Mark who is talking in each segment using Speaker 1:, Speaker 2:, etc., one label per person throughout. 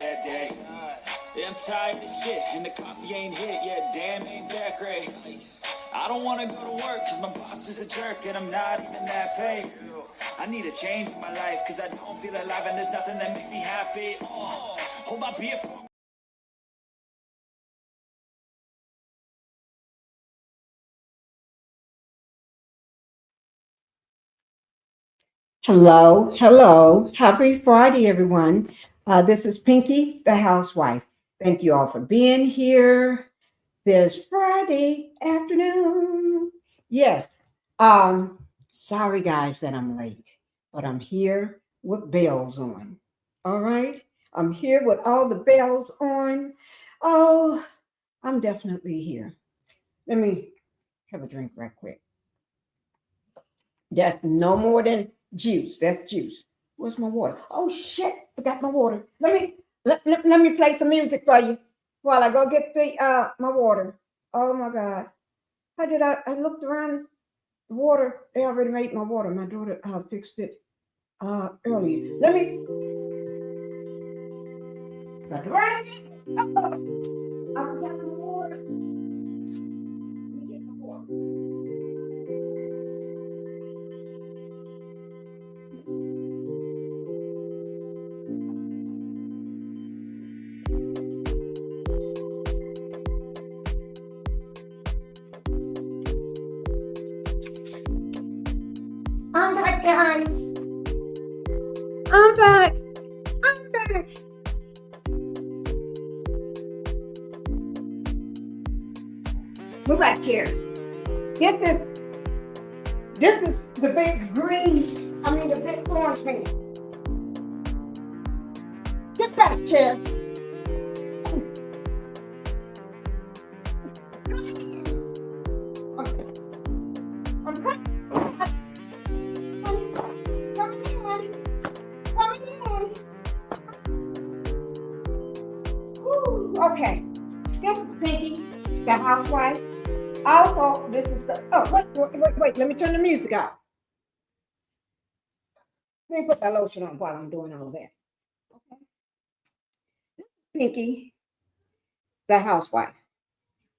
Speaker 1: that day. Yeah, I'm tired of shit, and the coffee ain't hit yet. Damn, ain't that great. I don't want to go to work, cause my boss is a jerk, and I'm not even that paid. I need a change in my life, cause I don't feel alive, and there's nothing that makes me happy. Oh, hold my beer for
Speaker 2: Hello, hello. Happy Friday, everyone. This is Pinky, the housewife. Thank you all for being here this Friday afternoon. Yes. Sorry guys that I'm late, but I'm here with bells on. All right. I'm here with all the bells on. Oh, I'm definitely here. Let me have a drink right quick. That's no more than juice. That's juice. Where's my water? Oh shit! Forgot my water. Let me play some music for you while I go get the my water. Oh my god! How did I looked around the water? They already made my water. My daughter fixed it earlier. Let me. Got to run it. I forgot my water. Let me get my water. I'm back, guys. I'm back. I'm back. Move back chair. This is the big green, the big orange man. Get back, chair. Okay. I'm coming. Okay, this is Pinky, the housewife. Also, this is the, wait, let me turn the music off. Let me put that lotion on while I'm doing all that. Okay. This is Pinky, the housewife.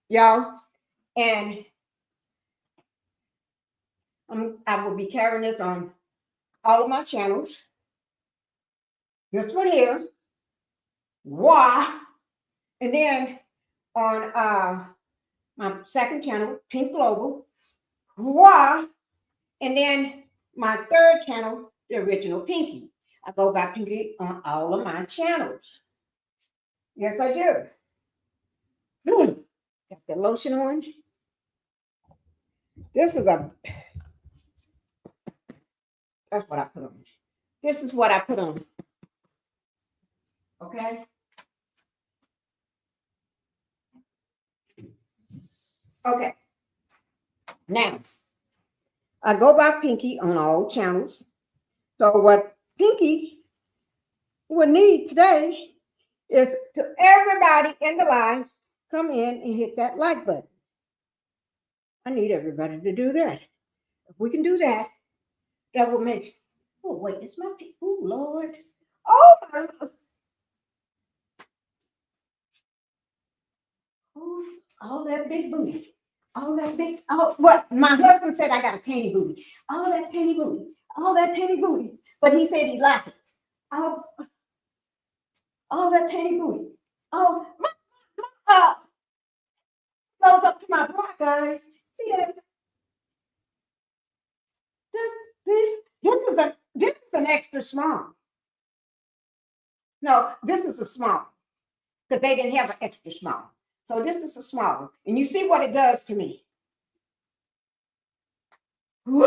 Speaker 2: Y'all, and I will be carrying this on all of my channels. This one here, why? And then on my second channel, Pink Global, why? And then my third channel, the original Pinky. I go by Pinky on all of my channels. Yes, I do. Got the lotion on. That's what I put on. This is what I put on. Okay. Okay. Now, I go by Pinky on all channels. So what Pinky would need today is to everybody in the line come in and hit that like button. I need everybody to do that. If we can do that, that will make. Oh wait, it's my. Oh Lord. Oh my Lord. Oh, all that big booty. All that big. Oh, what? My husband said I got a tiny booty. All that tiny booty. All that tiny booty. But he said he liked it. Oh, all that tiny booty. Oh, goes up to my bra, guys. See that? This is an extra small. No, this is a small because they didn't have an extra small. So this is a small, and you see what it does to me. Woo!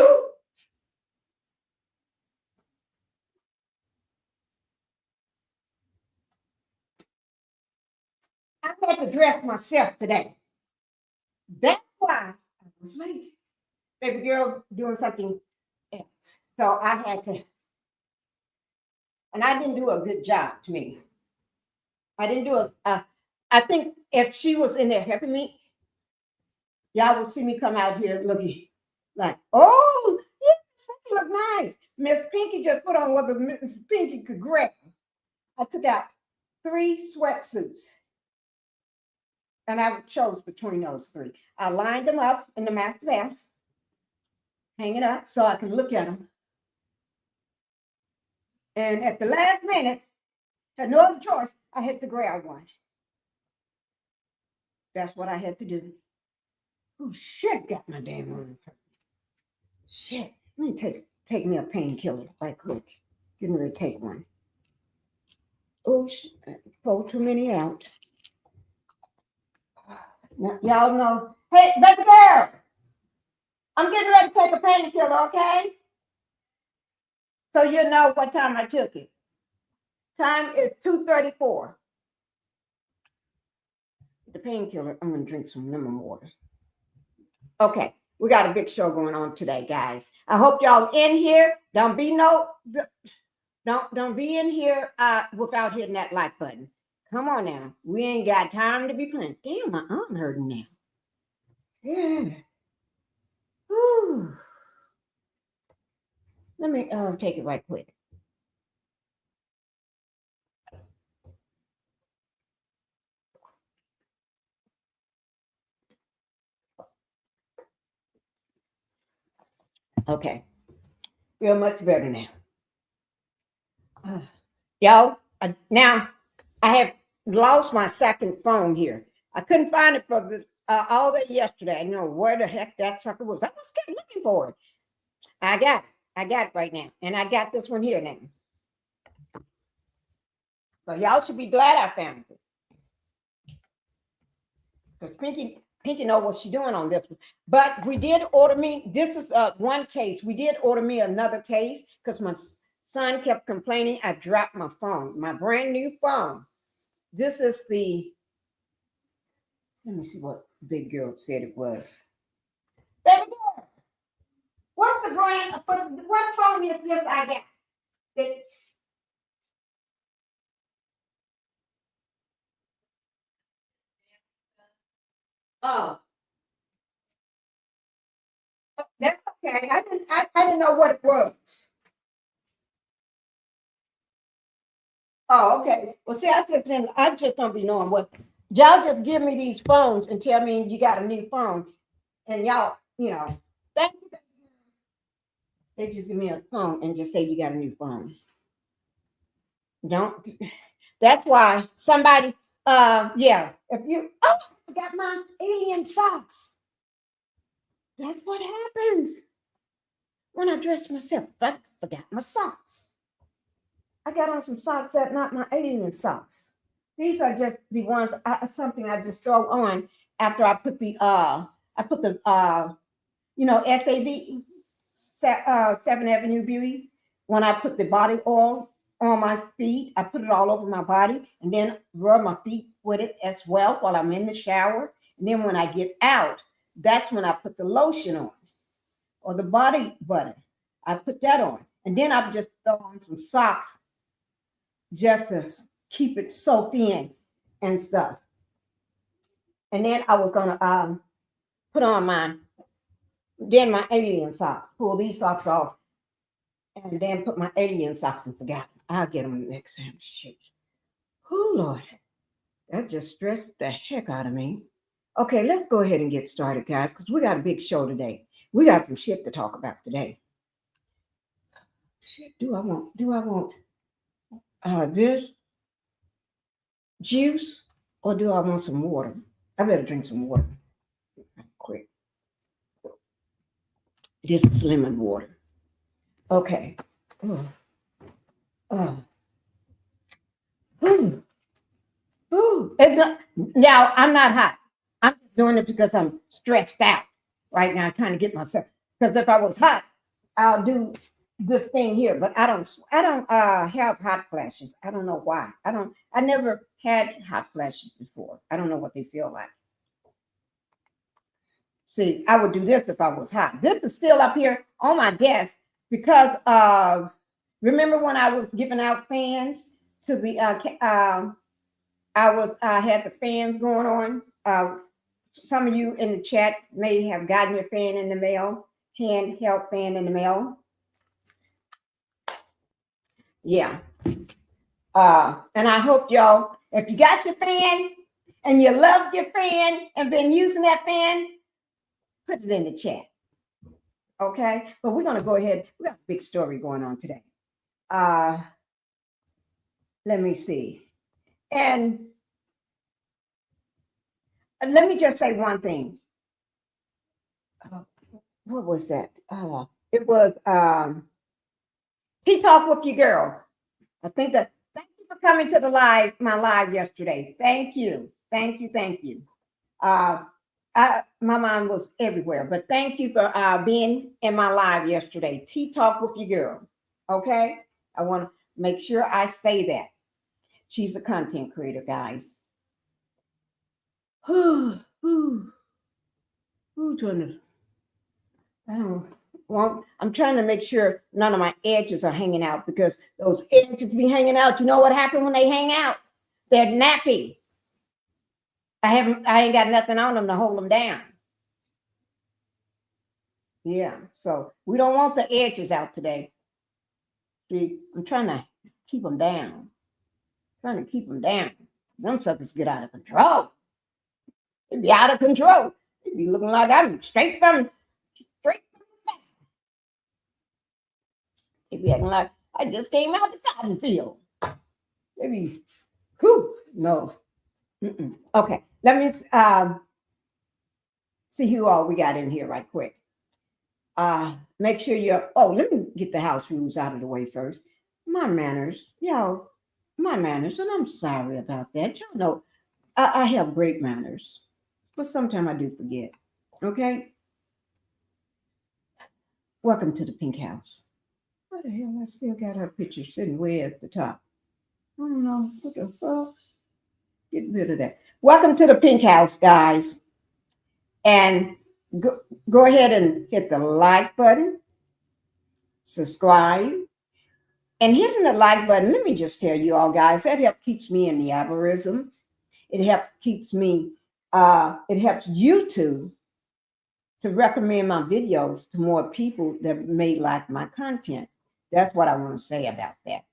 Speaker 2: I had to dress myself today. That's why I was late. Baby girl doing something else. So I had to, and I didn't do a good job to me. I didn't do I think if she was in there helping me, y'all would see me come out here looking like, oh, yeah, Miss Pinky look nice. Miss Pinky just put on what Miss Pinky could grab. I took out 3 sweatsuits. And I chose between those 3. I lined them up in the master bath, hang it up so I can look at them. And at the last minute, had no other choice, I had to grab one. That's what I had to do. Oh, shit, got my damn arm hurt. Shit, let me take me a painkiller right quick. Get me to take one. Oh, shit, pulled too many out. Now, y'all know, hey, baby girl, I'm getting ready to take a painkiller, okay? So you know what time I took it. Time is 2:34. The painkiller, I'm gonna drink some lemon water. Okay, we got a big show going on today, guys. I hope y'all in here. Don't be in here without hitting that like button. Come on now. We ain't got time to be playing. Damn, my arm hurting now. Yeah. Whew. Let me take it right quick. Okay. Feel much better now. Y'all, now I have lost my second phone here. I couldn't find it for all day yesterday. I know where the heck that sucker was. I was kept looking for it. I got it right now. And I got this one here now. So y'all should be glad I found it. Because Pinkie know what she's doing on this one. But we did order me, this is one case. We did order me another case because my son kept complaining I dropped my phone, my brand new phone. This is the, let me see what big girl said it was. Baby girl, what's the brand, what phone is this I got? Oh, that's okay. I didn't know what it was. Oh, okay. Well, see, I just don't be knowing what. Y'all just give me these phones and tell me you got a new phone, and y'all, thank you. They just give me a phone and just say you got a new phone. Don't. That's why somebody, yeah. If you, oh, I got my alien socks. That's what happens when I dress myself. I forgot my socks. I got on some socks that not my alien socks. These are just the ones, something I just throw on after I put the SAV, 7th Avenue Beauty. When I put the body oil on my feet, I put it all over my body and then rub my feet with it as well while I'm in the shower. And then when I get out, that's when I put the lotion on or the body butter. I put that on. And then I just throw on some socks just to keep it soaked in and stuff. And then I was gonna put on my alien socks, pull these socks off, and then put my alien socks and forgot. I'll get them next time. Shit. Oh Lord, that just stressed the heck out of me. Okay, let's go ahead and get started, guys, because we got a big show today. We got some shit to talk about today. Shit, do I want this juice or do I want some water? I better drink some water. Quick. This is lemon water. Okay. Now, I'm not hot. I'm just doing it because I'm stressed out right now, trying to get myself. Because if I was hot, I'll do this thing here. But I don't have hot flashes. I don't know why. I never had hot flashes before. I don't know what they feel like. See, I would do this if I was hot. This is still up here on my desk because remember when I was giving out fans to the I had the fans going on. Some of you in the chat may have gotten your fan in the mail, handheld fan in the mail. Yeah. And I hope y'all If you got your fan and you love your fan and been using that fan, put it in the chat. Okay, but we're going to go ahead. We got a big story going on today. Let me see. And let me just say one thing. What was that? It was He Talk With Your Girl. I think that. Thank you for coming to my live yesterday. Thank you. My mind was everywhere, but thank you for being in my live yesterday. Tea Talk With Your Girl. Okay, I want to make sure I say that. She's a content creator, guys. Who's trying to? I'm trying to make sure none of my edges are hanging out, because those edges be hanging out. You know what happened when they hang out? They're nappy. I ain't got nothing on them to hold them down. Yeah, so we don't want the edges out today. See, I'm trying to keep them down. Some suckers get out of control. They be out of control. They be looking like I'm straight from the side. They be acting like I just came out the cotton field. They be, no. Okay, let me see who all we got in here right quick. Make sure let me get the house rules out of the way first. My manners, and I'm sorry about that. Y'all know I have great manners, but sometimes I do forget. Okay? Welcome to the Pink House. What the hell? I still got her picture sitting way at the top. I don't know. What the fuck? Get rid of that. Welcome to the Pink House, guys. And go ahead and hit the like button, subscribe, and hitting the like button. Let me just tell you all, guys, that helps keeps me in the algorithm. It helps YouTube to recommend my videos to more people that may like my content. That's what I want to say about that.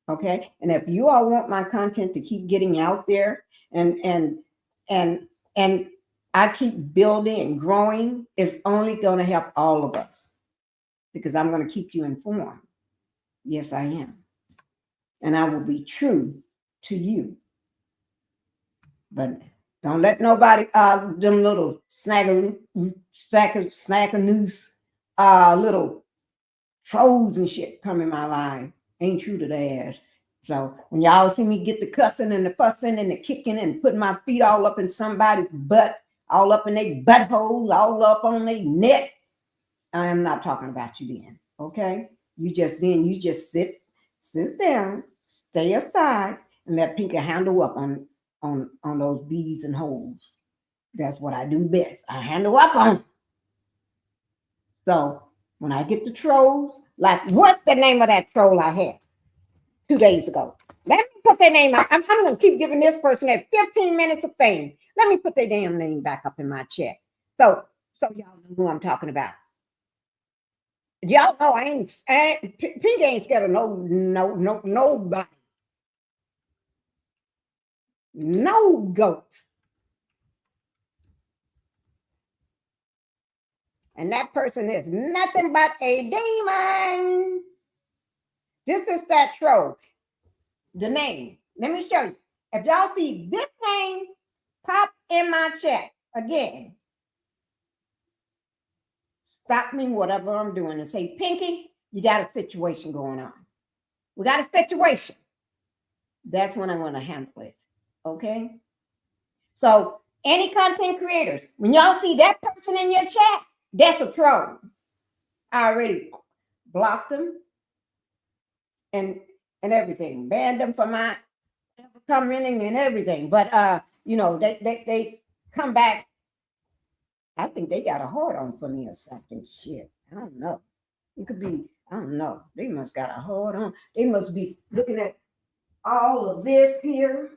Speaker 2: Okay. And if you all want my content to keep getting out there and I keep building and growing, it's only going to help all of us, because I'm going to keep you informed. Yes, I am. And I will be true to you. But don't let nobody, them little snacker news, little trolls and shit come in my life. Ain't true to their ass. So when y'all see me get the cussing and the fussing and the kicking and putting my feet all up in somebody's butt, all up in their butthole, all up on their neck, I am not talking about you then. Okay? You just sit down, stay aside, and let Pinkie handle up on those bees and holes. That's what I do best. I handle up on them. So when I get the trolls, like what's the name of that troll I had 2 days ago? Let me put their name up. I'm going to keep giving this person that 15 minutes of fame. Let me put their damn name back up in my chat. So y'all know who I'm talking about. Y'all know Pink ain't scared of nobody. No goat. And that person is nothing but a demon. This is that troll. The name. Let me show you. If y'all see this name pop in my chat again, stop me whatever I'm doing and say, Pinkie, you got a situation going on. We got a situation. That's when I'm going to handle it. Okay? So any content creators, when y'all see that person in your chat, that's a troll. I already blocked them and everything, banned them from my commenting and everything. But they come back. I think they got a hard on for me or something. Shit, I don't know. It could be. I don't know. They must got a hard on. They must be looking at all of this here,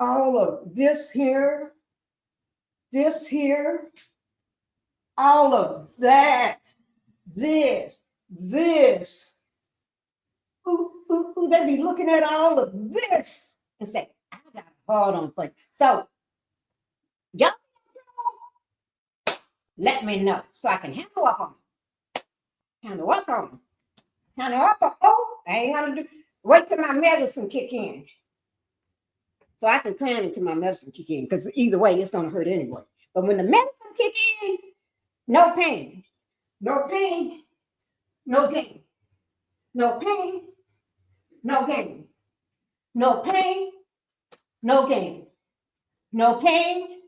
Speaker 2: all of this here, all of that, this. Who they be looking at all of this and say, I got a hard on for you. So, y'all let me know so I can handle up on them. Handle up on them. Handle up on, oh, I ain't gonna do, wait till my medicine kick in. So I can plan until my medicine kick in, because either way, it's gonna hurt anyway. But when the medicine kick in, no pain. No pain, no gain. No pain, no gain. No pain, no gain. No pain.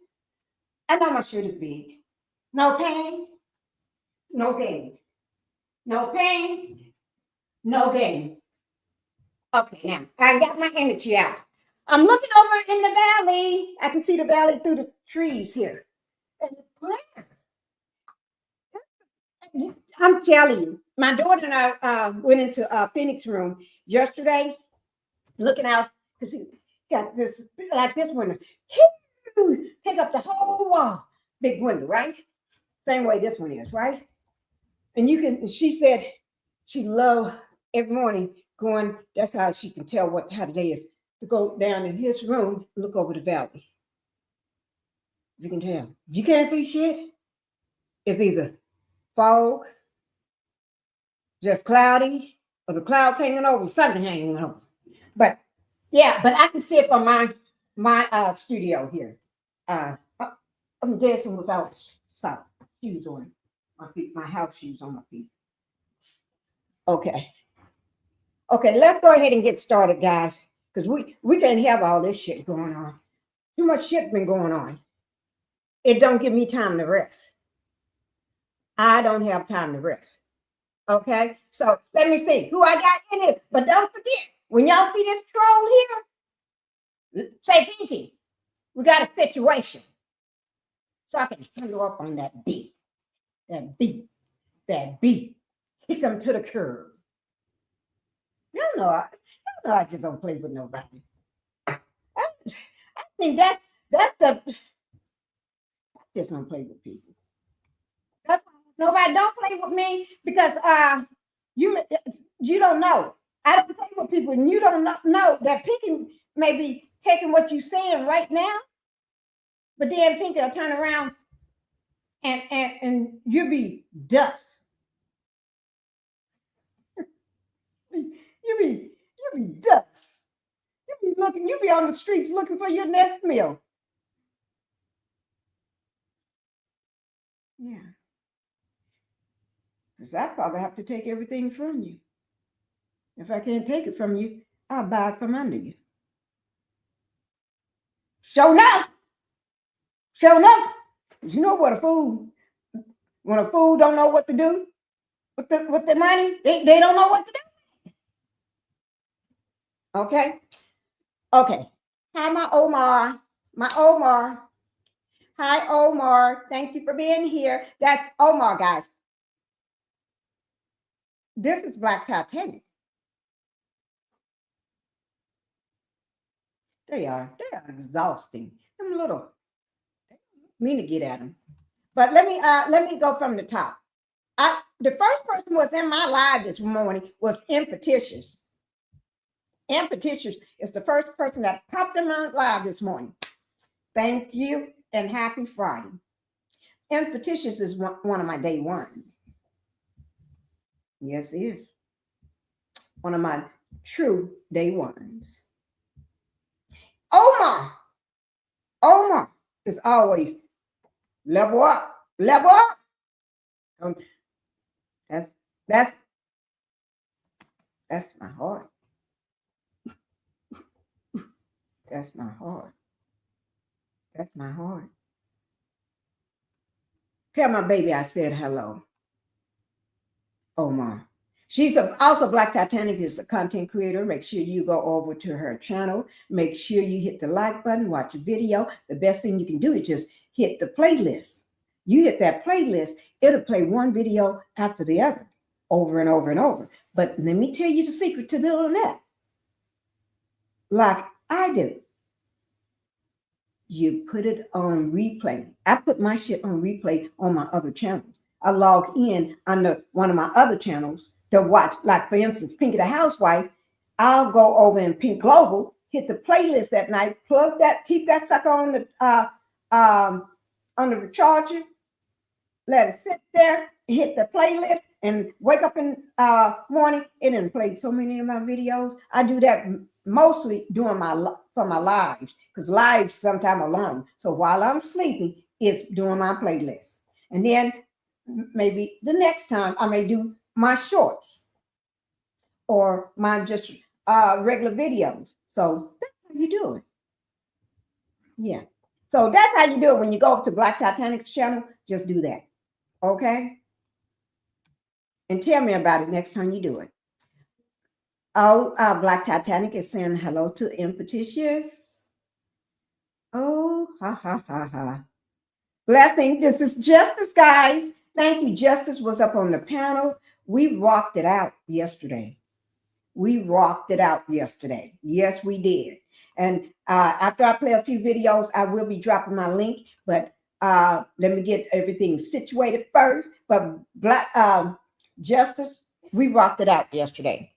Speaker 2: I know my shirt is big. No pain, no gain. No pain, no gain. Okay, now I got my energy out. I'm looking over in the valley. I can see the valley through the trees here. And it's clear. I'm telling you, my daughter and I went into Phoenix room yesterday, looking out because he got this like this window. Huge, take up the whole wall, big window, right? Same way this one is, right? And you can. She said she loved every morning going. That's how she can tell how the day is, to go down in his room, look over the valley. You can tell. You can't see shit. It's either fog, just cloudy, or the clouds hanging over, something hanging over. But yeah, but I can see it from my studio here. I'm dancing without socks, shoes on my feet, my house shoes on my feet. Okay, let's go ahead and get started, guys, because we can't have all this shit going on. Too much shit been going on. It don't give me time to rest. I don't have time to rest. Okay, so let me see who I got in it. But don't forget, when y'all see this troll here, say, Pinky, we got a situation. So I can handle up on that beat. Kick them to the curb. You know I just don't play with nobody. I think that's the, I just don't play with people. Nobody don't play with me because you don't know. I don't play with people, and you don't know that Pinky may be taking what you're saying right now, but then Pinky will turn around and you'll be dust. You be dust. You be on the streets looking for your next meal. Yeah. Because I probably have to take everything from you. If I can't take it from you, I'll buy it from under you. Show enough. You know what when a fool don't know what to do with the money, they don't know what to do. Okay. Hi, my Omar. Hi, Omar. Thank you for being here. That's Omar, guys. This is Black Titanic. They are exhausting. I'm a little mean to get at them. But let me go from the top. The first person was in my live this morning was Impetitious. Impetitious is the first person that popped in my live this morning. Thank you and happy Friday. Impetitious is one of my day ones. Yes, it is. One of my true day ones. Omar is always level up. That's my heart. That's my heart. Tell my baby I said hello. Omar. She's also Black Titanic is a content creator. Make sure you go over to her channel. Make sure you hit the like button, watch the video. The best thing you can do is just hit the playlist. You hit that playlist, it'll play one video after the other, over and over and over. But let me tell you the secret to doing that. Like I do. You put it on replay. I put my shit on replay on my other channels. I log in under one of my other channels to watch, like for instance, Pinkie the Housewife. I'll go over in Pink Global, hit the playlist at night, plug that, keep that sucker on the recharger, let it sit there, hit the playlist, and wake up in morning. It didn't play so many of my videos. I do that mostly doing for my lives, because lives sometimes are long. So while I'm sleeping, it's doing my playlist. And then maybe the next time I may do my shorts or my just regular videos. So that's how you do it. Yeah. So that's how you do it. When you go up to Black Titanic's channel, just do that. Okay? And tell me about it next time you do it. Oh, Black Titanic is saying hello to Impetitious. Oh, ha, ha, ha, ha. Blessing. This is Justice, guys. Thank you. Justice was up on the panel. We rocked it out yesterday. Yes, we did. And after I play a few videos, I will be dropping my link. But let me get everything situated first. But Black Justice, we rocked it out yesterday.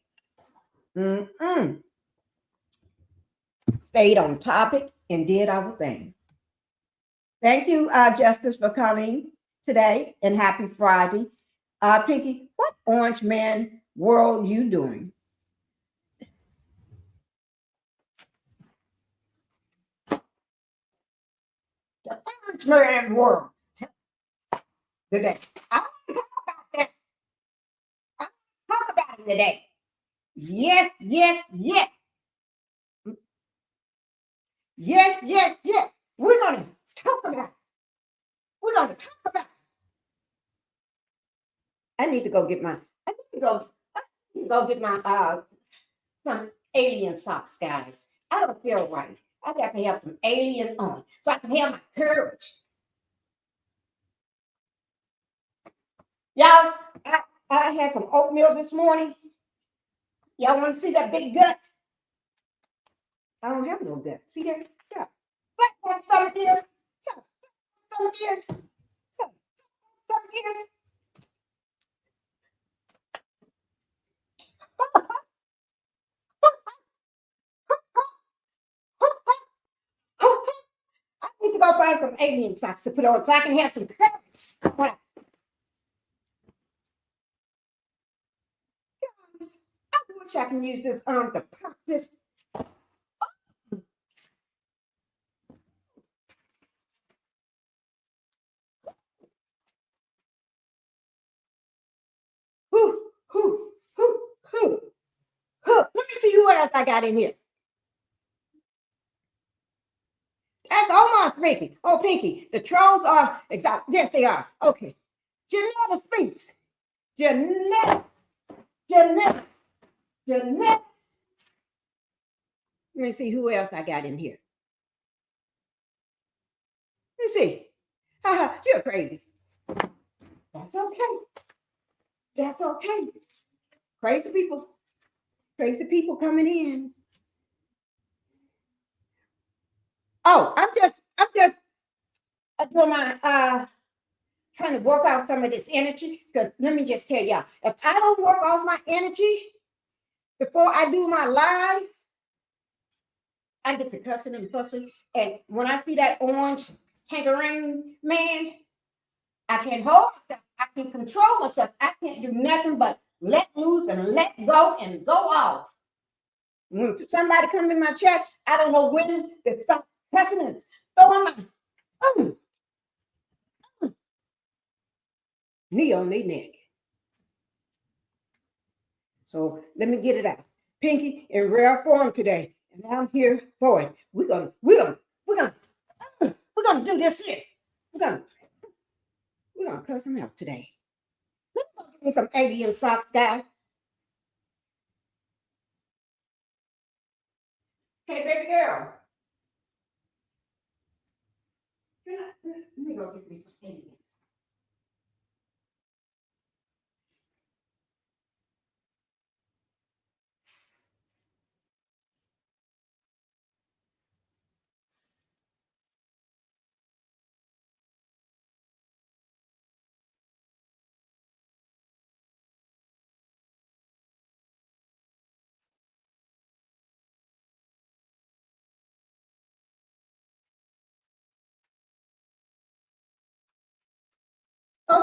Speaker 2: Stayed on topic and did our thing. Thank you, Justice, for coming today, and happy Friday. Pinky, what orange man world you doing? The orange man world today. I want to talk about that. I want to talk about it today. Yes, yes, yes. Yes, yes, yes. We're going to talk about it. We're going to talk about it. I need to go get my, I need to go get my some alien socks, guys. I don't feel right. I got to have some alien on so I can have my courage. Y'all, I had some oatmeal this morning. Y'all want to see that big gut? I don't have no gut. See there? Yeah. But that stomach is. So, stomach is. So, stomach is. I need to go find some alien socks to put on so I can have some courage. I wish I can use this arm to pop this. Whoo, whoo, whoo, whoo, whoo. Let me see who else I got in here. That's almost Pinky. Oh, Pinky. The trolls are exact. Yes, they are. Okay. Janetta Spinks. Janetta. Janetta. Janetta. Let me see who else I got in here. Let me see. You're crazy. That's okay. That's okay. Crazy people. Crazy people coming in. Oh, I'm just doing my trying to work out some of this energy. Because let me just tell y'all, if I don't work off my energy before I do my live, I get to cussing and fussing. And when I see that orange kangaroo man, I can't hold myself. I can control myself. I can't do nothing but let loose and let go and go off. When somebody come in my chat, I don't know when to stop cussing and throwing my knee on their neck. So let me get it out. Pinky in rare form today, and I'm here for it. We're gonna do this here. We're gonna cuss him out today. Let's go get me some alien socks, guys. Hey, baby girl. Let me go get me some aliens.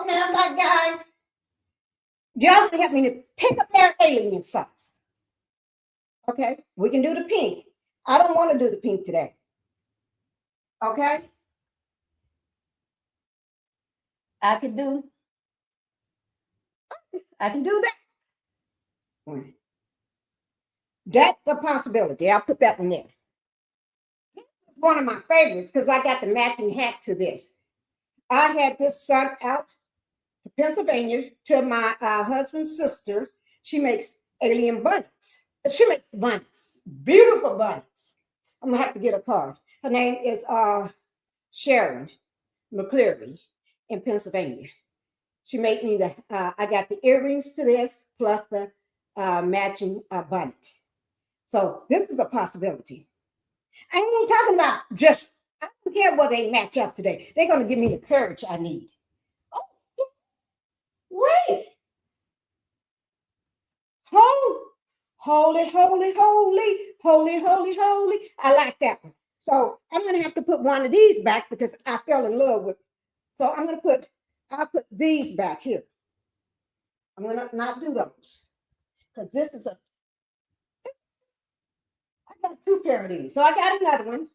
Speaker 2: Okay, I'm like, guys, y'all gonna help me to pick a pair of alien socks. Okay, we can do the pink. I don't want to do the pink today. Okay, I can do that one. That's a possibility. I'll put that one there. One of my favorites because I got the matching hat to this. I had this sent out to Pennsylvania to my husband's sister. She makes alien bunnies. She makes bunnies, beautiful bunnies. I'm gonna have to get a card. Her name is Sharon McCleary in Pennsylvania. She made me the. I got the earrings to this plus the matching bunny. So this is a possibility. I ain't talking about just. I don't care what they match up today. They're gonna give me the courage I need. Oh, wait. Holy, holy, holy, holy, holy, holy. I like that one. So I'm gonna have to put one of these back because I fell in love with. So I'll put these back here. I'm gonna not do those because this is a. I got two pair of these, so I got another one.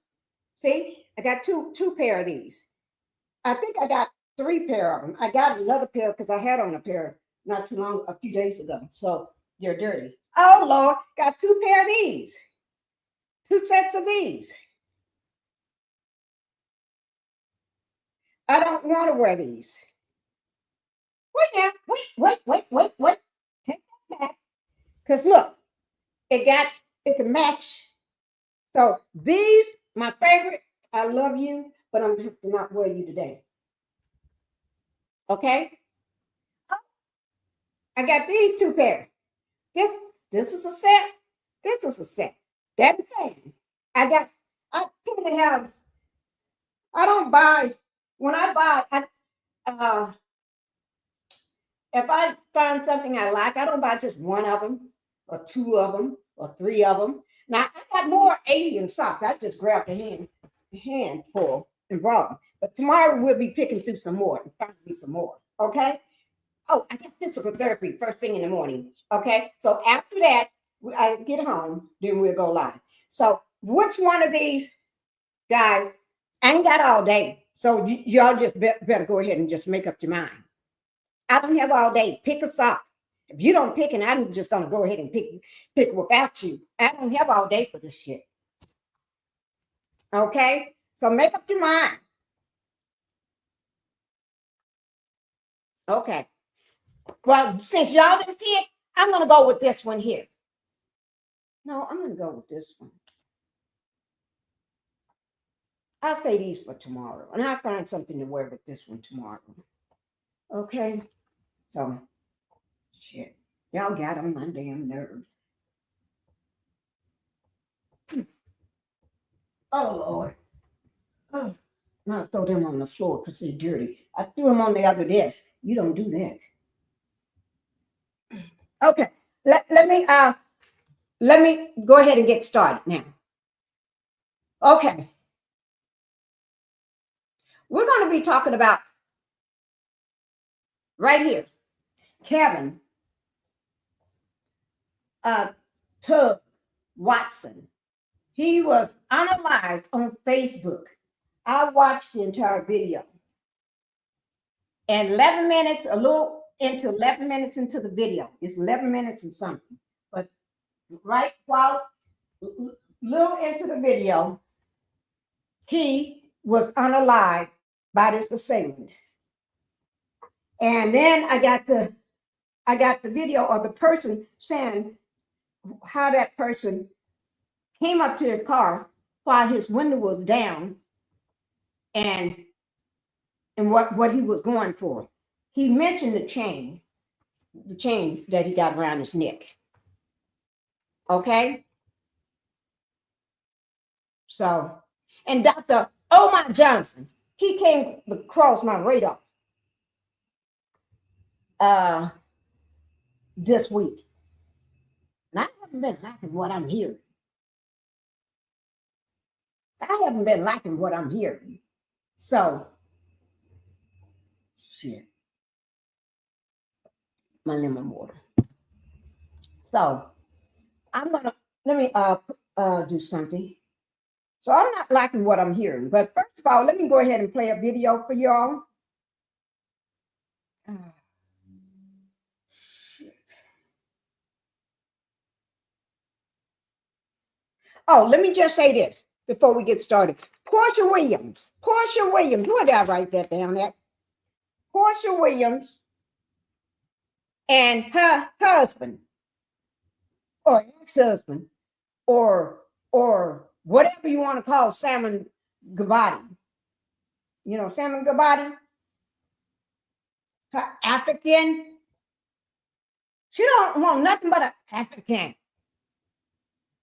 Speaker 2: See, I got two pair of these. I think I got three pair of them. I got another pair because I had on a pair not too long, a few days ago. So they're dirty. Oh Lord, got two pair of these, two sets of these. I don't want to wear these. Wait now, wait. Take that back. Because look, it can match. So these, my favorite, I love you, but I'm going to not wear you today. Okay? I got these two pairs. This is a set. This is a set. That's the same. I tend to have, I don't buy, when I buy, if I find something I like, I don't buy just one of them or two of them or three of them. Now I got more alien socks. I just grabbed a handful and brought them. But tomorrow we'll be picking through some more and finding me some more. Okay. Oh, I got physical therapy first thing in the morning. Okay. So after that, I get home, then we'll go live. So which one of these guys? I ain't got all day. So y'all just better go ahead and just make up your mind. I don't have all day. Pick a sock. If you don't pick it, I'm just gonna go ahead and pick without you. I don't have all day for this shit. Okay? So make up your mind. Okay. Well, since y'all didn't pick, I'm gonna go with this one here. No, I'm gonna go with this one. I'll say these for tomorrow, and I'll find something to wear with this one tomorrow. Okay? So, shit. Y'all got on my damn nerves. Oh, Lord. Oh, I'll throw them on the floor because they're dirty. I threw them on the other desk. You don't do that. Okay. Let me go ahead and get started now. Okay. We're going to be talking about right here, Kevin Tugg Watson. He was unalived on Facebook. I watched the entire video. And 11 minutes, a little into 11 minutes into the video. It's 11 minutes and something. But right while little into the video, he was unalived by this assailant. And then I got the video of the person saying how that person came up to his car while his window was down and what he was going for. He mentioned the chain that he got around his neck. Okay? So, and Dr. Omar Johnson, he came across my radar this week. And I haven't been liking what I'm hearing. So, shit. my lemon water. So let me do something. So I'm not liking what I'm hearing, but first of all, let me go ahead and play a video for y'all. Shit. Oh, let me just say this before we get started. Portia Williams, where did I write that down at? Portia Williams and her husband or ex-husband or whatever you want to call Salmon Gabati. You know, Salmon Gabati, her African. She don't want nothing but an African.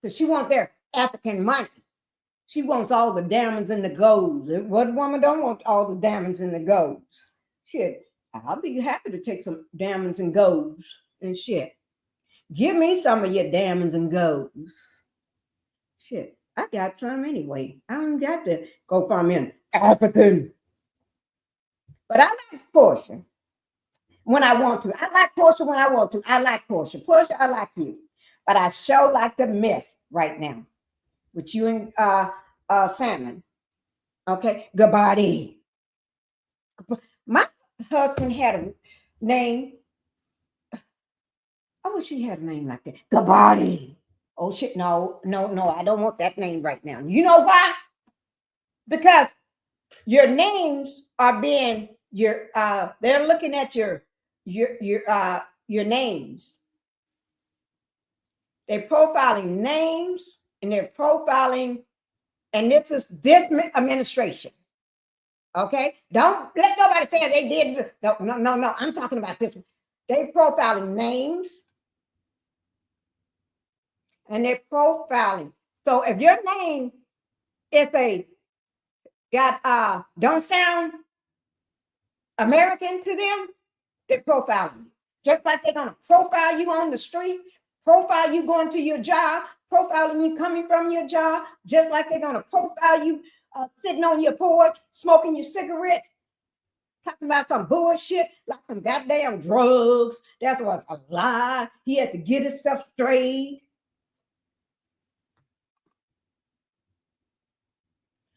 Speaker 2: Because she wants their African money. She wants all the diamonds and the golds. What woman don't want all the diamonds and the golds? Shit, I'll be happy to take some diamonds and golds and shit. Give me some of your diamonds and golds. Shit, I got some anyway. I don't got to go from in African. But I like Portia when I want to. I like Portia when I want to. I like Portia. Portia, I like you. But I sure like the mess right now with you and Salmon. Okay, Gabati. My husband had a name. I wish he had a name like that. Gabati. Oh shit, no, I don't want that name right now. You know why? Because your names are being they're looking at your names. They're profiling names and they're profiling, and this is this administration. Okay, don't let nobody say they did. No. I'm talking about this one. They're profiling names and they're profiling. So if your name is don't sound American to them, they're profiling you. Just like they're gonna profile you on the street, profile you going to your job, profiling you coming from your job, just like they're gonna profile you sitting on your porch, smoking your cigarette, talking about some bullshit, like some goddamn drugs. That was a lie. He had to get his stuff straight.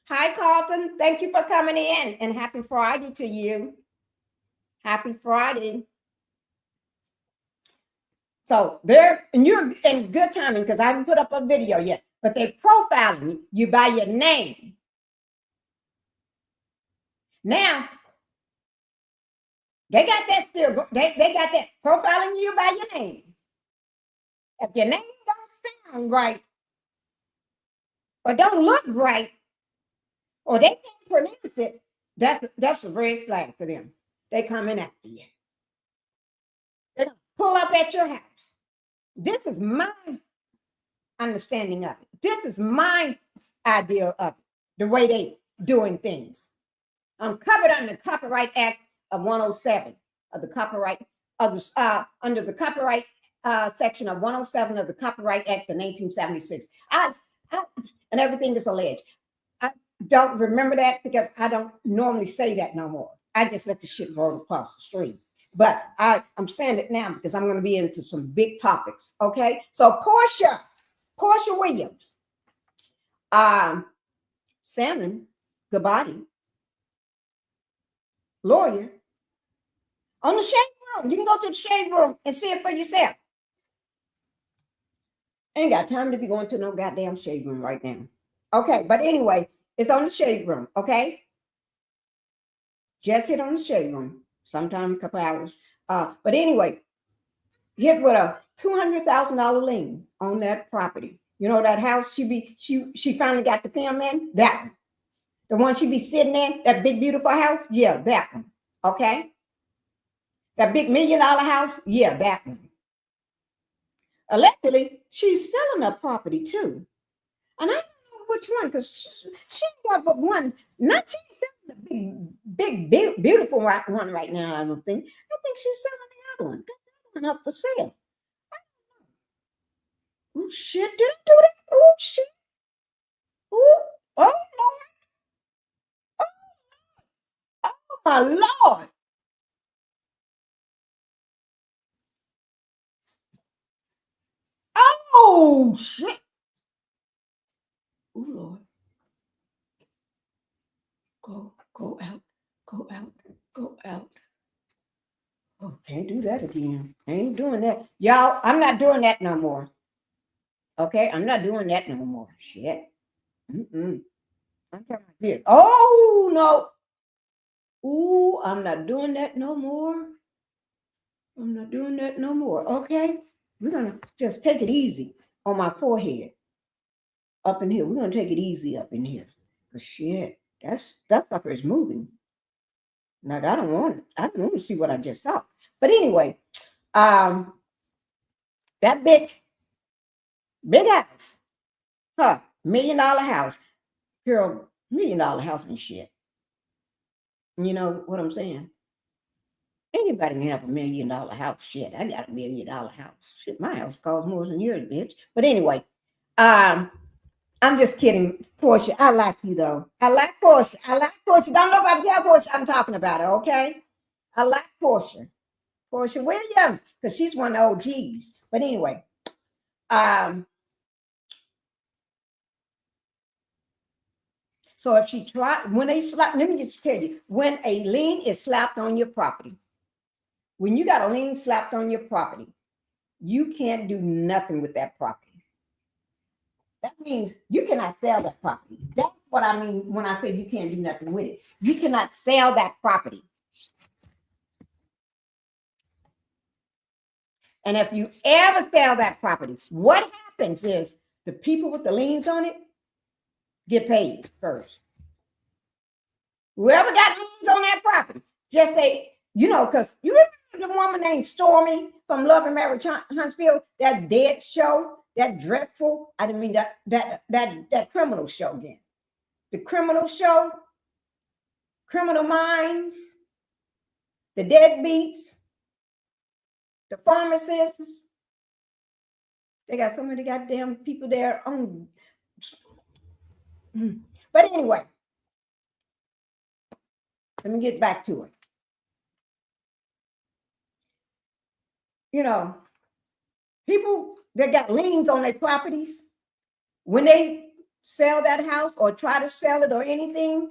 Speaker 2: Hi, Carlton. Thank you for coming in, and happy Friday to you. Happy Friday. So and you're in good timing because I haven't put up a video yet, but they're profiling you by your name. Now, they got that still, they got that profiling you by your name. If your name don't sound right, or don't look right, or they can't pronounce it, that's a red flag for them. They coming after you. They're gonna pull up at your house. This is my understanding of it. This is my idea of it, the way they doing things. I'm covered under the Copyright Act of 107 of the Copyright under the Copyright section of 107 of the Copyright Act of 1976. And everything is alleged. I don't remember that because I don't normally say that no more. I just let the shit roll across the street. But I'm saying it now because I'm going to be into some big topics. Okay, so Portia Williams, Salmon Gabati, lawyer, on the shade room. You can go to the shade room and see it for yourself. Ain't got time to be going to no goddamn shade room right now. Okay, but anyway, it's on the shade room. Okay, just hit on the shade room. Sometime a couple hours. But anyway, hit with a $200,000 lien on that property. You know that house she finally got the film in? That one. The one she be sitting in, that big beautiful house? Yeah, that one. Okay. That big $1 million house? Yeah, that one. Allegedly, she's selling that property too. And I don't know which one, because she got but one. Not she's selling the big, beautiful one right now, I don't think. I think she's selling the other one. Got the other one up for sale. Oh shit, did I do that? Oh shit. Oh Lord. Oh my Lord. Oh, shit. Oh, Lord. Go out, go out, go out. Oh, can't do that again. I ain't doing that. Y'all, I'm not doing that no more. Okay, I'm not doing that no more. Shit. Mm-mm. I'm talking about this. Oh, no. Ooh, I'm not doing that no more. I'm not doing that no more. Okay, we're gonna just take it easy on my forehead. Up in here, we're gonna take it easy up in here. But shit, that fucker is moving. Like I don't want it. I don't want to see what I just saw. But anyway, that big house, huh? $1 million house, girl, $1 million house and shit. You know what I'm saying? Anybody can have $1 million house. Shit, I got $1 million house. Shit, my house costs more than yours, bitch. But anyway, I'm just kidding, Portia. I like you though. I like Portia. I like Portia. Don't nobody tell Portia I'm talking about her, okay? I like Portia. Portia Williams, because she's one of the OGs. But anyway, so if she when they slap, let me just tell you, when a lien is slapped on your property, when you got a lien slapped on your property, you can't do nothing with that property. That means you cannot sell that property. That's what I mean when I say you can't do nothing with it. You cannot sell that property. And if you ever sell that property, what happens is the people with the liens on it get paid first. Whoever got liens on that property, just say, because you remember the woman named Stormy from Love and Marriage Huntsville, that dead show, that dreadful, I didn't mean that criminal show again. The criminal show, Criminal Minds, the deadbeats, the pharmacists. They got so many goddamn people there on. But anyway, let me get back to it. People that got liens on their properties, when they sell that house or try to sell it or anything,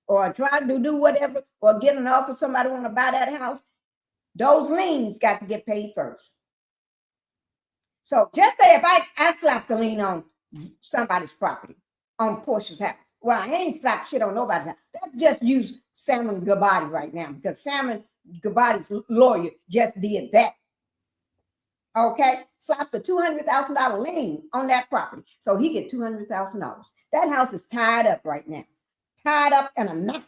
Speaker 2: or try to do whatever, or get an offer, somebody want to buy that house, those liens got to get paid first. So just say if I slapped a lien on somebody's property, on Portia's house. Well, I ain't slapped shit on nobody's house. Let's just use Salmon Gabati right now, because Salmon Gabati's lawyer just did that. Okay, slapped a $200,000 lien on that property, so he get $200,000. That house is tied up right now, tied up in a knot,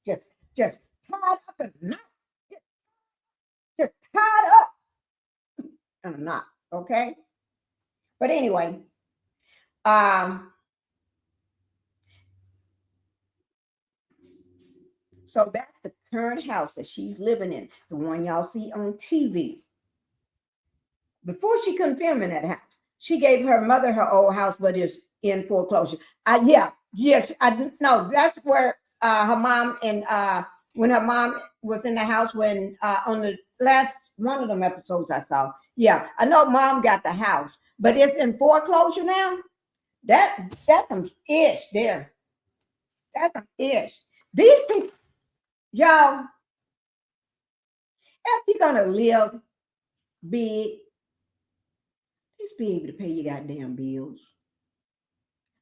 Speaker 2: just tied up in a knot, just tied up in a knot. Okay, but anyway, so that's the current house that she's living in, the one y'all see on TV. Before she couldn't film in that house, she gave her mother her old house, but it's in foreclosure. Yes, I know that's where her mom and when her mom was in the house when on the last one of them episodes I saw. Yeah, I know mom got the house, but it's in foreclosure now. That's some ish there. That's some ish. These people, y'all, if you're gonna live big, just be able to pay your goddamn bills.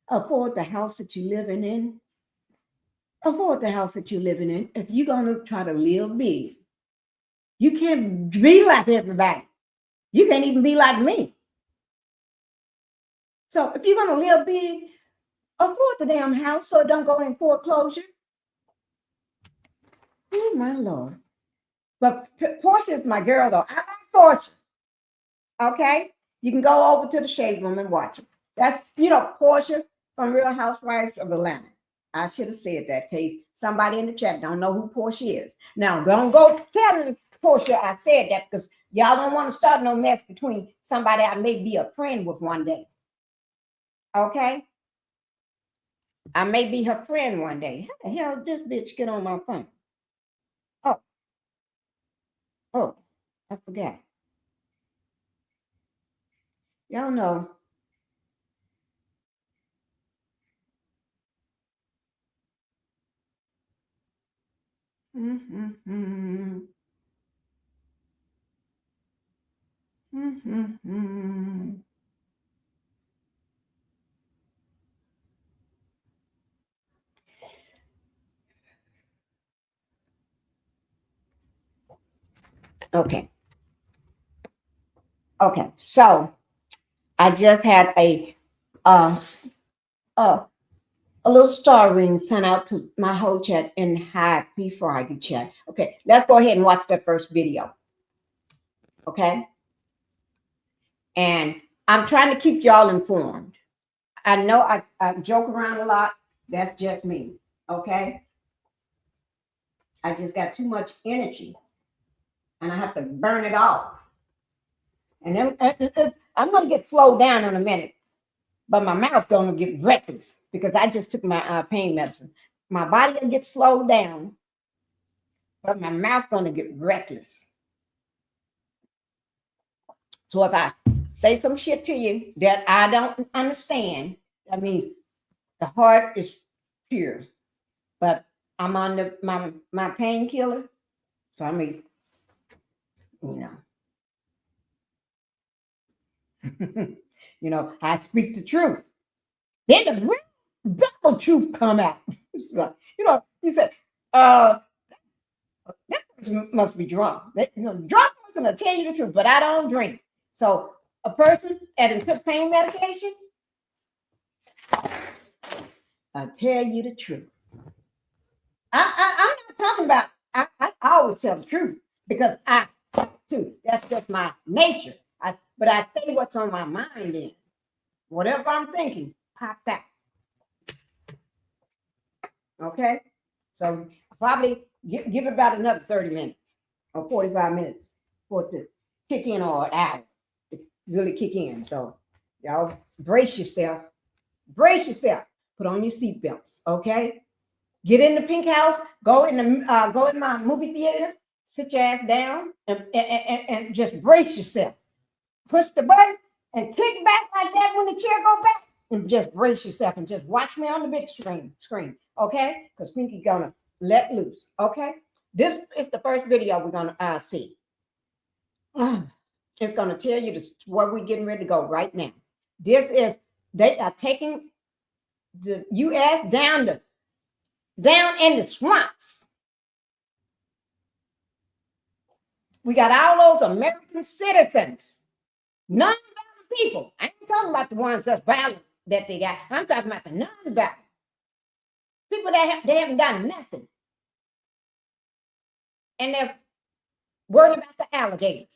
Speaker 2: Afford the house that you're living in. Afford the house that you're living in. If you're going to try to live big, you can't be like everybody. You can't even be like me. So if you're going to live big, afford the damn house so it don't go in foreclosure. Oh, my Lord. But Portia is my girl, though. I like Portia. Okay? You can go over to the shade room and watch it. That's, Portia from Real Housewives of Atlanta. I should have said that in case somebody in the chat don't know who Portia is. Now, don't go telling Portia I said that, because y'all don't want to start no mess between somebody I may be a friend with one day. Okay? I may be her friend one day. How the hell did this bitch get on my phone? Oh, I forgot. Y'all know. Okay. Okay. So I just had uh, uh, a little star ring sent out to my whole chat and happy Friday chat. Okay, let's go ahead and watch the first video. Okay. And I'm trying to keep y'all informed. I know I joke around a lot. That's just me. Okay. I just got too much energy and I have to burn it off. And then I'm going to get slowed down in a minute, but my mouth going to get reckless because I just took my pain medicine. My body will get slowed down, but my mouth going to get reckless. So if I say some shit to you that I don't understand, that means the heart is pure. But I'm on my painkiller, so I mean, you know, I speak the truth. Then the real double truth come out. So, you said, that person must be drunk. Drunk person will tell you the truth, but I don't drink. So a person that took pain medication, I'll tell you the truth. I'm not talking about, I always tell the truth because I too. That's just my nature. But I say what's on my mind then. Whatever I'm thinking, pop that. Okay? So probably give about another 30 minutes or 45 minutes for it to kick in, or an hour to really kick in. So y'all brace yourself. Brace yourself. Put on your seatbelts. Okay? Get in the Pink House. Go in my movie theater. Sit your ass down and just brace yourself. Push the button and click back like that when the chair go back, and just brace yourself and just watch me on the big screen, okay? Because Pinkie gonna let loose, okay? This is the first video we're gonna see. It's gonna tell you where we're getting ready to go right now. They are taking the U.S. down in the swamps. We got all those American citizens, non-violent people. I ain't talking about the ones that's violent that they got. I'm talking about the non-violent people that they haven't done nothing, and they're worried about the alligators,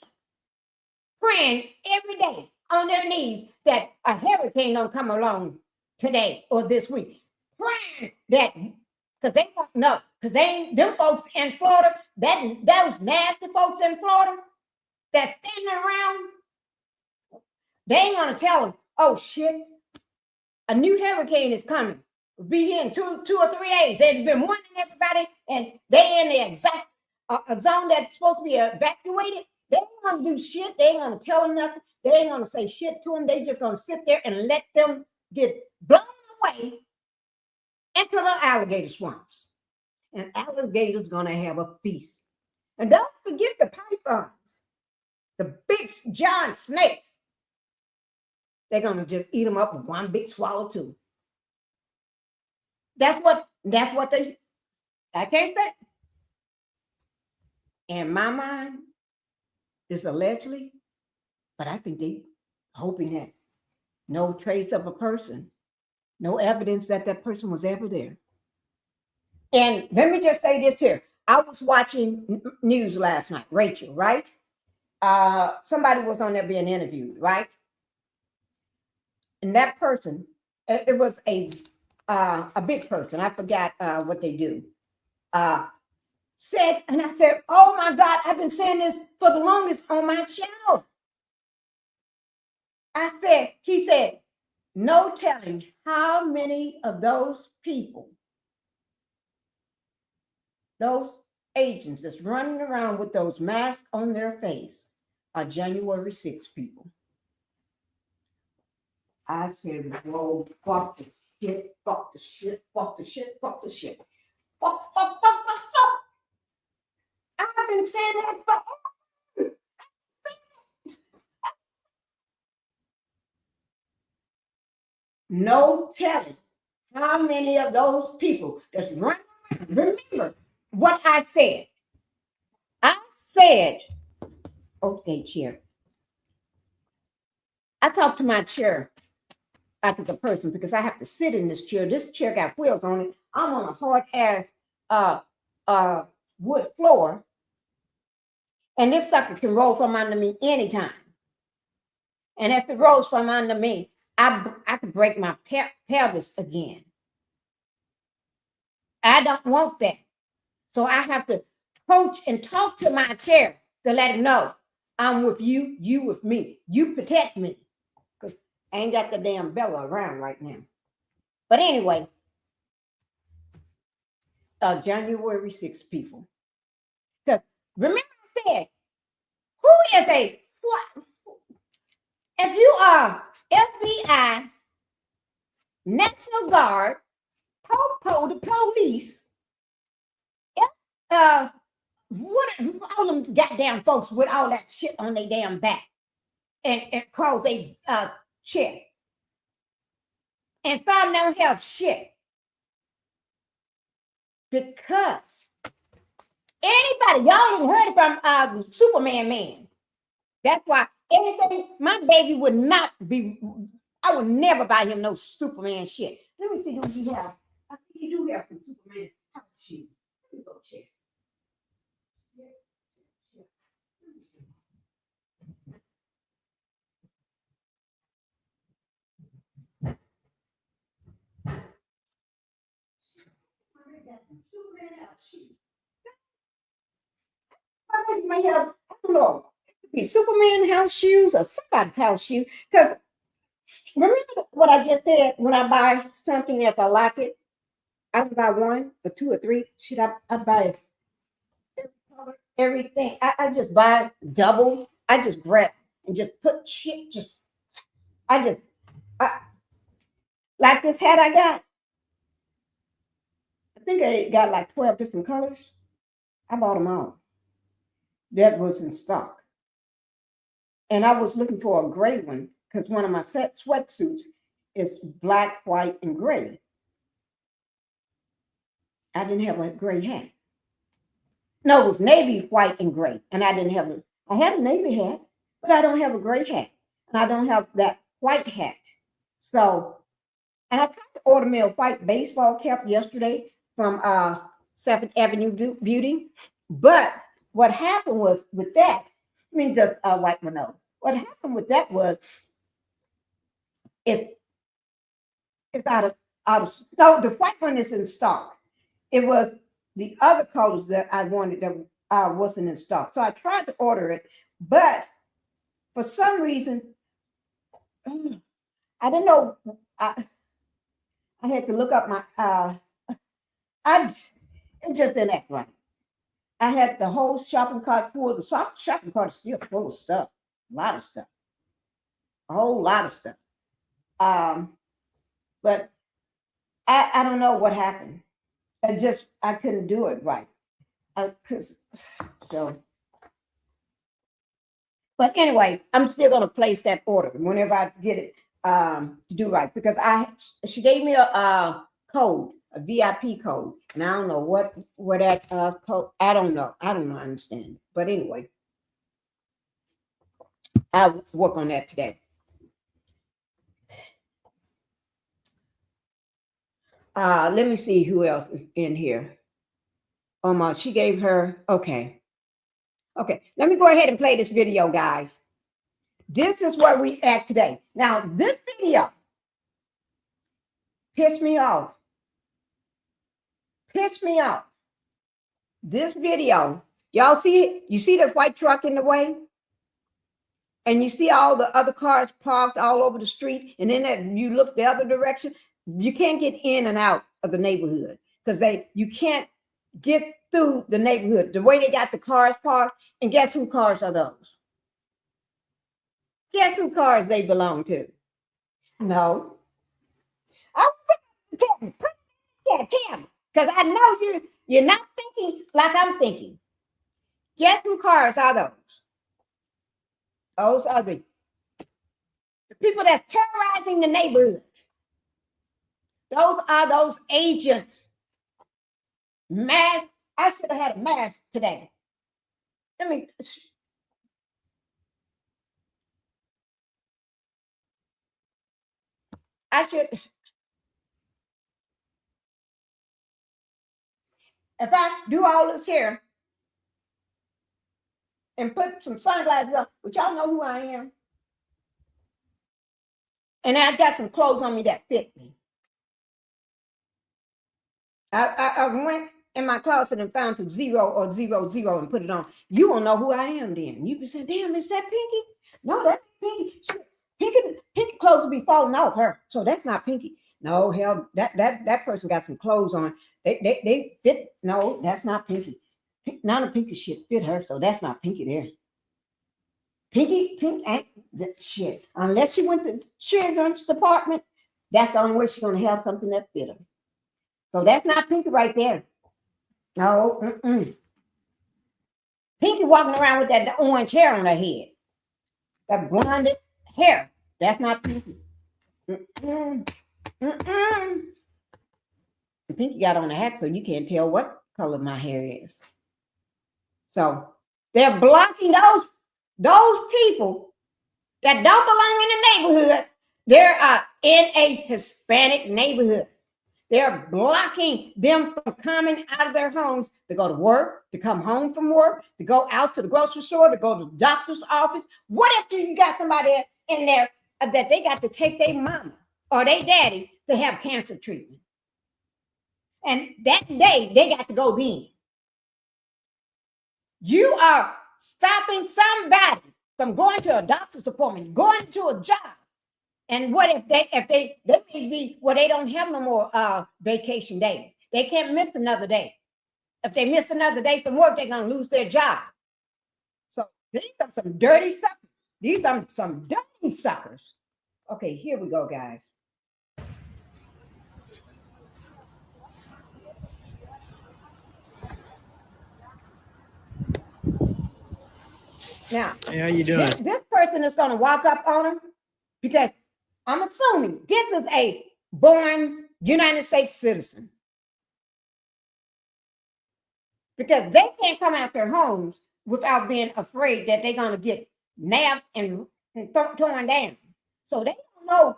Speaker 2: praying every day on their knees that a hurricane don't come along today or this week, praying that because they don't know, because they ain't them folks in Florida, those nasty folks in Florida that's standing around, they ain't gonna tell them, oh shit, a new hurricane is coming. We'll be here in two or 3 days. They've been warning everybody, and they in the exact zone that's supposed to be evacuated. They ain't gonna do shit. They ain't gonna tell them nothing. They ain't gonna say shit to them. They just gonna sit there and let them get blown away into the alligator swamps. And alligators gonna have a feast. And don't forget the pythons, the big giant snakes. They're gonna just eat them up with one big swallow too. That's what I can't say. In my mind, it's allegedly, but I think they hoping that no trace of a person, no evidence that person was ever there. And let me just say this here. I was watching news last night, Rachel, right? Somebody was on there being interviewed, right? And that person, it was a big person. I forgot what they do. Said, and I said, oh my God, I've been saying this for the longest on my channel. He said, no telling how many of those people, those agents that's running around with those masks on their face, are January 6th people. I said, whoa, fuck the shit, fuck the shit, fuck the shit, fuck the shit. Fuck, fuck, fuck, fuck, fuck. I've been saying that for no telling how many of those people that's running around. Remember what I said. I said, okay, chair. I talked to my chair after the person because I have to sit in this chair. This chair got wheels on it. I'm on a hard ass wood floor, and this sucker can roll from under me anytime. And if it rolls from under me, I could break my pelvis again. I don't want that. So I have to coach and talk to my chair to let him know I'm with you, you with me. You protect me. Because I ain't got the damn Bella around right now. But anyway, January 6th, people. Because remember I said, who is a what? If you are FBI, National Guard, Popo, the police, what all them goddamn folks with all that shit on their damn back and cause a chest. And some don't have shit. Because anybody, y'all ain't heard from Superman man. That's why anything, my baby would not be, I would never buy him no Superman shit. Let me see who he have. I think he do have some Superman house shoes. Let me go check. Superman house shoes. I think you may have, I don't know, it could be Superman house shoes or somebody's house shoes. Because remember what I just said, when I buy something, if I like it, I can buy one or two or three. Shit, I buy every color, everything. I just buy double. I just grab and just put shit, I like this hat I got. I think I got like 12 different colors. I bought them all. That was in stock. And I was looking for a gray one because one of my sweatsuits is black, white, and gray. I didn't have a gray hat. No, it was navy, white, and gray. And I didn't have I had a navy hat, but I don't have a gray hat. And I don't have that white hat. So, and I tried to order me a white baseball cap yesterday from 7th Avenue Beauty. But what happened was with that, I mean, the white one, no. What happened with that was, it's out of, no, the white one is in stock. It was the other colors that I wanted that wasn't in stock. So I tried to order it, but for some reason, I didn't know. I had to look up my, it just didn't act right. I had the whole shopping cart full. The shopping cart is still full of stuff, a lot of stuff, a whole lot of stuff. But I don't know what happened. I couldn't do it right. But anyway, I'm still gonna place that order whenever I get it to do right, because she gave me a code, a VIP code, and I don't know what that code. I don't understand. But anyway, I'll work on that today. Let me see who else is in here. She gave her, okay. Let me go ahead and play this video, guys. This is where we at today. Now, this video pissed me off. This video, y'all see it? You see the white truck in the way? And you see all the other cars parked all over the street, and then you look the other direction. You can't get in and out of the neighborhood because you can't get through the neighborhood. The way they got the cars parked, and guess who cars are those? Guess who cars they belong to? No. I was tell me, tell me, because I know you're not thinking like I'm thinking. Guess who cars are those? Those are the people that's terrorizing the neighborhood. Those are those agents. Mask. I should have had a mask today. I mean, I should. If I do all this here and put some sunglasses on, but y'all know who I am. And I got some clothes on me that fit me. I went in my closet and found to 0 or 00 and put it on. You won't know who I am then. You be saying, damn, is that Pinkie? No, that's Pinkie. Pinkie clothes will be falling off her. So that's not Pinkie. No, hell, that person got some clothes on. They fit. No, that's not Pinkie. None of Pinkie shit fit her, so that's not Pinkie there. Pink ain't that shit. Unless she went to children's department, that's the only way she's gonna have something that fit her. So that's not Pinkie right there. No, Pinkie walking around with that orange hair on her head, that blonded hair. That's not Pinkie. Pinkie got on a hat, so you can't tell what color my hair is. So they're blocking those people that don't belong in the neighborhood. They're in a Hispanic neighborhood. They're blocking them from coming out of their homes to go to work, to come home from work, to go out to the grocery store, to go to the doctor's office. What if you got somebody in there that they got to take their mama or their daddy to have cancer treatment? And that day, they got to go then. You are stopping somebody from going to a doctor's appointment, going to a job. And what if they may be, well, they don't have no more vacation days. They can't miss another day. If they miss another day from work, they're going to lose their job. So these are some dirty suckers. These are some dirty suckers. Okay, here we go, guys. Now,
Speaker 3: hey, how you doing?
Speaker 2: This person is going to walk up on him because I'm assuming this is a born United States citizen. Because they can't come out their homes without being afraid that they're going to get nabbed and torn down. So they don't know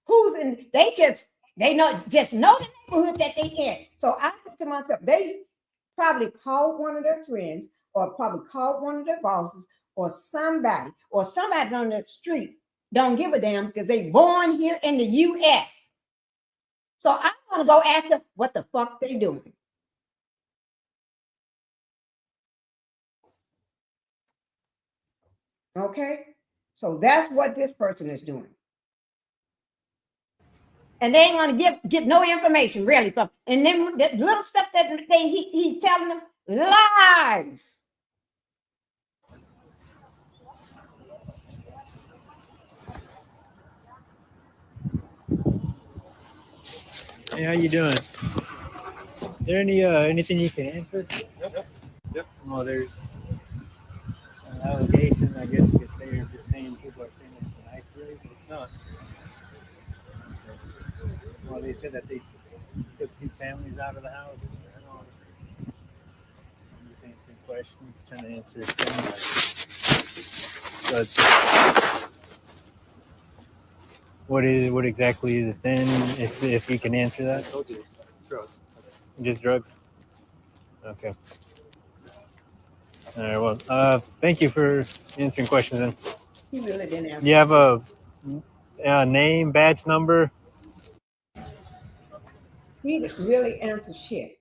Speaker 2: who's in. They just know the neighborhood that they in. So I said to myself, they probably called one of their friends, or probably called one of their bosses, or somebody on the street don't give a damn because they born here in the U.S. So I'm going to go ask them what the fuck they doing. Okay, so that's what this person is doing. And they ain't gonna get no information really from. And then the little stuff that he's telling them, lies.
Speaker 3: Hey, how you doing? Is there anything you can answer? Yep. Well, there's an allegation, I guess you could say, or just saying people are saying it's an ice raid, but it's not. Well, they said that they took 2 families out of the house. I'm just answering questions, trying to answer things. So it's just, what exactly is it then? If you can answer that.
Speaker 4: Okay. Drugs.
Speaker 3: Just drugs. Okay. All right. Well, thank you for answering questions. Then.
Speaker 2: He really didn't answer.
Speaker 3: You have a name, badge number?
Speaker 2: He didn't really answer shit.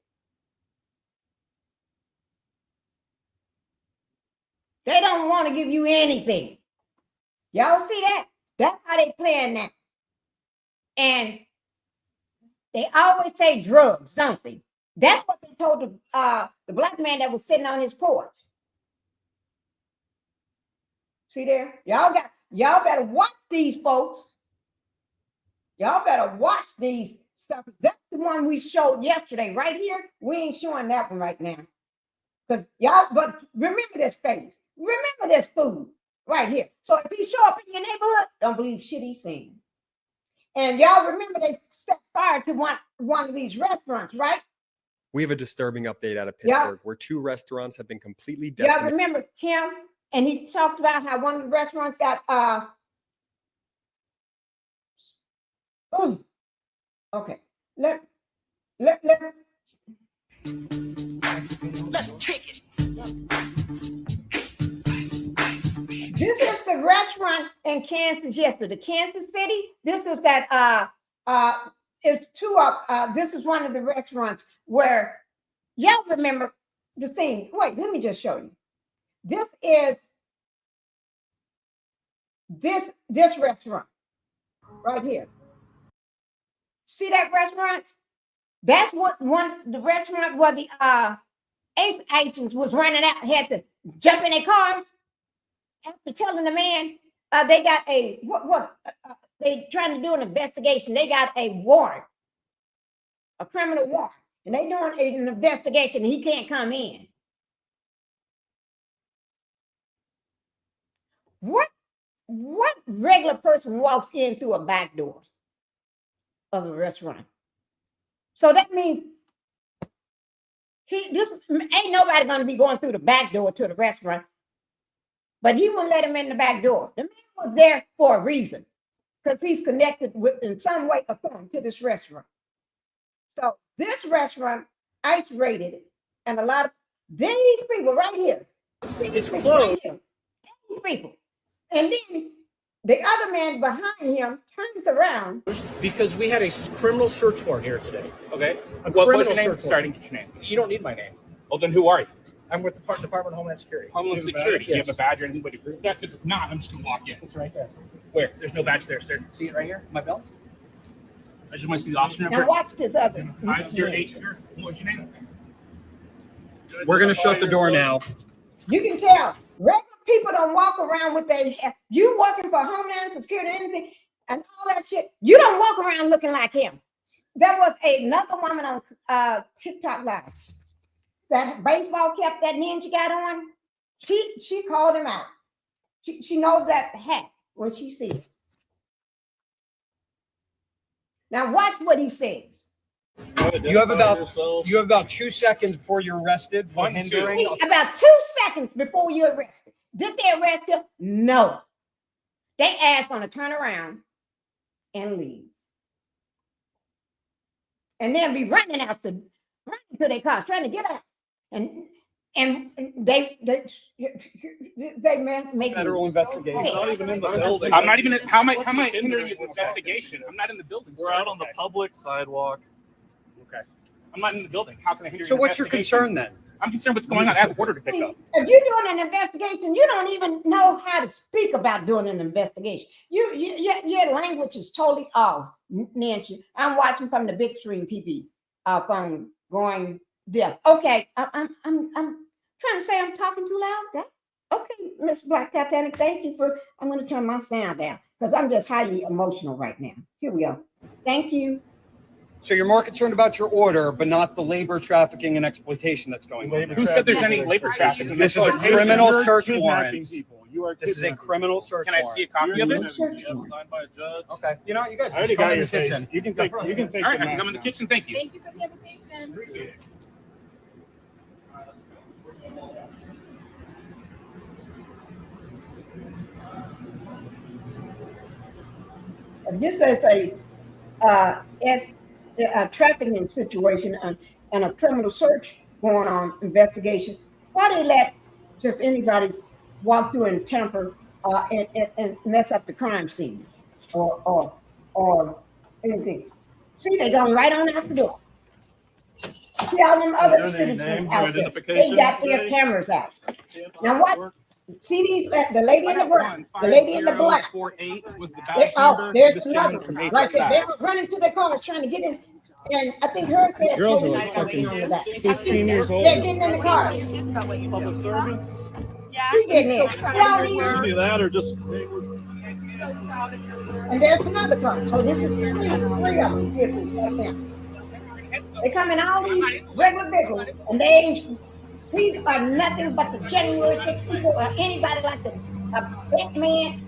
Speaker 2: They don't want to give you anything. Y'all see that? That's how they playing that. And they always say drugs, something. That's what they told the black man that was sitting on his porch. See there? Y'all better watch these folks. Y'all better watch these stuff. That's the one we showed yesterday right here. We ain't showing that one right now. Because y'all, but remember this face. Remember this food right here. So if he show up in your neighborhood, don't believe shit he's saying. And y'all remember they set fire to one of these restaurants, right?
Speaker 4: We have a disturbing update out of Pittsburgh where 2 restaurants have been completely decimated.
Speaker 2: Y'all remember him? And he talked about how one of the restaurants got okay. Let's kick it. This is the restaurant in Kansas yesterday. Kansas City. This is that it's two up. This is one of the restaurants where y'all remember the scene. Wait, let me just show you. This is this restaurant right here. See that restaurant? That's what the restaurant where the ACE agents was running out, had to jump in their cars after telling the man they got a they trying to do an investigation. They got a warrant, a criminal warrant, and they doing an investigation. And he can't come in. What regular person walks in through a back door of a restaurant? So that means this ain't nobody gonna be going through the back door to the restaurant, but he wouldn't let him in the back door. The man was there for a reason, because he's connected with in some way or form to this restaurant. So this restaurant ICE raided it, and a lot of these people right here,
Speaker 5: it's closed.
Speaker 2: Right here, these people. And then the other man behind him turns around.
Speaker 5: Because we had a criminal search warrant here today.
Speaker 6: Okay.
Speaker 5: What's your
Speaker 6: name?
Speaker 5: Sorry,
Speaker 6: Sorry, I didn't get your name.
Speaker 5: You don't need my name.
Speaker 6: Well, then who are you?
Speaker 5: I'm with the Department of Homeland Security.
Speaker 6: Homeland
Speaker 5: Do you have a
Speaker 6: Security.
Speaker 5: badge?
Speaker 6: Do you have
Speaker 5: Yes.
Speaker 6: a badge or anything to prove that? Because if not, I'm just going to walk in.
Speaker 5: It's right there.
Speaker 6: Where? There's no badge there, sir.
Speaker 5: See it right here? My belt?
Speaker 6: I just want to see the officer number.
Speaker 2: Now watch this other.
Speaker 6: Your H. What was your name?
Speaker 5: We're going to shut the door now.
Speaker 2: You can tell regular people don't walk around with you working for Homeland Security, anything, and all that shit. You don't walk around looking like him. There was another woman on TikTok Live. That baseball cap that ninja got on. She called him out. She knows that hat when she sees it. Now watch what he says.
Speaker 5: You have about 2 seconds before you're arrested for hindering.
Speaker 2: About 2 seconds before you're arrested. Did they arrest him? No. They asked going to turn around and leave. And then be running to their cars, trying to get out. And they make
Speaker 5: Federal investigation.
Speaker 2: Okay.
Speaker 7: Not even in the building.
Speaker 6: I'm not even. How am I hindering an investigation? I'm not in the building.
Speaker 7: We're out on the public sidewalk.
Speaker 6: Okay. I'm not in the building. How can I hinder?
Speaker 5: So
Speaker 6: an
Speaker 5: what's your
Speaker 6: investigation?
Speaker 5: concern then?
Speaker 6: I'm concerned what's going on. I have an order to pick up.
Speaker 2: If you're doing an investigation, you don't even know how to speak about doing an investigation. Your language is totally off, Nancy. I'm watching from the big screen TV phone going deaf. Okay, I'm trying to say I'm talking too loud. Okay, Miss Black Titanic, thank you for. I'm going to turn my sound down because I'm just highly emotional right now. Here we go. Thank you.
Speaker 5: So you're more concerned about your order, but not the labor trafficking and exploitation that's going on.
Speaker 6: Who said there's any labor trafficking?
Speaker 5: This is a criminal search warrant. This is a criminal search
Speaker 6: Can I see a copy of it?
Speaker 7: Signed by a judge.
Speaker 5: Okay. You know what, you guys
Speaker 7: I already
Speaker 5: just come
Speaker 7: got
Speaker 5: in
Speaker 7: your
Speaker 5: the kitchen.
Speaker 7: face. You can take. You can take.
Speaker 6: All right,
Speaker 7: the
Speaker 6: I can come in the
Speaker 7: mask
Speaker 6: kitchen. Thank you.
Speaker 8: Thank you for the invitation.
Speaker 6: Appreciate it.
Speaker 2: This is a trafficking situation and a criminal search going on, investigation. Why they let just anybody walk through and tamper and mess up the crime scene or anything? See, they going right on out the door. See all them other citizens out there. They got their cameras out. Now what? See these, the lady in the brown, the lady in the black. There's another one. Like they were running to their cars trying to get in. And I think her said,
Speaker 7: Girls are
Speaker 2: police
Speaker 7: fucking
Speaker 2: on the back.
Speaker 7: 15 years old.
Speaker 2: They're getting in the car.
Speaker 7: Public servants.
Speaker 2: She getting in. See all these?
Speaker 7: Either that or just.
Speaker 2: And there's another car. So this is three of them vehicles right there. They come in all these regular vehicles, and they ain't. These are nothing but the January 6 people or anybody like the Batman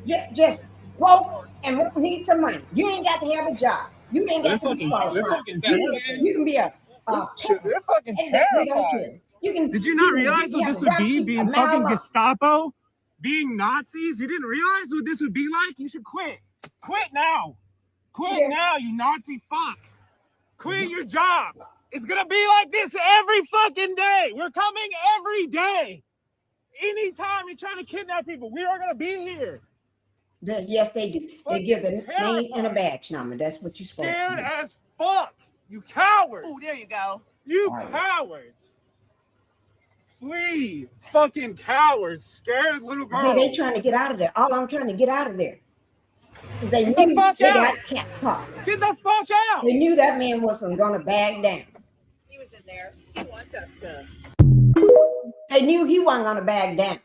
Speaker 2: that just broke and need some money. You ain't got to have a job. You ain't got to be qualified. You can be a
Speaker 7: They're fucking
Speaker 2: and they don't
Speaker 7: terrified.
Speaker 2: care. You can.
Speaker 7: Did you not realize what this would be? Being fucking
Speaker 2: Gestapo?
Speaker 7: Gestapo? Being Nazis? You didn't realize what this would be like? You should quit. Quit now. Quit now, you Nazi fuck. Quit your job. It's gonna be like this every fucking day. We're coming every day. Anytime you're trying to kidnap people, we are gonna be here.
Speaker 2: Yes, they do. They give a name and a badge number. That's what you're supposed to do.
Speaker 7: Scared as fuck. You cowards.
Speaker 8: Oh, there you go.
Speaker 7: You cowards. Flee. Fucking cowards. Scared little girls.
Speaker 2: See, they trying to get out of there. All I'm trying to get out of there. Because they
Speaker 7: Get
Speaker 2: knew
Speaker 7: the fuck
Speaker 2: they
Speaker 7: out.
Speaker 2: got caught.
Speaker 7: Get the fuck out.
Speaker 2: They knew that man wasn't going to back down.
Speaker 8: He was in there. He wants us to.
Speaker 2: They knew he wasn't going to back down.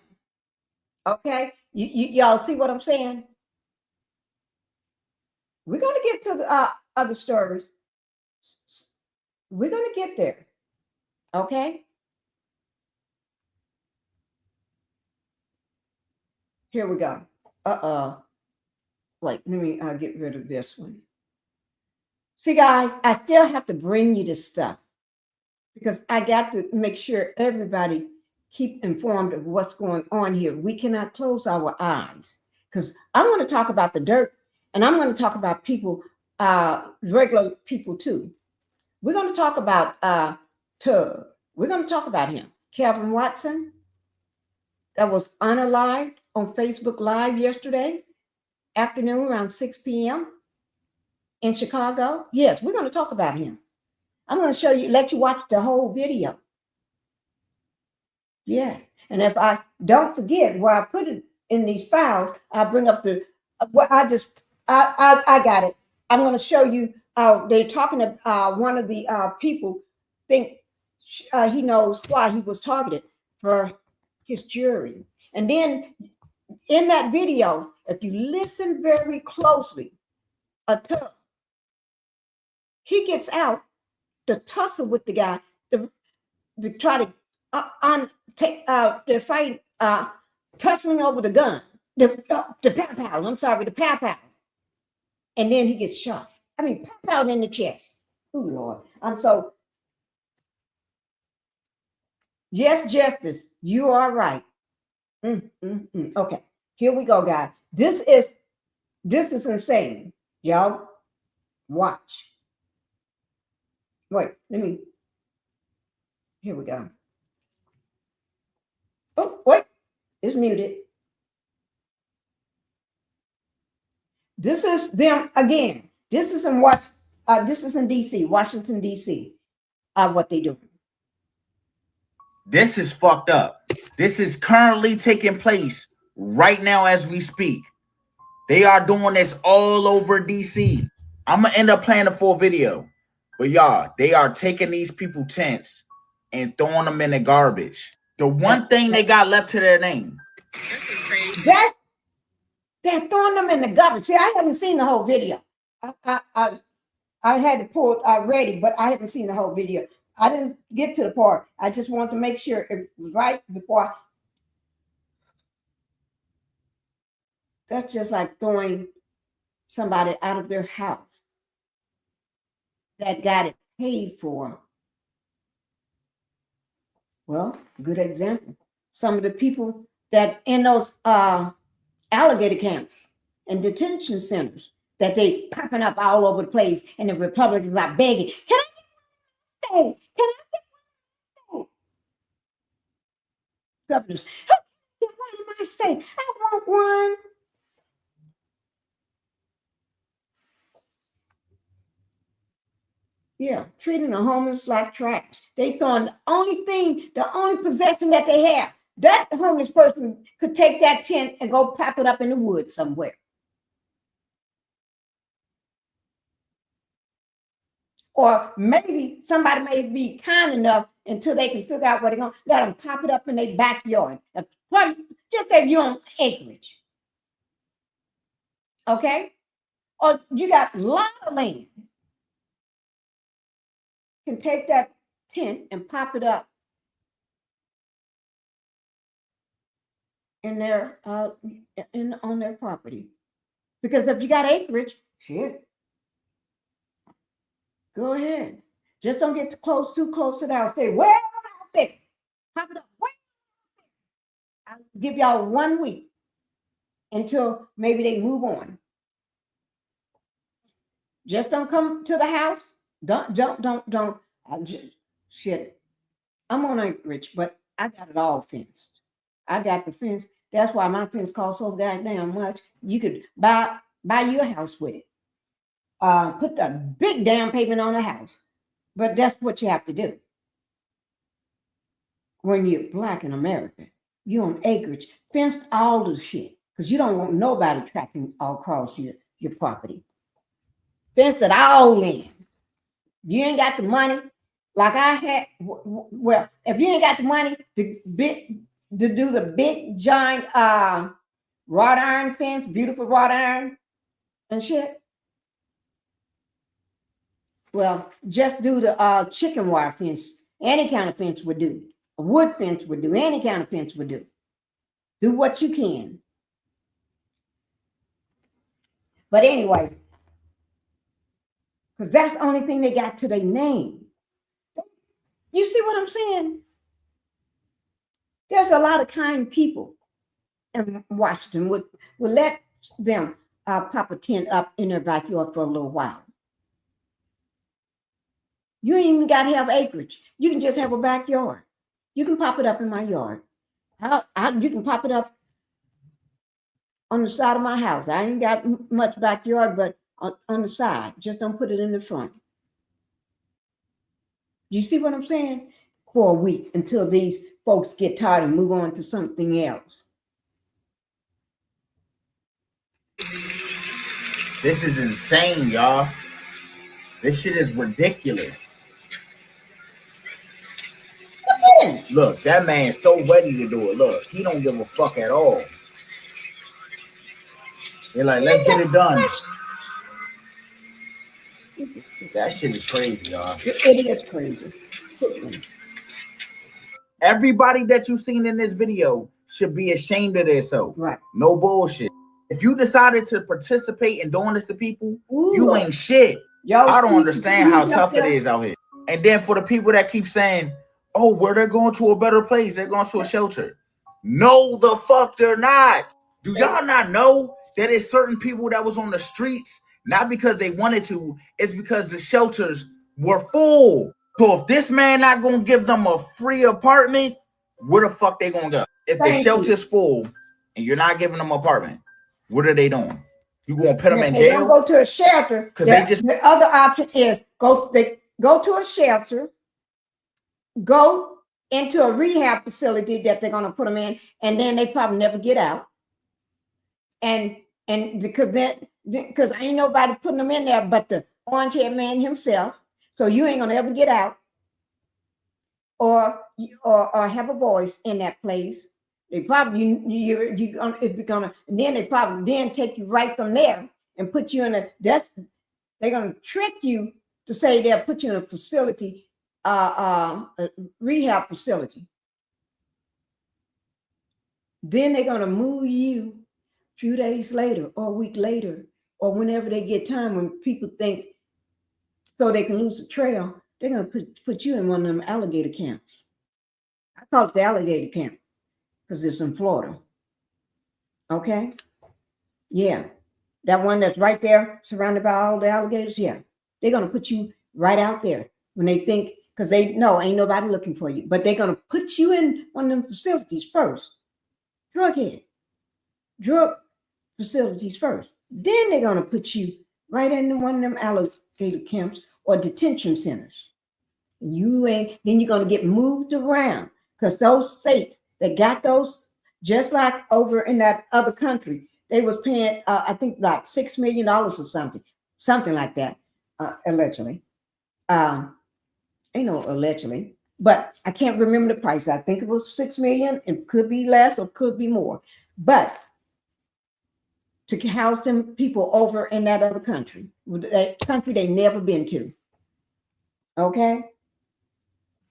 Speaker 2: Okay? Y'all see what I'm saying? We're going to get to the other stories. We're going to get there. Okay? Here we go. Wait, let me get rid of this one. See, guys, I still have to bring you this stuff because I got to make sure everybody keep informed of what's going on here. We cannot close our eyes because I'm going to talk about the dirt and I'm going to talk about people, regular people too. We're going to talk about Tugg. We're going to talk about him. Calvin Watson, that was unalived on Facebook Live yesterday afternoon around 6 p.m. in Chicago. Yes, we're going to talk about him. I'm going to show you, let you watch the whole video. Yes, and if I don't forget where I put it in these files, I'll bring up the, what I got it. I'm going to show you, they're talking to one of the people think he knows why he was targeted for his jury. And then in that video, if you listen very closely, Tugg, he gets out to tussle with the guy to try to they're fighting, tussling over the gun, the pow-pow, I'm sorry, the pow-pow. And then he gets shot. I mean, pow-pow in the chest. Oh, Lord. Yes, Justice, you are right. Okay, here we go, guys. This is insane. Y'all watch. Wait, here we go. Oh, wait, it's muted. This is them again. This is in DC, Washington, DC, what they doing.
Speaker 9: This is fucked up. This is currently taking place right now as we speak. They are doing this all over DC. I'm going to end up playing the full video. But y'all, they are taking these people tents and throwing them in the garbage. The one thing they got left to their name.
Speaker 8: This is crazy.
Speaker 2: They're throwing them in the garbage. See, I haven't seen the whole video. I had to pull it ready, but I haven't seen the whole video. I didn't get to the part. I just wanted to make sure it was right before. That's just like throwing somebody out of their house that got it paid for. Well, good example. Some of the people that in those alligator camps and detention centers that they popping up all over the place, and the Republicans are begging, can I get one? Can I get one? Governors, how can I get one in my state? I want one. Yeah, treating the homeless like trash. They throwing the only possession that they have. That homeless person could take that tent and go pop it up in the woods somewhere. Or maybe somebody may be kind enough until they can figure out where they're going to let them pop it up in their backyard. Just if you're on acreage. Okay? Or you got a lot of land. Can take that tent and pop it up in their on their property. Because if you got acreage, shit, go ahead. Just don't get too close to the house. Say, well, out there, pop it up. Wait. I'll give y'all 1 week until maybe they move on. Just don't come to the house. Don't. I just, shit. I'm on acreage, but I got it all fenced. I got the fence. That's why my fence costs so goddamn much. You could buy your house with it. Put the big down payment on the house. But that's what you have to do. When you're black in America, you on acreage, fenced all the shit. Because you don't want nobody tracking all across your property. Fence it all in. You ain't got the money. Like I had, well, if you ain't got the money to do the big giant wrought iron fence, beautiful wrought iron and shit, well, just do the chicken wire fence. Any kind of fence would do. A wood fence would do. Any kind of fence would do. Do what you can. But anyway, because that's the only thing they got to their name. You see what I'm saying? There's a lot of kind people in Washington would let them pop a tent up in their backyard for a little while. You ain't even got to have acreage. You can just have a backyard. You can pop it up in my yard. You can pop it up on the side of my house. I ain't got much backyard, but on the side. Just don't put it in the front. You see what I'm saying? For a week until these folks get tired and move on to something else.
Speaker 9: This is insane, y'all. This shit is ridiculous. Look, that man's so ready to do it. Look, he don't give a fuck at all. They're like, let's get it done. That shit is crazy, y'all.
Speaker 2: It is crazy.
Speaker 9: Everybody that you've seen in this video should be ashamed of themselves.
Speaker 2: Right.
Speaker 9: No bullshit. If you decided to participate in doing this to people, you ain't shit. I don't understand how tough it is out here. And then for the people that keep saying, oh, well, they're going to a better place. They're going to a shelter. No, the fuck they're not. Do y'all not know that it's certain people that was on the streets, not because they wanted to, it's because the shelters were full. So if this man not going to give them a free apartment, where the fuck they going to go? If the shelter's full and you're not giving them an apartment, what are they doing? You going to put them in jail?
Speaker 2: They don't go to a shelter. The other option is go to a shelter, go into a rehab facility that they're going to put them in, and then they probably never get out. And because ain't nobody putting them in there but the orange haired man himself. So you ain't gonna ever get out or have a voice in that place. They probably and then they probably take you right from there and put you in they're gonna trick you to say they'll put you in a facility, a rehab facility. Then they're gonna move you a few days later or a week later or whenever they get time, when people think so they can lose the trail, they're going to put you in one of them alligator camps. I call it the alligator camp because it's in Florida. Okay? Yeah. That one that's right there surrounded by all the alligators, yeah. They're going to put you right out there when they think, because they know ain't nobody looking for you, but they're going to put you in one of them facilities first. Drug facilities first. Then they're going to put you right into one of them alligator camps or detention centers. Then you're going to get moved around because those states that got those, just like over in that other country, they was paying, I think like $6 million or something like that, allegedly. Allegedly, but I can't remember the price. I think it was $6 million. It could be less or could be more, but to house them people over in that other country, that country they never been to. Okay?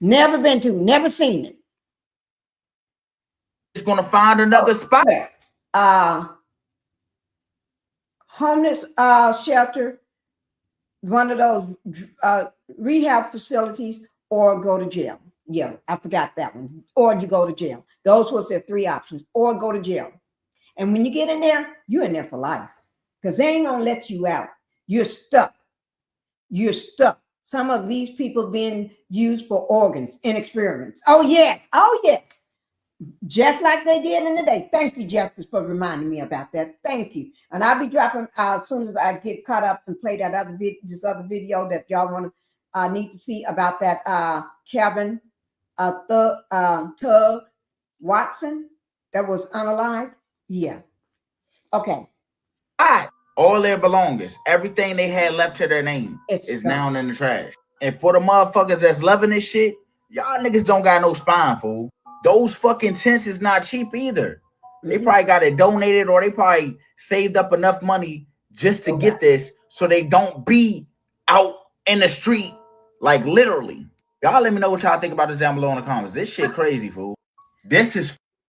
Speaker 2: Never been to, never seen it.
Speaker 9: It's gonna find another spot.
Speaker 2: Homeless shelter, one of those rehab facilities, or go to jail. Yeah, I forgot that one. Or you go to jail. Those was their three options. Or go to jail. And when you get in there, you're in there for life. Because they ain't gonna let you out. You're stuck. You're stuck. Some of these people being used for organs in experiments. Oh, yes. Oh, yes. Just like they did in the day. Thank you, Justice, for reminding me about that. Thank you. And I'll be dropping as soon as I get caught up and play that other video that y'all want to need to see about that Kevin Tugg Watson that was unalived. Yeah. Okay.
Speaker 9: All right. All their belongings, everything they had left to their name is now in the trash. And for the motherfuckers that's loving this shit, y'all niggas don't got no spine, fool. Those fucking tents is not cheap either. They probably got it donated, or they probably saved up enough money just to get this so they don't be out in the street, like literally. Y'all let me know what y'all think about this down below in the comments. This shit crazy, fool. It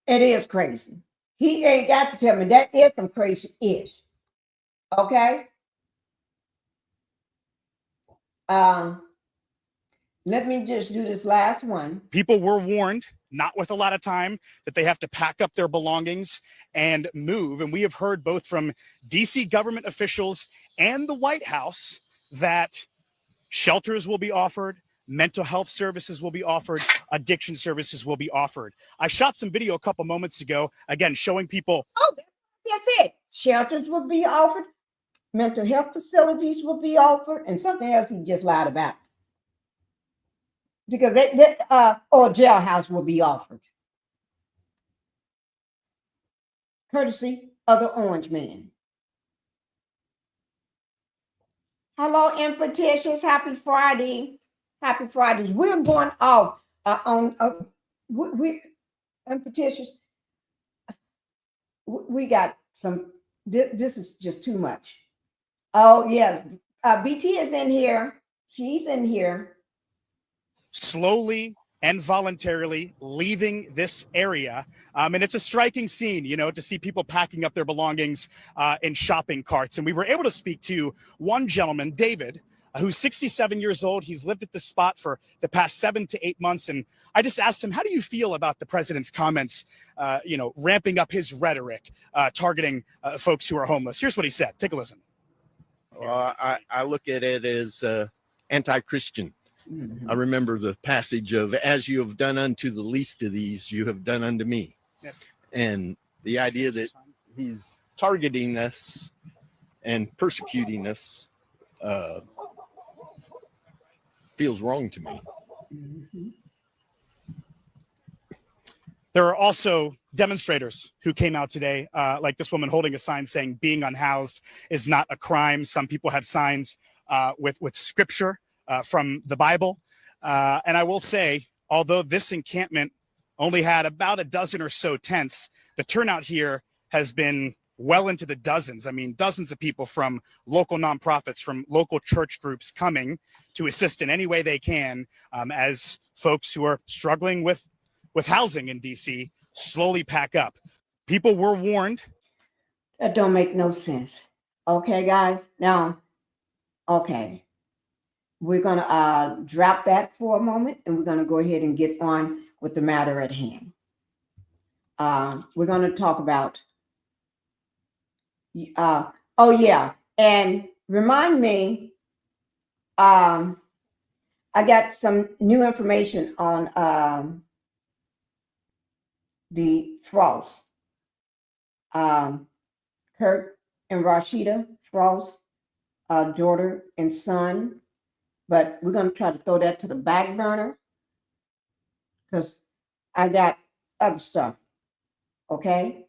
Speaker 2: is crazy. He ain't got to tell me that is some crazy ish. Okay. Let me just do this last one.
Speaker 6: People were warned, not with a lot of time, that they have to pack up their belongings and move. And we have heard both from DC government officials and the White House that shelters will be offered, mental health services will be offered, addiction services will be offered. I shot some video a couple moments ago, again, showing people.
Speaker 2: Oh, that's it. Shelters will be offered, mental health facilities will be offered, and something else he just lied about. Because or jailhouse will be offered. Courtesy of the Orange Man. Hello, Impetitious. Happy Friday. Happy Fridays. We're going off on we Impetitious. We got some. This is just too much. Oh yeah, BT is in here. She's in here.
Speaker 6: Slowly and voluntarily leaving this area. And it's a striking scene, you know, to see people packing up their belongings in shopping carts. And we were able to speak to one gentleman, David, who's 67 years old. He's lived at this spot for the past 7 to 8 months. And I just asked him, how do you feel about the president's comments, you know, ramping up his rhetoric, targeting folks who are homeless? Here's what he said. Take a listen.
Speaker 10: Well, I look at it as anti-Christian. I remember the passage of, as you have done unto the least of these, you have done unto me. Yep. And the idea that he's targeting us and persecuting us feels wrong to me.
Speaker 6: There are also demonstrators who came out today, like this woman holding a sign saying being unhoused is not a crime. Some people have signs with scripture from the Bible. And I will say, although this encampment only had about a dozen or so tents, the turnout here has been well into the dozens. I mean, dozens of people from local nonprofits, from local church groups coming to assist in any way they can as folks who are struggling with housing in DC slowly pack up. People were warned.
Speaker 2: That don't make no sense. Okay, guys. Now, okay. We're going to drop that for a moment, and we're going to go ahead and get on with the matter at hand. We're going to talk about, oh yeah, and remind me, I got some new information on the Frost, Kurt and Rashida Frost, daughter and son. But we're going to try to throw that to the back burner because I got other stuff. Okay.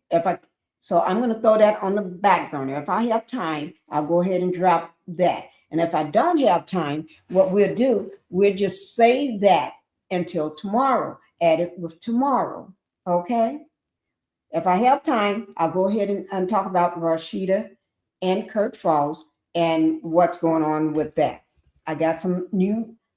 Speaker 2: So I'm going to throw that on the back burner. If I have time, I'll go ahead and drop that. And if I don't have time, what we'll do, we'll just save that until tomorrow. Add it with tomorrow. Okay. If I have time, I'll go ahead and talk about Rashida and Kurt Falls and what's going on with that. I got some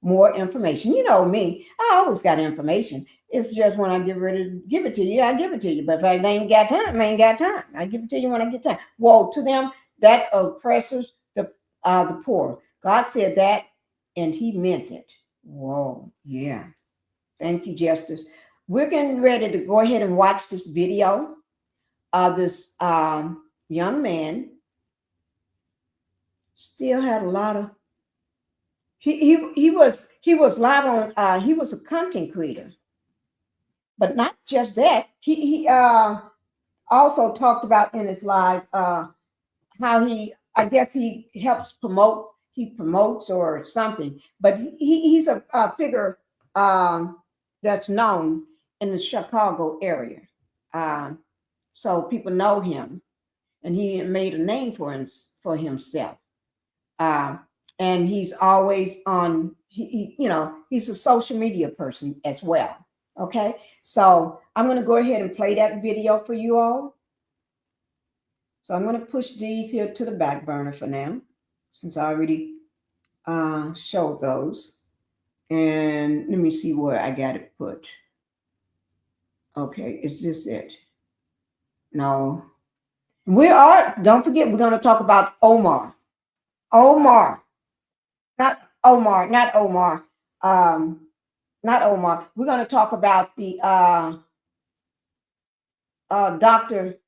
Speaker 2: more information. You know me, I always got information. It's just when I get ready to give it to you, I give it to you. But if I ain't got time, I ain't got time. I give it to you when I get time. Woe to them that oppresses the poor. God said that, and He meant it. Whoa, yeah. Thank you, Justice. We're getting ready to go ahead and watch this video of this young man. Still had a lot of. He was live on. He was a content creator, but not just that. He also talked about in his live how I guess he helps promote. He promotes or something, but he's a figure that's known in the Chicago area. So people know him, and he made a name for himself. And he's always on. He's a social media person as well. Okay, so I'm going to go ahead and play that video for you all. So I'm going to push these here to the back burner for now, since I already showed those. And let me see where I got it put. Okay, is this it? No. Don't forget, we're going to talk about Omar. Not Omar. We're going to talk about the Dr.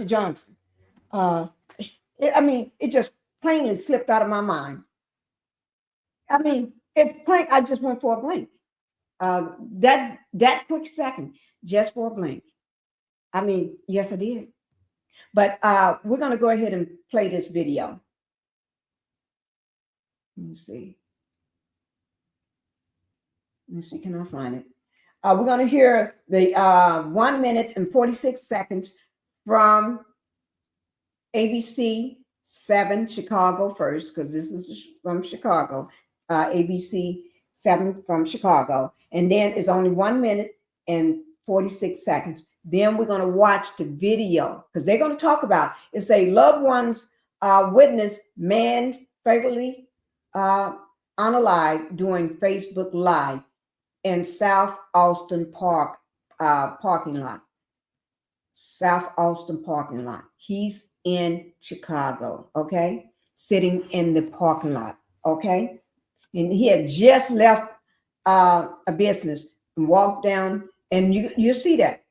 Speaker 2: Johnson. It just plainly slipped out of my mind. I just went for a blink. That quick second, just for a blink. Yes, I did. But we're going to go ahead and play this video. Let me see. Can I find it? We're going to hear the 1 minute and 46 seconds from ABC 7 Chicago first, because this is from Chicago. ABC 7 from Chicago. And then it's only 1 minute and 46 seconds. Then we're going to watch the video, because they're going to talk about it. Say loved ones witness man fatally unalive during Facebook Live in South Austin parking lot. South Austin parking lot. He's in Chicago, okay? Sitting in the parking lot, okay? And he had just left a business and walked down, and you see that.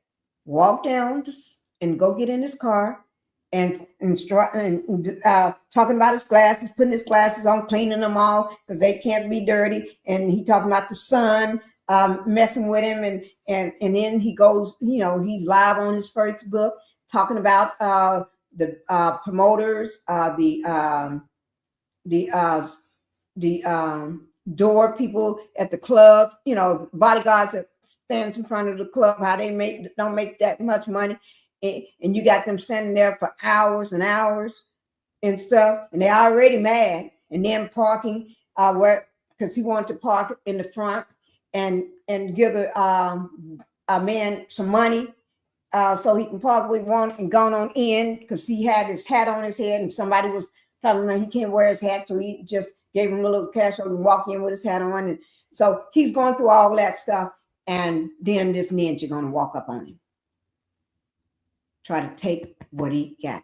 Speaker 2: Walk down and go get in his car and talking about his glasses, putting his glasses on, cleaning them all because they can't be dirty. And he talking about the sun messing with him, and then he goes, he's live on his Facebook talking about the promoters, the door people at the club, bodyguards that stands in front of the club, how they don't make that much money, and you got them standing there for hours and hours and stuff, and they're already mad, and then parking because he wanted to park in the front and give a man some money so he can park where he want and gone on in, because he had his hat on his head and somebody was telling him he can't wear his hat, so he just gave him a little cash so he walk in with his hat on. And so he's going through all that stuff, and then this ninja gonna walk up on him, try to take what he got.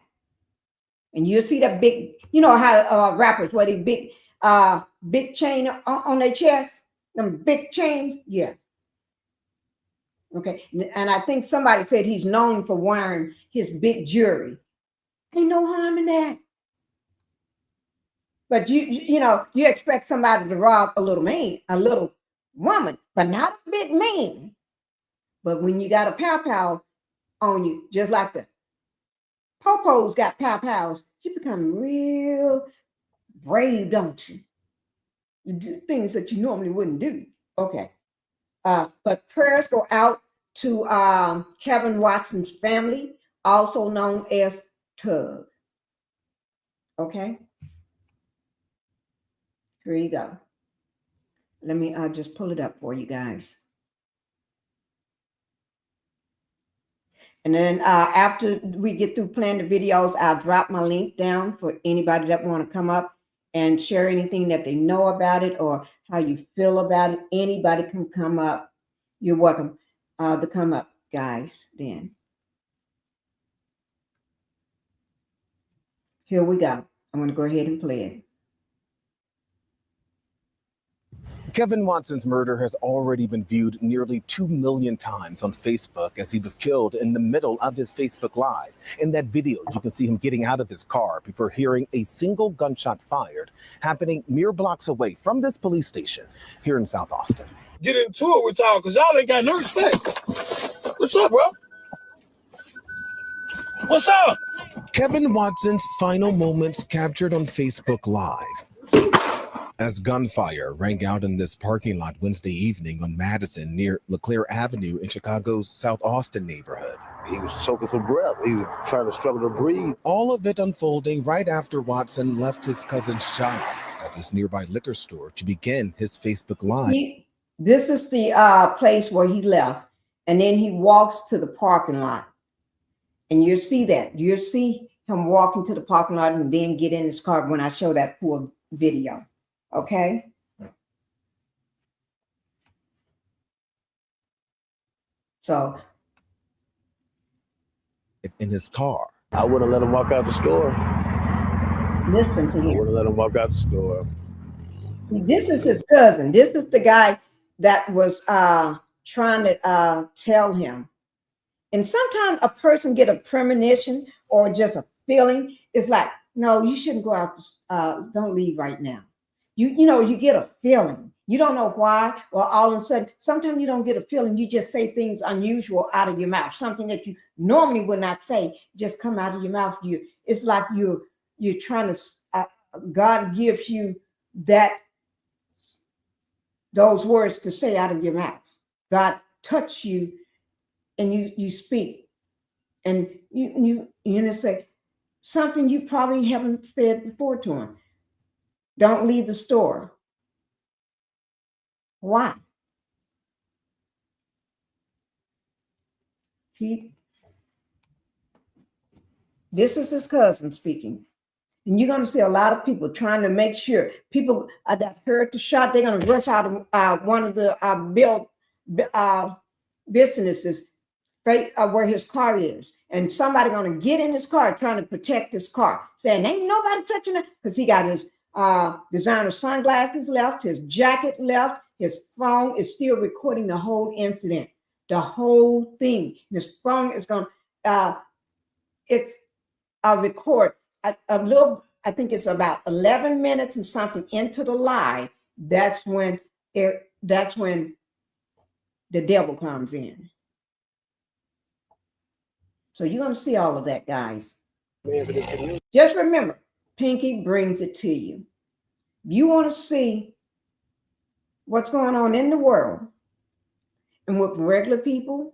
Speaker 2: And you'll see that big, how rappers wear the big chain on their chest, them big chains, yeah. Okay, and I think somebody said he's known for wearing his big jewelry. Ain't no harm in that. But you expect somebody to rob a little woman, but not a big man. But when you got a pow on you, just like the popos got pows, you become real brave, don't you? You do things that you normally wouldn't do. Okay. But prayers go out to Kevin Watson's family, also known as Tugg. Okay. Here you go. Let me just pull it up for you guys. And then after we get through playing the videos, I'll drop my link down for anybody that want to come up and share anything that they know about it or how you feel about it. Anybody can come up. You're welcome to come up, guys. Then here we go. I'm going to go ahead and play it.
Speaker 11: Kevin Watson's murder has already been viewed nearly 2 million times on Facebook as he was killed in the middle of his Facebook Live. In that video, you can see him getting out of his car before hearing a single gunshot fired, happening mere blocks away from this police station here in South Austin.
Speaker 12: Get into it with y'all because y'all ain't got no respect. What's up, bro? What's up?
Speaker 11: Kevin Watson's final moments captured on Facebook Live as gunfire rang out in this parking lot Wednesday evening on Madison near LeClaire Avenue in Chicago's South Austin neighborhood.
Speaker 12: He was choking for breath. He was trying to struggle to breathe.
Speaker 11: All of it unfolding right after Watson left his cousin's job at this nearby liquor store to begin his Facebook Live.
Speaker 2: This is the place where he left, and then he walks to the parking lot. And you'll see that. You'll see him walking to the parking lot and then get in his car when I show that full video. Okay? So.
Speaker 11: In his car.
Speaker 12: I wouldn't let him walk out the store.
Speaker 2: Listen to him.
Speaker 12: I wouldn't let him walk out the store.
Speaker 2: This is his cousin. This is the guy that was trying to tell him. And sometimes a person get a premonition or just a feeling. It's like, no, you shouldn't go out. Don't leave right now. You know, you get a feeling. You don't know why, or all of a sudden, sometimes you don't get a feeling. You just say things unusual out of your mouth, something that you normally would not say, just come out of your mouth. It's like you're trying to. God gives you those words to say out of your mouth. God touch you, and you speak, and you say something you probably haven't said before to him. Don't leave the store. Why? This is his cousin speaking. And you're going to see a lot of people trying to make sure people that heard the shot, they're going to rush out of one of the businesses where his car is. And somebody going to get in his car trying to protect his car, saying, ain't nobody touching it, because he got his designer sunglasses left, his jacket left, his phone is still recording the whole incident, the whole thing. His phone is going it's a record a little, I think it's about 11 minutes and something into the live. That's when the devil comes in. So you're going to see all of that, guys. Just remember, Pinkie brings it to you. You want to see what's going on in the world and with regular people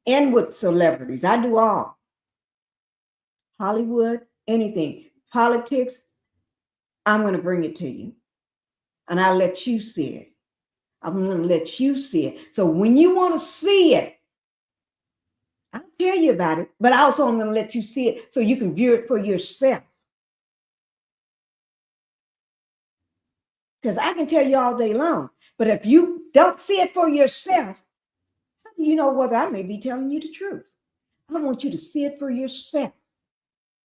Speaker 2: and with celebrities. I do all. Hollywood, anything. Politics, I'm going to bring it to you. And I'll let you see it. I'm going to let you see it. So when you want to see it, I'll tell you about it, but also I'm going to let you see it so you can view it for yourself. Because I can tell you all day long, but if you don't see it for yourself, how do you know whether I may be telling you the truth? I want you to see it for yourself.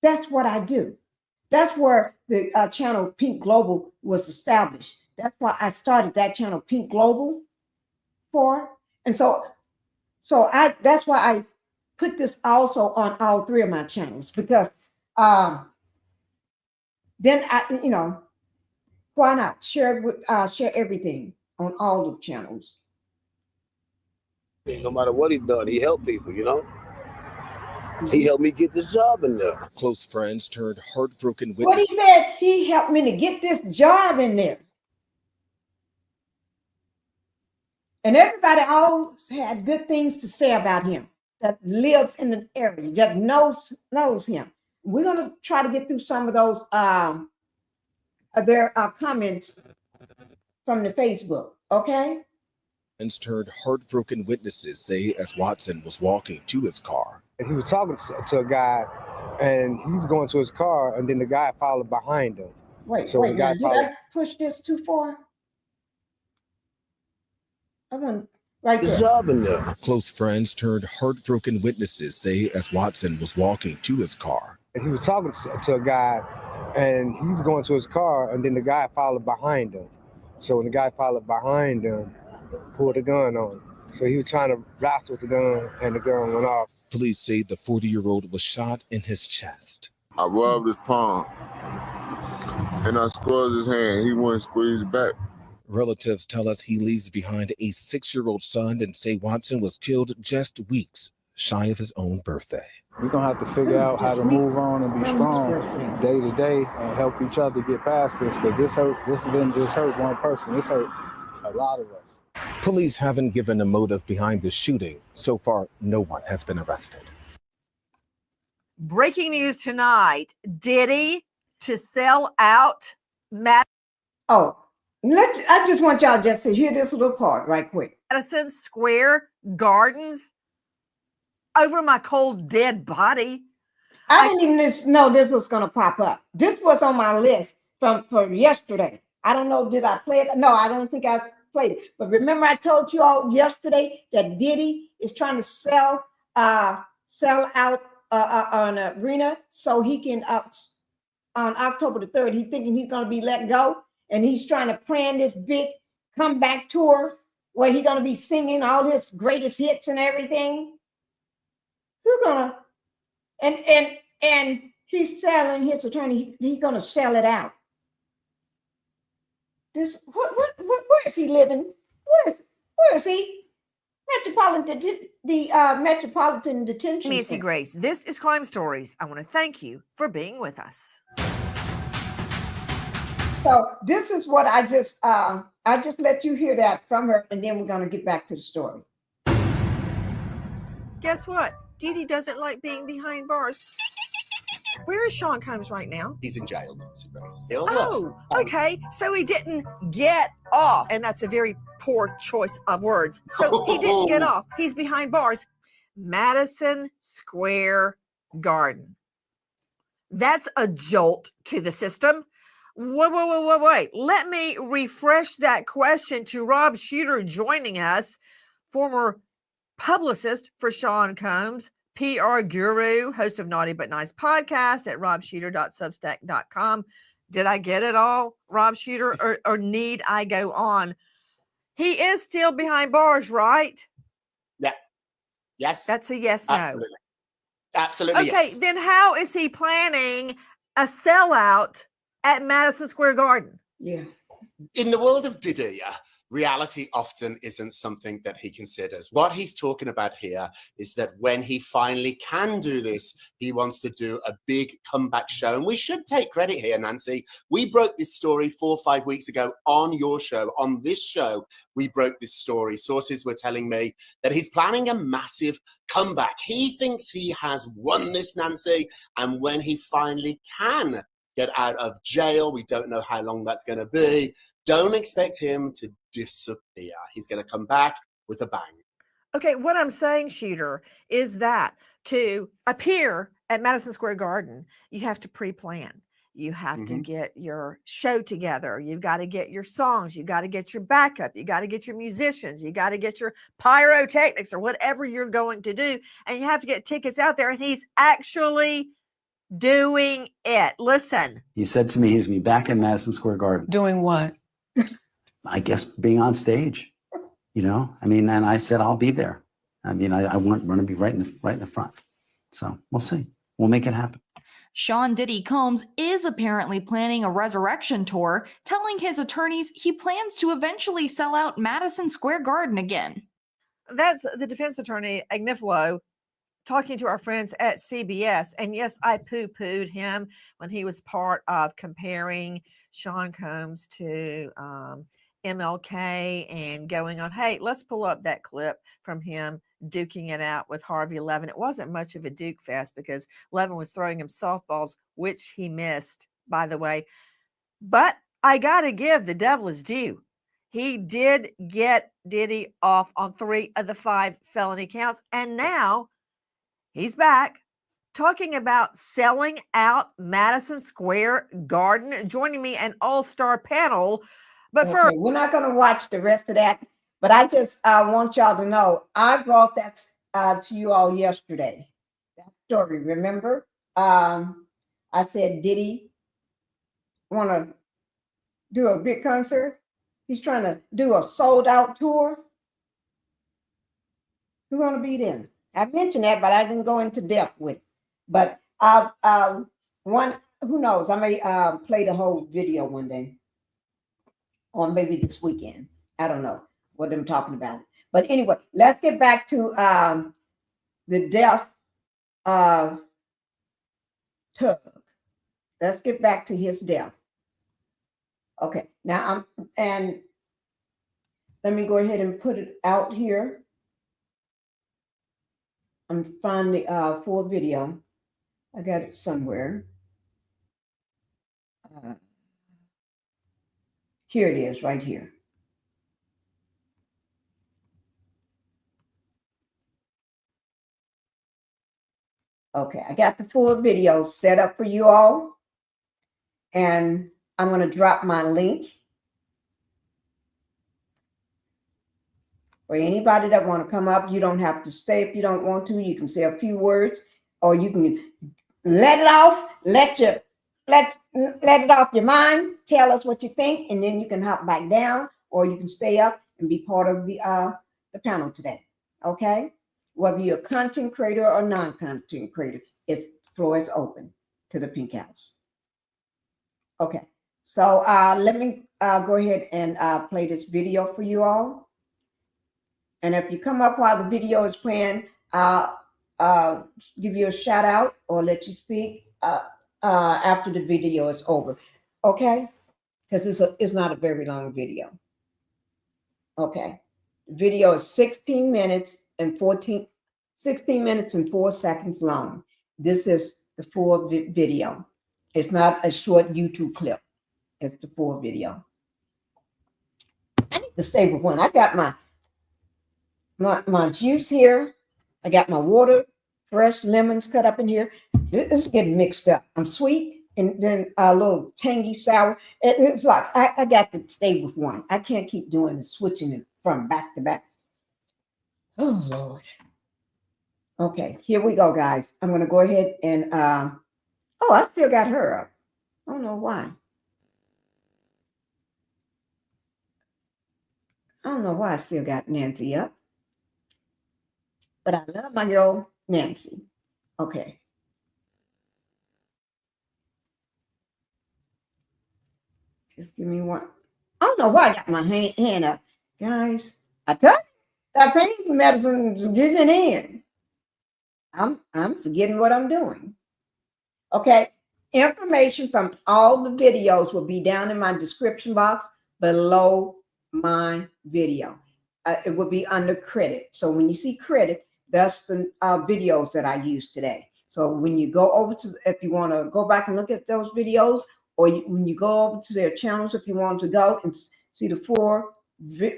Speaker 2: That's what I do. That's where the channel Pink Global was established. That's why I started that channel Pink Global for. And so that's why I put this also on all three of my channels, because then why not share everything on all the channels?
Speaker 12: No matter what he done, he helped people, He helped me get this job in there.
Speaker 11: Close friends turned heartbroken witnesses.
Speaker 2: What he said, he helped me to get this job in there. And everybody always had good things to say about him, that lives in the area, that knows him. We're going to try to get through some of those their comments from the Facebook, okay?
Speaker 11: Friends turned heartbroken witnesses say as Watson was walking to his car,
Speaker 13: And he was talking to a guy, and he was going to his car, and then the guy followed behind him.
Speaker 2: Wait,
Speaker 13: So the guy
Speaker 2: did I push this too far? I want right there.
Speaker 12: Good job in there.
Speaker 11: Close friends turned heartbroken witnesses say as Watson was walking to his car.
Speaker 13: And he was talking to a guy, and he was going to his car, and then the guy followed behind him. So when the guy followed behind him, pulled a gun on him. So he was trying to blast with the gun, and the gun went off.
Speaker 11: Police say the 40-year-old was shot in his chest.
Speaker 14: I rubbed his palm, and I squeezed his hand. He wouldn't squeeze back.
Speaker 11: Relatives tell us he leaves behind a 6-year-old son and say Watson was killed just weeks shy of his own birthday.
Speaker 15: We're going to have to figure out how to move on and be strong day to day and help each other get past this, because this didn't just hurt one person. This hurt a lot of us.
Speaker 11: Police haven't given a motive behind the shooting. So far, no one has been arrested.
Speaker 16: Breaking news tonight, DIDDY to sell out
Speaker 2: Oh, I just want y'all just to hear this little part right quick.
Speaker 16: Madison Square Gardens over my cold dead body.
Speaker 2: I didn't even know this was going to pop up. This was on my list from yesterday. I don't know, did I play it? No, I don't think I played it. But remember I told you all yesterday that DIDDY is trying to sell out an arena so he can, on October the 3rd, he's thinking he's going to be let go. And he's trying to plan this big comeback tour where he's going to be singing all his greatest hits and everything. Who's gonna, and he's selling his attorney, he's gonna sell it out. This where is he living? Where is he? Metropolitan Detention
Speaker 16: Missy
Speaker 2: Center.
Speaker 16: Grace, this is Crime Stories. I want to thank you for being with us.
Speaker 2: So this is what I just let you hear that from her, and then we're gonna get back to the story.
Speaker 16: Guess what? DIDDY doesn't like being behind bars. Where is Sean Combs right now?
Speaker 17: He's in jail, Nancy Grace.
Speaker 16: Oh, okay. So he didn't get off. And that's a very poor choice of words. So he didn't get off. He's behind bars. Madison Square Garden. That's a jolt to the system. Wait. Let me refresh that question to Rob Shooter joining us, former publicist for Sean Combs, PR guru, host of Naughty But Nice podcast at robshooter.substack.com. Did I get it all, Rob Shooter, or need I go on? He is still behind bars, right?
Speaker 17: Yeah. Yes.
Speaker 16: That's a yes, no.
Speaker 17: Absolutely. Absolutely,
Speaker 16: okay,
Speaker 17: yes.
Speaker 16: Then how is he planning a sellout at Madison Square Garden?
Speaker 2: Yeah.
Speaker 17: In the world of DIDDY, reality often isn't something that he considers. What he's talking about here is that when he finally can do this, he wants to do a big comeback show. And we should take credit here, Nancy. We broke this story 4 or 5 weeks ago on your show. On this show, we broke this story. Sources were telling me that he's planning a massive comeback. He thinks he has won this, Nancy. And when he finally can get out of jail, we don't know how long that's going to be, don't expect him to disappear. He's going to come back with a bang.
Speaker 16: Okay, what I'm saying, Shooter, is that to appear at Madison Square Garden, you have to pre-plan. You have to get your show together. You've got to get your songs. You got to get your backup. You got to get your musicians. You got to get your pyrotechnics or whatever you're going to do. And you have to get tickets out there. And he's actually doing it. Listen.
Speaker 18: He said to me he's going to be back in Madison Square Garden.
Speaker 19: Doing what?
Speaker 18: I guess being on stage, you know? I mean, and I said, I'll be there. I mean, I want to be right in the front. So we'll see. We'll make it happen.
Speaker 20: Sean Diddy Combs is apparently planning a resurrection tour, telling his attorneys he plans to eventually sell out Madison Square Garden again.
Speaker 16: That's the defense attorney, Agnifilo, talking to our friends at CBS. And yes, I poo-pooed him when he was part of comparing Sean Combs to MLK and going on, hey, let's pull up that clip from him duking it out with Harvey Levin. It wasn't much of a duke fest because Levin was throwing him softballs, which he missed, by the way. But I got to give the devil his due. He did get Diddy off on 3 of the 5 felony counts. And now He's back talking about selling out Madison Square Garden, joining me an all-star panel. But
Speaker 2: Okay,
Speaker 16: first,
Speaker 2: we're not going to watch the rest of that, but I just want y'all to know I brought that to you all yesterday. That story, remember? I said, Diddy want to do a big concert? He's trying to do a sold-out tour. Who's going to be there? I mentioned that, but I didn't go into depth with it. But one, who knows? I may play the whole video one day, or maybe this weekend. I don't know what I'm talking about. But anyway, let's get back to the death of Tugg. Let's get back to his death. Okay, now and let me go ahead and put it out here. I'm finding the full video. I got it somewhere. Here it is, right here. Okay, I got the full video set up for you all. And I'm going to drop my link for anybody that want to come up. You don't have to stay if you don't want to. You can say a few words, or you can let it off, let it off your mind. Tell us what you think, and then you can hop back down, or you can stay up and be part of the panel today. Okay, whether you're a content creator or non-content creator, the floor is open to the Pink House. Okay, so let me go ahead and play this video for you all. And if you come up while the video is playing, I'll give you a shout out or let you speak after the video is over. Okay, because it's not a very long video. Okay, the video is 16 minutes and 4 seconds long. This is the full video. It's not a short YouTube clip. It's the full video. I need to stay with one. I got my juice here. I got my water, fresh lemons cut up in here. This is getting mixed up. I'm sweet and then a little tangy sour. It's like I got to stay with one. I can't keep doing the switching it from back to back. Oh Lord. Okay, here we go, guys. I'm gonna go ahead and oh, I still got her up. I don't know why. I don't know why I still got Nancy up. But I love my girl, Nancy. Okay. Just give me one. I don't know why I got my hand up. Guys, I tell you, that pain medicine is getting in. I'm forgetting what I'm doing. Okay. Information from all the videos will be down in my description box below my video. It will be under credit. So when you see credit, that's the videos that I used today. So when you go over to, if you want to go back and look at those videos, or when you go over to their channels, if you want to go and see the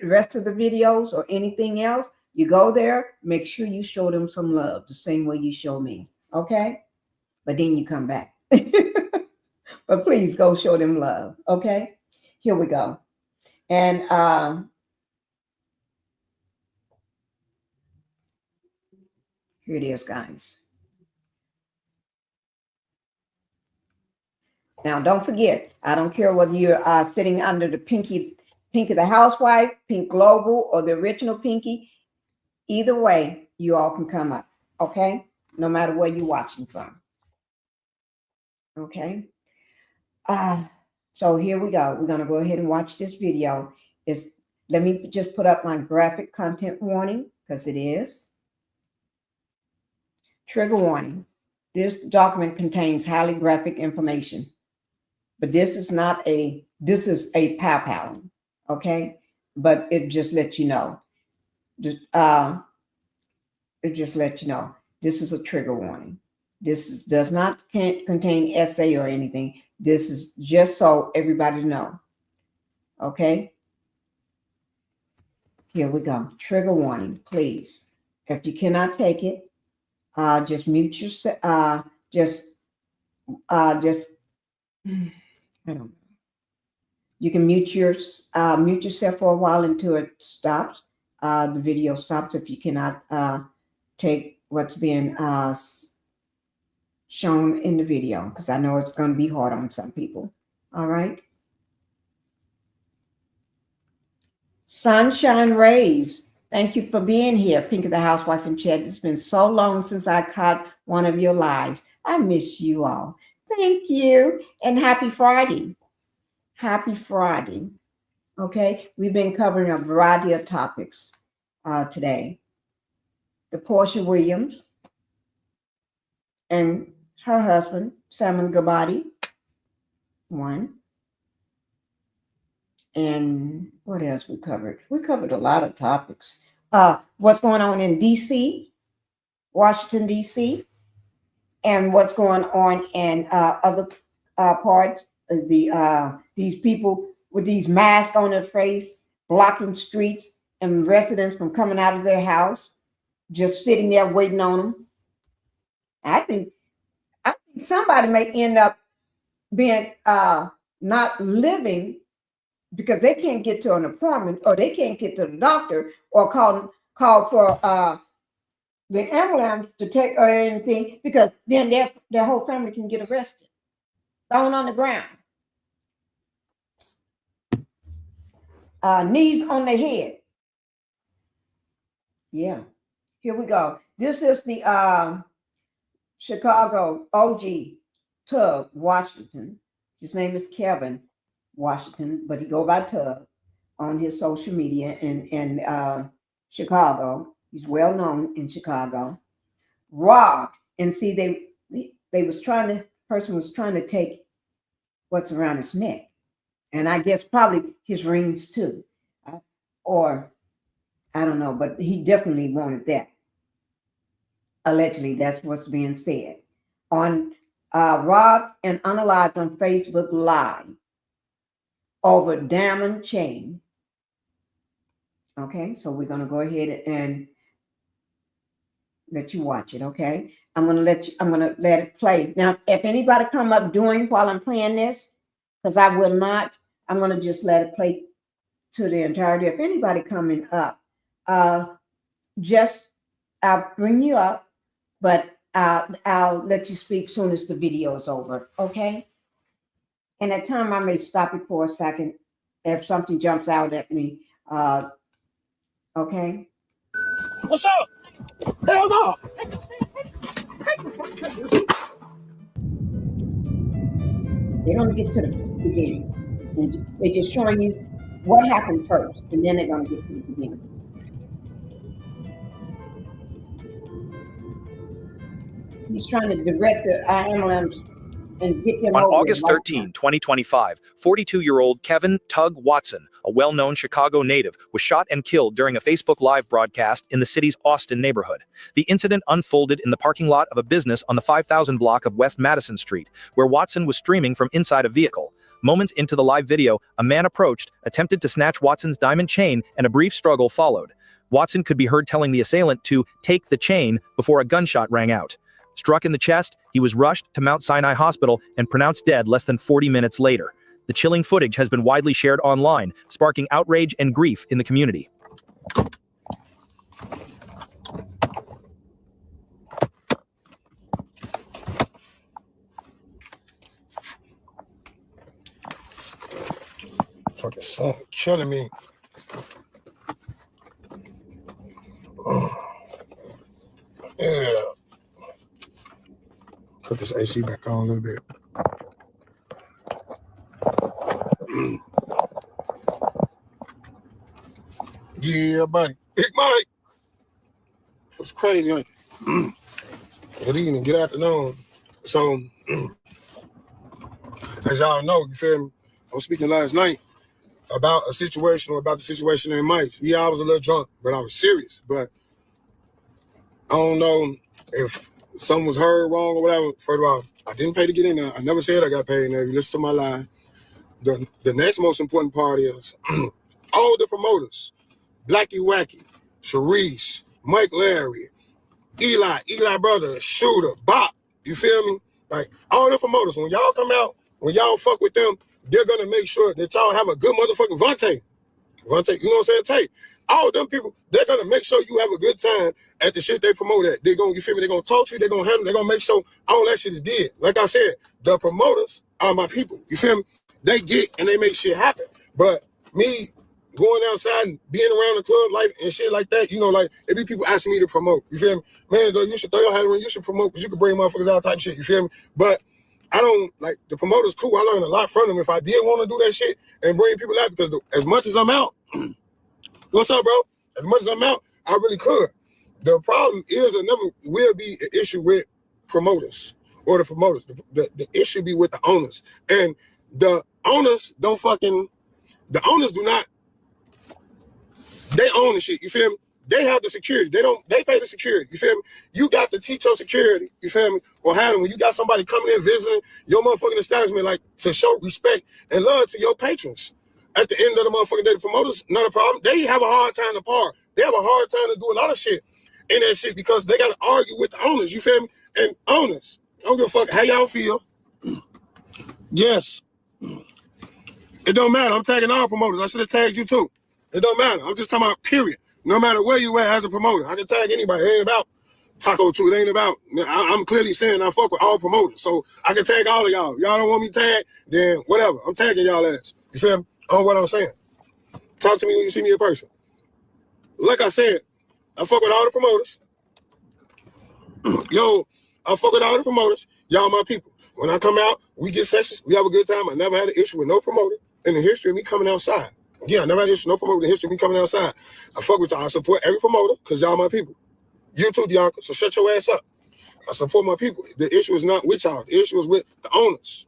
Speaker 2: rest of the videos or anything else, you go there, make sure you show them some love the same way you show me. Okay. But then you come back. But please go show them love. Okay. Here we go. And here it is, guys. Now, don't forget, I don't care whether you're sitting under the Pinkie the Housewife, Pink Global, or the original Pinkie. Either way, you all can come up, okay? No matter where you're watching from. Okay. So here we go. We're going to go ahead and watch this video. Let me just put up my graphic content warning, because it is. Trigger warning. This document contains highly graphic information. But this is a pow-powing, okay? But it just lets you know. It just lets you know. This is a trigger warning. This does not contain essay or anything. This is just so everybody know. Okay? Here we go. Trigger warning, please. If you cannot take it, just mute yourself. I don't know. You can mute yourself for a while until it stops. The video stops if you cannot take what's being shown in the video, because I know it's going to be hard on some people. All right. Sunshine Rays, thank you for being here. Pinkie the Housewife in chat. It's been so long since I caught one of your lives. I miss you all. Thank you. And happy Friday. Happy Friday. Okay. We've been covering a variety of topics today. The Portia Williams and her husband, Salman Gabadi, one. And what else we covered? We covered a lot of topics. What's going on in D.C., Washington, D.C., and what's going on in other parts. These people with these masks on their face, blocking streets and residents from coming out of their house, just sitting there waiting on them. I think somebody may end up being not living because they can't get to an appointment, or they can't get to the doctor, or call for the ambulance to take or anything, because then their whole family can get arrested, thrown on the ground, knees on their head. Yeah, here we go. This is the Chicago OG Tugg, Washington. His name is Kevin Washington, but he go by Tugg on his social media in Chicago. He's well known in Chicago. Robbed, and see, person was trying to take what's around his neck, and I guess probably his rings too, or I don't know, but he definitely wanted that. Allegedly, that's what's being said. On robbed and unalived on Facebook Live over diamond chain. Okay, so we're gonna go ahead and let you watch it. Okay, I'm gonna let it play. Now, if anybody come up doing while I'm playing this, because I will not, I'm gonna just let it play to the entirety. If anybody coming up, I'll bring you up, but I'll let you speak soon as the video is over. Okay. And at time I may stop it for a second if something jumps out at me. Okay.
Speaker 7: What's up? Hell no.
Speaker 2: They're gonna get to the beginning. And they're just showing you what happened first, and then they're gonna get to the beginning. He's trying to direct the ambulance and get them
Speaker 19: on
Speaker 2: over
Speaker 19: August
Speaker 2: right
Speaker 19: 13, 2025, 42-year-old Kevin Tugg Watson, a well-known Chicago native, was shot and killed during a Facebook Live broadcast in the city's Austin neighborhood. The incident unfolded in the parking lot of a business on the 5000 block of West Madison Street, where Watson was streaming from inside a vehicle. Moments into the live video, a man approached, attempted to snatch Watson's diamond chain, and a brief struggle followed. Watson could be heard telling the assailant to take the chain before a gunshot rang out. Struck in the chest, he was rushed to Mount Sinai Hospital and pronounced dead less than 40 minutes later. The chilling footage has been widely shared online, sparking outrage and grief in the community.
Speaker 7: Fucking son killing me. Yeah. Put this AC back on a little bit. Yeah, buddy. Big Mike. It's crazy, ain't it? Good evening, good afternoon. So, as y'all know, you feel me? I was speaking last night about the situation in Mike. Yeah, I was a little drunk, but I was serious. But I don't know if something was heard wrong or whatever. First of all, I didn't pay to get in there. I never said I got paid in there. You listen to my line. The next most important part is all the promoters, Blackie Wacky, Sharice, Mike Larry,
Speaker 21: Eli brother, shooter, Bop. You feel me? Like all the promoters, when y'all come out, when y'all fuck with them, they're gonna make sure that y'all have a good motherfucking Vontae, you know what I'm saying? Tay. All them people, they're gonna make sure you have a good time at the shit they promote at. They're gonna, you feel me? They're gonna talk to you, they're gonna handle, they're gonna make sure all that shit is dead. Like I said, the promoters are my people. You feel me? They get and they make shit happen. But me going outside and being around the club life and shit like that, you know, like it be people asking me to promote. You feel me? Man, though, you should throw your hat around, you should promote because you can bring motherfuckers out type shit. You feel me? But I don't like the promoters. Cool. I learned a lot from them. If I did want to do that shit and bring people out, because as much as I'm out, what's up, bro? As much as I'm out, I really could. The problem is, and never will be an issue with promoters or the promoters. The issue be with the owners, and the owners don't fucking. The owners do not. They own the shit. You feel me? They have the security. They pay the security. You feel me? You got to teach your security. You feel me? Or have them when you got somebody coming in visiting your motherfucking establishment, like to show respect and love to your patrons. At the end of the motherfucking day, the promoters, not a problem. They have a hard time to par. They have a hard time to do a lot of shit in that shit because they got to argue with the owners. You feel me? And owners, I don't give a fuck how y'all feel. Yes. It don't matter. I'm tagging all promoters. I should have tagged you too. It don't matter. I'm just talking about period. No matter where you at as a promoter, I can tag anybody. It ain't about Taco 2. It ain't about, I'm clearly saying I fuck with all promoters. So I can tag all of y'all. Y'all don't want me tagged, then whatever. I'm tagging y'all ass. You feel me? On what I'm saying. Talk to me when you see me in person. Like I said, I fuck with all the promoters. Yo, I fuck with all the promoters. Y'all my people. When I come out, we get sessions. We have a good time. I never had an issue with no promoter in the history of me coming outside. Yeah, I never had an issue with no promoter in the history of me coming outside. I fuck with y'all. I support every promoter because y'all my people. You too, Dianca. So shut your ass up. I support my people. The issue is not with y'all. The issue is with the owners,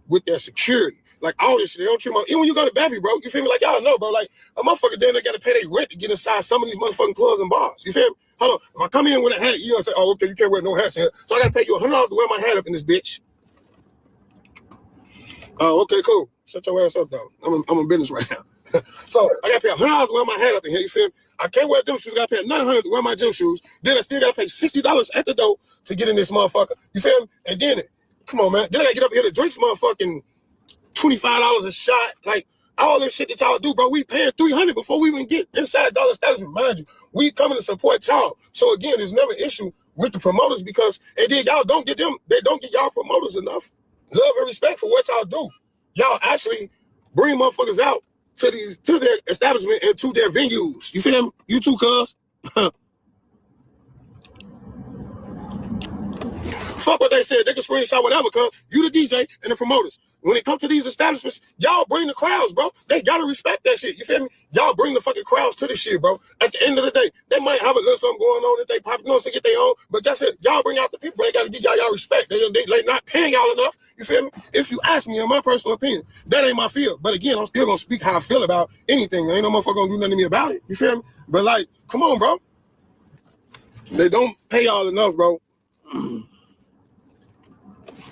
Speaker 21: with their security. Like all this shit, they don't treat my. Even when you go to Bevy, bro, you feel me? Like y'all know, bro. Like a motherfucker, then they got to pay their rent to get inside some of these motherfucking clubs and bars. You feel me? Hold on. If I come in with a hat, you gonna say, "Oh, okay, you can't wear no hats here." So I got to pay you $100 to wear my hat up in this bitch. Oh, okay, cool. Shut your ass up, though. I'm in business right now. So I got to pay $100 to wear my hat up in here. You feel me? I can't wear gym shoes. I got to pay another $100 to wear my gym shoes. Then I still got to pay $60 at the door to get in this motherfucker. You feel me? And then, come on, man. Then I got to get up here to drink some motherfucking $25 a shot. Like, all this shit that y'all do, bro. We paying $300 before we even get inside dollar establishment. Mind you, we coming to support y'all. So again, there's never an issue with the promoters because, and then y'all don't get them, they don't get y'all promoters enough love and respect for what y'all do. Y'all actually bring motherfuckers out to their establishment and to their venues. You feel me? You too, cuz. Fuck what they said. They can screenshot whatever, cuz. You the DJ and the promoters. When it comes to these establishments, y'all bring the crowds, bro. They gotta respect that shit. You feel me? Y'all bring the fucking crowds to this shit, bro. At the end of the day, they might have a little something going on that they probably know to get their own, but that's it. Y'all bring out the people. They gotta give y'all respect. They not paying y'all enough. You feel me? If you ask me, in my personal opinion, that ain't my field. But again, I'm still gonna speak how I feel about anything. Ain't no motherfucker gonna do nothing to me about it. You feel me? But like, come on, bro. They don't pay y'all enough, bro.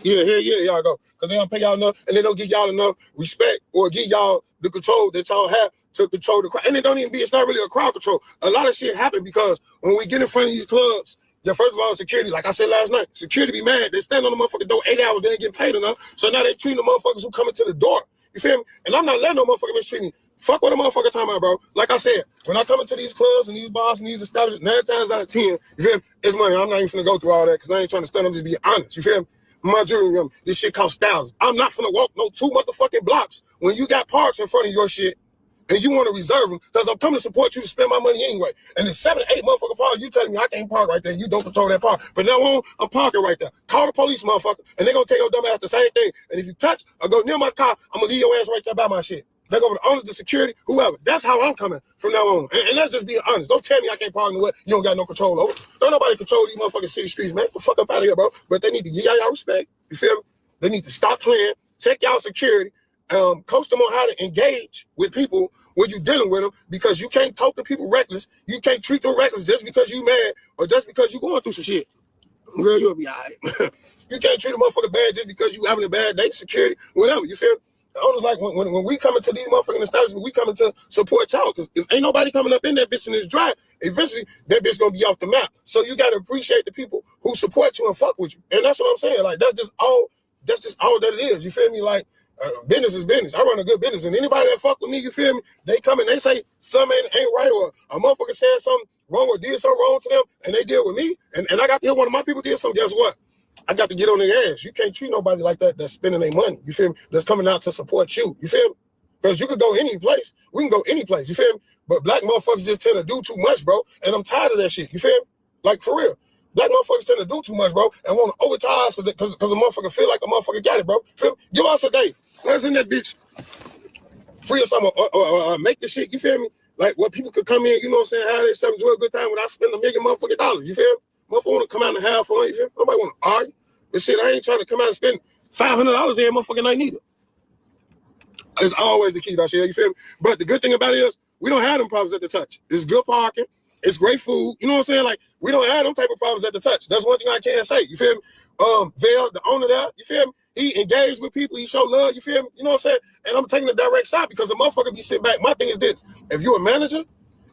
Speaker 21: Yeah, y'all go. Because they don't pay y'all enough and they don't give y'all enough respect or give y'all the control that y'all have to control the crowd. And it don't even be, it's not really a crowd control. A lot of shit happen because when we get in front of these clubs, yeah, first of all, security, like I said last night, security be mad. They stand on the motherfucking door 8 hours, they ain't getting paid enough. So now they treating the motherfuckers who come into the door. You feel me? And I'm not letting no motherfucker mistreat me. Fuck what a motherfucker talking about, bro. Like I said, when I come into these clubs and these bars and these establishments, 9 times out of 10, you feel me? It's money. I'm not even finna go through all that because I ain't trying to stand. I'm just being honest. You feel me? My jewelry, this shit costs thousands. I'm not finna walk no 2 motherfucking blocks when you got parks in front of your shit and you want to reserve them because I'm coming to support you to spend my money anyway. And there's 7 or 8 motherfucking parks. You telling me I can't park right there. You don't control that park. From now on, I'm parking right there. Call the police, motherfucker, and they gonna tell your dumb ass the same thing. And if you touch or go near my car, I'm gonna leave your ass right there by my shit. They go over the owners, the security, whoever. That's how I'm coming from now on. And let's just be honest. Don't tell me I can't park in the way you don't got no control over. Don't nobody control these motherfucking city streets, man. Get the fuck up out of here, bro. But they need to give y'all respect. You feel me? They need to stop playing, check y'all security, coach them on how to engage with people when you're dealing with them because you can't talk to people reckless. You can't treat them reckless just because you mad or just because you going through some shit. Girl, you'll be all right. You can't treat a motherfucker bad just because you having a bad day, security, whatever. You feel me? The owners like when we come into these motherfucking establishments, we coming to support y'all because if ain't nobody coming up in that bitch and it's dry eventually that bitch gonna be off the map. So you gotta appreciate the people who support you and fuck with you. And that's what I'm saying. Like that's just all that it is. You feel me? Like business is business. I run a good business, and anybody that fuck with me, you feel me? They come and they say something ain't right, or a motherfucker said something wrong or did something wrong to them, and they deal with me. And I got to hear one of my people did something. Guess what? I got to get on their ass. You can't treat nobody like that that's spending their money. You feel me? That's coming out to support you. You feel me? Because you could go any place. We can go any place. You feel me? But black motherfuckers just tend to do too much, bro. And I'm tired of that shit. You feel me? Like, for real. Black motherfuckers tend to do too much, bro, and want to overcharge because a motherfucker feel like a motherfucker got it, bro. Feel me? Give us a day. Let's in that bitch. Free or something, or make the shit, you feel me? Like, where people could come in, you know what I'm saying, have themselves enjoy a good time without spending $1 million motherfucking dollars, you feel me? Motherfucker want to come out and have fun, you feel me? Nobody want to argue. But shit, I ain't trying to come out and spend $500 every motherfucking night neither. It's always the key, that shit, you feel me? But the good thing about it is, we don't have them problems at the touch. It's good parking. It's great food. You know what I'm saying? Like, we don't have them type of problems at the touch. That's one thing I can't say. You feel me? Vail, the owner there, you feel me? He engaged with people. He showed love. You feel me? You know what I'm saying? And I'm taking a direct shot because the motherfucker be sitting back. My thing is this. If you're a manager,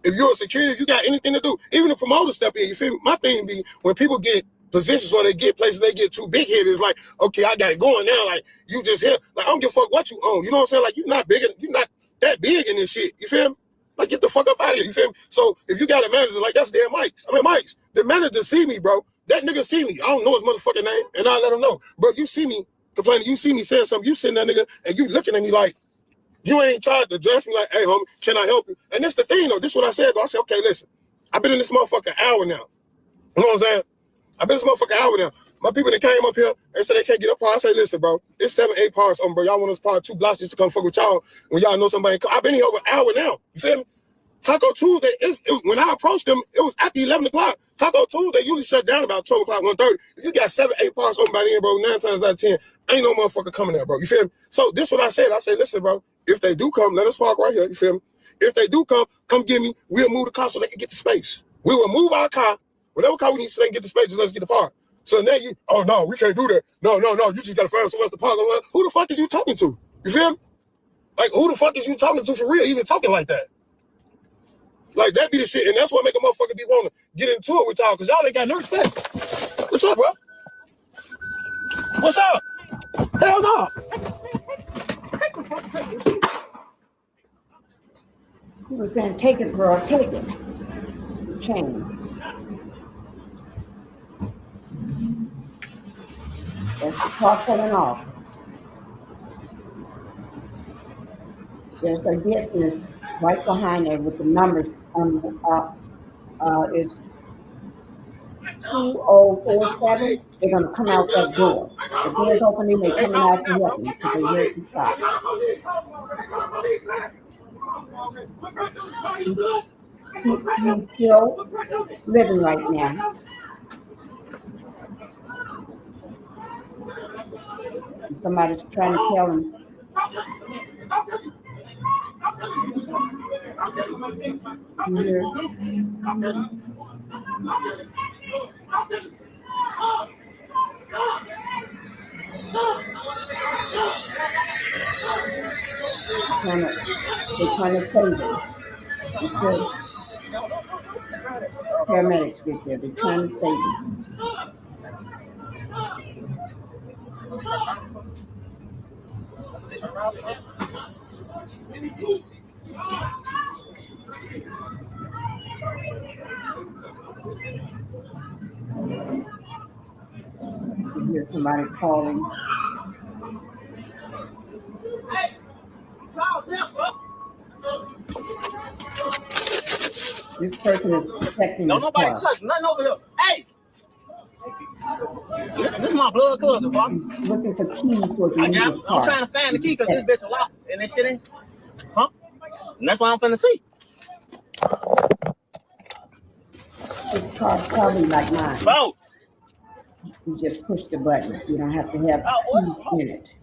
Speaker 21: if you're a security, if you got anything to do, even the promoter step in, you feel me? My thing be when people get positions or they get places, they get too big-headed. It's like, okay, I got it going now. Like, you just here. Like, I don't give a fuck what you own. You know what I'm saying? Like, you're not that big in this shit. You feel me? Like, get the fuck up out of here. You feel me? So, if you got a manager, like, that's their Mike's. I mean, Mike's. The manager see me, bro. That nigga see me. I don't know his motherfucking name, and I let him know. Bro, you see me complaining. You see me saying something. You sitting that nigga, and you looking at me like, you ain't tried to address me like, hey, homie, can I help you? And this the thing, though. This is what I said, though. I said, okay, listen. I've been in this motherfucking hour now. You know what I'm saying? I've been in this motherfucking hour now. My people that came up here, they said they can't get up par. I say, listen, bro, it's 7, 8 pars on, bro. Y'all want us par 2 blocks just to come fuck with y'all when y'all know somebody. I've been here over an hour now. You feel me? Taco Tuesday, when I approached them, it was after 11 o'clock. Taco Tuesday usually shut down about 12 o'clock, 1:30. If you got 7, 8 parts open by then, bro, 9 times out of 10, ain't no motherfucker coming there, bro. You feel me? So this is what I said. I said, listen, bro, if they do come, let us park right here. You feel me? If they do come get me. We'll move the car so they can get the space. We will move our car. Whatever car we need so they can get the space, just let's get the park. So now you, oh, no, we can't do that. No, you just got to find somewhere else to park. Who the fuck is you talking to? You feel me? Like, who the fuck is you talking to for real, even talking like that? Like, that be the shit, and that's what make a motherfucker be wanting to get into it with y'all, because y'all ain't got no respect. What's up, bro? What's up? Hell no.
Speaker 2: He was saying, take it, girl, take it. Change. That's the car pulling off. There's a distance right behind there with the numbers on the it's 2047. They're gonna come out that door. The door's opening, they're coming out to help me because they heard the shot. He's still living right now. Somebody's trying to tell him. You hear? They're trying to save him. Okay. Paramedics get there. They're trying to save him. You hear somebody calling. This person is protecting his
Speaker 12: Nobody
Speaker 2: car.
Speaker 12: touch nothing over here. Hey! This is my blood cousin, bro.
Speaker 2: He's looking for keys so he can leave his car.
Speaker 12: I'm trying to find the key because this bitch a lock and this shit ain't. Huh? And that's why I'm finna see.
Speaker 2: This car's probably like mine.
Speaker 12: So,
Speaker 2: you just push the button. You don't have to have keys in it.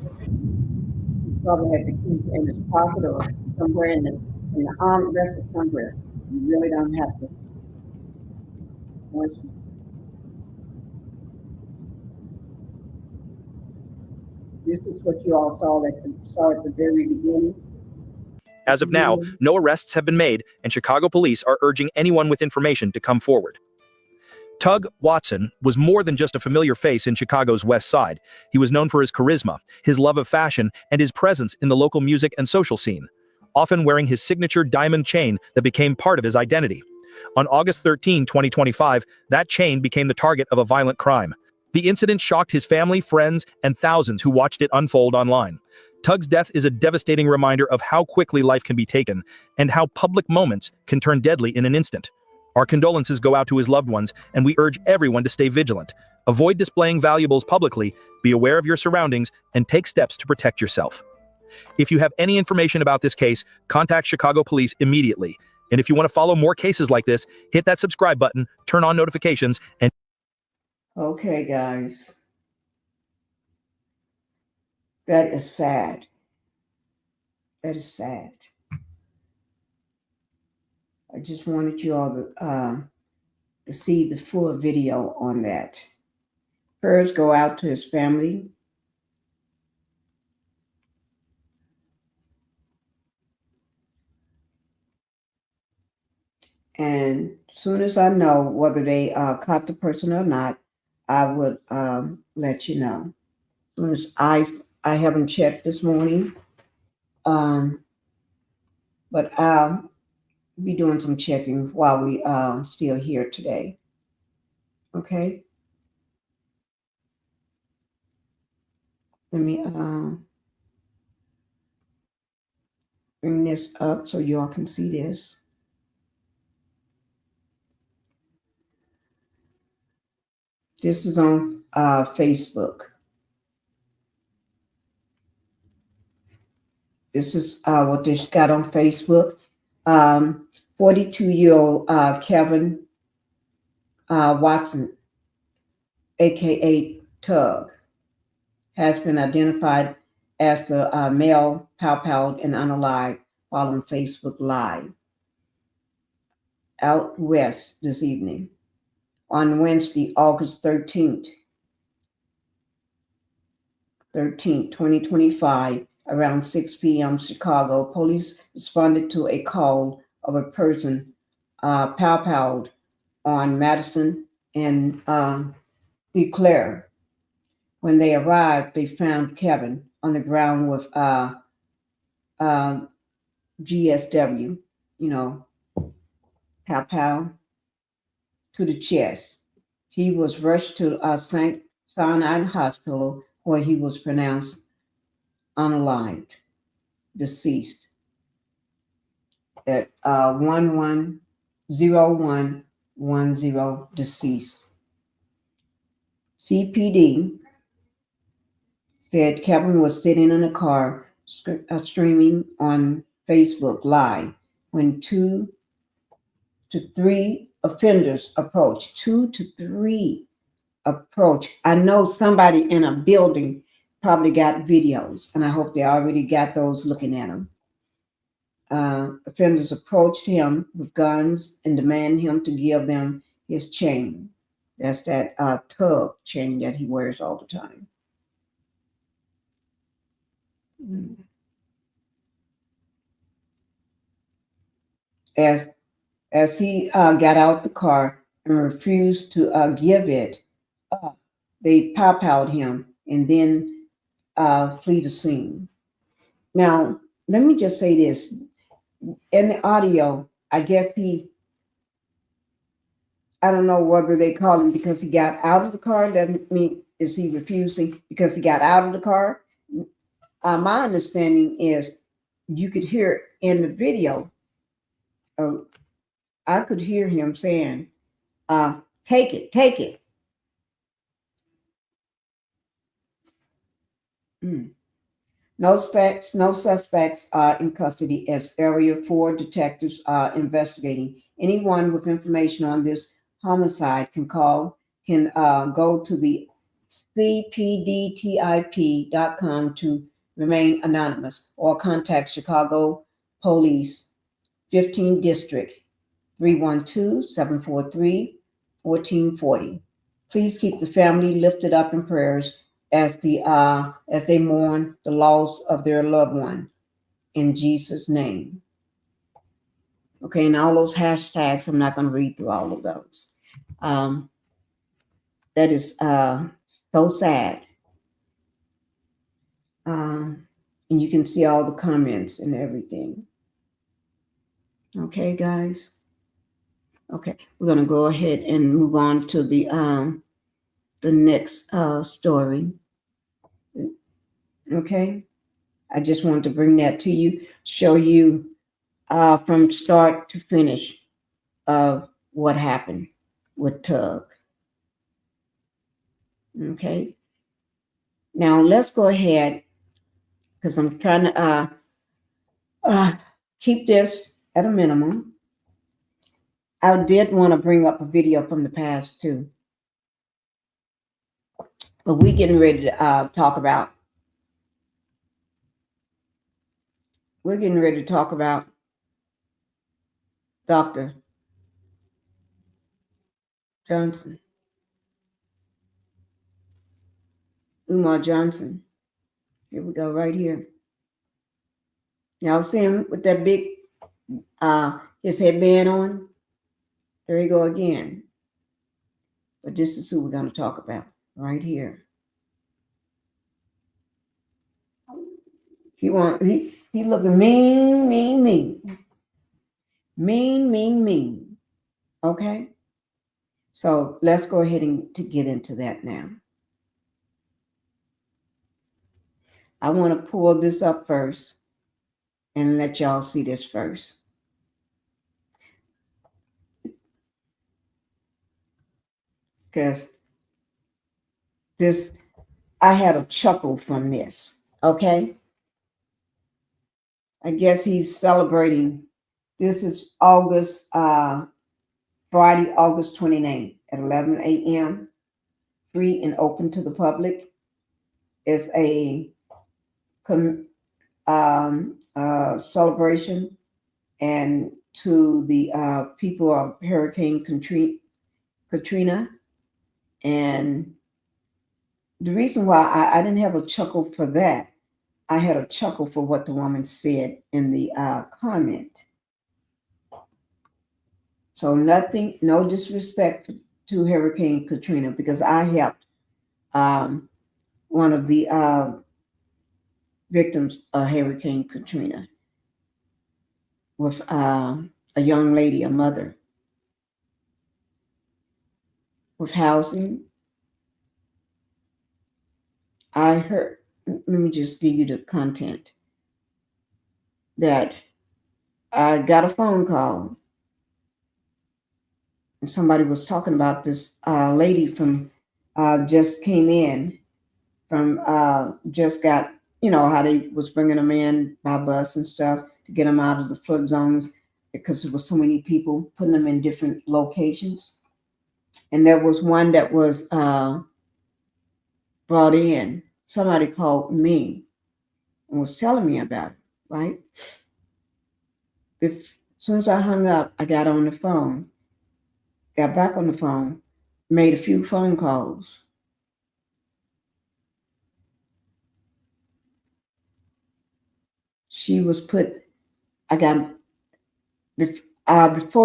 Speaker 2: You probably have the keys in his pocket or somewhere in the armrest or somewhere. You really don't have to. This is what you all saw at the very beginning.
Speaker 19: As of now, no arrests have been made, and Chicago police are urging anyone with information to come forward. Tugg Watson was more than just a familiar face in Chicago's West Side. He was known for his charisma, his love of fashion, and his presence in the local music and social scene, often wearing his signature diamond chain that became part of his identity. On August 13, 2025, that chain became the target of a violent crime. The incident shocked his family, friends, and thousands who watched it unfold online. Tugg's death is a devastating reminder of how quickly life can be taken, and how public moments can turn deadly in an instant. Our condolences go out to his loved ones, and we urge everyone to stay vigilant. Avoid displaying valuables publicly, be aware of your surroundings, and take steps to protect yourself. If you have any information about this case, contact Chicago police immediately. And if you want to follow more cases like this, hit that subscribe button, turn on notifications, and...
Speaker 2: Okay, guys. That is sad. That is sad. I just wanted you all to see the full video on that. Prayers go out to his family. And as soon as I know whether they caught the person or not, I would let you know. As soon as I haven't checked this morning, but I'll be doing some checking while we still here today. Okay. Let me bring this up so y'all can see this. This is on Facebook. This is what they got on Facebook. 42-year-old Kevin Watson, aka Tugg, has been identified as the male powpowed and unalive while on Facebook Live out west this evening. On Wednesday, August 13th, 2025, around 6 p.m. Chicago, police responded to a call of a person powpowed on Madison and Leclerc. When they arrived, they found Kevin on the ground with GSW, you know, powpow to the chest. He was rushed to St. Sinai Hospital, where he was pronounced unalived, deceased at 110110, deceased. CPD said Kevin was sitting in a car streaming on Facebook Live when 2 to 3 offenders approached. 2 to 3 approached. I know somebody in a building probably got videos, and I hope they already got those looking at them. Offenders approached him with guns and demanded him to give them his chain. That's that Tugg chain that he wears all the time. As he got out the car and refused to give it up, they powpowed him and then flee the scene. Now, let me just say this. In the audio, I guess I don't know whether they called him because he got out of the car. Doesn't mean is he refusing because he got out of the car. My understanding is you could hear in the video, I could hear him saying, take it, take it. No suspects are in custody as Area 4 detectives are investigating. Anyone with information on this homicide can go to the cpdtip.com to remain anonymous or contact Chicago Police 15 District 312-743-1440. Please keep the family lifted up in prayers as they mourn the loss of their loved one, in Jesus' name. Okay, and all those hashtags, I'm not going to read through all of those. That is so sad. And you can see all the comments and everything. Okay, guys. Okay, we're going to go ahead and move on to the next story. Okay, I just wanted to bring that to you, show you from start to finish of what happened with Tugg. Okay, now let's go ahead because I'm trying to keep this at a minimum. I did want to bring up a video from the past too, but we're getting ready to talk about. We're getting ready to talk about Dr. Johnson, UMAR Johnson. Here we go, right here. Y'all see him with that big, his headband on? There you go again. But this is who we're going to talk about right here. He looking mean. Mean. Okay? So let's go ahead and to get into that now. I want to pull this up first and let y'all see this first. Because I had a chuckle from this, okay? I guess he's celebrating. This is Friday, August 29th at 11 a.m. Free and open to the public. It's a celebration and to the people of Hurricane Katrina. And the reason why I didn't have a chuckle for that, I had a chuckle for what the woman said in the comment. So no disrespect to Hurricane Katrina, because I helped one of the victims of Hurricane Katrina with a young lady, a mother, with housing. I heard, let me just give you the content, that I got a phone call and somebody was talking about this lady from just came in from just got, how they was bringing them in by bus and stuff to get them out of the flood zones because there was so many people, putting them in different locations. And there was one that was brought in. Somebody called me and was telling me about it, right? As soon as I hung up, I got on the phone, got back on the phone, made a few phone calls. She was put, before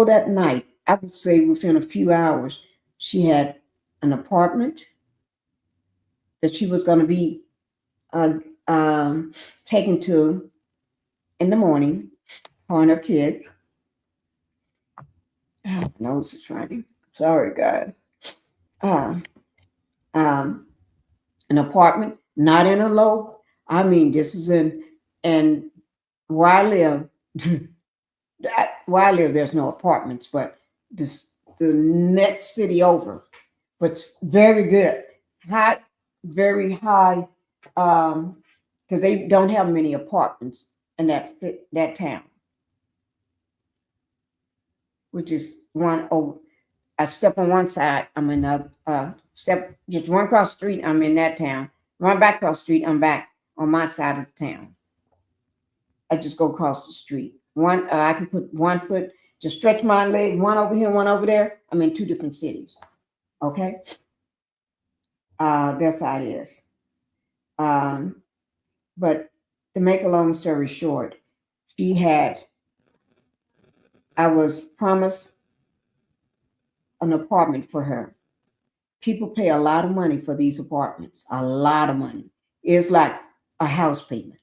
Speaker 2: that night, I would say within a few hours, she had an apartment that she was going to be taken to in the morning, her and her kid. Oh, my nose is running. Sorry, God. An apartment, not in a low. I mean, this is and where I live, there's no apartments, but the next city over, but it's very good, very high, because they don't have many apartments in that town, which is one over. I step on one side, I'm in another. Step just one across the street, I'm in that town. Run back across the street, I'm back on my side of the town. I just go across the street. I can put one foot, just stretch my leg, one over here, one over there. I'm in two different cities. Okay? That's how it is. But to make a long story short, I was promised an apartment for her. People pay a lot of money for these apartments, a lot of money. It's like a house payment.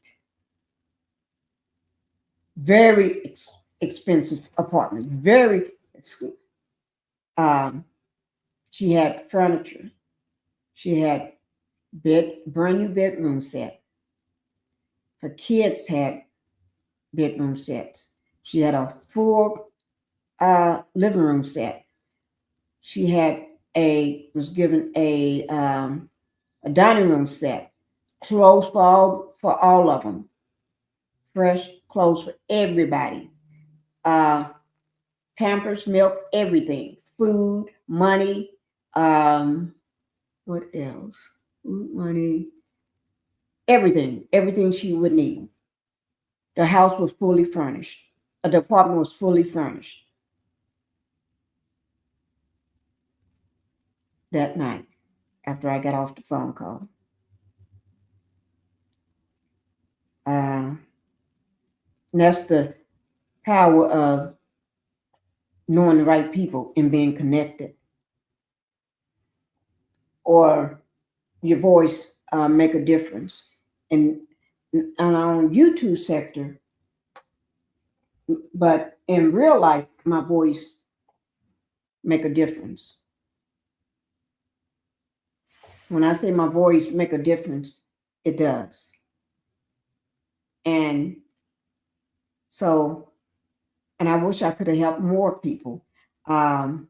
Speaker 2: Very expensive apartment, very expensive. She had furniture. She had brand new bedroom set. Her kids had bedroom sets. She had a full living room set. She was given a dining room set, clothes for all of them, fresh clothes for everybody, Pampers, milk, everything, food, money, what else? Food, money, everything she would need. The house was fully furnished. The apartment was fully furnished. That night, after I got off the phone call. That's the power of knowing the right people and being connected. Or your voice make a difference. And on YouTube sector, but in real life, my voice make a difference. When I say my voice make a difference, it does. And so, and I wish I could have helped more people. But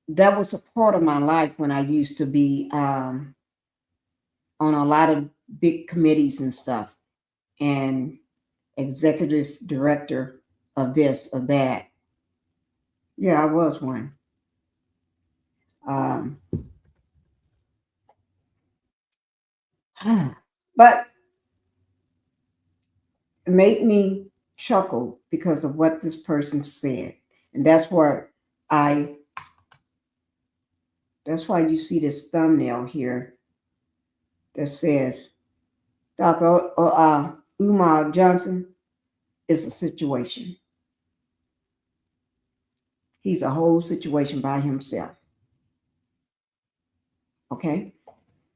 Speaker 2: that was a part of my life when I used to be on a lot of big committees and stuff, and executive director of this or that. Yeah, I was one. But it made me chuckle because of what this person said. And that's why you see this thumbnail here that says Dr. Umar Johnson is a situation. He's a whole situation by himself. Okay?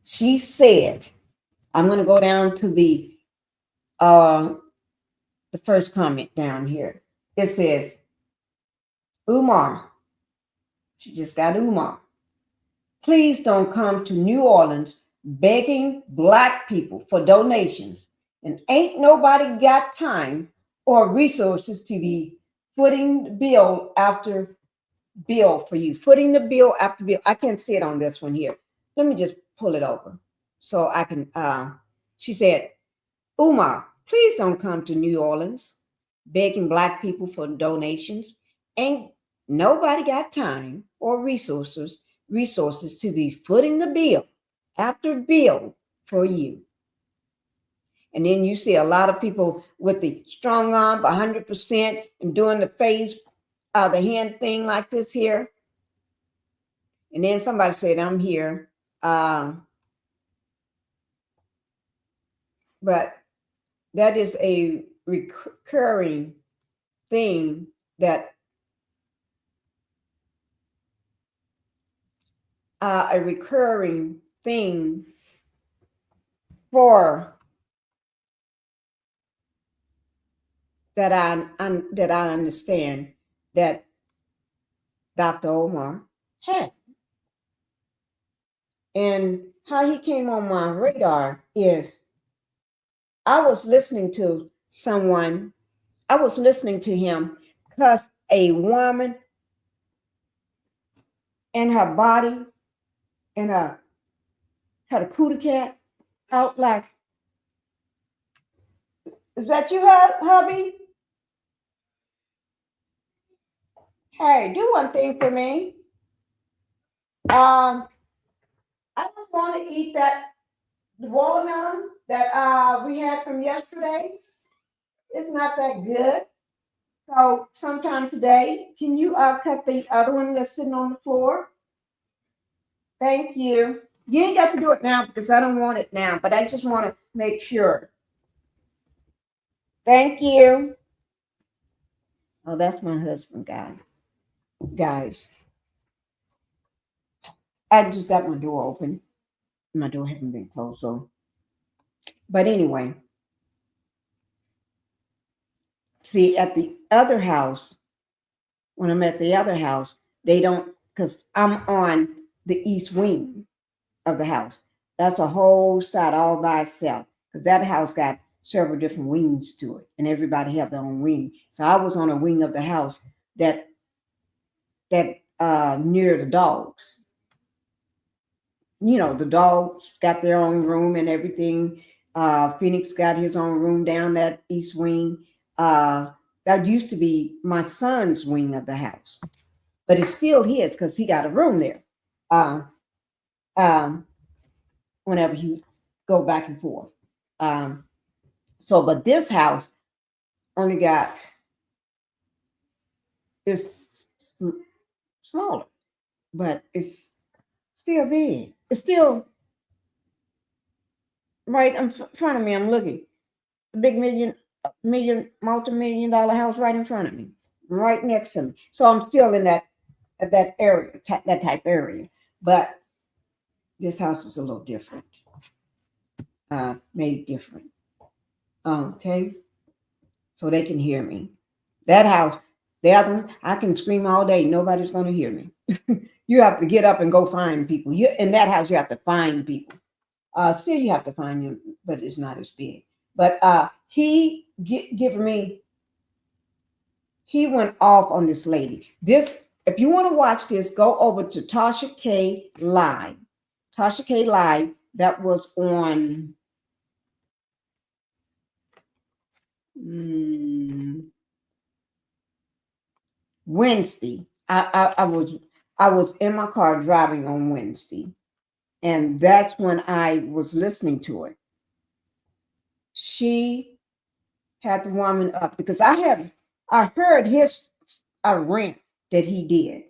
Speaker 2: She said, I'm going to go down to the first comment down here. It says, Umar, she just got Umar. Please don't come to New Orleans begging Black people for donations, and ain't nobody got time or resources to be footing the bill after bill for you. Footing the bill after bill. I can't see it on this one here. Let me just pull it over so I can. She said, Umar, please don't come to New Orleans begging Black people for donations. Ain't nobody got time or resources to be footing the bill after bill for you. And then you see a lot of people with the strong arm 100% and doing the face, the hand thing like this here. And then somebody said, I'm here. But that is a recurring thing that for that I understand that Dr. Omar had. And how he came on my radar is I was listening to him cuss a woman in her body and had a cootie cat out like, is that you, hubby? Hey, do one thing for me. I don't want to eat the watermelon that we had from yesterday. It's not that good. So sometime today, can you cut the other one that's sitting on the floor? Thank you. You ain't got to do it now because I don't want it now, but I just want to make sure. Thank you. Oh, that's my husband, guys. I just got my door open. My door hadn't been closed, so. But anyway, see, at the other house, when I'm at the other house, they don't, because I'm on the east wing of the house. That's a whole side all by itself, because that house got several different wings to it, and everybody have their own wing. So I was on a wing of the house that near the dogs. You know, the dogs got their own room and everything. Phoenix got his own room down that east wing. That used to be my son's wing of the house, but it's still his because he got a room there. Whenever you go back and forth. But this house only got, it's smaller, but it's still big. It's still right in front of me. I'm looking. The big multi-million-dollar house right in front of me, right next to me. So I'm still in that area, that type area. But this house is a little different. Made different. Okay. So they can hear me. That house, the other one, I can scream all day. Nobody's going to hear me. You have to get up and go find people. In that house, you have to find people. Still, you have to find them, but it's not as big. But he went off on this lady. This, if you want to watch this, go over to Tasha K Live. Tasha K Live, that was on Wednesday. I was in my car driving on Wednesday, and that's when I was listening to it. She had the woman up because I heard his rant that he did,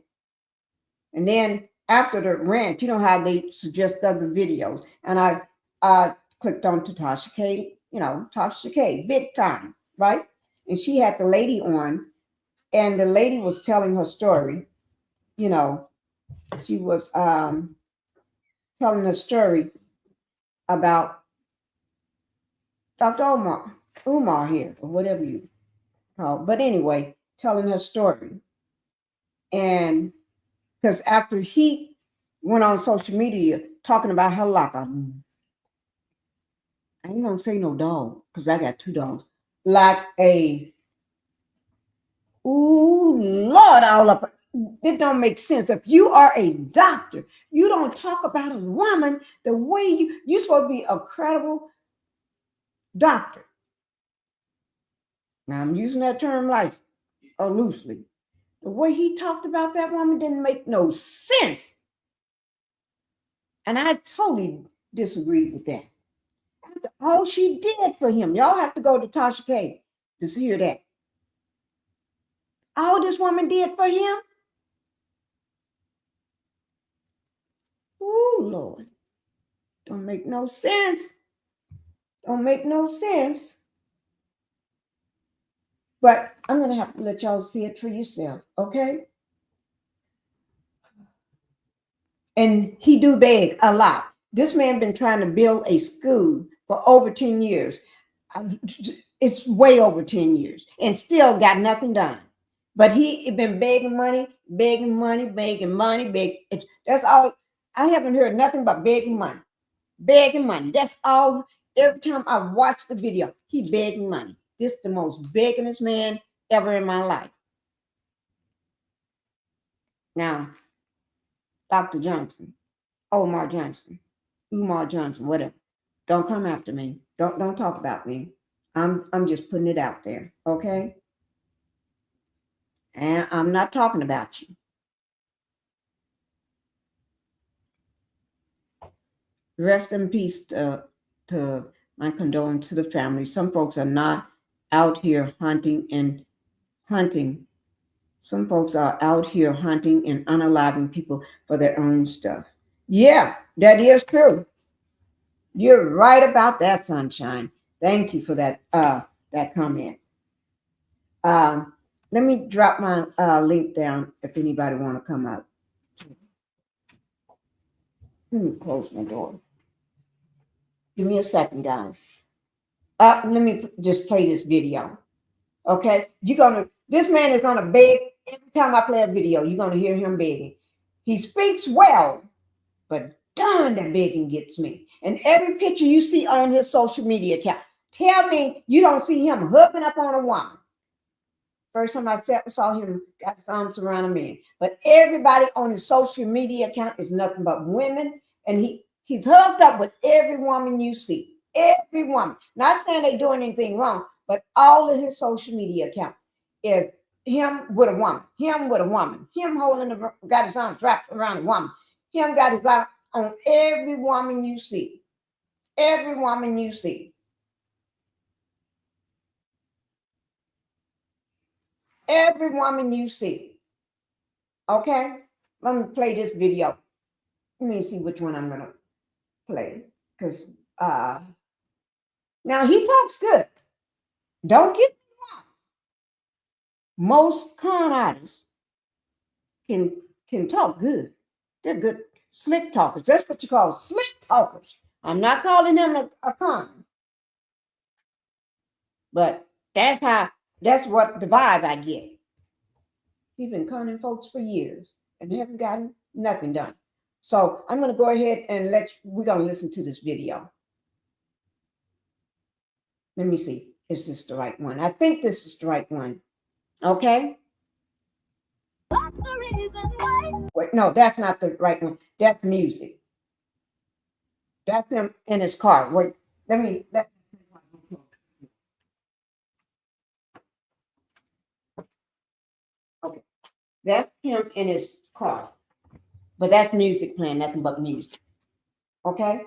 Speaker 2: and then after the rant, you know how they suggest other videos, and I clicked on to Tasha K. Tasha K, big time, right? And she had the lady on. And the lady was telling her story. She was telling a story about Dr. Umar here, or whatever you call it. But anyway, telling her story. And because after he went on social media talking about her like I ain't gonna say no dog, because I got 2 dogs. Like Lord, all up. It don't make sense. If you are a doctor, you don't talk about a woman the way you're supposed to be a credible doctor. Now I'm using that term loosely. The way he talked about that woman didn't make no sense. And I totally disagreed with that. After all she did for him, y'all have to go to Tasha K to hear that. All this woman did for him. Oh, Lord. Don't make no sense. Don't make no sense. But I'm going to have to let y'all see it for yourself, okay? And he do beg a lot. This man been trying to build a school for over 10 years. It's way over 10 years and still got nothing done. But he been begging money. That's all. I haven't heard nothing but begging money. That's all. Every time I watch the video, he begging money. This is the most beggingest man ever in my life. Now, Dr. Johnson, Umar Johnson, whatever. Don't come after me. Don't talk about me. I'm just putting it out there, okay? And I'm not talking about you. Rest in peace to my condolences to the family. Some folks are not out here hunting. Some folks are out here hunting and unaliving people for their own stuff. Yeah, that is true. You're right about that, sunshine. Thank you for that that comment. Let me drop my link down if anybody want to come up. Let me close my door. Give me a second, guys. Let me just play this video. Okay, this man is gonna beg every time I play a video. You're gonna hear him begging. He speaks well, but darn, that begging gets me. And every picture you see on his social media account, tell me you don't see him hooking up on a woman. First time I saw him, got his arms around a man. But everybody on his social media account is nothing but women, and he's hooked up with every woman you see. Every woman. Not saying they're doing anything wrong, but all of his social media account is him with a woman, him with a woman, him got his arms wrapped around a woman, him got his arm on every woman you see. Every woman you see. Every woman you see. Okay? Let me play this video. Let me see which one I'm going to play. Because now he talks good. Don't get me wrong. Most con artists can talk good. They're good slick talkers. That's what you call slick talkers. I'm not calling him a con. But that's what the vibe I get. He's been conning folks for years and haven't gotten nothing done. So I'm going to go ahead and we're going to listen to this video. Let me see. Is this the right one? I think this is the right one. Okay. Wait, no, that's not the right one. That's music. That's him in his car. Wait, okay. That's him in his car. But that's music playing, nothing but music. Okay?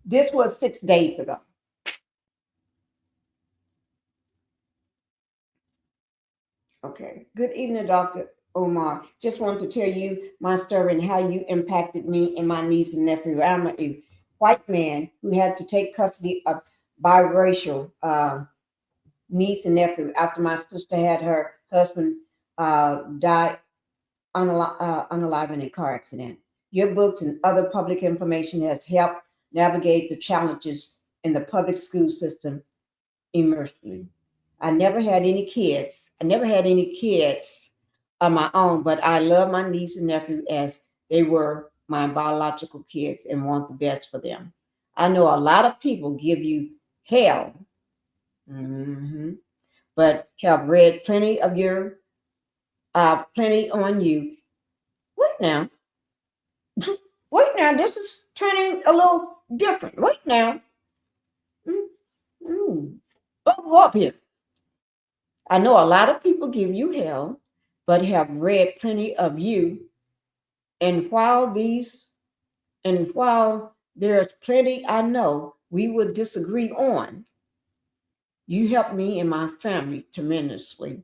Speaker 2: This was 6 days ago. Okay. Good evening, Dr. UMAR. Just wanted to tell you my story and how you impacted me and my niece and nephew. I'm a white man who had to take custody of biracial niece and nephew after my sister had her husband die unalive in a car accident. Your books and other public information has helped navigate the challenges in the public school system immersively. I never had any kids. On my own, but I love my niece and nephew as they were my biological kids and want the best for them. I know a lot of people give you hell, but have read plenty on you. Wait now, this is turning a little different. Wait now. Bubble up here. I know a lot of people give you hell, but have read plenty of you. And while there's plenty I know we would disagree on, you helped me and my family tremendously.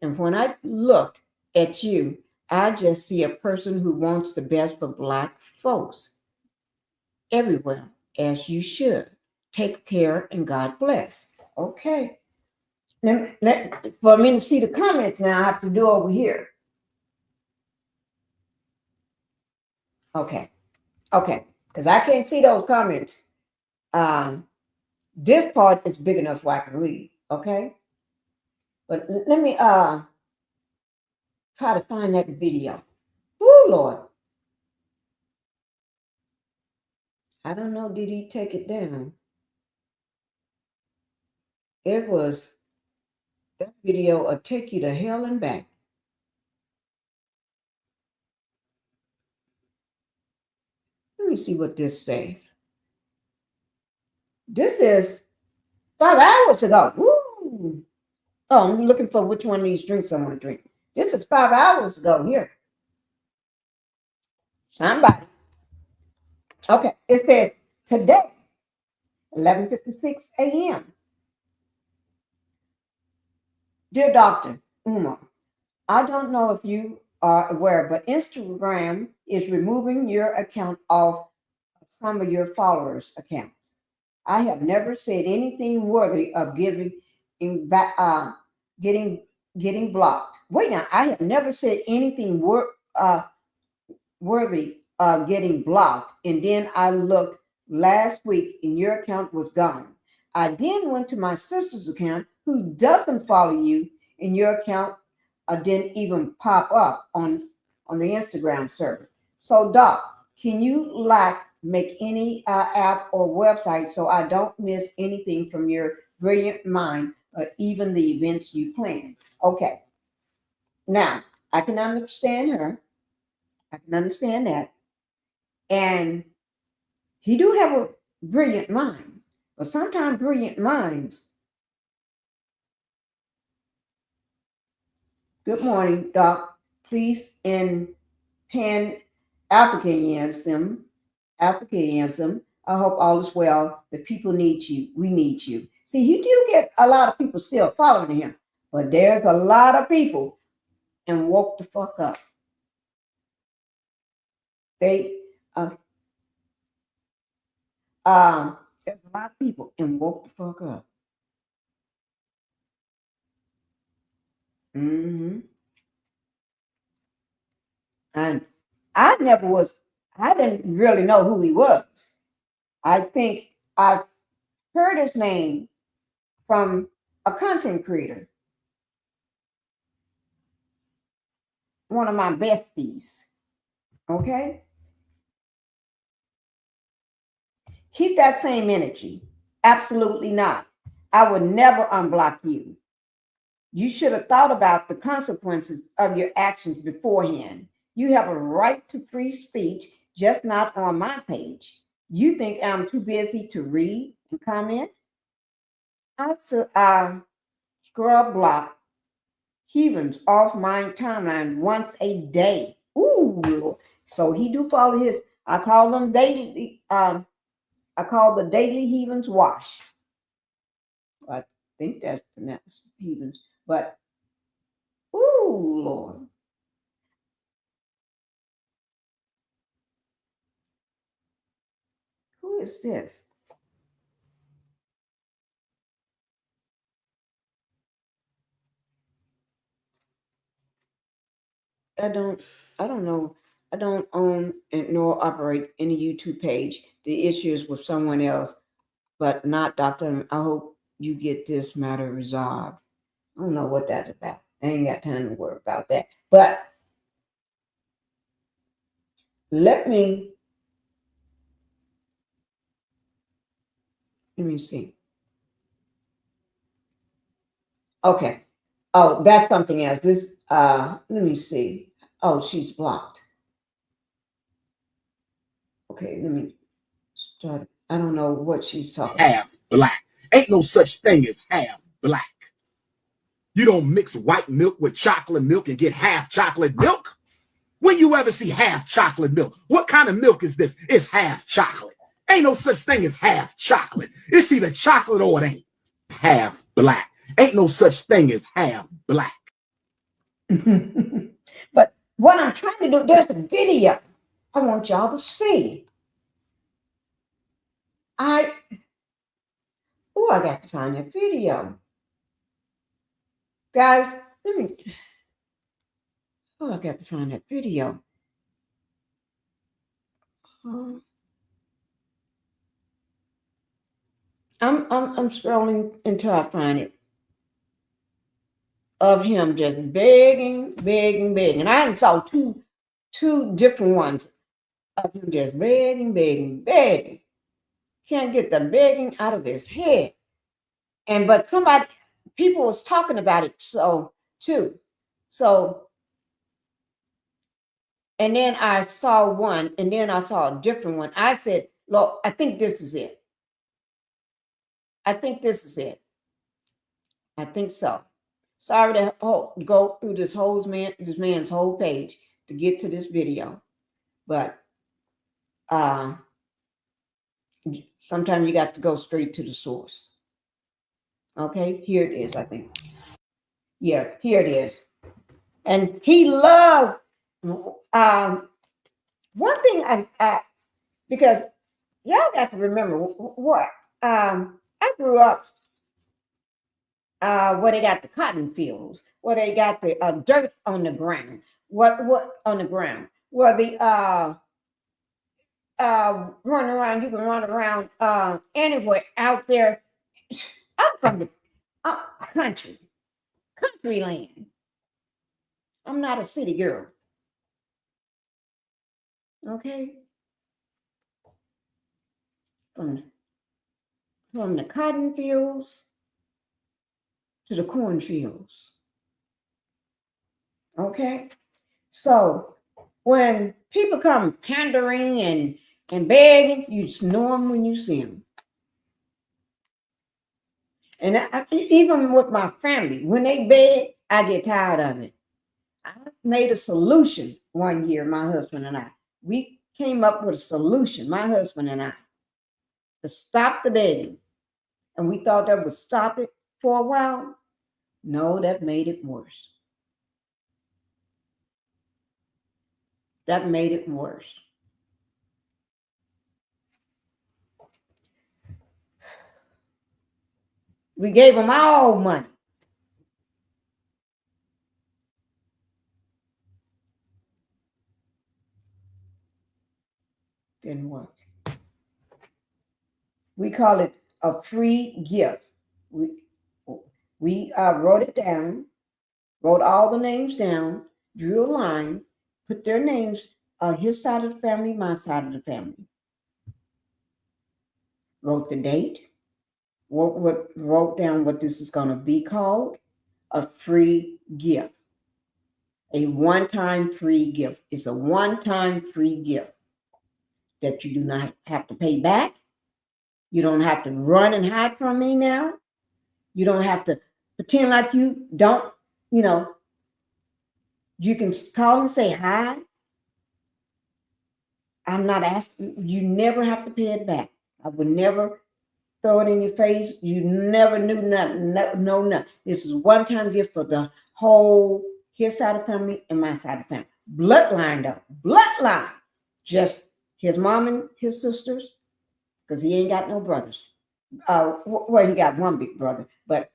Speaker 2: And when I look at you, I just see a person who wants the best for Black folks everywhere, as you should. Take care and God bless. Okay. For me to see the comments now, I have to do over here. Okay, because I can't see those comments. This part is big enough where I can read, okay? But let me try to find that video. Oh, Lord. I don't know, did he take it down? That video will take you to hell and back. Let me see what this says. This is 5 hours ago. Woo! Oh, I'm looking for which one of these drinks I want to drink. This is 5 hours ago here. Somebody. Okay, it says today, 11:56 a.m. Dear Dr. UMAR, I don't know if you are aware, but Instagram is removing your account off some of your followers' accounts. I have never said anything worthy of getting blocked. Wait now, I have never said anything worthy of getting blocked. And then I looked last week and your account was gone. I then went to my sister's account who doesn't follow you, and your account didn't even pop up on the Instagram server. So Doc, can you make any app or website so I don't miss anything from your brilliant mind or even the events you plan? Okay. Now, I can understand her. I can understand that. And he do have a brilliant mind, but sometimes brilliant minds. Good morning, Doc. Please in Pan Africanism. I hope all is well. The people need you. We need you. See, you do get a lot of people still following him, but there's a lot of people, and woke the fuck up. There's a lot of people and woke the fuck up. And I didn't really know who he was. I think I've heard his name from a content creator, one of my besties. Okay? Keep that same energy. Absolutely not. I would never unblock you. You should have thought about the consequences of your actions beforehand. You have a right to free speech, just not on my page. You think I'm too busy to read and comment? I scrub block heathens off my timeline once a day. Ooh, Lord. So he do follow his. I call them daily. I call the daily heathens wash. I think that's pronounced heathens, but ooh, Lord. Who is this? I don't know. I don't own nor operate any YouTube page. The issue is with someone else, but not Dr. I hope you get this matter resolved. I don't know what that's about. I ain't got time to worry about that. But let me see. Okay. Oh, that's something else. This let me see. Oh, she's blocked. Okay, let me start. I don't know what she's talking about.
Speaker 1: Half black. Ain't no such thing as half black. You don't mix white milk with chocolate milk and get half chocolate milk. When you ever see half chocolate milk? What kind of milk is this? It's half chocolate. Ain't no such thing as half chocolate. It's either chocolate or it ain't. Half black. Ain't no such thing as half black.
Speaker 2: But what I'm trying to do, there's a video I want y'all to see. I got to find that video. Guys, I got to find that video. I'm scrolling until I find it. Of him just begging. And I saw two different ones of him just begging. Can't get the begging out of his head. But people was talking about it too. So, and then I saw one, and then I saw a different one. I said, look, I think this is it. I think so. Sorry to go through this man's whole page to get to this video, but sometimes you got to go straight to the source. Okay, here it is. I think. Yeah, here it is. And he loved one thing. I because y'all got to remember what I grew up where they got the cotton fields, where they got the dirt on the ground. What on the ground? Where the run around, you can run around anywhere out there. I'm from the country land. I'm not a city girl. Okay. From the cotton fields to the cornfields. Okay. So when people come pandering and begging, you just know them when you see them. And even with my family, when they beg, I get tired of it. I made a solution one year, my husband and I. We came up with a solution, my husband and I, to stop the begging. And we thought that would stop it for a while. No, that made it worse. That made it worse. We gave them all money. Didn't work. We call it a free gift. We wrote it down, wrote all the names down, drew a line, put their names, his side of the family, my side of the family. Wrote the date, wrote down what this is going to be called, a free gift. A one-time free gift. It's a one-time free gift that you do not have to pay back. You don't have to run and hide from me now. You don't have to pretend like you don't, you can call and say hi. I'm not asking, you never have to pay it back. I would never throw it in your face. You never knew nothing, no nothing. This is a one-time gift for the whole, his side of the family and my side of the family. Bloodline though, bloodline. Just his mom and his sisters, because he ain't got no brothers. Well, he got one big brother, but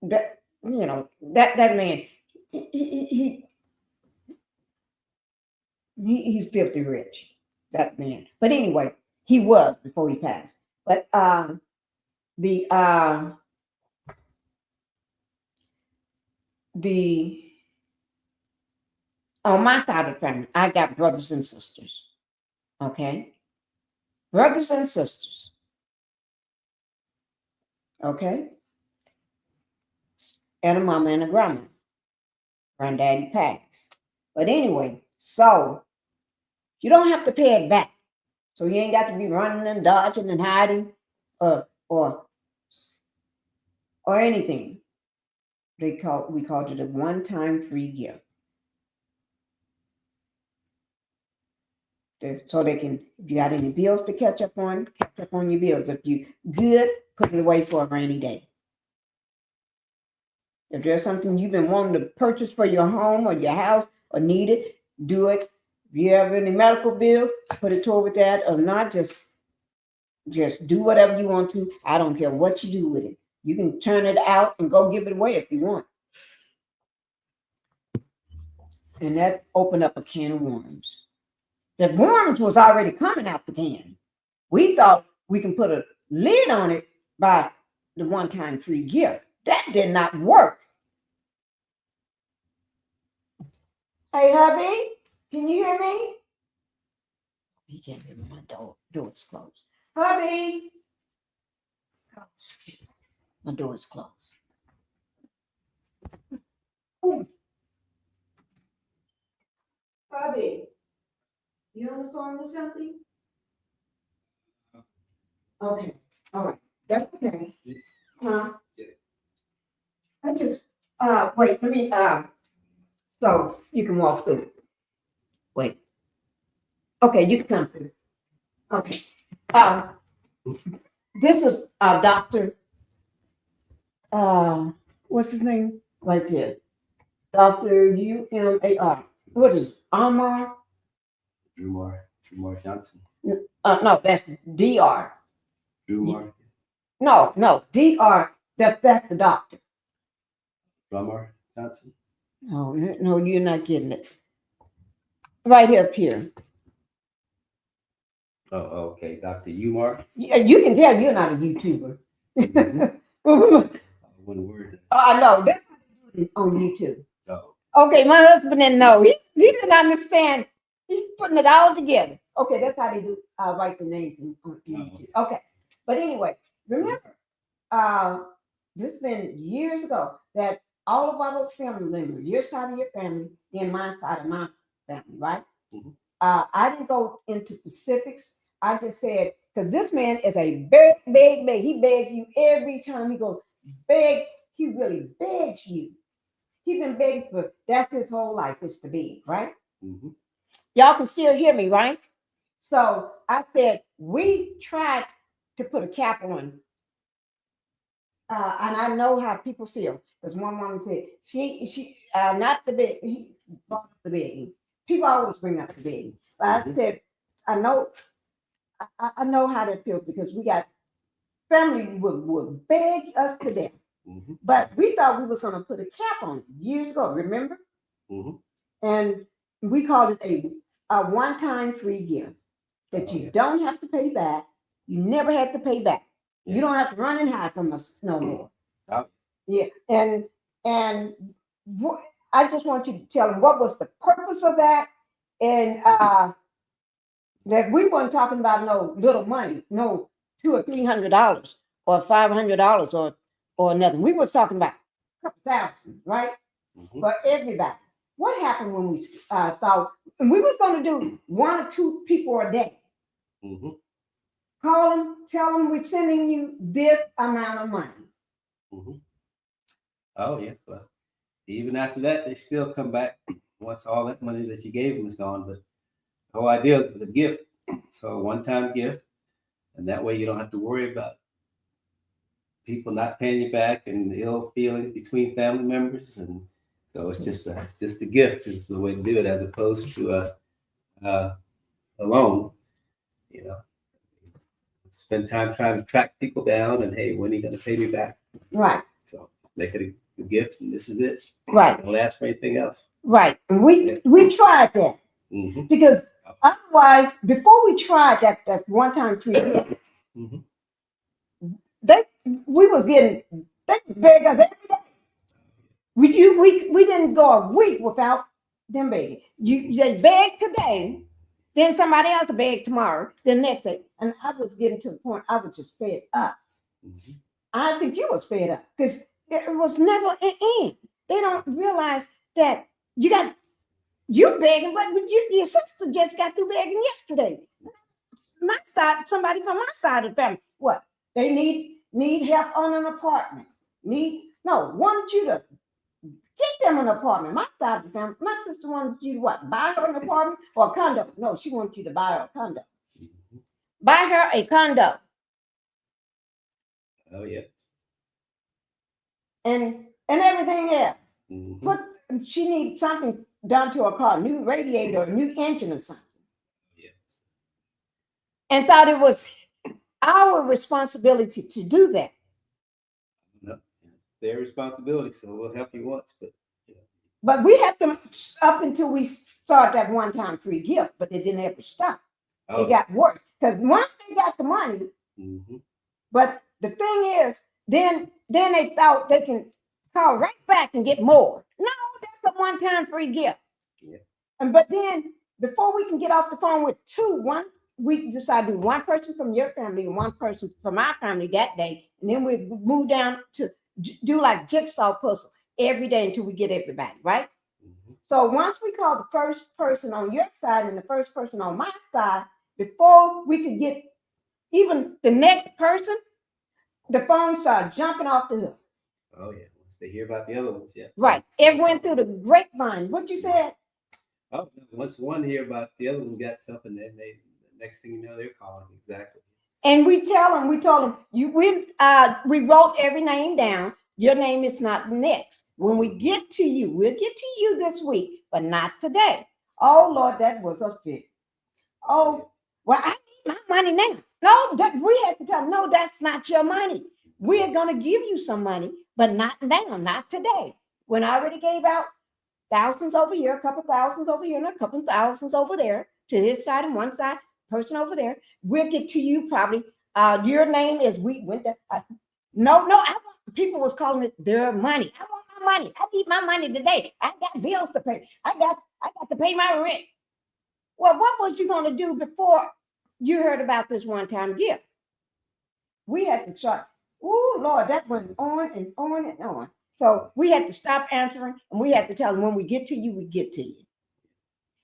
Speaker 2: that, that man, he's filthy rich, that man. But anyway, he was before he passed. But on my side of the family, I got brothers and sisters. Okay? Brothers and sisters. Okay? And a mama and a grandma. Granddaddy passed. But anyway, so you don't have to pay it back. So you ain't got to be running and dodging and hiding or anything. We called it a one-time free gift. So they can, if you got any bills to catch up on your bills. If you good, put it away for a rainy day. If there's something you've been wanting to purchase for your home or your house or need it, do it. If you have any medical bills, put it toward that. Or not, just do whatever you want to. I don't care what you do with it. You can turn it out and go give it away if you want. And that opened up a can of worms. The worms was already coming out the can. We thought we can put a lid on it by the one-time free gift. That did not work. Hey, hubby, can you hear me? He can't hear me. My door's closed. Hubby. Oh, shit. My door's closed. Ooh. Hubby, you on the phone with something? Okay. All right. That's okay. Huh? I just, wait, let me, so you can walk through. Wait. Okay, you can come through. Okay. This is Dr. What's his name? Right there. Dr. UMAR. What is UMAR?
Speaker 3: UMAR Johnson.
Speaker 2: No, that's DR.
Speaker 3: UMAR,
Speaker 2: No, DR. That's the doctor.
Speaker 3: Drummer Johnson.
Speaker 2: No, you're not getting it. Right here up here.
Speaker 3: Oh, okay, Dr. UMAR.
Speaker 2: Yeah, you can tell you're not a YouTuber.
Speaker 3: One word.
Speaker 2: I know that's on YouTube.
Speaker 3: Oh.
Speaker 2: Okay, my husband didn't know. He didn't understand. He's putting it all together. Okay, that's how they do write the names on YouTube. Okay, but anyway, remember, this has been years ago that all of our family members, your side of your family, then my side of my family, right? I didn't go into specifics. I just said, because this man is a big. He begs you every time he goes, beg. He really begs you. He's been begging for, that's his whole life, is to beg, right? Y'all can still hear me, right? So I said, we tried to put a cap on. And I know how people feel. Because one woman said, she not the beg, he brought up the begging. People always bring up the begging. But I said, I know how that feels because we got family would beg us to death. But we thought we was going to put a cap on it years ago, remember? And we called it a one-time free gift that you don't have to pay back. You never had to pay back. You don't have to run and hide from us no more. Yeah, and I just want you to tell them what was the purpose of that, and that we weren't talking about no little money, no $200 or $300 or $500 or nothing. We was talking about a couple thousand, right? For everybody. What happened when we thought, and we was going to do 1 or 2 people a day? Call them, tell them we're sending you this amount of money.
Speaker 3: Oh yeah, well, even after that, they still come back once all that money that you gave them is gone. But the whole idea of the gift, so a one-time gift, and that way you don't have to worry about people not paying you back and ill feelings between family members, and so it's just a gift. It's the way to do it, as opposed to a loan. You know, spend time trying to track people down, and hey, when are you going to pay me back?
Speaker 2: Right.
Speaker 3: So make it a gift, and this is it.
Speaker 2: Right.
Speaker 3: It don't last for anything else.
Speaker 2: Right. And we tried that because otherwise, before we tried that one-time free gift, we was getting, they beg us every day. We didn't go a week without them begging. They beg today, then somebody else beg tomorrow, the next day. And I was getting to the point I was just fed up. I think you was fed up because it was never an end. They don't realize that you're begging, but your sister just got through begging yesterday. My side, somebody from my side of the family, what? They need help on an apartment. Wanted you to get them an apartment. My side of the family, my sister wanted you to what? Buy her an apartment or a condo? No, she wanted you to buy her a condo. Buy her a condo.
Speaker 3: Oh yeah.
Speaker 2: And everything else. But she needs something done to her car, new radiator, new engine or something. And thought it was our responsibility to do that.
Speaker 3: No, their responsibility. So we'll help you once,
Speaker 2: but we had to up until we start that one-time free gift, but it didn't ever stop. It got worse because once they got the money, but the thing is, then they thought they can call right back and get more. No, that's a one-time free gift. But then before we can get off the phone with we decided to do one person from your family and one person from our family that day. And then we move down to do like jigsaw puzzle every day until we get everybody, right? So once we call the first person on your side and the first person on my side, before we could get even the next person, the phone started jumping off the hook.
Speaker 3: Oh yeah, once they hear about the other ones, yeah.
Speaker 2: Right. It went through the grapevine. What you said?
Speaker 3: Oh, once one hear about the other one got something, then the next thing you know, they're calling. Exactly.
Speaker 2: And we told them, we wrote every name down. Your name is not next. When we get to you, we'll get to you this week, but not today. Oh Lord, that was a fit. Oh, well, I need my money now. No, we had to tell him, no, that's not your money. We're going to give you some money, but not now, not today. When I already gave out thousands over here, a couple thousands over here, and a couple thousands over there to this side and one side, person over there. We'll get to you probably. Your name is we went there. People was calling it their money. I want my money. I need my money today. I got bills to pay. I got to pay my rent. Well, what was you going to do before you heard about this one-time gift? We had to start. Oh, Lord, that went on and on and on. So we had to stop answering, and we had to tell them, when we get to you, we get to you.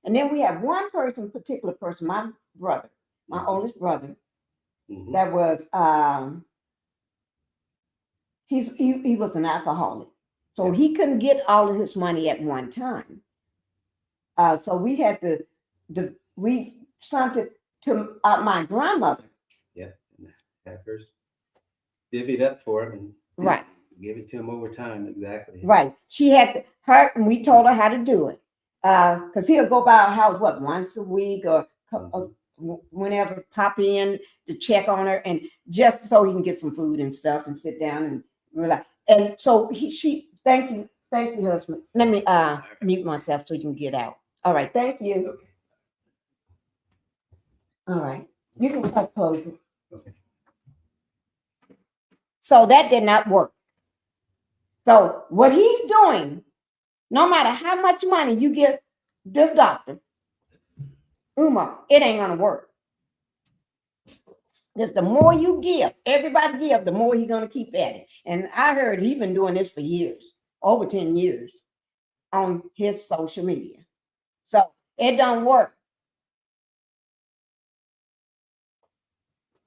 Speaker 2: And then we have one person, particular person, my brother, my oldest brother, that was, he was an alcoholic. So he couldn't get all of his money at one time. So we had we sent it to my grandmother.
Speaker 3: Yeah, have her divvy it up for him and
Speaker 2: right.
Speaker 3: Give it to him over time. Exactly.
Speaker 2: Right. She had and we told her how to do it. Because he'll go by our house, once a week or whenever, pop in to check on her, and just so he can get some food and stuff and sit down and relax. And so thank you, husband. Let me mute myself so you can get out. All right, thank you.
Speaker 3: Okay.
Speaker 2: All right, you can start closing.
Speaker 3: Okay.
Speaker 2: So that did not work. So what he's doing, no matter how much money you give this doctor, UMAR, it ain't gonna work. Because the more you give, everybody give, the more he's gonna keep at it. And I heard he's been doing this for years, over 10 years, on his social media. So it don't work.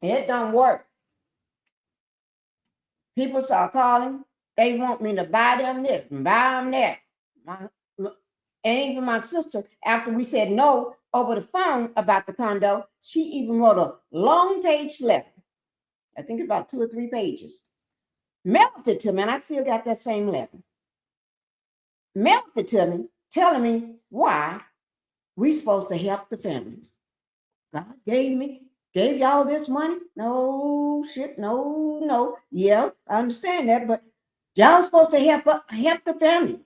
Speaker 2: It don't work. People start calling. They want me to buy them this and buy them that. And even my sister, after we said no over the phone about the condo, she even wrote a long page letter. I think about 2 or 3 pages. Mailed it to me, and I still got that same letter. Mailed it to me, telling me why we supposed to help the family. God gave y'all this money? No, shit, no. Yeah, I understand that, but y'all supposed to help the family.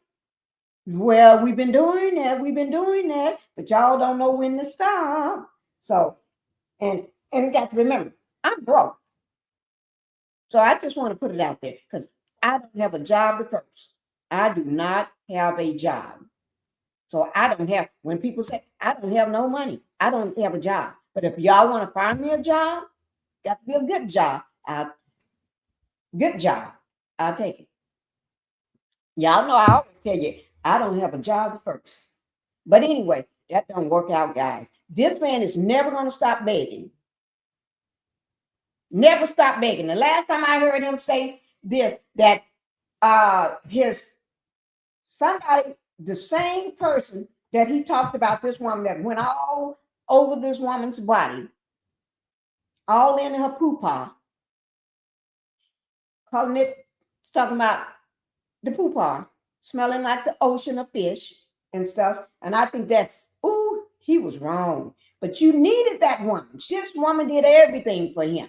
Speaker 2: Well, we've been doing that, but y'all don't know when to stop. So, and got to remember, I'm broke. So I just want to put it out there because I don't have a job at first. I do not have a job. So I don't have, when people say, I don't have no money, I don't have a job. But if y'all want to find me a job, got to be a good job. I'll take it. Y'all know I always tell you, I don't have a job at first. But anyway, that don't work out, guys. This man is never going to stop begging. Never stop begging. The last time I heard him say this, that the same person that he talked about, this woman that went all over this woman's body, all in her poo-pah, talking about the poo-pah, smelling like the ocean of fish and stuff. And I think he was wrong. But you needed that woman. This woman did everything for him.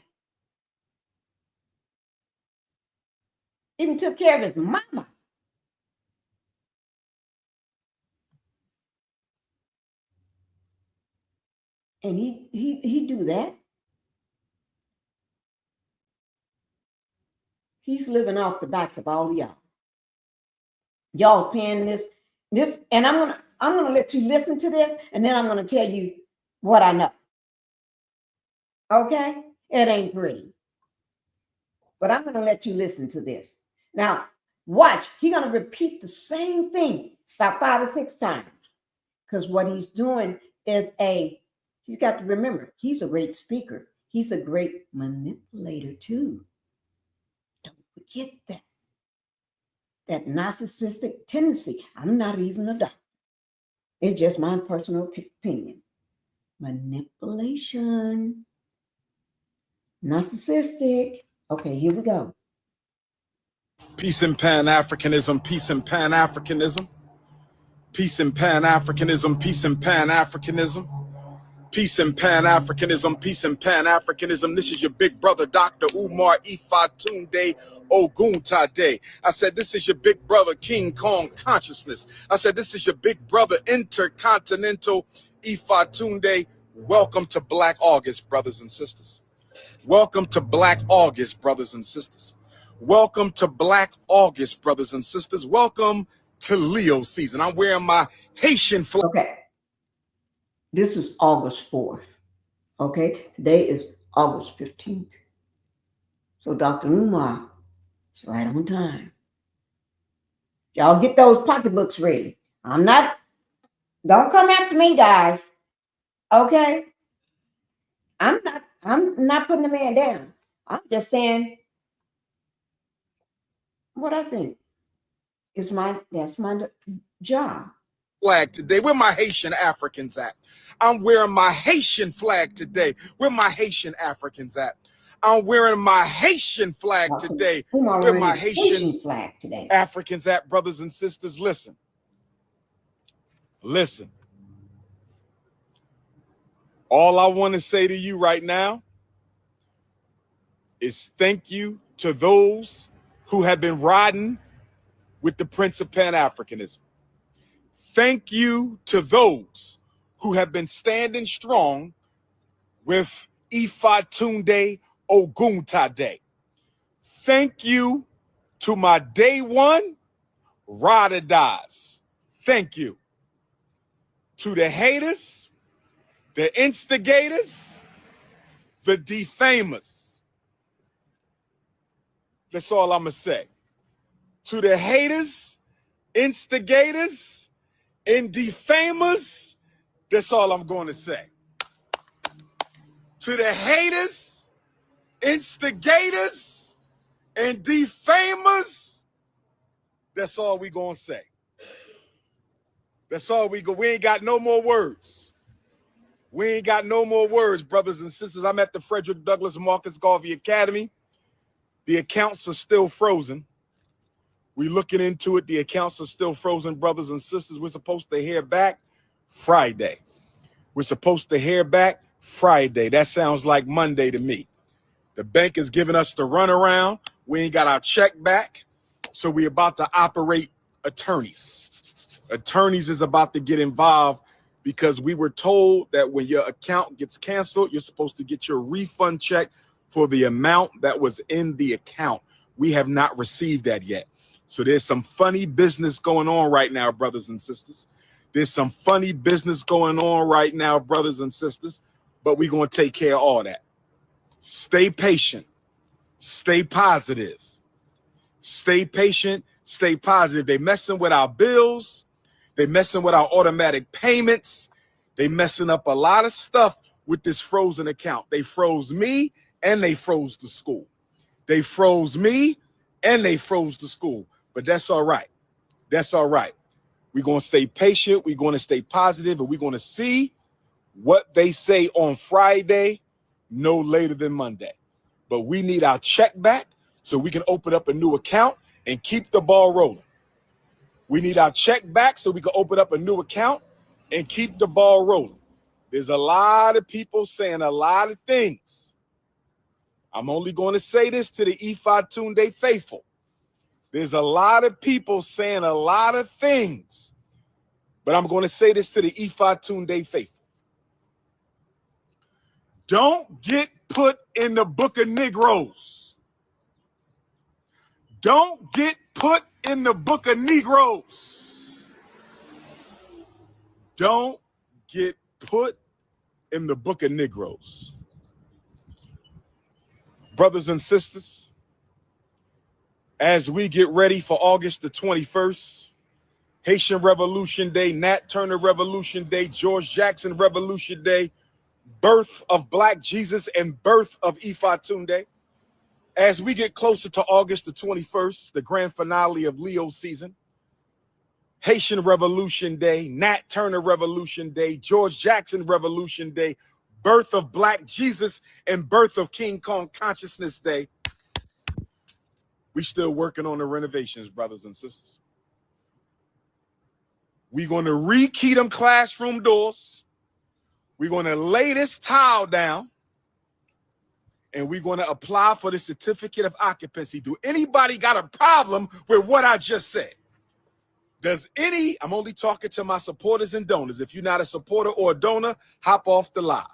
Speaker 2: Even took care of his mama. And he do that. He's living off the backs of all of y'all. Y'all paying this, and I'm gonna let you listen to this, and then I'm gonna tell you what I know. Okay? It ain't pretty. But I'm gonna let you listen to this. Now, watch, he's gonna repeat the same thing about 5 or 6 times. Because what he's doing is he's got to remember, he's a great speaker. He's a great manipulator too. Don't forget that. That narcissistic tendency. I'm not even a doctor. It's just my personal opinion. Manipulation. Narcissistic. Okay, here we go.
Speaker 4: Peace and Pan-Africanism, peace and Pan-Africanism. Peace and Pan-Africanism, peace and Pan-Africanism. Peace and Pan-Africanism, peace and Pan-Africanism. This is your big brother, Dr. Umar Ifatunde Oguntade. I said, this is your big brother, King Kong Consciousness. I said, this is your big brother, Intercontinental Ifatunde. Welcome to Black August, brothers and sisters. Welcome to Black August, brothers and sisters. Welcome to Black August, brothers and sisters. Welcome to Leo season. I'm wearing my Haitian flag.
Speaker 2: Okay. This is August 4th. Okay. Today is August 15th. So Dr. Umar is right on time. Y'all get those pocketbooks ready. Don't come after me, guys. Okay. I'm not putting the man down. I'm just saying what I think is that's my job.
Speaker 4: Flag today. Where my Haitian Africans at? I'm wearing my Haitian flag today. Where my Haitian Africans at? I'm wearing my Haitian flag today. Where my Haitian
Speaker 2: flag today?
Speaker 4: Africans at, brothers and sisters? Listen. Listen. All I want to say to you right now is thank you to those who have been riding with the Prince of Pan-Africanism. Thank you to those who have been standing strong with Ifatunde Oguntade. Thank you to my day one ride or dies. Thank you to the haters, the instigators, the defamers. That's all I'm going to say. To the haters, instigators, and defamers, that's all I'm going to say. To the haters, instigators, and defamers, that's all we going to say. That's all we ain't got no more words. We ain't got no more words, brothers and sisters. I'm at the Frederick Douglass Marcus Garvey Academy. The accounts are still frozen. We're looking into it. The accounts are still frozen, brothers and sisters. We're supposed to hear back Friday. We're supposed to hear back Friday. That sounds like Monday to me. The bank is giving us the runaround. We ain't got our check back. So we're about to operate attorneys. Attorneys is about to get involved because we were told that when your account gets canceled, you're supposed to get your refund check for the amount that was in the account. We have not received that yet. So there's some funny business going on right now, brothers and sisters. There's some funny business going on right now, brothers and sisters, but we're going to take care of all that. Stay patient. Stay positive. Stay patient. Stay positive. They messing with our bills. They messing with our automatic payments. They messing up a lot of stuff with this frozen account. They froze me and they froze the school. They froze me and they froze the school. But that's all right. That's all right. We're going to stay patient. We're going to stay positive, and we're going to see what they say on Friday, no later than Monday. But we need our check back so we can open up a new account and keep the ball rolling. We need our check back so we can open up a new account and keep the ball rolling. There's a lot of people saying a lot of things. I'm only going to say this to the Ifatunde faithful. There's a lot of people saying a lot of things, but I'm going to say this to the Ifatunde faithful. Don't get put in the book of Negroes. Don't get put in the book of Negroes. Don't get put in the book of Negroes. Brothers and sisters, as we get ready for August the 21st, Haitian Revolution Day, Nat Turner Revolution Day, George Jackson Revolution Day, birth of Black Jesus and birth of Ifatunde. As we get closer to August the 21st, the grand finale of Leo season, Haitian Revolution Day, Nat Turner Revolution Day, George Jackson Revolution Day, birth of Black Jesus and birth of King Kong Consciousness Day. We still working on the renovations, brothers and sisters. We're going to rekey them classroom doors. We're going to lay this tile down, and we're going to apply for the certificate of occupancy. Do anybody got a problem with what I just said? Does any, I'm only talking to my supporters and donors. If you're not a supporter or a donor, hop off the live.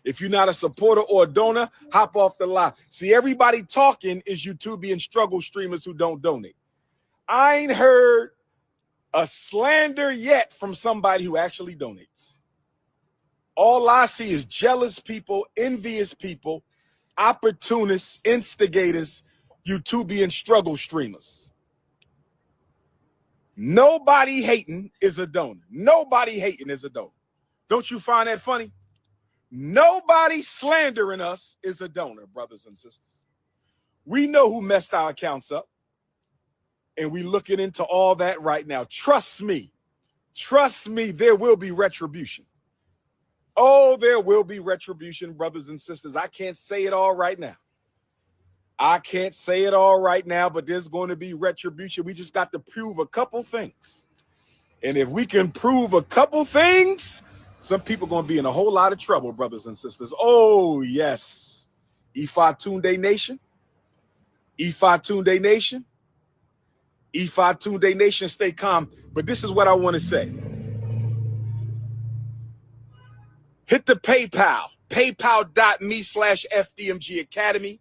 Speaker 4: If you're not a supporter or a donor, hop off the live. See, everybody talking is YouTubian struggle streamers who don't donate. I ain't heard a slander yet from somebody who actually donates. All I see is jealous people, envious people, opportunists, instigators, YouTubian struggle streamers. Nobody hating is a donor. Nobody hating is a donor. Don't you find that funny? Nobody slandering us is a donor, brothers and sisters. We know who messed our accounts up, and we looking into all that right now. Trust me, there will be retribution. Oh, there will be retribution, brothers and sisters. I can't say it all right now. But there's going to be retribution. We just got to prove a couple things. And if we can prove a couple things, some people are going to be in a whole lot of trouble, brothers and sisters. Oh, yes. Ifa Tunde Nation. Ifa Tunde Nation. Ifa Tunde Nation, stay calm. But this is what I want to say. Hit the PayPal, paypal.me/FDMG Academy.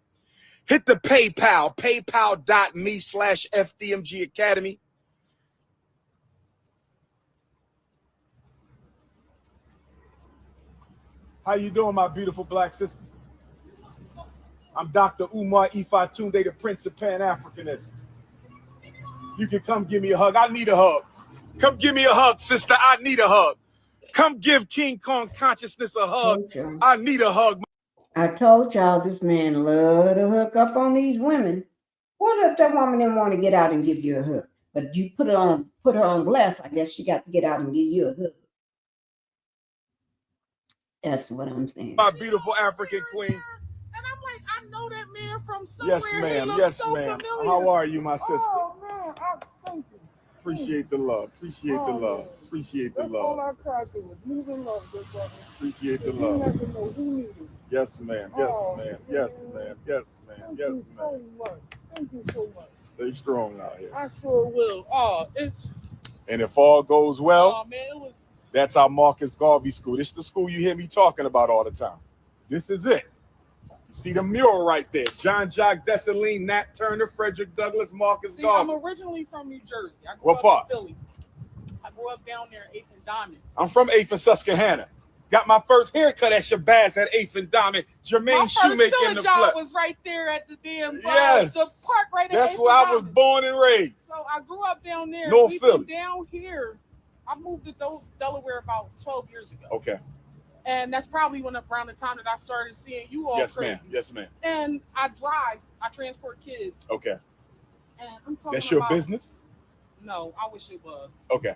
Speaker 4: Hit the PayPal, paypal.me/FDMG Academy. How you doing, my beautiful black sister? I'm Dr. UMAR Ifa Tunde, the Prince of Pan-Africanism. You can come give me a hug. I need a hug. Come give me a hug, sister. I need a hug. Come give King Kong Consciousness a hug. I need a hug.
Speaker 2: I told y'all this man love to hook up on these women. What if that woman didn't want to get out and give you a hug? But you put her on blast, I guess she got to get out and give you a hug. That's what I'm saying.
Speaker 4: My beautiful African queen.
Speaker 8: And I'm like, I know that man from somewhere.
Speaker 4: Yes, ma'am. Yes, ma'am. How are you, my sister?
Speaker 8: Oh, man. Thank you.
Speaker 4: Appreciate the love. Appreciate the love.
Speaker 8: Man.
Speaker 4: Appreciate the
Speaker 8: That's
Speaker 4: love.
Speaker 8: all I tried to do was move in love, good brother.
Speaker 4: Appreciate the
Speaker 8: You
Speaker 4: love.
Speaker 8: never know who needed you.
Speaker 4: Yes, ma'am. Yes,
Speaker 8: Oh,
Speaker 4: ma'am. Yes, ma'am. Yes, ma'am.
Speaker 8: Thank
Speaker 4: Yes,
Speaker 8: you so
Speaker 4: ma'am.
Speaker 8: much. Thank you so much.
Speaker 4: Stay strong out here.
Speaker 8: I sure will. Oh, it's.
Speaker 4: And if all goes well,
Speaker 8: Oh, man, it was.
Speaker 4: that's our Marcus Garvey School. This is the school you hear me talking about all the time. This is it. You see the mural right there. John Jacques Dessalines, Nat Turner, Frederick Douglass, Marcus
Speaker 8: See,
Speaker 4: Garvey.
Speaker 8: I'm originally from New Jersey. I grew
Speaker 4: What
Speaker 8: up
Speaker 4: part?
Speaker 8: in Philly. I grew up down there in 8th and Diamond.
Speaker 4: I'm from 8th and Susquehanna. Got my first haircut at Shabazz at 8th and Diamond. Jermaine
Speaker 8: My first
Speaker 4: Shoemaker in
Speaker 8: filling
Speaker 4: the
Speaker 8: job
Speaker 4: flesh.
Speaker 8: was right there at the damn
Speaker 4: Yes.
Speaker 8: the park right at
Speaker 4: That's
Speaker 8: 8th
Speaker 4: where
Speaker 8: and
Speaker 4: I was
Speaker 8: Diamond.
Speaker 4: born and raised.
Speaker 8: So I grew up down there.
Speaker 4: North
Speaker 8: We've
Speaker 4: Philly.
Speaker 8: been down here. I moved to Delaware about 12 years ago.
Speaker 4: Okay.
Speaker 8: And that's probably around the time that I started seeing you all
Speaker 4: Yes,
Speaker 8: crazy.
Speaker 4: ma'am. Yes, ma'am.
Speaker 8: And I transport kids.
Speaker 4: Okay.
Speaker 8: And I'm talking
Speaker 4: That's your
Speaker 8: about,
Speaker 4: business?
Speaker 8: No, I wish it was.
Speaker 4: Okay.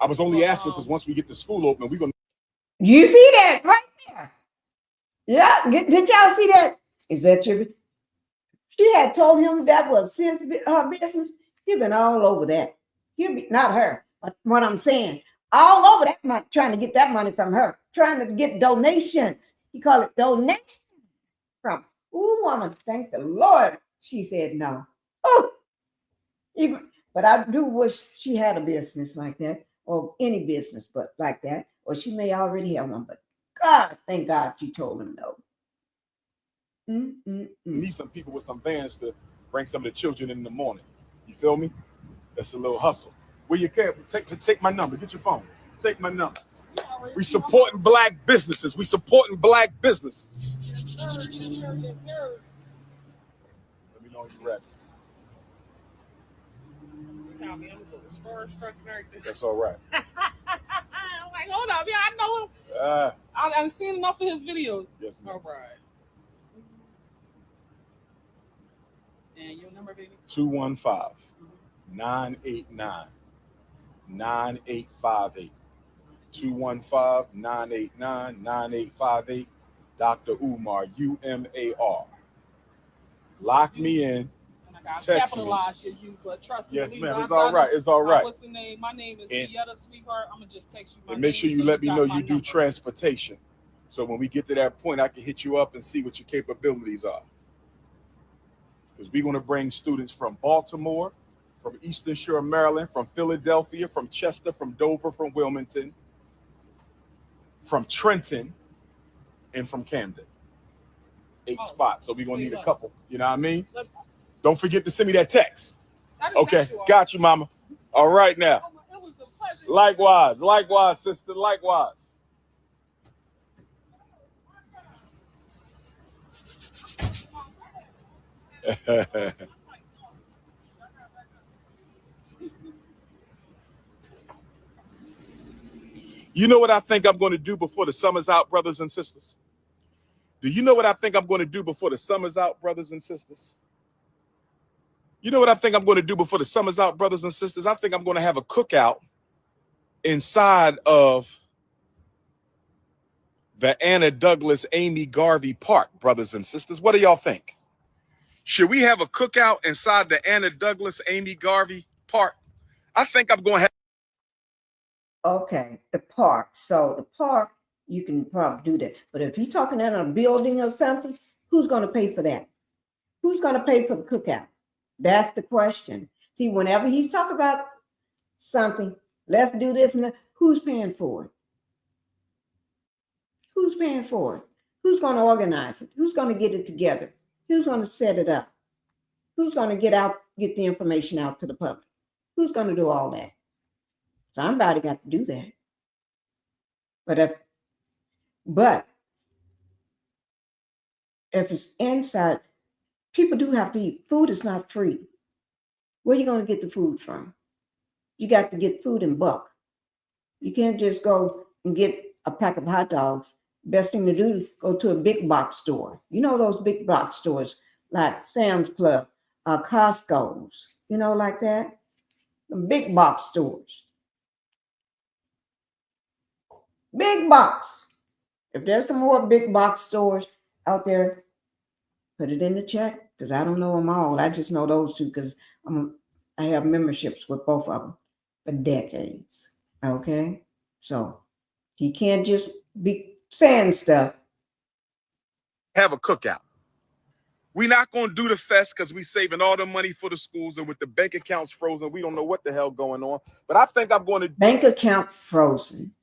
Speaker 4: I was only asking because once we get the school open, we're going to.
Speaker 2: You see that right there? Yeah, did y'all see that? Is that your? She had told him that was his her business. He's been all over that. He'll be not her, but what I'm saying, all over that money, trying to get that money from her, trying to get donations. He called it donations from. Ooh, woman, thank the Lord. She said no. Oh, but I do wish she had a business like that, or any business, but like that, or she may already have one. But God, thank God you told him no.
Speaker 4: Need some people with some vans to bring some of the children in the morning. You feel me? That's a little hustle. Where you can take my number. Get your phone. Take my number. We supporting black businesses. We supporting black businesses.
Speaker 8: Yes, sir. Yes, sir.
Speaker 4: Let me know when you're ready.
Speaker 8: Now, me, I'm a little starstruck and everything.
Speaker 4: That's all right.
Speaker 8: I'm like, hold up, yeah, I know him. I've seen enough of his videos.
Speaker 4: Yes, ma'am.
Speaker 8: All right. And your number, baby?
Speaker 4: 215-989-9858. 215-989-9858. Dr. Umar, UMAR. Lock me in.
Speaker 8: I
Speaker 4: Text me.
Speaker 8: capitalized your you, but trust me.
Speaker 4: Yes,
Speaker 8: believe
Speaker 4: ma'am.
Speaker 8: me,
Speaker 4: It's
Speaker 8: I've
Speaker 4: all
Speaker 8: done
Speaker 4: right.
Speaker 8: it.
Speaker 4: It's all right.
Speaker 8: What's the name? My name is
Speaker 4: And-
Speaker 8: Sietta, sweetheart. I'm gonna just text you my
Speaker 4: And make
Speaker 8: name
Speaker 4: sure you
Speaker 8: so
Speaker 4: let me
Speaker 8: got
Speaker 4: know
Speaker 8: my
Speaker 4: you do
Speaker 8: number.
Speaker 4: transportation. So when we get to that point, I can hit you up and see what your capabilities are. Because we're going to bring students from Baltimore, from Eastern Shore, Maryland, from Philadelphia, from Chester, from Dover, from Wilmington, from Trenton, and from Camden. 8 spots. So we're going to need a couple. You know what I mean? Don't forget to send me that text. Okay. Got you, mama. All right now.
Speaker 8: It was a pleasure.
Speaker 4: Likewise. Likewise, sister. Likewise. You know what I think I'm going to do before the summer's out, brothers and sisters? Do you know what I think I'm going to do before the summer's out, brothers and sisters? You know what I think I'm going to do before the summer's out, brothers and sisters? I think I'm going to have a cookout inside of the Anna Douglas Amy Garvey Park, brothers and sisters. What do y'all think? Should we have a cookout inside the Anna Douglas Amy Garvey Park? I think I'm going to have.
Speaker 2: Okay, the park. So the park, you can probably do that. But if you're talking in a building or something, who's going to pay for that? Who's going to pay for the cookout? That's the question. See, whenever he's talking about something, let's do this and that, who's paying for it? Who's paying for it? Who's going to organize it? Who's going to get it together? Who's going to set it up? Who's going to get the information out to the public? Who's going to do all that? Somebody got to do that. But if it's inside, people do have to eat. Food is not free. Where are you going to get the food from? You got to get food in bulk. You can't just go and get a pack of hot dogs. Best thing to do is go to a big box store. You know those big box stores like Sam's Club, Costco's, you know, like that? The big box stores. Big box. If there's some more big box stores out there, put it in the chat because I don't know them all. I just know those two because I have memberships with both of them for decades. Okay? So you can't just be saying stuff.
Speaker 4: Have a cookout. We're not going to do the fest because we're saving all the money for the schools, and with the bank accounts frozen, we don't know what the hell going on. But I think I'm going to
Speaker 2: bank account frozen.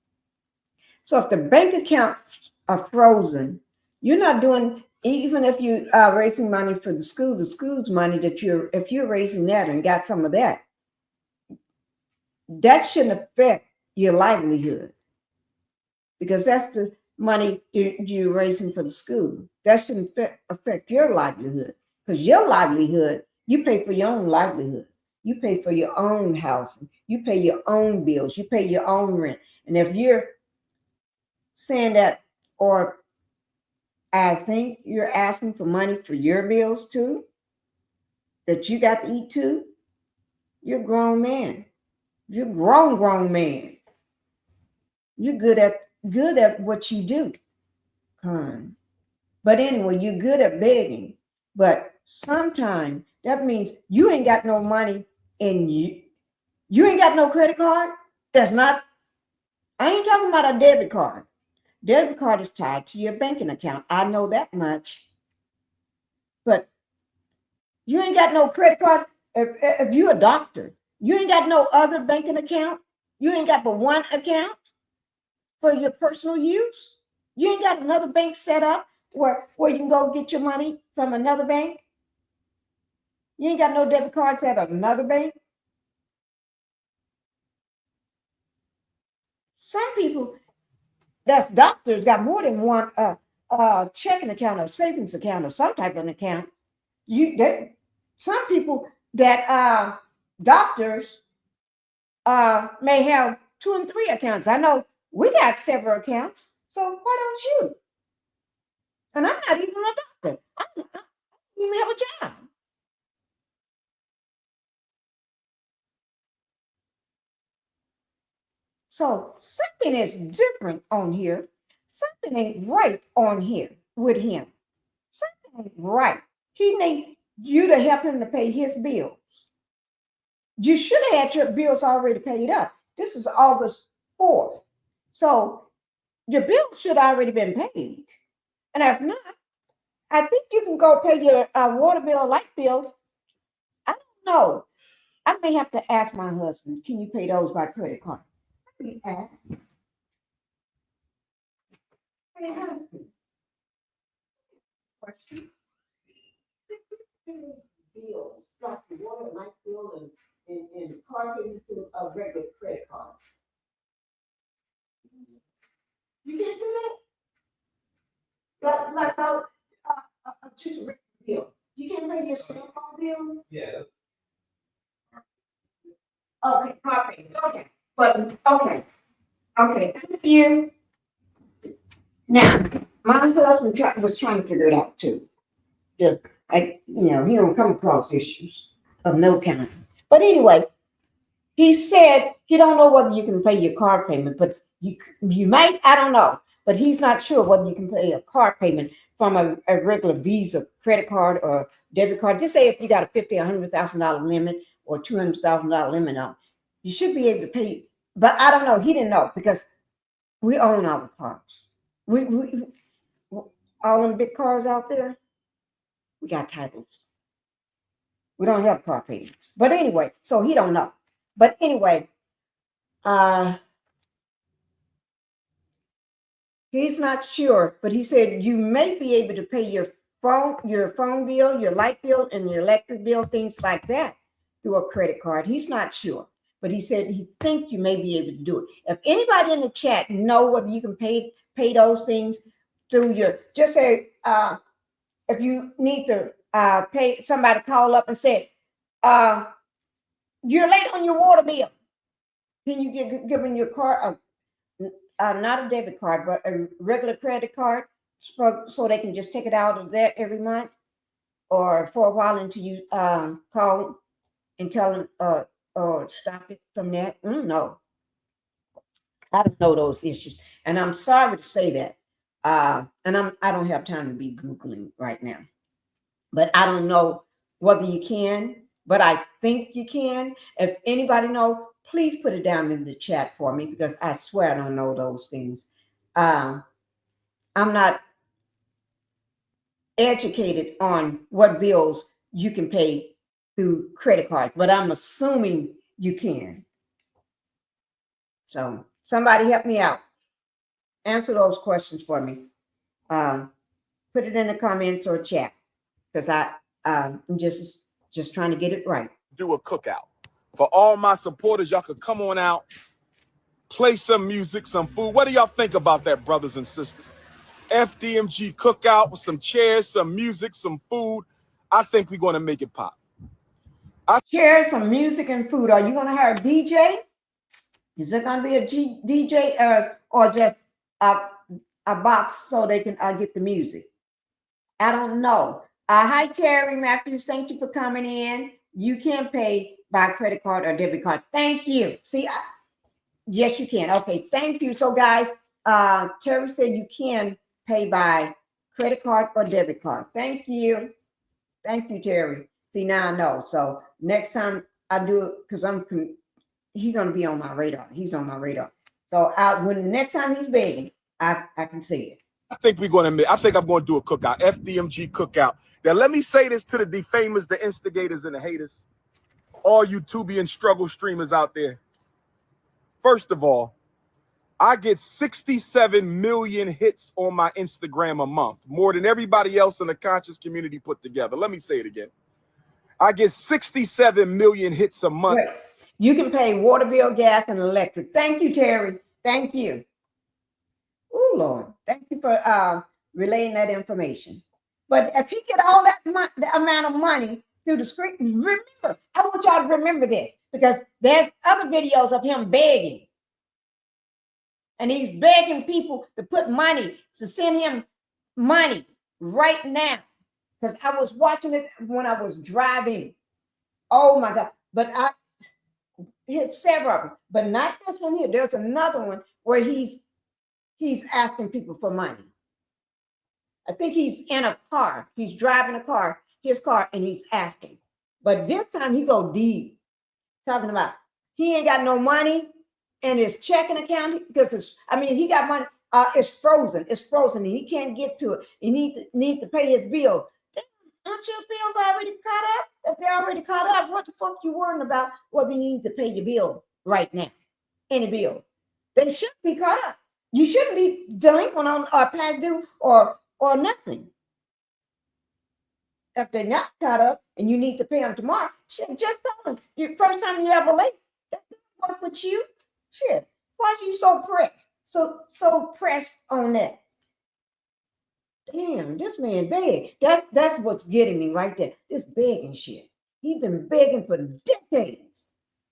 Speaker 2: So if the bank accounts are frozen, you're not doing, even if you are raising money for the school's money if you're raising that and got some of that, that shouldn't affect your livelihood because that's the money you're raising for the school. That shouldn't affect your livelihood because your livelihood, you pay for your own livelihood. You pay for your own housing. You pay your own bills. You pay your own rent. And if you're saying that, or I think you're asking for money for your bills too, that you got to eat too, you're a grown man. You're a grown man. You're good at what you do. But anyway, you're good at begging. But sometimes that means you ain't got no money in you. You ain't got no credit card. I ain't talking about a debit card. Debit card is tied to your banking account. I know that much. But you ain't got no credit card. If you're a doctor, you ain't got no other banking account. You ain't got but one account for your personal use. You ain't got another bank set up where you can go get your money from another bank. You ain't got no debit cards at another bank. Some people that's doctors got more than one checking account or savings account or some type of an account. Some people that doctors may have 2 and 3 accounts. I know we got several accounts, so why don't you? And I'm not even a doctor. I don't even have a job. So something is different on here. Something ain't right on here with him. Something ain't right. He need you to help him to pay his bills. You should have had your bills already paid up. This is August 4th. So your bills should have already been paid. And if not, I think you can go pay your water bill, light bill. I don't know. I may have to ask my husband, can you pay those by credit card? Let me ask. Hey, husband. Question. Bills, like the water, light bill, and car payments to a regular credit card. You can't do that? Like just a regular bill. You can't pay your cell phone bill?
Speaker 3: Yeah.
Speaker 2: Okay, car payments, okay. But, okay. Okay, thank you. Now, my husband was trying to figure it out too. Just, he don't come across issues of no kind. But anyway, he said he don't know whether you can pay your car payment, but you might, I don't know. But he's not sure whether you can pay a car payment from a regular Visa credit card or debit card. Just say if you got a $50,000 or $100,000 limit or $200,000 limit on, you should be able to pay. But I don't know. He didn't know because we own all the cars. We all them big cars out there, we got titles. We don't have car payments. But anyway, so he don't know. But anyway, he's not sure, but he said you may be able to pay your phone bill, your light bill, and your electric bill, things like that, through a credit card. He's not sure, but he said he think you may be able to do it. If anybody in the chat know whether you can pay those things through your, just say if you need to pay, somebody call up and say you're late on your water bill. Can you give them your card? Not a debit card, but a regular credit card, so they can just take it out of there every month, or for a while until you call and tell them or stop it from that. No, I don't know those issues, and I'm sorry to say that. And I don't have time to be Googling right now, but I don't know whether you can, but I think you can. If anybody know, please put it down in the chat for me, because I swear I don't know those things. I'm not educated on what bills you can pay through credit cards, but I'm assuming you can. So somebody help me out. Answer those questions for me. Put it in the comments or chat, because I'm just trying to get it right.
Speaker 4: Do a cookout. For all my supporters, y'all could come on out, play some music, some food. What do y'all think about that, brothers and sisters? FDMG cookout with some chairs, some music, some food. I think we're going to make it pop.
Speaker 2: Chairs, some music, and food. Are you going to hire a DJ? Is it going to be a DJ or just a box so they can get the music? I don't know. Hi, Terry Matthews. Thank you for coming in. You can pay by credit card or debit card. Thank you. See, yes, you can. Okay, thank you. So, guys, Terry said you can pay by credit card or debit card. Thank you. Thank you, Terry. See, now I know. So next time I do it, because he's going to be on my radar. He's on my radar. So when the next time he's begging, I can see it.
Speaker 4: I think I'm going to do a cookout, FDMG cookout. Now, let me say this to the defamers, the instigators, and the haters, all you Tubi and struggle streamers out there. First of all, I get 67 million hits on my Instagram a month, more than everybody else in the conscious community put together. Let me say it again. I get 67 million hits a month.
Speaker 2: Right. You can pay water bill, gas, and electric. Thank you, Terry. Thank you. Oh, Lord. Thank you for relaying that information. But if he get all that the amount of money through the screen, remember, I want y'all to remember this, because there's other videos of him begging. And he's begging people to put money, to send him money right now. Because I was watching it when I was driving. Oh, my God. But I hit several of them, but not this one here. There's another one where he's asking people for money. I think he's in a car. He's driving a car, his car and he's asking. But this time he go deep, talking about he ain't got no money in his checking account because he got money. It's frozen. It's frozen, and he can't get to it. He need to pay his bill. Aren't your bills already caught up? If they're already caught up, what the fuck you worrying about whether you need to pay your bill right now? Any bill. They should be caught up. You shouldn't be delinquent on or past due or nothing. If they're not caught up and you need to pay them tomorrow, shit, just tell them. The first time you ever late, that didn't work with you. Shit. Why are you so pressed? So pressed on that. Damn, this man beg. That's what's getting me right there. This begging shit. He's been begging for decades.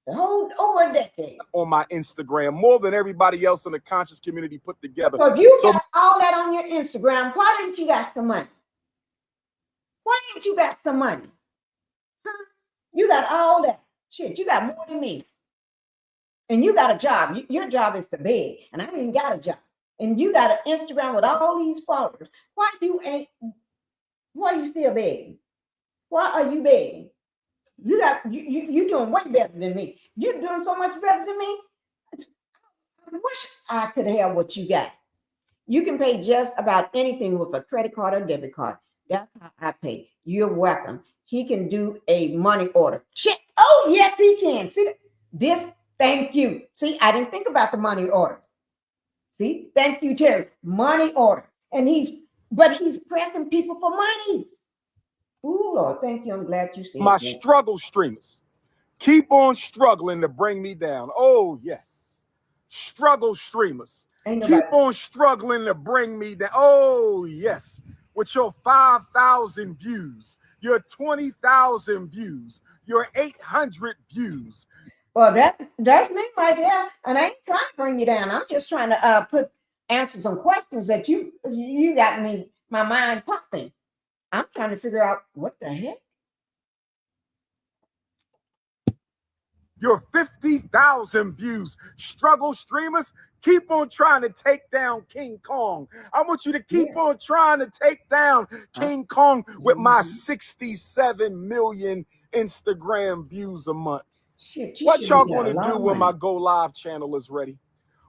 Speaker 2: Over a decade.
Speaker 4: On my Instagram, more than everybody else in the conscious community put together.
Speaker 2: So if you got all that on your Instagram, why didn't you got some money? Why didn't you got some money? Huh? You got all that. Shit, you got more than me. And you got a job. Your job is to beg. And I ain't got a job. And you got an Instagram with all these followers. Why are you still begging? Why are you begging? You doing way better than me. You're doing so much better than me. I wish I could have what you got. You can pay just about anything with a credit card or debit card. That's how I pay. You're welcome. He can do a money order. Shit. Oh, yes, he can. See this? Thank you. See, I didn't think about the money order. See, thank you, Terry. Money order. And he's pressing people for money. Ooh, Lord, thank you. I'm glad you said
Speaker 4: My
Speaker 2: that.
Speaker 4: struggle streamers keep on struggling to bring me down. Oh, yes. Struggle streamers keep on struggling to bring me down. Oh, yes. With your 5,000 views, your 20,000 views, your 800 views.
Speaker 2: Well, that's me right there. And I ain't trying to bring you down. I'm just trying to answer some questions that you got my mind popping. I'm trying to figure out what the heck.
Speaker 4: Your 50,000 views. Struggle streamers, keep on trying to take down King Kong. I want you to keep on trying to take down King Kong with my 67 million Instagram views a month.
Speaker 2: Shit,
Speaker 4: what y'all going to do when my Go Live channel is ready?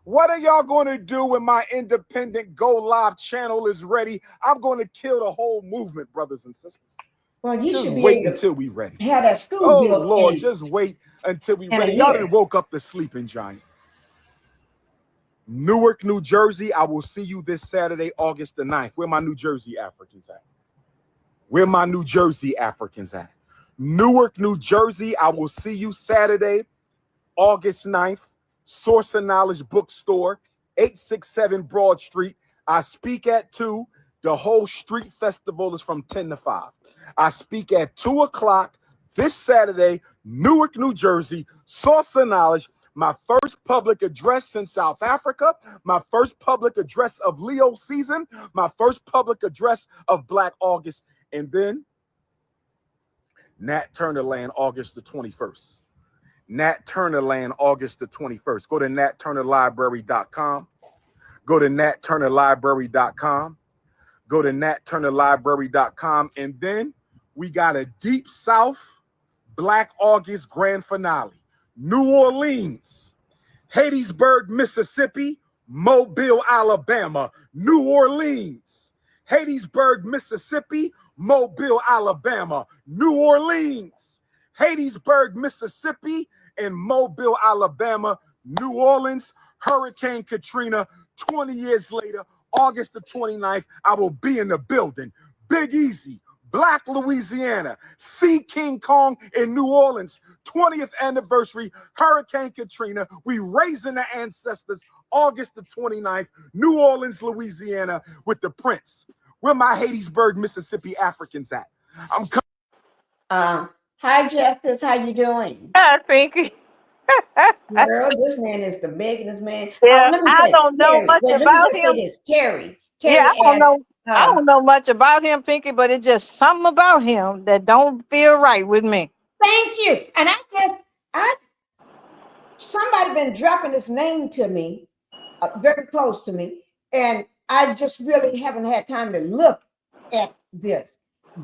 Speaker 4: What are y'all going to do when my independent Go Live channel is ready? I'm going to kill the whole movement, brothers and sisters.
Speaker 2: Well, you
Speaker 4: just
Speaker 2: should be
Speaker 4: wait
Speaker 2: able
Speaker 4: until we ready.
Speaker 2: Have that school
Speaker 4: Oh,
Speaker 2: built
Speaker 4: Lord,
Speaker 2: in
Speaker 4: just wait until we
Speaker 2: in
Speaker 4: ready.
Speaker 2: a
Speaker 4: Y'all
Speaker 2: year.
Speaker 4: done woke up the sleeping giant. Newark, New Jersey, I will see you this Saturday, August the 9th. Where my New Jersey Africans at? Where my New Jersey Africans at? Newark, New Jersey, I will see you Saturday, August 9th. Source of Knowledge Bookstore, 867 Broad Street. I speak at 2. The whole street festival is from 10 to 5. I speak at 2 o'clock this Saturday, Newark, New Jersey. Source of Knowledge. My first public address since South Africa, my first public address of Leo season, my first public address of Black August, and then Nat Turner Land, August the 21st. Nat Turner Land, August the 21st. Go to natturnerlibrary.com. Go to natturnerlibrary.com. Go to natturnerlibrary.com. And then we got a Deep South Black August grand finale. New Orleans, Hattiesburg, Mississippi, Mobile, Alabama. New Orleans, Hattiesburg, Mississippi, Mobile, Alabama. New Orleans, Hattiesburg, Mississippi, and Mobile, Alabama. New Orleans, Hurricane Katrina. 20 years later, August the 29th, I will be in the building. Big Easy, Black Louisiana, see King Kong in New Orleans, 20th anniversary, Hurricane Katrina. We raising the ancestors, August the 29th, New Orleans, Louisiana, with the Prince. Where my Hattiesburg, Mississippi Africans at? I'm coming.
Speaker 2: Hi, Justice. How you doing?
Speaker 5: Hi, Pinkie.
Speaker 2: Girl, this man is the biggest man.
Speaker 5: Yeah,
Speaker 2: Let me
Speaker 5: I
Speaker 2: say,
Speaker 5: don't know
Speaker 2: Terry.
Speaker 5: much
Speaker 2: Wait, let me
Speaker 5: about
Speaker 2: just say
Speaker 5: him.
Speaker 2: this. Terry
Speaker 5: Yeah, I don't
Speaker 2: asked,
Speaker 5: know. I don't know much about him, Pinkie, but it's just something about him that don't feel right with me.
Speaker 2: thank you. And somebody been dropping this name to me, very close to me, and I just really haven't had time to look at this.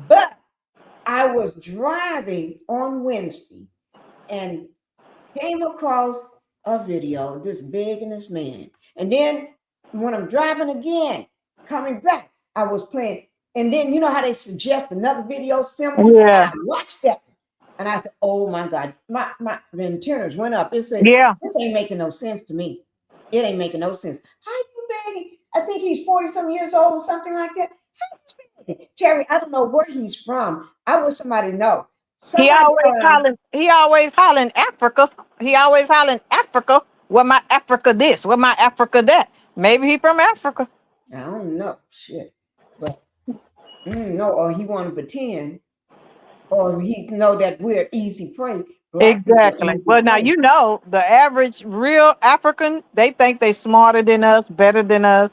Speaker 2: But I was driving on Wednesday and came across a video of this big and this man. And then when I'm driving again, coming back, I was playing. And then you know how they suggest another video similar?
Speaker 5: Yeah.
Speaker 2: I watched that. And I said, oh my God, my antennas went up. It said,
Speaker 5: Yeah.
Speaker 2: this ain't making no sense to me. It ain't making no sense. How you begging? I think he's 40-some years old or something like that. How you begging? Terry, I don't know where he's from. I wish somebody know.
Speaker 5: He
Speaker 2: Somebody,
Speaker 5: always hollering Africa. He always hollering Africa. Where my Africa this? Where my Africa that? Maybe he from Africa.
Speaker 2: I don't know. Shit. But no, or he want to pretend, or he know that we're easy prey. Black people are
Speaker 5: Exactly.
Speaker 2: easy
Speaker 5: Well, now
Speaker 2: prey.
Speaker 5: you know the average real African, they think they smarter than us, better than us.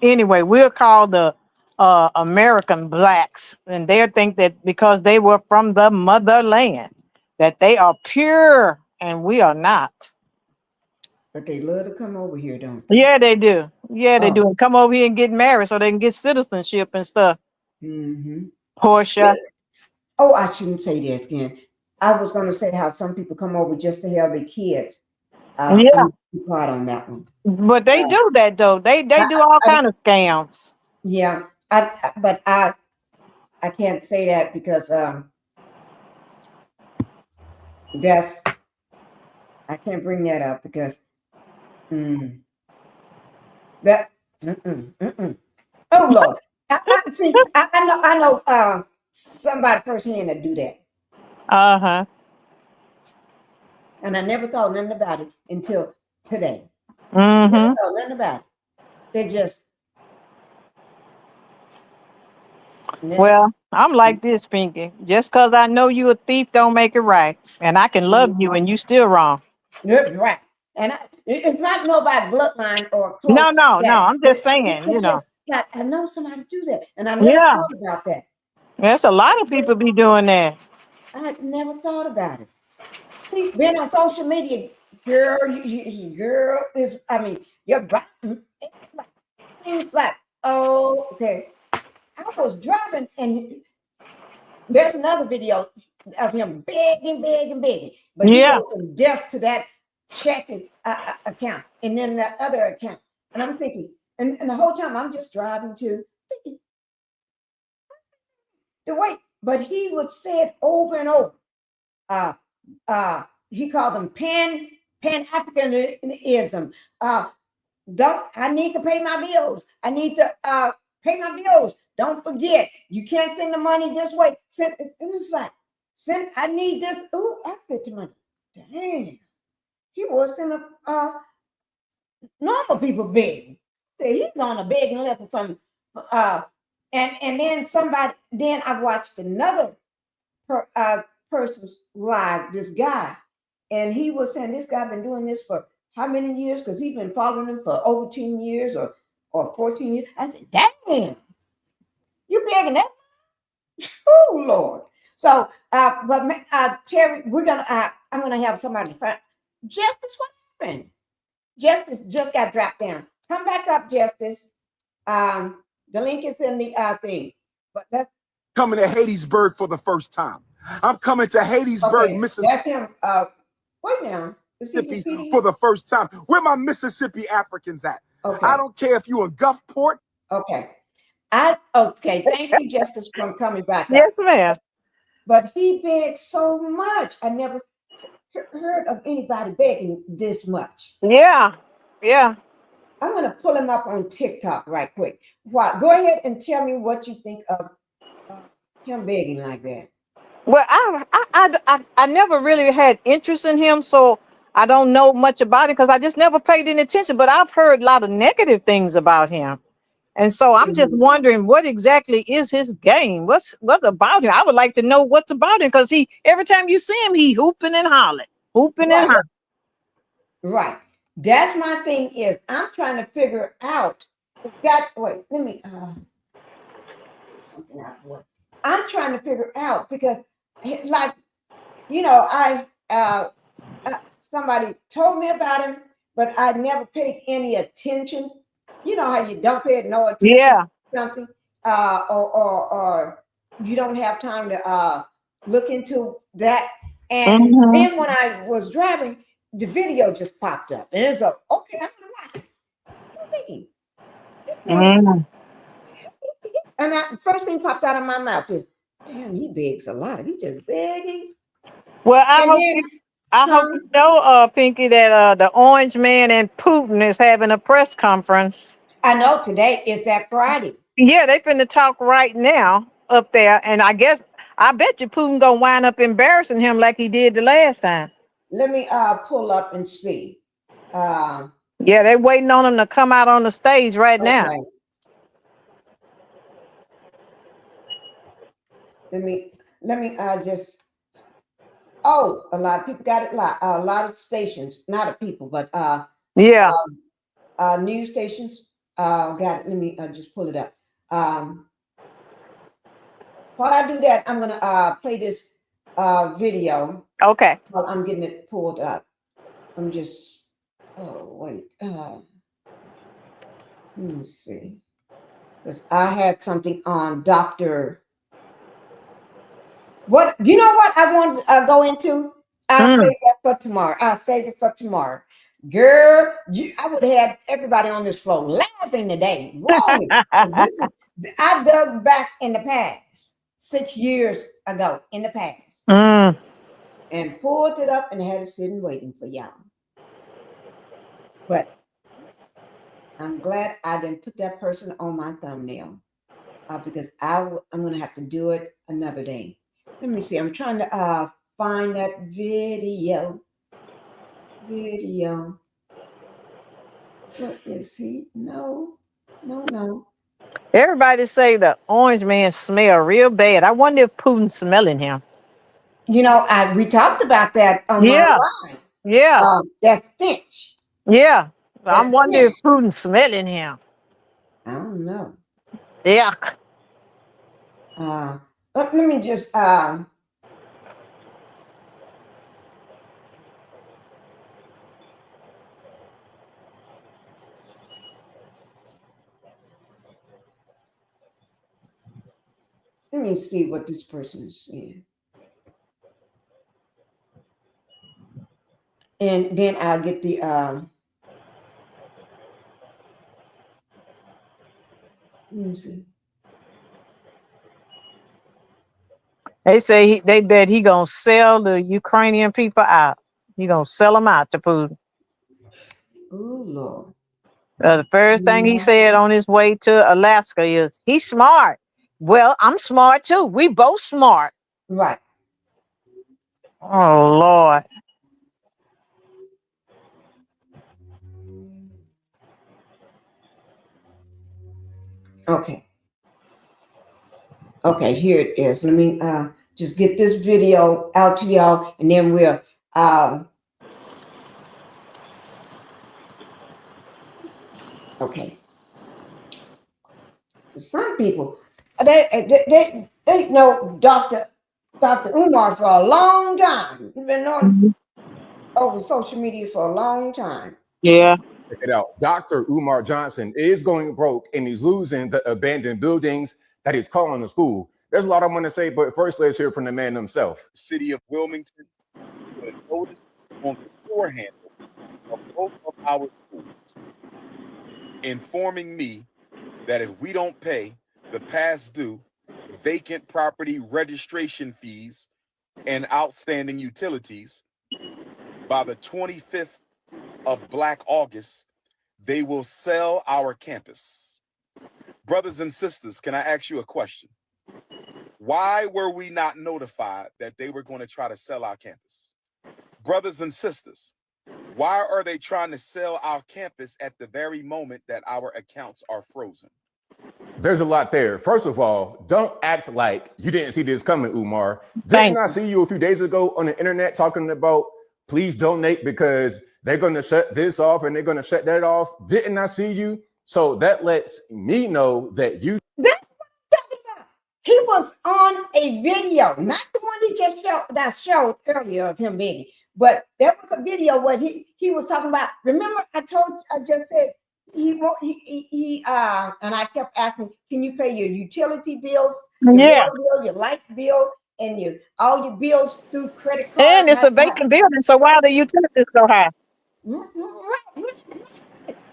Speaker 5: Anyway, we're called the American blacks, and they think that because they were from the motherland, that they are pure, and we are not.
Speaker 2: But they love to come over here, don't they?
Speaker 5: Yeah, they do. Yeah, they
Speaker 2: Oh.
Speaker 5: do. And come over here and get married so they can get citizenship and stuff.
Speaker 2: Mm-hmm.
Speaker 5: Portia.
Speaker 2: Oh, I shouldn't say that again. I was going to say how some people come over just to have their kids. I'm
Speaker 5: Yeah,
Speaker 2: gonna be quiet on that one.
Speaker 5: but they do that though. They do all kind of scams.
Speaker 2: Yeah, but I can't say that because that's I can't bring that up because that oh Lord, I know somebody firsthand that do that,
Speaker 5: Uh-huh.
Speaker 2: and I never thought nothing about it until today.
Speaker 5: Mm-hmm.
Speaker 2: Never thought nothing about it. They just
Speaker 5: Well, I'm like this, Pinky. Just because I know you a thief don't make it right. And I can love you and you still wrong.
Speaker 2: right, and it's not nobody bloodline or
Speaker 5: No,
Speaker 2: close
Speaker 5: no, no.
Speaker 2: that.
Speaker 5: I'm just saying,
Speaker 2: It's just that I know somebody do that, and I never
Speaker 5: Yeah.
Speaker 2: thought about that.
Speaker 5: There's a lot of people be doing that.
Speaker 2: I never thought about it. See, being on social media, girl, girl is. I mean, you're things like, oh, okay. I was driving, and there's another video of him begging, but he
Speaker 5: Yeah.
Speaker 2: goes from deaf to that checking account, and then that other account, and I'm thinking, and the whole time I'm just driving to thinking, the wait, but he would say it over and over. He called them Pan-Africanism. I need to pay my bills. I need to pay my bills. Don't forget, you can't send the money this way. It was like, I need this. Ooh, I fit the money. Damn. He was in a normal people begging. He's on a begging level from and then I watched another person's live, this guy, and he was saying this guy been doing this for how many years? Because he's been following him for over 10 years or 14 years. I said, damn, you begging that? Oh Lord. So Terry, I'm gonna have somebody find Justice. What happened? Justice just got dropped down. Come back up, Justice. The link is in the thing. But that's
Speaker 4: Coming to Hattiesburg for the first time. I'm coming to Hattiesburg,
Speaker 2: That's him. Wait now.
Speaker 4: Mississippi for the first time. Where my Mississippi Africans at?
Speaker 2: Okay.
Speaker 4: I don't care if you in Gulfport.
Speaker 2: Okay. Thank you, Justice, for coming back.
Speaker 5: Yes, ma'am.
Speaker 2: But he begged so much. I never heard of anybody begging this much.
Speaker 5: Yeah. Yeah.
Speaker 2: I'm going to pull him up on TikTok right quick. Go ahead and tell me what you think of him begging like that.
Speaker 5: Well, I never really had interest in him, so I don't know much about it because I just never paid any attention. But I've heard a lot of negative things about him, and so I'm just wondering what exactly is his game. What's about him? I would like to know what's about him because every time you see him, he hooping and hollering, and hollering.
Speaker 2: Right. That's my thing is I'm trying to figure out. Let me something out. I'm trying to figure out because, like, somebody told me about him, but I never paid any attention. You know how you don't pay no attention to something, or you don't have time to look into that. And
Speaker 5: Mhm.
Speaker 2: then when I was driving, the video just popped up. And it's like, okay, I'm gonna watch it. I'm thinking, this boy,
Speaker 5: Mm.
Speaker 2: and first thing popped out of my mouth is, damn, he begs a lot. He just begging.
Speaker 5: Well,
Speaker 2: And then,
Speaker 5: I hope you know, Pinky, that the Orange Man and Putin is having a press conference.
Speaker 2: I know today is that Friday.
Speaker 5: Yeah, they finna talk right now up there, and I bet you Putin gonna wind up embarrassing him like he did the last time.
Speaker 2: Let me pull up and see.
Speaker 5: Yeah, they waiting on him to come out on the stage right now.
Speaker 2: Okay. Let me just. Oh, a lot of people got it. A lot of stations, not of people, but
Speaker 5: Yeah.
Speaker 2: News stations got it. Let me just pull it up. While I do that, I'm gonna play this video.
Speaker 5: Okay.
Speaker 2: While I'm getting it pulled up. I'm just. Oh wait. Let me see. Because I had something on Dr. What you know what I want to go into? I'll save that for tomorrow. I'll save it for tomorrow. Girl, I would have had everybody on this floor laughing today. Rolling. 'Cause this is I dug back in the past, 6 years ago in the past. And pulled it up and had it sitting waiting for y'all. But I'm glad I didn't put that person on my thumbnail because I'm going to have to do it another day. Let me see. I'm trying to find that video. What is he? No.
Speaker 5: Everybody say the Orange Man smell real bad. I wonder if Putin's smelling him.
Speaker 2: You know, we talked about that on my line.
Speaker 5: Yeah.
Speaker 2: That stench.
Speaker 5: Yeah.
Speaker 2: That
Speaker 5: I'm wondering if
Speaker 2: stench.
Speaker 5: Putin's smelling him.
Speaker 2: I don't know.
Speaker 5: Yeah.
Speaker 2: Let me just let me see what this person is saying. And then I'll get the let me see.
Speaker 5: They say they bet he gonna sell the Ukrainian people out. He gonna sell them out to Putin.
Speaker 2: Oh Lord.
Speaker 5: The first thing he said on his way to Alaska is, he's smart. Well, I'm smart too. We both smart.
Speaker 2: Right.
Speaker 5: Oh, Lord.
Speaker 2: Okay, here it is. Let me just get this video out to y'all, and then we'll okay. Some people they know Dr. UMAR for a long time. He's been on over social media for a long time.
Speaker 5: Yeah.
Speaker 9: Check it out. Dr. Umar Johnson is going broke and he's losing the abandoned buildings that he's calling a school. There's a lot I want to say, but first let's hear from the man himself.
Speaker 4: City of Wilmington, put a notice on the door handle of both of our schools, informing me that if we don't pay the past due vacant property registration fees and outstanding utilities by the 25th of Black August, they will sell our campus. Brothers and sisters, can I ask you a question? Why were we not notified that they were going to try to sell our campus? Brothers and sisters, why are they trying to sell our campus at the very moment that our accounts are frozen?
Speaker 9: There's a lot there. First of all, don't act like you didn't see this coming, Umar. Didn't I see you a few days ago on the internet talking about please donate because they're going to shut this off and they're going to shut that off? Didn't I see you? So that lets me know that you.
Speaker 2: That's what I'm talking about. He was on a video, not the one he just showed earlier of him being, but there was a video where he was talking about. Remember, I just said he and I kept asking, can you pay your utility bills, your water bill, your light bill, and all your bills through credit card.
Speaker 5: And it's a vacant building, so why are the utilities so high?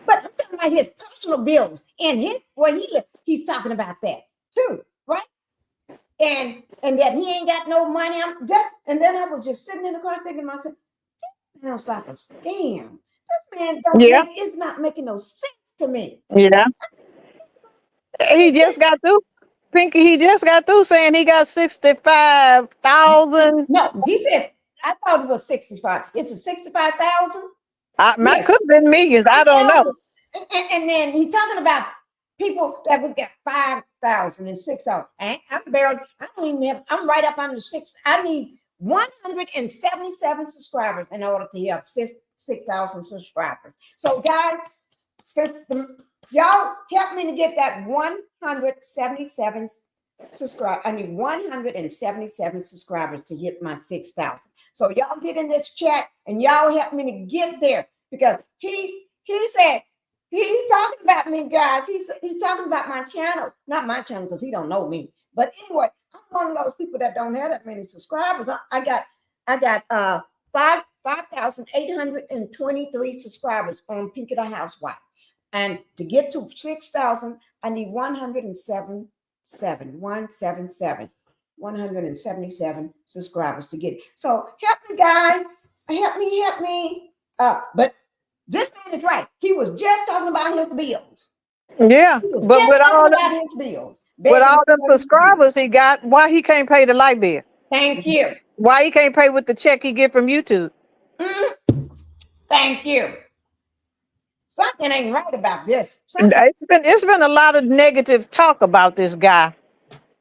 Speaker 2: But I'm talking about his personal bills and where he lives. He's talking about that too, right? And that he ain't got no money. And then I was just sitting in the car thinking to myself, that sounds like a scam. That man it's not making no sense to me.
Speaker 5: Yeah. He just got through. Pinky, he just got through saying he got 65,000.
Speaker 2: No, he says, I thought it was 65. It's a 65,000.
Speaker 5: Could have been millions. I don't know.
Speaker 2: And then he's talking about people that would get 5,000 and 6,000. And I don't even have, I'm right up under 6. I need 177 subscribers in order to have 6,000 subscribers. So guys, y'all help me to get that 177 subscribers. I need 177 subscribers to hit my 6,000. So y'all get in this chat and y'all help me to get there, because he said he's talking about me, guys. He's talking about my channel, not my channel because he don't know me. But anyway, I'm one of those people that don't have that many subscribers. I got 5,823 subscribers on Pinkie the Housewife. And to get to 6,000, I need 177 subscribers to get it. So help me, guys. Help me. But this man is right. He was just talking about his bills.
Speaker 5: Yeah, but with all the subscribers he got, why he can't pay the light bill?
Speaker 2: Thank you.
Speaker 5: Why he can't pay with the check he get from YouTube?
Speaker 2: Thank you. Something ain't right about this.
Speaker 5: It's been a lot of negative talk about this guy.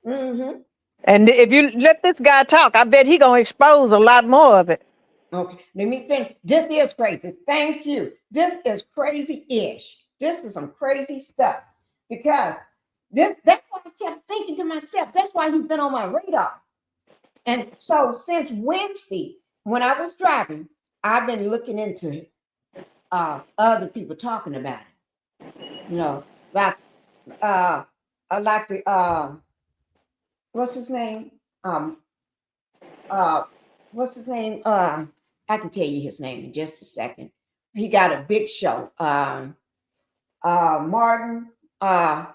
Speaker 2: Mm-hmm.
Speaker 5: And if you let this guy talk, I bet he gonna expose a lot more of it.
Speaker 2: Okay, let me finish. This is crazy. Thank you. This is crazy-ish. This is some crazy stuff. Because that's why I kept thinking to myself, that's why he's been on my radar. And so since Wednesday, when I was driving, I've been looking into other people talking about it. You know, like the what's his name? What's his name? I can tell you his name in just a second. He got a big show. Martin, I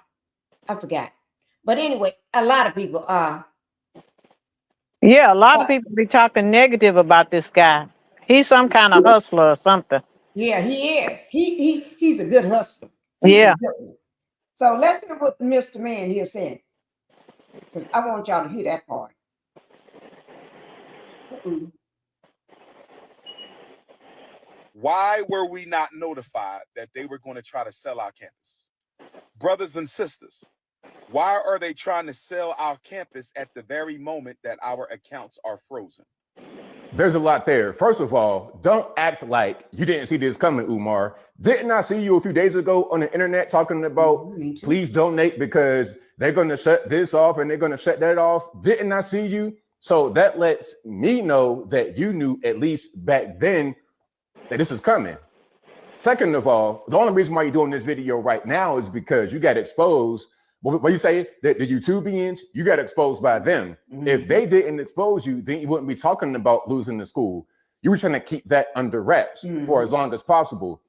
Speaker 2: forgot. But anyway, a lot of people
Speaker 5: yeah, a lot of people be talking negative about this guy. He's some kind of hustler or something.
Speaker 2: Yeah, he is. He's a good hustler.
Speaker 5: Yeah.
Speaker 2: So let's hear what Mr. Man here said, because I want y'all to hear that part.
Speaker 4: Why were we not notified that they were going to try to sell our campus? Brothers and sisters, why are they trying to sell our campus at the very moment that our accounts are frozen?
Speaker 9: There's a lot there. First of all, don't act like you didn't see this coming, UMAR. Didn't I see you a few days ago on the internet talking about please donate because they're going to shut this off and they're going to shut that off? Didn't I see you? So that lets me know that you knew at least back then that this is coming. Second of all, the only reason why you're doing this video right now is because you got exposed. What you say, that the YouTubians, you got exposed by them. If they didn't expose you, then you wouldn't be talking about losing the school. You were trying to keep that under wraps for as long as possible.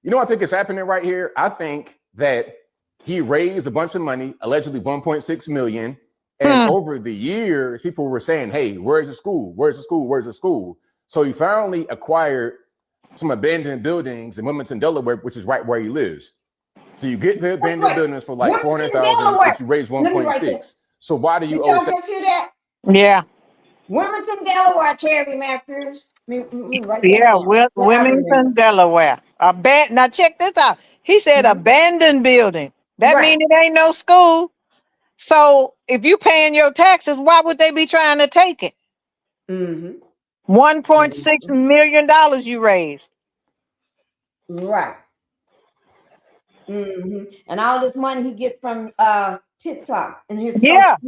Speaker 9: You know, I think it's happening right here. I think that he raised a bunch of money, allegedly 1.6 million. And over the years, people were saying, hey, where's the school? Where's the school? Where's the school? So he finally acquired some abandoned buildings in Wilmington, Delaware, which is right where he lives. So you get the abandoned buildings for like 400,000, but you raise 1.6. So why do you owe?
Speaker 2: Did y'all just hear that?
Speaker 5: Yeah.
Speaker 2: Wilmington, Delaware, Terry Matthews.
Speaker 5: Wilmington, Delaware. Now check this out. He said abandoned building. That means it ain't no school. So if you paying your taxes, why would they be trying to take it? $1.6 million you raised.
Speaker 2: Right. And all this money he get from TikTok and his
Speaker 5: TikTok,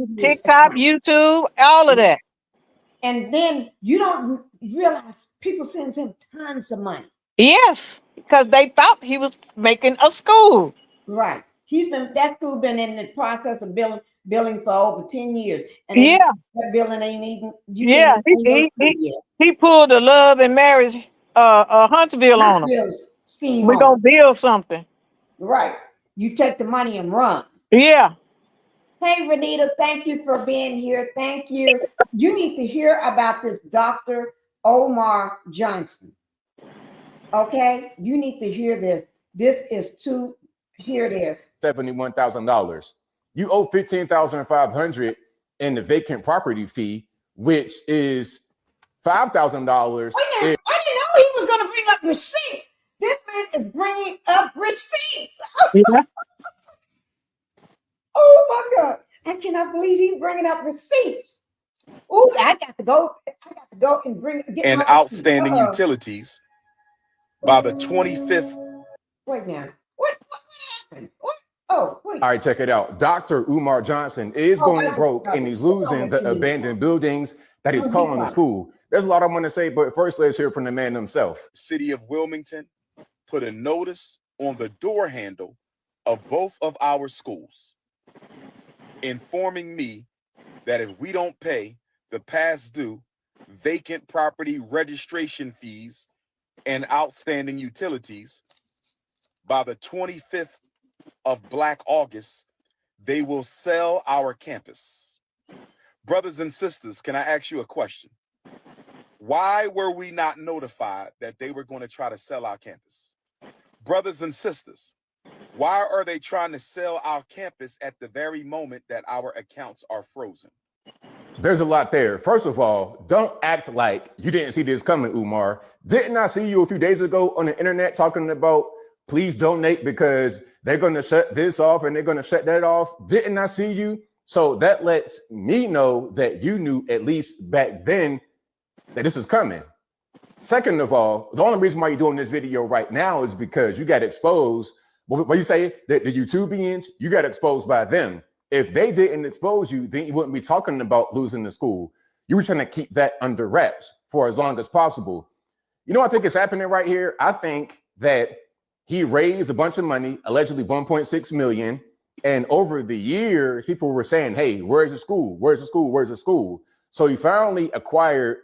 Speaker 5: YouTube, all of that.
Speaker 2: And then you don't realize people send him tons of money.
Speaker 5: Yes, because they thought he was making a school.
Speaker 2: Right. that school been in the process of building for over 10 years. And
Speaker 5: Yeah,
Speaker 2: that building ain't even, you
Speaker 5: yeah.
Speaker 2: can't even go school yet.
Speaker 5: He pulled the love and marriage Huntsville on him.
Speaker 2: Huntsville scheme
Speaker 5: We're
Speaker 2: on
Speaker 5: gonna
Speaker 2: him.
Speaker 5: build something.
Speaker 2: Right. You take the money and run.
Speaker 5: Yeah.
Speaker 2: Hey, Renita, thank you for being here. Thank you. You need to hear about this Dr. Omar Johnson. Okay? You need to hear this. This is to hear this.
Speaker 9: $71,000. You owe $15,500 in the vacant property fee, which is $5,000.
Speaker 2: I didn't know he was going to bring up receipts. This man is bringing up receipts.
Speaker 5: Yeah.
Speaker 2: Oh my God. I cannot believe he's bringing up receipts. Oh, I got to go. I got to go and get
Speaker 4: And
Speaker 2: my
Speaker 4: outstanding utilities by the 25th.
Speaker 2: Wait now. What happened? What? Oh, wait.
Speaker 9: All right, check it out. Dr. Umar Johnson is going broke and he's losing the abandoned buildings that he's calling a school. There's a lot I want to say, but first let's hear from the man himself.
Speaker 4: City of Wilmington put a notice on the door handle of both of our schools, informing me that if we don't pay the past due vacant property registration fees and outstanding utilities by the 25th of Black August, they will sell our campus. Brothers and sisters, can I ask you a question? Why were we not notified that they were going to try to sell our campus? Brothers and sisters, why are they trying to sell our campus at the very moment that our accounts are frozen?
Speaker 9: There's a lot there. First of all, don't act like you didn't see this coming, Umar. Didn't I see you a few days ago on the internet talking about please donate because they're going to shut this off and they're going to shut that off? Didn't I see you? So that lets me know that you knew at least back then that this is coming. Second of all, the only reason why you're doing this video right now is because you got exposed. What you say, the YouTubians, you got exposed by them. If they didn't expose you, then you wouldn't be talking about losing the school. You were trying to keep that under wraps for as long as possible. You know, I think it's happening right here. I think that he raised a bunch of money, allegedly 1.6 million. And over the years, people were saying, hey, where's the school? Where's the school? Where's the school? So he finally acquired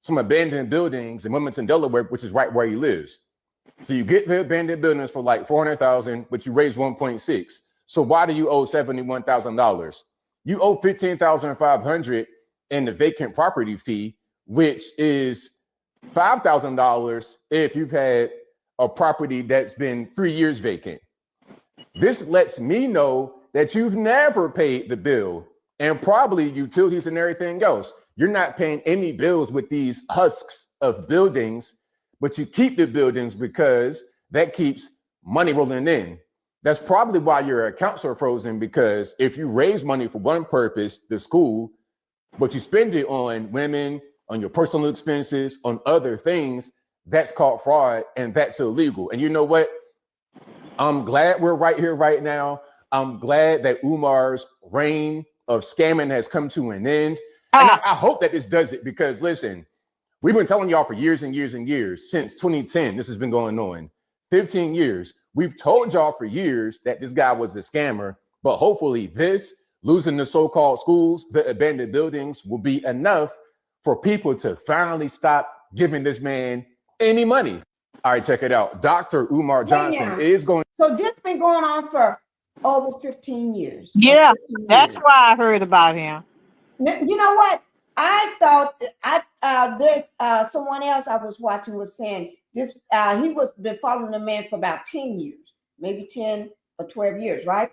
Speaker 9: some abandoned buildings in Wilmington, Delaware, which is right where he lives. So you get the abandoned buildings for like 400,000, but you raise 1.6. So why do you owe $71,000? You owe $15,500 in the vacant property fee, which is $5,000 if you've had a property that's been 3 years vacant. This lets me know that you've never paid the bill and probably utilities and everything else. You're not paying any bills with these husks of buildings, but you keep the buildings because that keeps money rolling in. That's probably why your accounts are frozen, because if you raise money for one purpose, the school, but you spend it on women, on your personal expenses, on other things, that's called fraud and that's illegal. And you know what? I'm glad we're right here right now. I'm glad that Umar's reign of scamming has come to an end. And I hope that this does it because, listen, we've been telling y'all for years and years and years, since 2010, this has been going on, 15 years. We've told y'all for years that this guy was a scammer, but hopefully this, losing the so-called schools, the abandoned buildings, will be enough for people to finally stop giving this man any money. All right, check it out. Dr. Umar Johnson is going.
Speaker 2: So this been going on for over 15 years.
Speaker 5: Yeah, that's why I heard about him.
Speaker 2: You know what? I thought there's someone else I was watching was saying this. He was been following the man for about 10 years, maybe 10 or 12 years, right?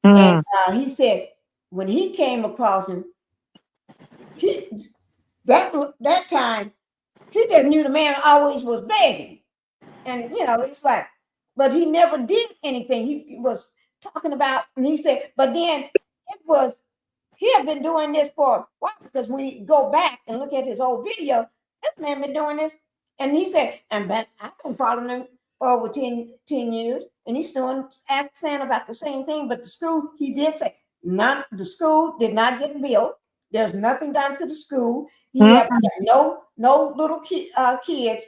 Speaker 2: And he said when he came across him, that time he just knew the man always was begging, and you know it's like, but he never did anything. He was talking about, and he said, but then it was. He had been doing this for a while because when you go back and look at his old video, this man been doing this. And he said, and I've been following him for over 10 years. And he's still saying about the same thing. But the school, he did say, the school did not get built. There's nothing done to the school. He had no little kids,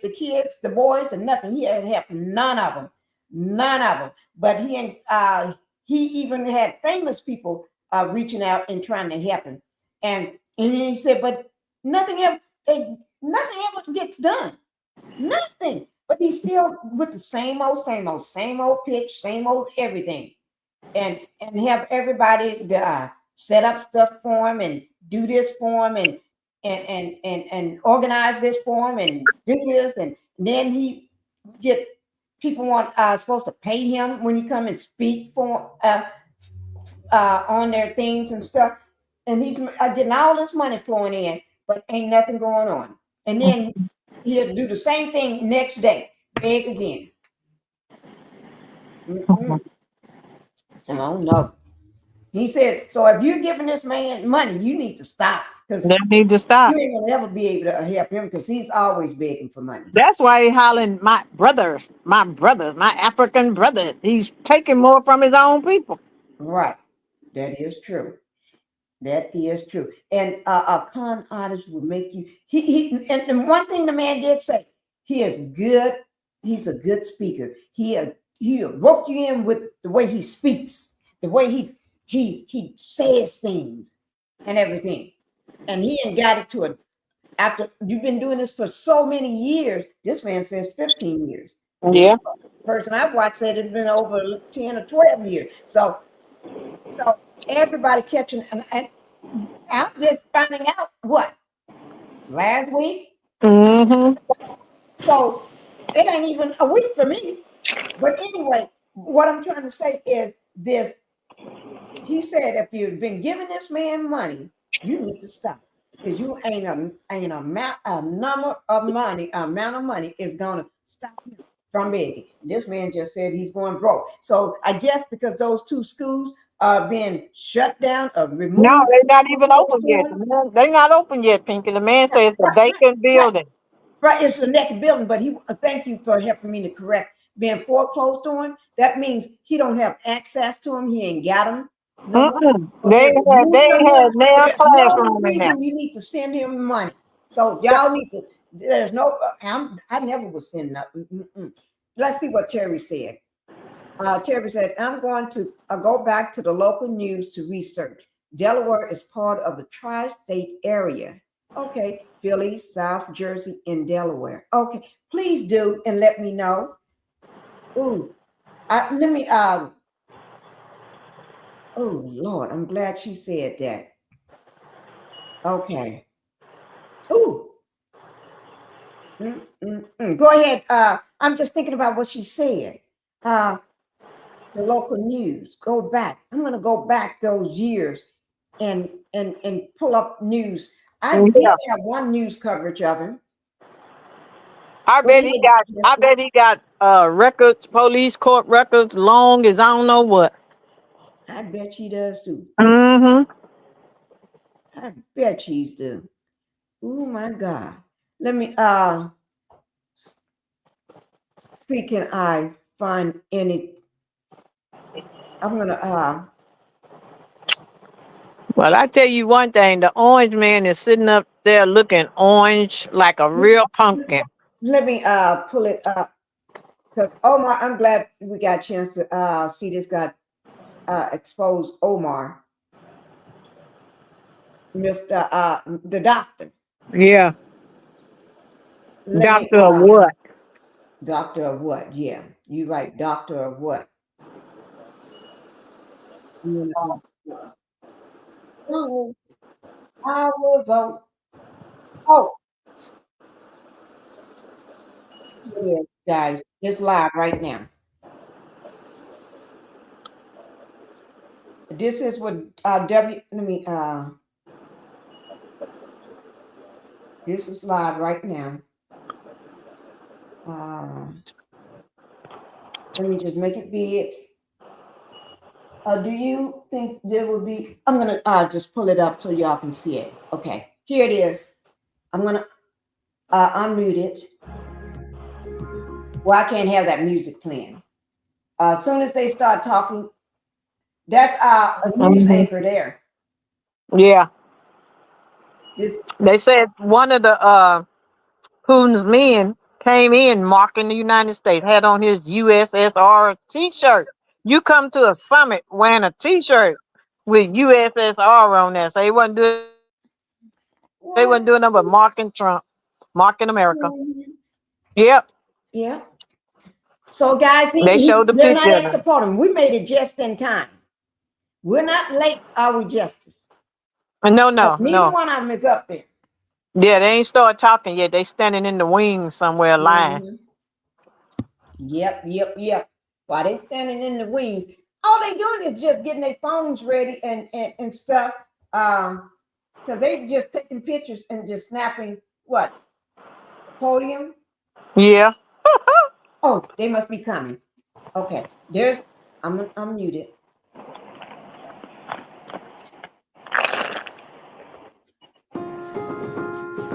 Speaker 2: the boys, and nothing. He had helped none of them. But he even had famous people reaching out and trying to help him. And he said, but nothing ever gets done. Nothing. But he's still with the same old pitch, same old everything. And have everybody set up stuff for him and do this for him and organize this for him and do this. And then he get people supposed to pay him when he come and speak for on their things and stuff. And he's getting all this money flowing in, but ain't nothing going on. And then he'll do the same thing next day, beg again. So I don't know. He said, so if you're giving this man money, you need to stop. Because
Speaker 5: they need to stop.
Speaker 2: You ain't gonna never be able to help him because he's always begging for money.
Speaker 5: That's why he hollering, my brother, my African brother. He's taking more from his own people.
Speaker 2: Right. That is true. That is true. And a con artist will make you. And one thing the man did say, he is good. He's a good speaker. He woke you in with the way he speaks, the way he says things and everything. And he ain't got it to after you've been doing this for so many years. This man says 15 years.
Speaker 5: Yeah.
Speaker 2: The person I've watched said it's been over 10 or 12 years. So everybody catching, and I'm just finding out what last week. So it ain't even a week for me. But anyway, what I'm trying to say is this. He said, if you've been giving this man money, you need to stop. Because you ain't amount of money is gonna stop him from begging. This man just said he's going broke. So I guess because those two schools are being shut down or removed.
Speaker 5: No, they're not even open yet. They're not open yet, Pinky. The man says it's a vacant building.
Speaker 2: Right, it's a naked building, but he thank you for helping me to correct being foreclosed on. That means he don't have access to them. He ain't got them. No,
Speaker 5: they had nail classroom in there.
Speaker 2: You need to send him money. So y'all need to. There's no. I never was sending nothing. Let's see what Terry said. Terry said, "I'm going to go back to the local news to research. Delaware is part of the tri-state area. Okay, Philly, South Jersey, and Delaware. Okay, please do and let me know. Ooh, let me. Oh Lord, I'm glad she said that. Okay. Ooh. Go ahead. I'm just thinking about what she said. The local news. Go back. I'm gonna go back those years and pull up news. I did have one news coverage of him.
Speaker 5: I bet he got records, police court records, long as I don't know what.
Speaker 2: I bet she does too.
Speaker 5: I
Speaker 2: bet she's do. Oh my God. Let me see, can I find any? I'm gonna
Speaker 5: Well, I tell you one thing, the orange man is sitting up there looking orange like a real pumpkin.
Speaker 2: Let me pull it up. Because Omar, I'm glad we got a chance to see this guy expose Omar. Mr. The doctor.
Speaker 5: Yeah. Doctor of what?
Speaker 2: Doctor of what? Yeah, you right. Doctor of what? I will vote. Oh, yeah, guys, it's live right now. This is what this is live right now. Let me just make it big. Do you think there will be? I'm gonna just pull it up so y'all can see it. Okay, here it is. I'm gonna unmute it. Well, I can't have that music playing. As soon as they start talking, that's a news anchor there.
Speaker 5: Yeah. They said one of the Putin's men came in marking the United States, had on his USSR t-shirt. You come to a summit wearing a T-shirt with USSR on there. So they wasn't doing nothing but marking Trump, marking America. Yep.
Speaker 2: Yeah. So guys,
Speaker 5: They showed the
Speaker 2: they're not
Speaker 5: picture.
Speaker 2: at the podium. We made it just in time. We're not late, are we, Justice?
Speaker 5: No.
Speaker 2: Neither one of them is up there.
Speaker 5: Yeah, they ain't started talking yet. They standing in the wings somewhere lying.
Speaker 2: Yep. While they standing in the wings, all they doing is just getting their phones ready and stuff. Because they just taking pictures and just snapping what? The podium?
Speaker 5: Yeah.
Speaker 2: Oh, they must be coming. Okay. I'm muted.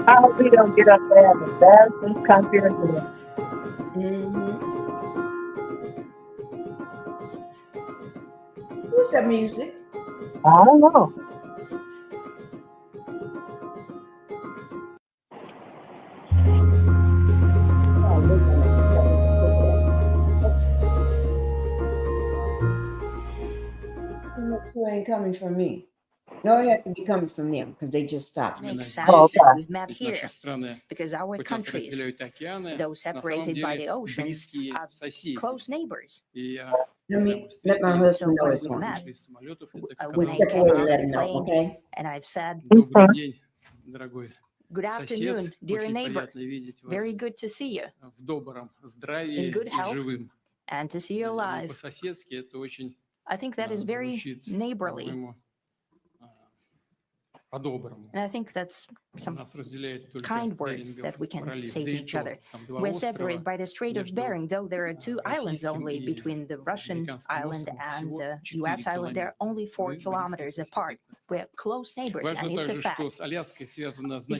Speaker 5: I hope we don't get up there and embarrass this country again.
Speaker 2: Who's that music?
Speaker 5: I don't know.
Speaker 2: Who ain't coming from me? No, it has to be coming from them because they just stopped.
Speaker 10: Makes sense.
Speaker 5: Okay.
Speaker 10: We've met here because our countries, though separated by the oceans, are close neighbors.
Speaker 2: Let my husband
Speaker 10: So
Speaker 2: know
Speaker 10: when
Speaker 2: it's
Speaker 10: we've
Speaker 2: on.
Speaker 10: met,
Speaker 2: When
Speaker 10: when I
Speaker 2: step
Speaker 10: came
Speaker 2: away,
Speaker 10: out
Speaker 2: let
Speaker 10: of
Speaker 2: him
Speaker 10: the
Speaker 2: know,
Speaker 10: plane
Speaker 2: okay?
Speaker 10: and I've said,
Speaker 22: Good
Speaker 10: afternoon, dear neighbor. Very good to see you in good health and to see you alive. I think that is very neighborly. And I think that's some kind words that we can say to each other. We're separated by the Strait of Bering, though there are 2 islands only between the Russian island and the US island. They're only 4 kilometers apart. We're close neighbors, and it's a fact. It's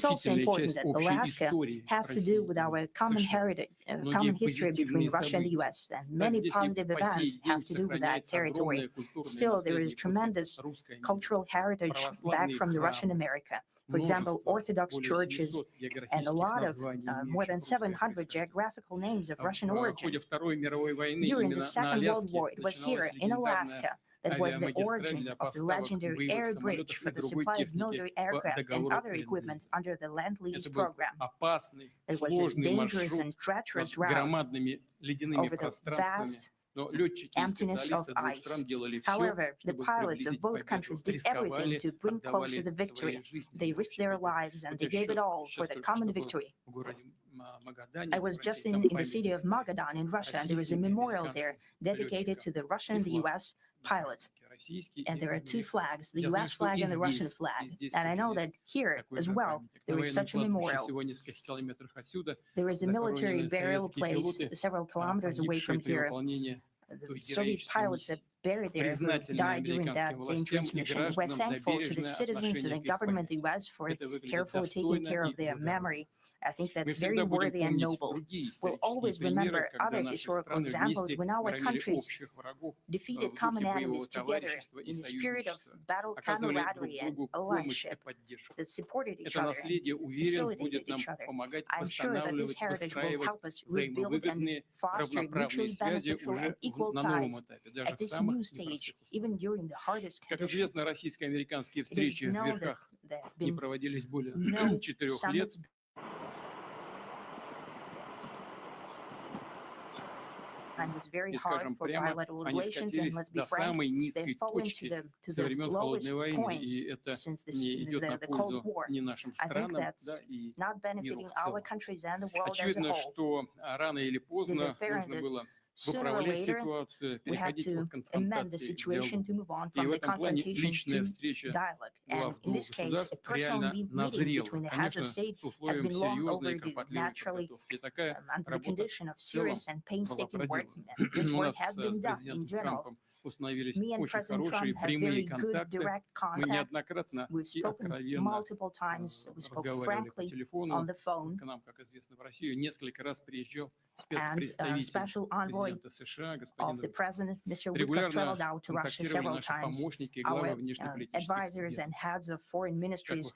Speaker 10: also important that Alaska has to do with our common heritage, common history between Russia and the US, and many positive events have to do with that territory. Still, there is tremendous cultural heritage back from the Russian America. For example, Orthodox churches and a lot of more than 700 geographical names of Russian origin. During the Second World War, it was here in Alaska that was the origin of the legendary air bridge for the supply of military aircraft and other equipment under the Lend-Lease program. It was a dangerous and treacherous route over the vast emptiness of ice. However, the pilots of both countries did everything to bring closer the victory. They risked their lives and they gave it all for the common victory. I was just in the city of Magadan in Russia, and there is a memorial there dedicated to the Russian and the US pilots. And there are 2 flags, the US flag and the Russian flag. And I know that here as well, there is such a memorial. There is a military burial place several kilometers away from here. The Soviet pilots that buried there who died during that dangerous mission. We're thankful to the citizens and the government of the US for carefully taking care of their memory. I think that's very worthy and noble. We'll always remember other historical examples when our countries defeated common enemies together in the spirit of battle camaraderie and allyship that supported each other and facilitated each other. I'm sure that this heritage will help us rebuild and foster mutually beneficial and equal ties at this new stage, even during the hardest conditions. It is known that there have been no summits and was very hard for bilateral relations, and let's be frank, they've fallen to the lowest point since the Cold War. I think that's not benefiting our countries and the world as a whole. It is apparent that sooner or later, we had to amend the situation to move on from the confrontation to dialogue. And in this case, a personal meeting between the heads of state has been long overdue, naturally, under the condition of serious and painstaking work. And this work has been done in general. Me and President Trump have very good direct contact. We've spoken multiple times. We spoke frankly on the phone. And Special Envoy of the President, Mr. Witkoff, traveled out to Russia several times. Our advisors and heads of foreign ministries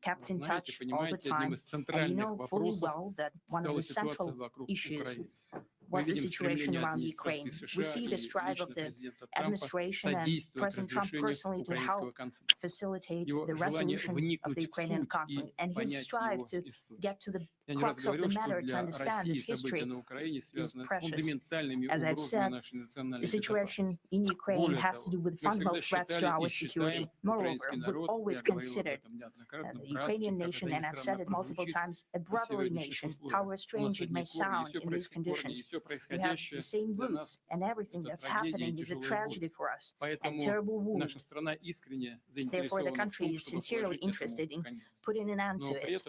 Speaker 10: kept in touch all the time. And you know fully well that one of the central issues was the situation around Ukraine. We see the strive of the administration and President Trump personally to help facilitate the resolution of the Ukrainian conflict, and his strive to get to the crux of the matter, to understand this history is precious. As I've said, the situation in Ukraine has to do with fundamental threats to our security. Moreover, we've always considered the Ukrainian nation, and I've said it multiple times, a brotherly nation. However strange it may sound in these conditions, we have the same roots, and everything that's happening is a tragedy for us, a terrible wound. Therefore, the country is sincerely interested in putting an end to it.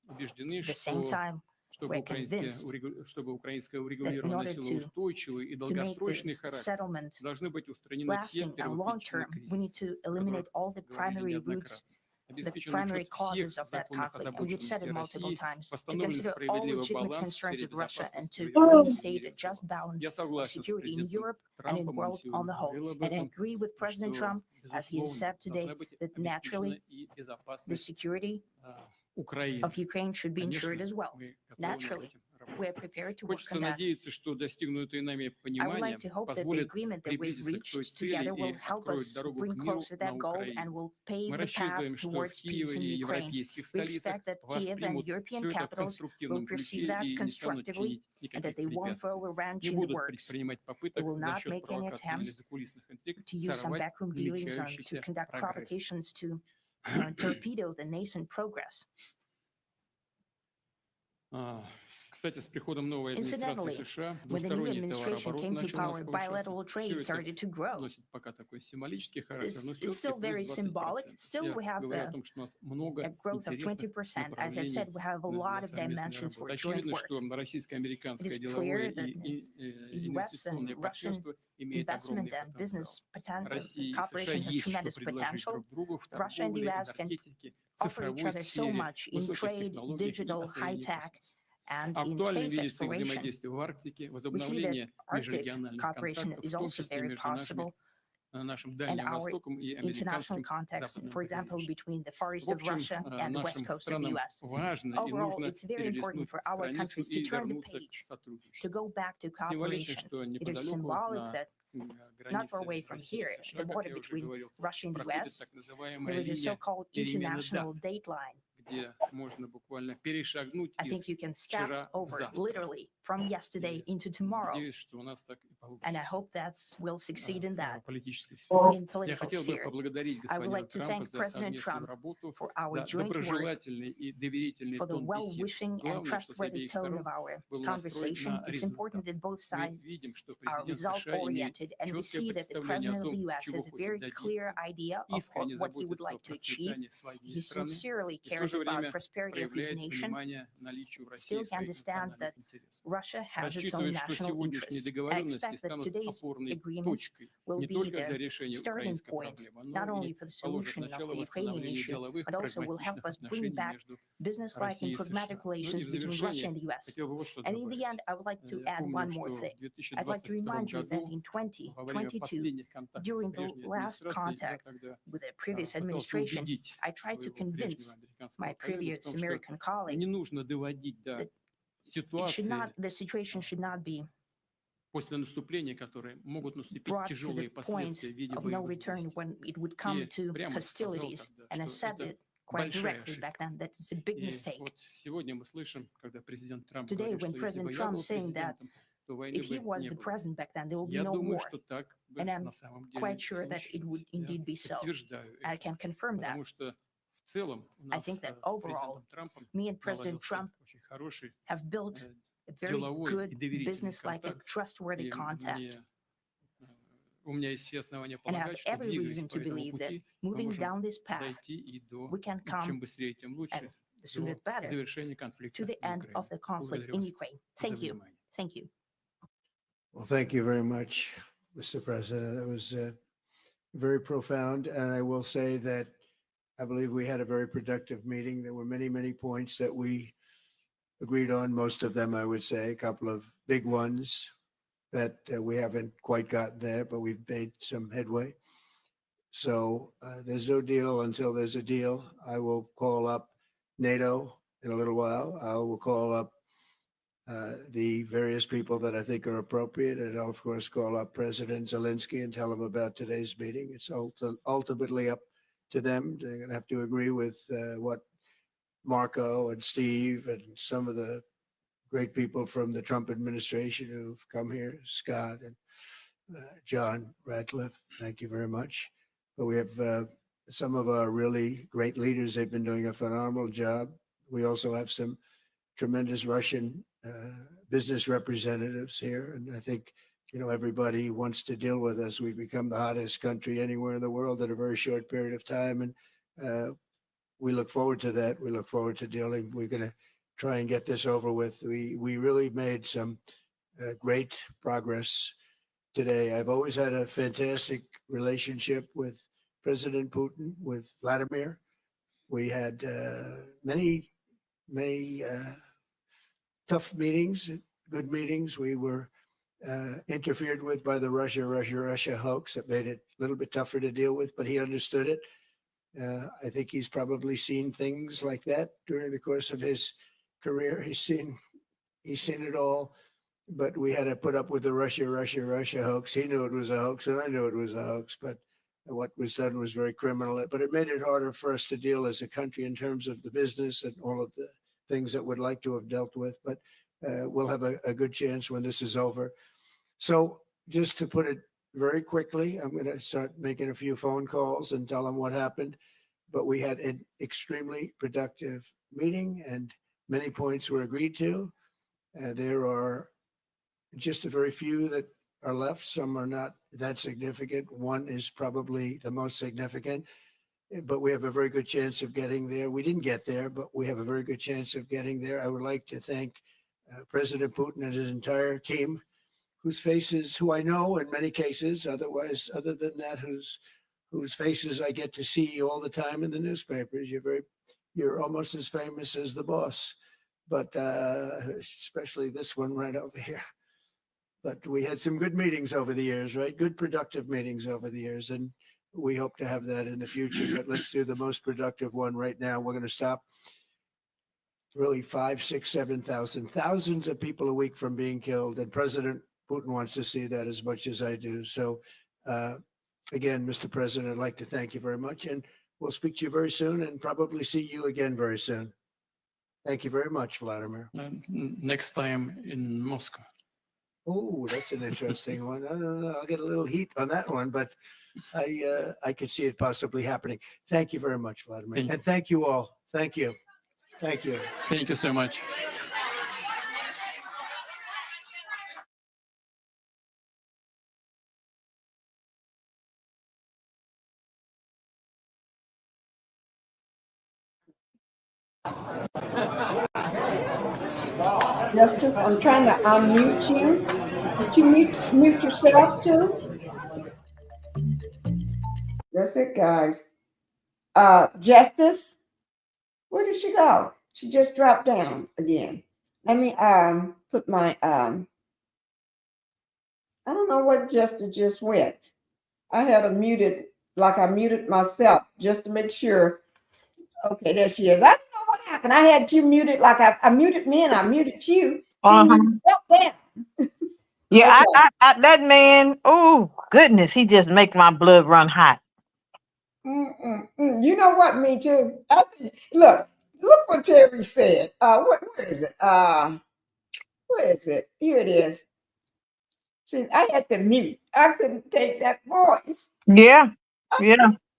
Speaker 10: At the same time, we're convinced that in order to make the settlement lasting and long-term, we need to eliminate all the primary roots, the primary causes of that conflict. And we've said it multiple times, to consider all legitimate concerns of Russia and to reinstate a just balance of security in Europe and in the world on the whole. And I agree with President Trump, as he has said today, that naturally the security of Ukraine should be ensured as well. Naturally, we're prepared to work on that. I would like to hope that the agreement that we've reached together will help us bring closer that goal and will pave the path towards peace in Ukraine. We expect that Kiev and European capitals will perceive that constructively and that they won't throw a wrench in the works. They will not make any attempts to use some backroom dealings to conduct provocations to torpedo the nascent progress. Incidentally, when the new administration came to power, bilateral trade started to grow. It's still very symbolic. Still, we have a growth of 20%. As I've said, we have a lot of dimensions for joint work. It is clear that U.S. and Russian investment and business cooperation has tremendous potential. Russia and the U.S. can offer each other so much in trade, digital, high-tech, and in space exploration. We see that Arctic cooperation is also very possible. And our international context, for example, between the Far East of Russia and the West Coast of the U.S. Overall, it's very important for our countries to turn the page, to go back to cooperation. It is symbolic that not far away from here, the border between Russia and the U.S., there is a so-called international date line. I think you can step over literally from yesterday into tomorrow, and I hope that we'll succeed in that in political sphere. I would like to thank President Trump for our joint work, for the well-wishing and trustworthy tone of our conversation. It's important that both sides are result-oriented, and we see that the President of the U.S. has a very clear idea of what he would like to achieve. He sincerely cares about prosperity of his nation. Still, he understands that Russia has its own national interests. I expect that today's agreement will be the starting point, not only for the solution of the Ukrainian issue, but also will help us bring back business-like and pragmatic relations between Russia and the U.S. And in the end, I would like to add one more thing. I'd like to remind you that in 2022, during the last contact with the previous administration, I tried to convince my previous American colleague that the situation should not be brought to the point of no return when it would come to hostilities. And I said it quite directly back then that it's a big mistake. Today, when President Trump is saying that if he was the president back then, there will be no war. And I'm quite sure that it would indeed be so. I can confirm that. I think that overall, me and President Trump have built a very good business-like and trustworthy contact. And I have every reason to believe that moving down this path, we can come, and the sooner the better, to the end of the conflict in Ukraine. Thank you. Thank you.
Speaker 6: Well, thank you very much, Mr. President. That was very profound. And I will say that I believe we had a very productive meeting. There were many, many points that we agreed on. Most of them, I would say, a couple of big ones that we haven't quite gotten there, but we've made some headway. So there's no deal until there's a deal. I will call up NATO in a little while. I will call up the various people that I think are appropriate. And I'll, of course, call up President Zelensky and tell him about today's meeting. It's ultimately up to them. They're going to have to agree with what Marco and Steve and some of the great people from the Trump administration who've come here, Scott and John Radcliffe. Thank you very much. But we have some of our really great leaders. They've been doing a phenomenal job. We also have some tremendous Russian business representatives here. And I think, you know, everybody wants to deal with us. We've become the hottest country anywhere in the world in a very short period of time. And we look forward to that. We look forward to dealing. We're going to try and get this over with. We really made some great progress today. I've always had a fantastic relationship with President Putin, with Vladimir. We had many tough meetings, good meetings. We were interfered with by the Russia hoax. That made it a little bit tougher to deal with, but he understood it. I think he's probably seen things like that during the course of his career. He's seen it all, but we had to put up with the Russia hoax. He knew it was a hoax, and I knew it was a hoax, but what was done was very criminal. But it made it harder for us to deal as a country in terms of the business and all of the things that we'd like to have dealt with. But we'll have a good chance when this is over. So just to put it very quickly, I'm going to start making a few phone calls and tell them what happened. But we had an extremely productive meeting, and many points were agreed to. There are just a very few that are left. Some are not that significant. One is probably the most significant, but we have a very good chance of getting there. We didn't get there, but we have a very good chance of getting there. I would like to thank President Putin and his entire team, whose faces, who I know in many cases, other than that, whose faces I get to see all the time in the newspapers. You're almost as famous as the boss, but especially this one right over here. But we had some good meetings over the years, right? Good, productive meetings over the years. And we hope to have that in the future. But let's do the most productive one right now. We're going to stop really 5, 6, 7,000, thousands of people a week from being killed. And President Putin wants to see that as much as I do. So, again, Mr. President, I'd like to thank you very much. And we'll speak to you very soon and probably see you again very soon. Thank you very much, Vladimir.
Speaker 13: Next time in Moscow.
Speaker 6: Oh, that's an interesting one. I don't know. I'll get a little heat on that one, but I could see it possibly happening. Thank you very much, Vladimir. And thank you all. Thank you. Thank you.
Speaker 13: Thank you so much.
Speaker 2: Justice, I'm trying to unmute you. Did you mute yourself too? That's it, guys. Justice, where did she go? She just dropped down again. Let me put my I don't know what Justice just went. I had her muted, like I muted myself just to make sure. Okay, there she is. I don't know what happened. I had you muted, like I muted me and I muted you.
Speaker 5: Yeah, I that man, oh goodness, he just makes my blood run hot.
Speaker 2: You know what? Me too. Look what Terry said. Where is it? Where is it? Here it is. See, I had to mute. I couldn't take that voice.
Speaker 5: Yeah.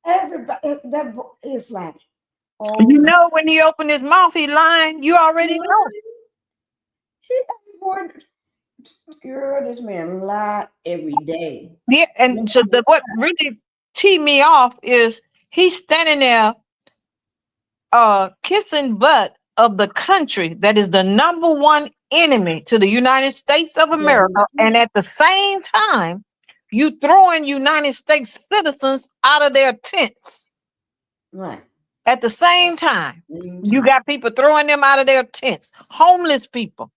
Speaker 2: Everybody, that voice is like, oh,
Speaker 5: you know, when he opened his mouth, he lying. You already know.
Speaker 2: Girl, this man lie every day.
Speaker 5: Yeah, and so what really teed me off is he's standing there kissing butt of the country that is the #1 enemy to the United States of America. And at the same time, you throwing United States citizens out of their tents.
Speaker 2: Right.
Speaker 5: At the same time, you got people throwing them out of their tents, homeless people.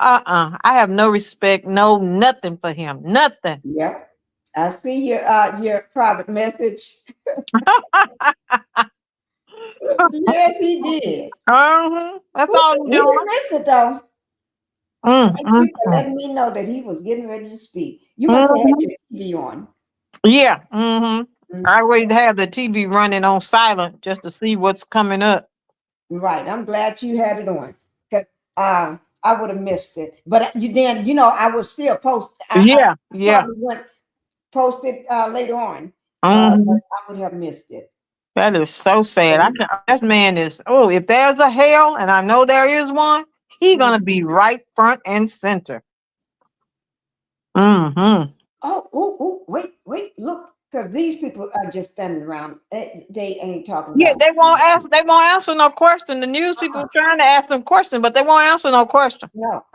Speaker 5: I have no respect, nothing for him, nothing.
Speaker 2: Yep. I see your private message. Yes, he did.
Speaker 5: That's all
Speaker 2: we didn't miss it though. Thank you for letting me know that he was getting ready to speak. You must have had your TV on.
Speaker 5: Yeah. I always have the TV running on silent just to see what's coming up.
Speaker 2: Right. I'm glad you had it on. Cause I would have missed it. But I would still post.
Speaker 5: Yeah.
Speaker 2: Probably wouldn't post it later on. But I would have missed it.
Speaker 5: That is so sad. That man is, if there's a hell, and I know there is one, he's gonna be right front and center.
Speaker 2: Oh, wait, look, because these people are just standing around. They ain't talking
Speaker 5: Yeah,
Speaker 2: about
Speaker 5: they won't answer no question. The news people trying to ask them questions, but they won't answer no question.
Speaker 2: No,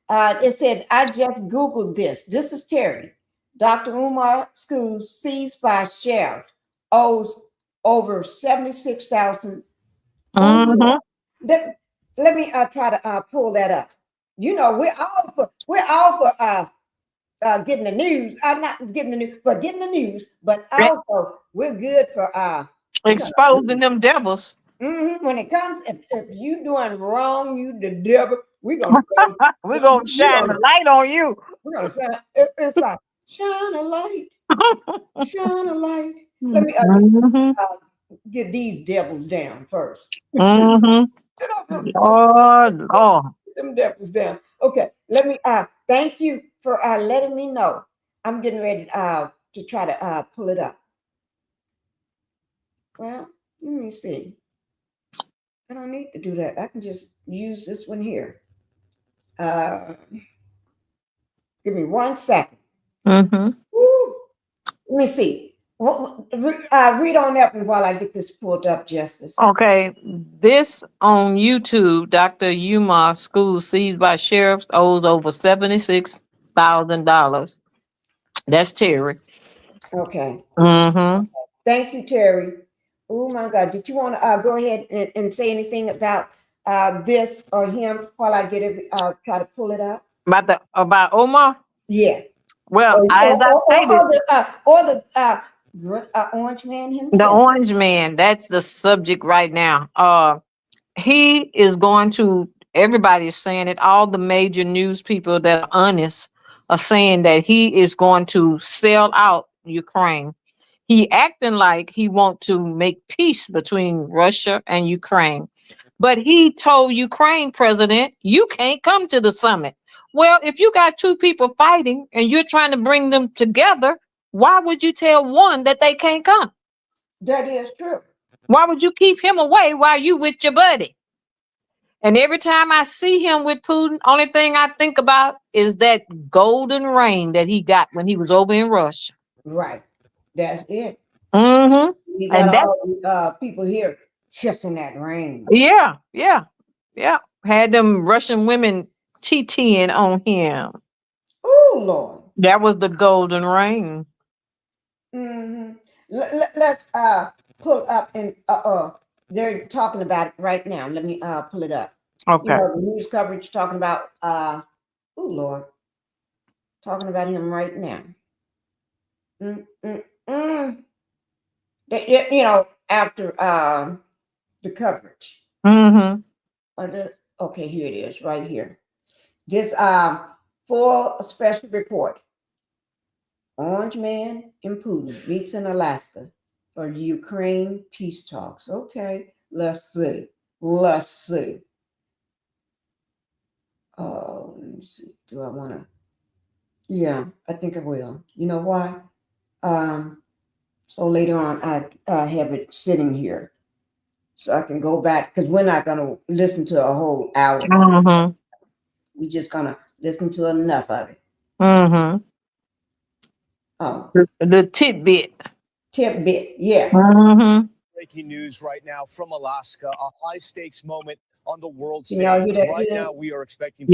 Speaker 2: it said, I just Googled this. This is Terry. Dr. UMAR school seized by sheriff owes over $76,000. Let me try to pull that up. We're all for getting the news. I'm not getting the news, but getting the news. But also, we're good for
Speaker 5: exposing them devils.
Speaker 2: When it comes, if you doing wrong, you the devil. We're gonna
Speaker 5: shine the light on you.
Speaker 2: We're gonna shine. It's like shine a light, shine a light. Let me get these devils down first.
Speaker 5: Lord.
Speaker 2: Them devils down. Okay, let me thank you for letting me know. I'm getting ready to try to pull it up. Well, let me see. I don't need to do that. I can just use this one here. Give me 1 second. Let me see. Read on that while I get this pulled up, Justice.
Speaker 5: Okay, this on YouTube, Dr. UMAR school seized by sheriffs owes over $76,000. That's Terry.
Speaker 2: Okay. Thank you, Terry. Oh my God! Did you want to go ahead and say anything about this or him while I get it? Try to pull it up.
Speaker 5: About Omar?
Speaker 2: Yeah.
Speaker 5: Well, as I stated,
Speaker 2: the orange man himself.
Speaker 5: the orange man. That's the subject right now. He is going to. Everybody is saying it. All the major news people that are honest are saying that he is going to sell out Ukraine. He acting like he want to make peace between Russia and Ukraine. But he told Ukraine president, you can't come to the summit. Well, if you got two people fighting and you're trying to bring them together, why would you tell one that they can't come?
Speaker 2: That is true.
Speaker 5: Why would you keep him away while you with your buddy? And every time I see him with Putin, only thing I think about is that golden rain that he got when he was over in Russia.
Speaker 2: Right. That's it.
Speaker 5: We
Speaker 2: got all people here kissing that rain.
Speaker 5: Yeah. Had them Russian women TTing on him.
Speaker 2: Oh Lord.
Speaker 5: That was the golden rain.
Speaker 2: Let's pull up and they're talking about it right now. Let me pull it up.
Speaker 5: Okay.
Speaker 2: The news coverage talking about oh Lord. Talking about him right now. After the coverage. Okay, here it is, right here. This full special report. Orange Man and Putin meets in Alaska for the Ukraine peace talks. Okay, let's see. Let me see. Do I want to? Yeah, I think I will. You know why? So later on, I have it sitting here so I can go back because we're not going to listen to a whole hour. We're just going to listen to enough of it. Oh,
Speaker 5: the tidbit.
Speaker 2: Yeah.
Speaker 14: Breaking news right now from Alaska, a high stakes moment on the world stage.
Speaker 2: Right
Speaker 14: now, we are expecting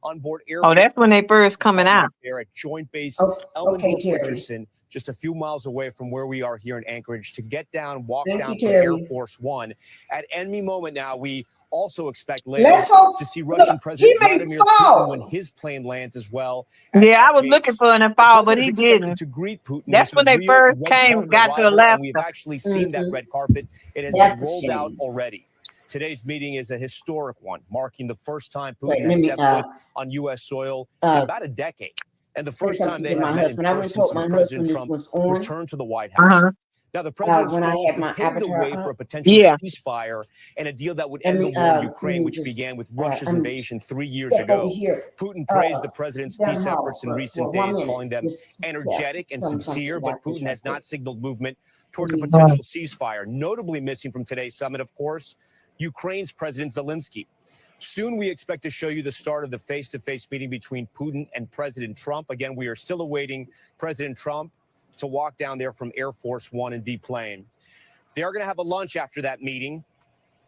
Speaker 14: on board Air.
Speaker 5: Oh, that's when they first coming out.
Speaker 14: There at Joint Base
Speaker 2: Ellenborough
Speaker 14: Richardson, just a few miles away from where we are here in Anchorage, to get down, walk
Speaker 2: Thank
Speaker 14: down
Speaker 2: you,
Speaker 14: from
Speaker 2: Terry.
Speaker 14: Air Force One. At any moment now, we also expect later to see Russian President Vladimir Putin when his plane lands as well.
Speaker 5: Yeah, I was looking for him to fall, but he didn't.
Speaker 14: To greet Putin.
Speaker 5: That's when they first got to Alaska.
Speaker 14: We've actually seen that red carpet. It has been rolled out already. Today's meeting is a historic one, marking the first time Putin has stepped foot on U.S. soil in about a decade. And the first time they have met in person since President Trump returned to the White House. Now, the president's goal to pave the way for a potential ceasefire and a deal that would end the war in Ukraine, which began with Russia's invasion 3 years ago. Putin praised the president's peace efforts in recent days, calling them energetic and sincere, but Putin has not signaled movement towards a potential ceasefire. Notably missing from today's summit, of course, Ukraine's President Zelensky. Soon we expect to show you the start of the face-to-face meeting between Putin and President Trump. Again, we are still awaiting President Trump to walk down there from Air Force One and deplane. They are going to have a lunch after that meeting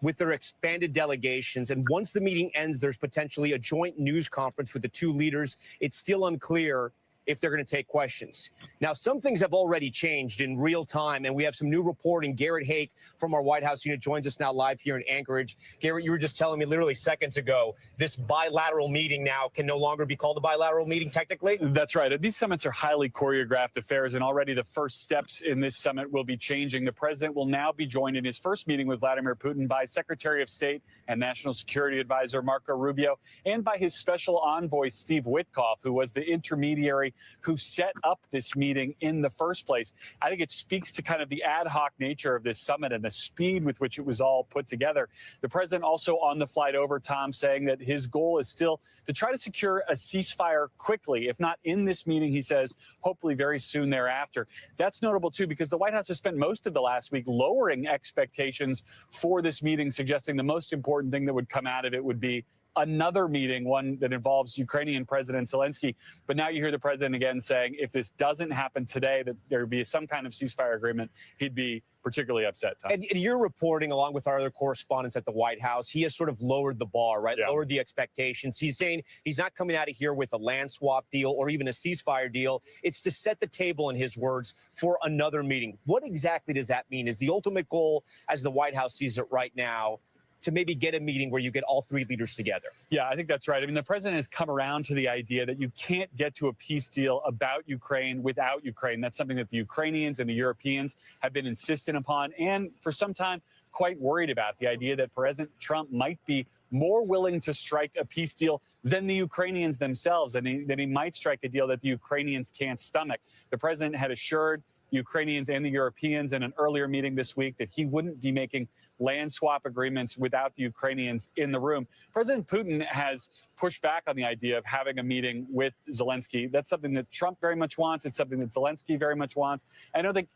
Speaker 14: with their expanded delegations. And once the meeting ends, there's potentially a joint news conference with the two leaders. It's still unclear if they're going to take questions. Now, some things have already changed in real time, and we have some new reporting. Garrett Hake from our White House unit joins us now live here in Anchorage. Garrett, you were just telling me literally seconds ago, this bilateral meeting now can no longer be called a bilateral meeting technically?
Speaker 15: That's right. These summits are highly choreographed affairs, and already the first steps in this summit will be changing. The president will now be joined in his first meeting with Vladimir Putin by Secretary of State and National Security Advisor Marco Rubio, and by his special envoy, Steve Witkoff, who was the intermediary who set up this meeting in the first place. I think it speaks to kind of the ad hoc nature of this summit and the speed with which it was all put together. The president also on the flight over, Tom, saying that his goal is still to try to secure a ceasefire quickly, if not in this meeting, he says, hopefully very soon thereafter. That's notable, too, because the White House has spent most of the last week lowering expectations for this meeting, suggesting the most important thing that would come out of it would be another meeting, one that involves Ukrainian President Zelensky. But now you hear the president again saying if this doesn't happen today, that there would be some kind of ceasefire agreement, he'd be particularly upset, Tom.
Speaker 14: And you're reporting, along with our other correspondents at the White House, he has sort of lowered the bar, right? Yeah. Lowered the expectations. He's saying he's not coming out of here with a land swap deal or even a ceasefire deal. It's to set the table, in his words, for another meeting. What exactly does that mean? Is the ultimate goal, as the White House sees it right now, to maybe get a meeting where you get all three leaders together?
Speaker 15: Yeah, I think that's right. I mean, the president has come around to the idea that you can't get to a peace deal about Ukraine without Ukraine. That's something that the Ukrainians and the Europeans have been insistent upon, and for some time quite worried about, the idea that President Trump might be more willing to strike a peace deal than the Ukrainians themselves, and that he might strike a deal that the Ukrainians can't stomach. The president had assured Ukrainians and the Europeans in an earlier meeting this week that he wouldn't be making land swap agreements without the Ukrainians in the room. President Putin has pushed back on the idea of having a meeting with Zelensky. That's something that Trump very much wants. It's something that Zelensky very much wants. I don't think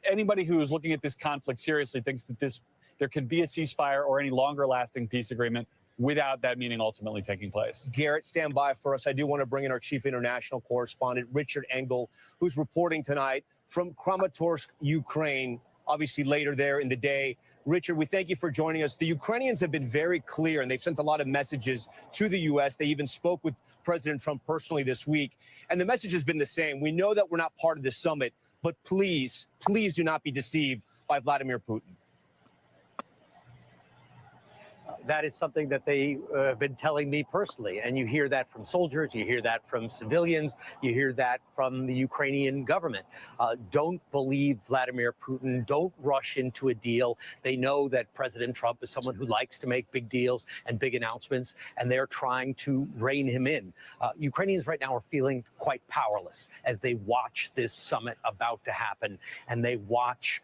Speaker 15: anybody who is looking at this conflict seriously thinks that there can be a ceasefire or any longer lasting peace agreement without that meeting ultimately taking place.
Speaker 14: Garrett, stand by for us. I do want to bring in our chief international correspondent, Richard Engel, who's reporting tonight from Kramatorsk, Ukraine, obviously later there in the day. Richard, we thank you for joining us. The Ukrainians have been very clear, and they've sent a lot of messages to the U.S. They even spoke with President Trump personally this week, and the message has been the same. We know that we're not part of this summit, but please, please do not be deceived by Vladimir Putin.
Speaker 22: That is something that they have been telling me personally. And you hear that from soldiers, you hear that from civilians, you hear that from the Ukrainian government. Don't believe Vladimir Putin. Don't rush into a deal. They know that President Trump is someone who likes to make big deals and big announcements, and they're trying to rein him in. Ukrainians right now are feeling quite powerless as they watch this summit about to happen, and they watch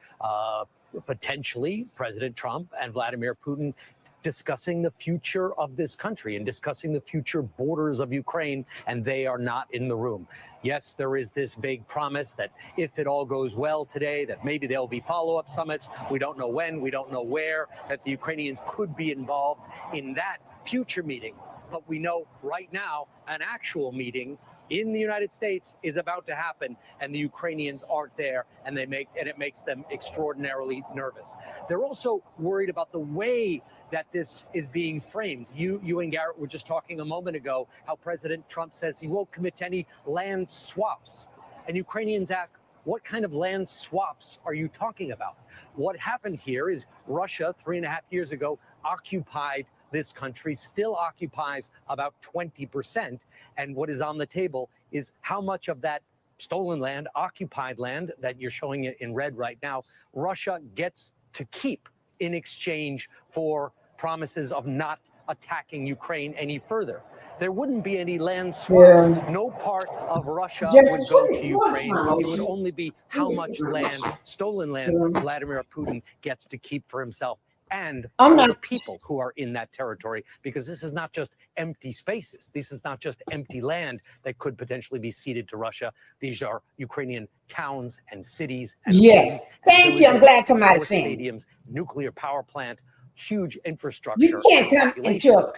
Speaker 22: potentially President Trump and Vladimir Putin discussing the future of this country and discussing the future borders of Ukraine, and they are not in the room. Yes, there is this big promise that if it all goes well today, that maybe there'll be follow-up summits. We don't know when, we don't know where, that the Ukrainians could be involved in that future meeting. But we know right now an actual meeting in the United States is about to happen, and the Ukrainians aren't there, and it makes them extraordinarily nervous. They're also worried about the way that this is being framed. You and Garrett were just talking a moment ago how President Trump says he won't commit to any land swaps. And Ukrainians ask, what kind of land swaps are you talking about? What happened here is Russia 3.5 years ago occupied this country, still occupies about 20%. And what is on the table is how much of that stolen land, occupied land that you're showing it in red right now, Russia gets to keep in exchange for promises of not attacking Ukraine any further. There wouldn't be any land swaps. No part of Russia would go to Ukraine. It would only be how much land, stolen land, Vladimir Putin gets to keep for himself and for the people who are in that territory, because this is not just empty spaces. This is not just empty land that could potentially be ceded to Russia. These are Ukrainian towns and cities. And
Speaker 2: yes. Thank you. I'm glad somebody said
Speaker 22: stadiums, nuclear power plant, huge infrastructure.
Speaker 2: You can't come into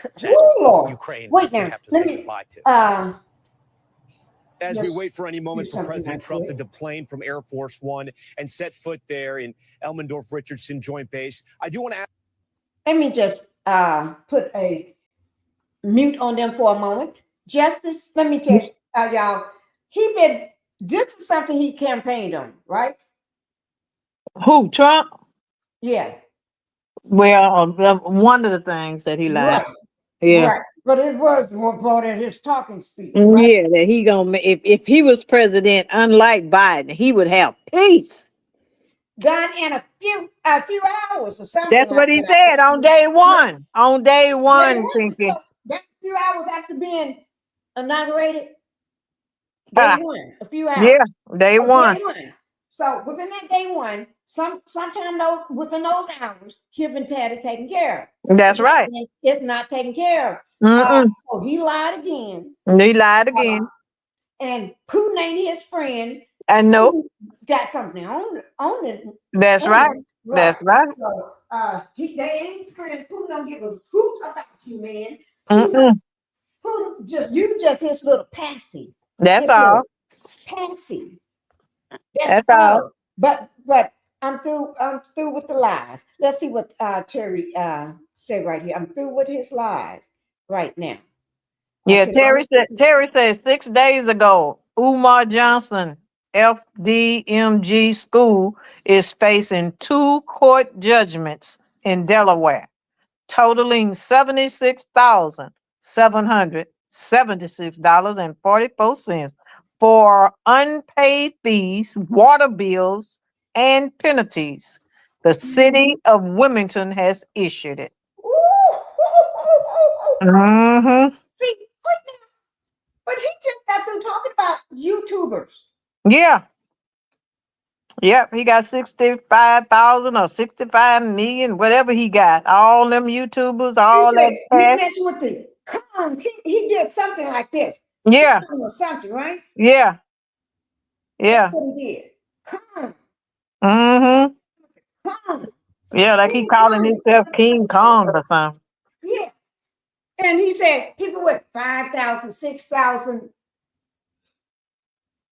Speaker 22: Ukraine.
Speaker 2: Wait now.
Speaker 22: Have to say goodbye to.
Speaker 14: As we wait for any moment for President Trump to deplane from Air Force One and set foot there in Elmendorf-Richardson Joint Base, I do want to ask.
Speaker 2: Let me just put a mute on them for a moment. Justice, let me tell y'all, this is something he campaigned on, right?
Speaker 5: Who, Trump?
Speaker 2: Yeah.
Speaker 5: Well, one of the things that he lied.
Speaker 2: Right.
Speaker 5: Yeah.
Speaker 2: Right. But it was more part of his talking speech. Right?
Speaker 5: Yeah, that he gonna if he was president, unlike Biden, he would have peace.
Speaker 2: Done in a few hours or something.
Speaker 5: That's what he said on day one. On day one, Pinky.
Speaker 2: So that's a few hours after being inaugurated. Day one, a few hours.
Speaker 5: Yeah, day one.
Speaker 2: So within that day one, sometime within those hours, he'll been taken care of.
Speaker 5: That's right.
Speaker 2: It's not taken care of. So he lied again.
Speaker 5: He lied again.
Speaker 2: And Putin ain't his friend.
Speaker 5: I know.
Speaker 2: Got something on it.
Speaker 5: That's right. That's right.
Speaker 2: So they ain't friends. Putin don't give a hoot about you, man. Putin you just his little patsy.
Speaker 5: That's all.
Speaker 2: Patsy.
Speaker 5: That's all.
Speaker 2: But I'm through with the lies. Let's see what Terry said right here. I'm through with his lies right now.
Speaker 5: Yeah, Terry said 6 days ago, UMAR Johnson FDMG school is facing 2 court judgments in Delaware, totaling $76,776.44 for unpaid fees, water bills, and penalties. The city of Wilmington has issued it.
Speaker 2: See, but he just got through talking about YouTubers.
Speaker 5: Yeah. Yep, he got 65,000 or 65 million, whatever he got. All them YouTubers, all that.
Speaker 2: You mess with the he did something like this.
Speaker 5: Yeah.
Speaker 2: Or something, right?
Speaker 5: Yeah. Yeah.
Speaker 2: That's what he did.
Speaker 5: Yeah, like he calling himself King Kong or something.
Speaker 2: Yeah. And he said people with 5,000, 6,000.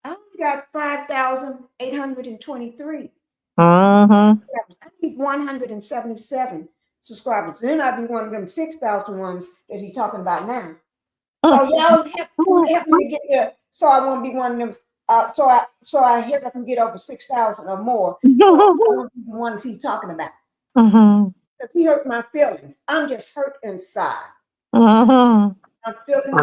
Speaker 2: I only got 5,823. I need 177 subscribers. Then I'd be one of them 6,000 ones that he's talking about now. So y'all help me get there, so I won't be one of them. So I hope I can get over 6,000 or more. So I won't be the ones he's talking about. Because he hurt my feelings. I'm just hurt inside. I'm feeling.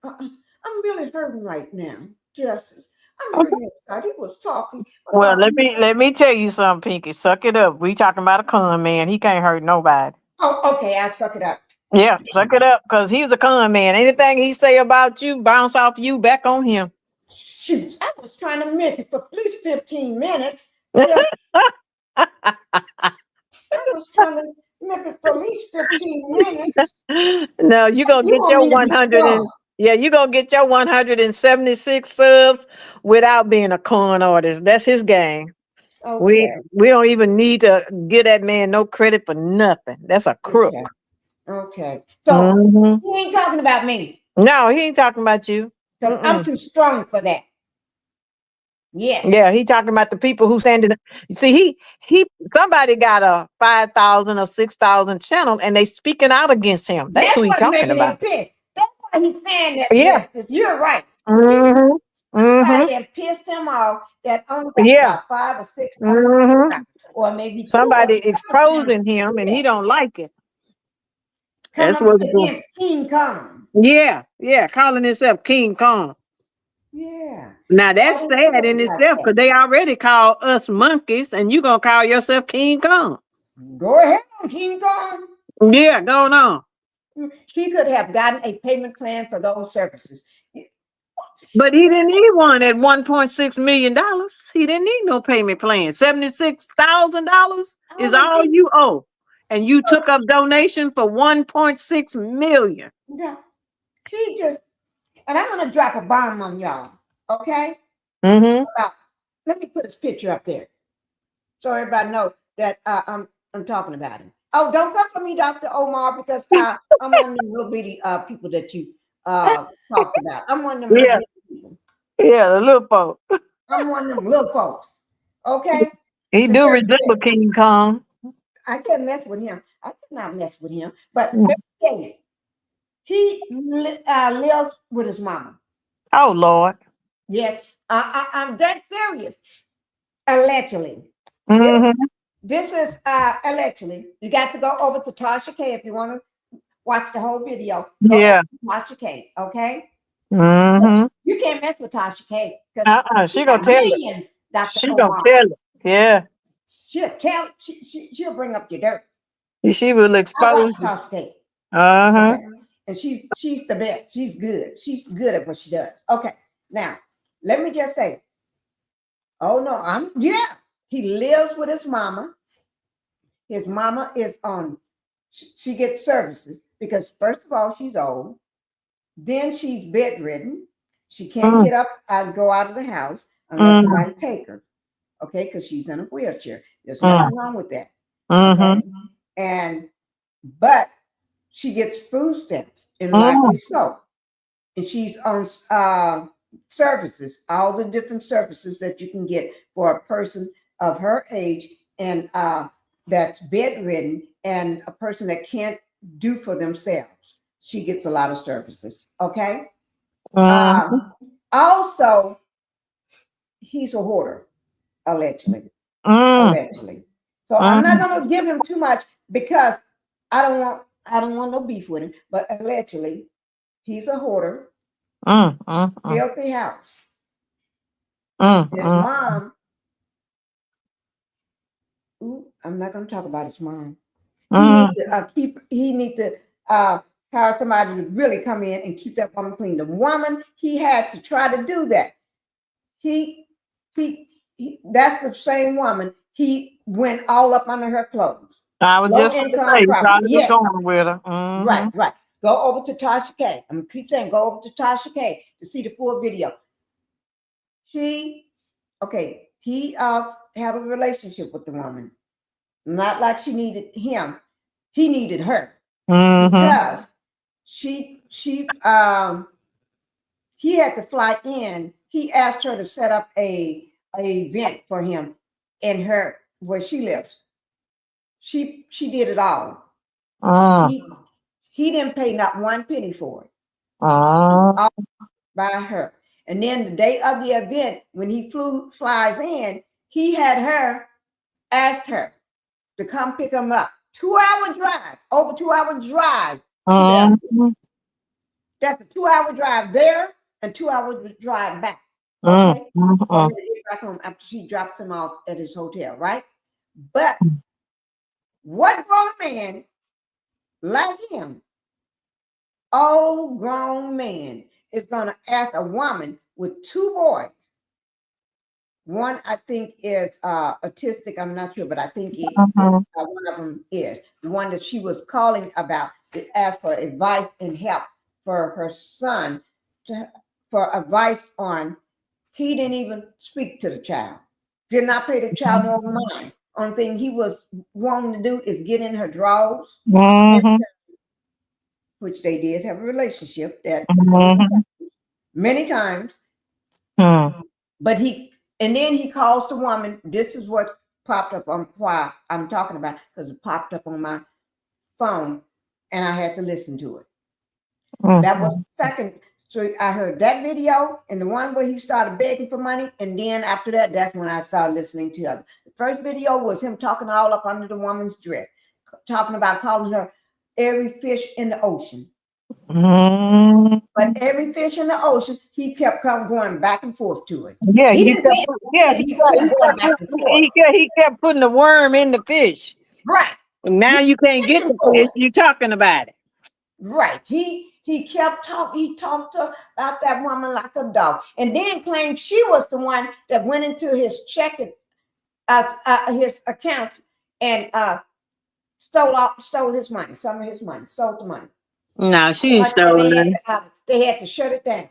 Speaker 2: I'm really hurting right now. Justice. I'm hurting inside. He was talking.
Speaker 5: Well, let me tell you something, Pinky. Suck it up. We talking about a con man. He can't hurt nobody.
Speaker 2: Oh, okay. I'll suck it up.
Speaker 5: Yeah, suck it up, because he's a con man. Anything he say about you, bounce off you back on him.
Speaker 2: Shoot, I was trying to make it for at least 15 minutes. I was trying to make it for at least 15 minutes.
Speaker 5: No, you're going to get your 100 you're going to get your 176 subs without being a con artist. That's his game.
Speaker 2: Okay.
Speaker 5: We don't even need to give that man no credit for nothing. That's a crook.
Speaker 2: Okay. So he ain't talking about me.
Speaker 5: No, he ain't talking about you.
Speaker 2: I'm too strong for that. Yes.
Speaker 5: Yeah, he talking about the people who standing. You see, somebody got a 5,000 or 6,000 channel, and they speaking out against him. That's who he's talking about.
Speaker 2: That's why he's saying that.
Speaker 5: Yeah.
Speaker 2: Justice. You're right. Somebody had pissed him off that only got 5,000 or 6,000, or maybe
Speaker 5: somebody exposing him, and he don't like it.
Speaker 2: That's what against King Kong.
Speaker 5: Yeah, calling himself King Kong.
Speaker 2: Yeah.
Speaker 5: Now that's sad in itself, because they already call us monkeys, and you gonna call yourself King Kong.
Speaker 2: Go ahead, King Kong.
Speaker 5: Yeah, going on.
Speaker 2: He could have gotten a payment plan for those services.
Speaker 5: But he didn't need one at $1.6 million. He didn't need no payment plan. $76,000 is all you owe. And you took up donation for $1.6 million.
Speaker 2: Yeah. He just, and I'm going to drop a bomb on y'all. Okay?
Speaker 5: Mm-hmm.
Speaker 2: Let me put his picture up there so everybody knows that I'm talking about him. Oh, don't come for me, Dr. Omar, because I'm one of them little bitty people that you talked about. I'm one of them little bitty people.
Speaker 5: Yeah, the little folks.
Speaker 2: I'm one of them little folks. Okay?
Speaker 5: He do resemble King Kong.
Speaker 2: I can't mess with him. I cannot mess with him. But let me tell you, he lives with his mama.
Speaker 5: Oh, Lord.
Speaker 2: Yes, I'm dead serious. Allegedly.
Speaker 5: Mm-hmm.
Speaker 2: This is allegedly. You got to go over to Tasha K if you want to watch the whole video. Go over to Tasha K, okay?
Speaker 5: Mm-hmm.
Speaker 2: You can't mess with Tasha K.
Speaker 5: She gonna tell
Speaker 2: millions,
Speaker 5: it.
Speaker 2: Dr.
Speaker 5: She
Speaker 2: Omar.
Speaker 5: gonna tell it. Yeah.
Speaker 2: She'll tell. She'll bring up your dirt.
Speaker 5: She will expose
Speaker 2: I like Tasha K.
Speaker 5: Uh-huh.
Speaker 2: Okay. And she's the best. She's good. She's good at what she does. Okay. Now, let me just say. Oh no, he lives with his mama. His mama is on, she gets services because first of all, she's old. Then she's bedridden. She can't get up and go out of the house unless somebody take her. Okay, because she's in a wheelchair. There's nothing wrong with that. Okay? But she gets food stamps, and likely so. And she's on services, all the different services that you can get for a person of her age and that's bedridden and a person that can't do for themselves. She gets a lot of services. Okay. Also, he's a hoarder, allegedly. Allegedly. So I'm not going to give him too much because I don't want no beef with him. But allegedly, he's a hoarder. Filthy house. His mom. I'm not going to talk about his mom. He need to hire somebody to really come in and keep that woman clean. The woman, he had to try to do that. He that's the same woman. He went all up under her clothes.
Speaker 5: I was just going to say,
Speaker 2: yes.
Speaker 5: going with her.
Speaker 2: Right. Go over to Tasha K. I'm gonna keep saying, go over to Tasha K to see the full video. He had a relationship with the woman. Not like she needed him. He needed her. Because he had to fly in. He asked her to set up a event for him in her where she lives. She did it all. He didn't pay not one penny for it. It was all by her. And then the day of the event, when he flies in, he had her, asked her to come pick him up. 2-hour drive, over 2-hour drive. That's a 2-hour drive there and 2-hour drive back. Okay. Back home after she dropped him off at his hotel, right? But what grown man like him, old grown man, is gonna ask a woman with 2 boys? One, I think, is autistic. I'm not sure, but I think one of them is the one that she was calling about to ask for advice and help for her son, for advice on. He didn't even speak to the child. Did not pay the child no mind. Only thing he was wanting to do is get in her drawers, which they did have a relationship that many times. But then he calls the woman. This is what popped up on why I'm talking about, because it popped up on my phone and I had to listen to it. That was the second. So I heard that video and the one where he started begging for money. And then after that, that's when I started listening to it. The first video was him talking all up under the woman's dress, talking about calling her every fish in the ocean. But every fish in the ocean, he kept going back and forth to it.
Speaker 5: Yeah, he kept putting the worm in the fish.
Speaker 2: Right.
Speaker 5: Now you can't get the fish. You talking about it.
Speaker 2: Right. He kept talking. He talked about that woman like a dog, and then claimed she was the one that went into his checking, his account, and stole his money, some of his money, stole the money.
Speaker 5: No, she ain't stolen.
Speaker 2: They had to shut it down.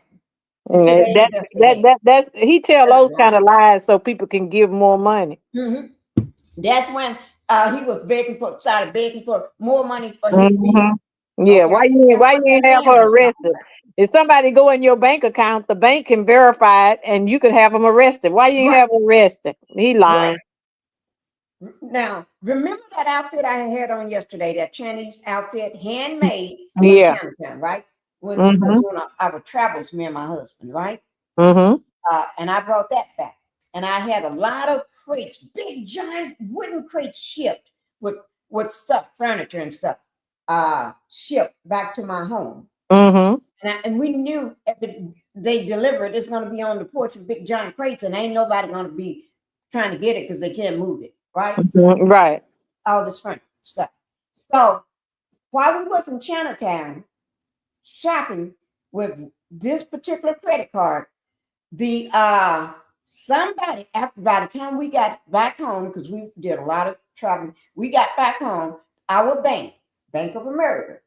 Speaker 5: That's he tell those kind of lies so people can give more money.
Speaker 2: Mm-hmm. That's when he was started begging for more money for his bill.
Speaker 5: Yeah, why you ain't have her arrested? If somebody go in your bank account, the bank can verify it, and you could have them arrested. Why you ain't have them arrested? He lying.
Speaker 2: Now, remember that outfit I had on yesterday, that Chinese outfit, handmade
Speaker 5: Yeah.
Speaker 2: in Chinatown, right? When we were doing our travels, me and my husband, right? And I brought that back. And I had a lot of crates, big, giant wooden crates shipped with stuff, furniture and stuff, shipped back to my home. And we knew if they delivered, it's going to be on the porch of big, giant crates, and ain't nobody going to be trying to get it because they can't move it, right?
Speaker 5: Right.
Speaker 2: All this furniture stuff. So while we was in Chinatown shopping with this particular credit card, the somebody, after by the time we got back home, because we did a lot of traveling, we got back home, our bank, Bank of America,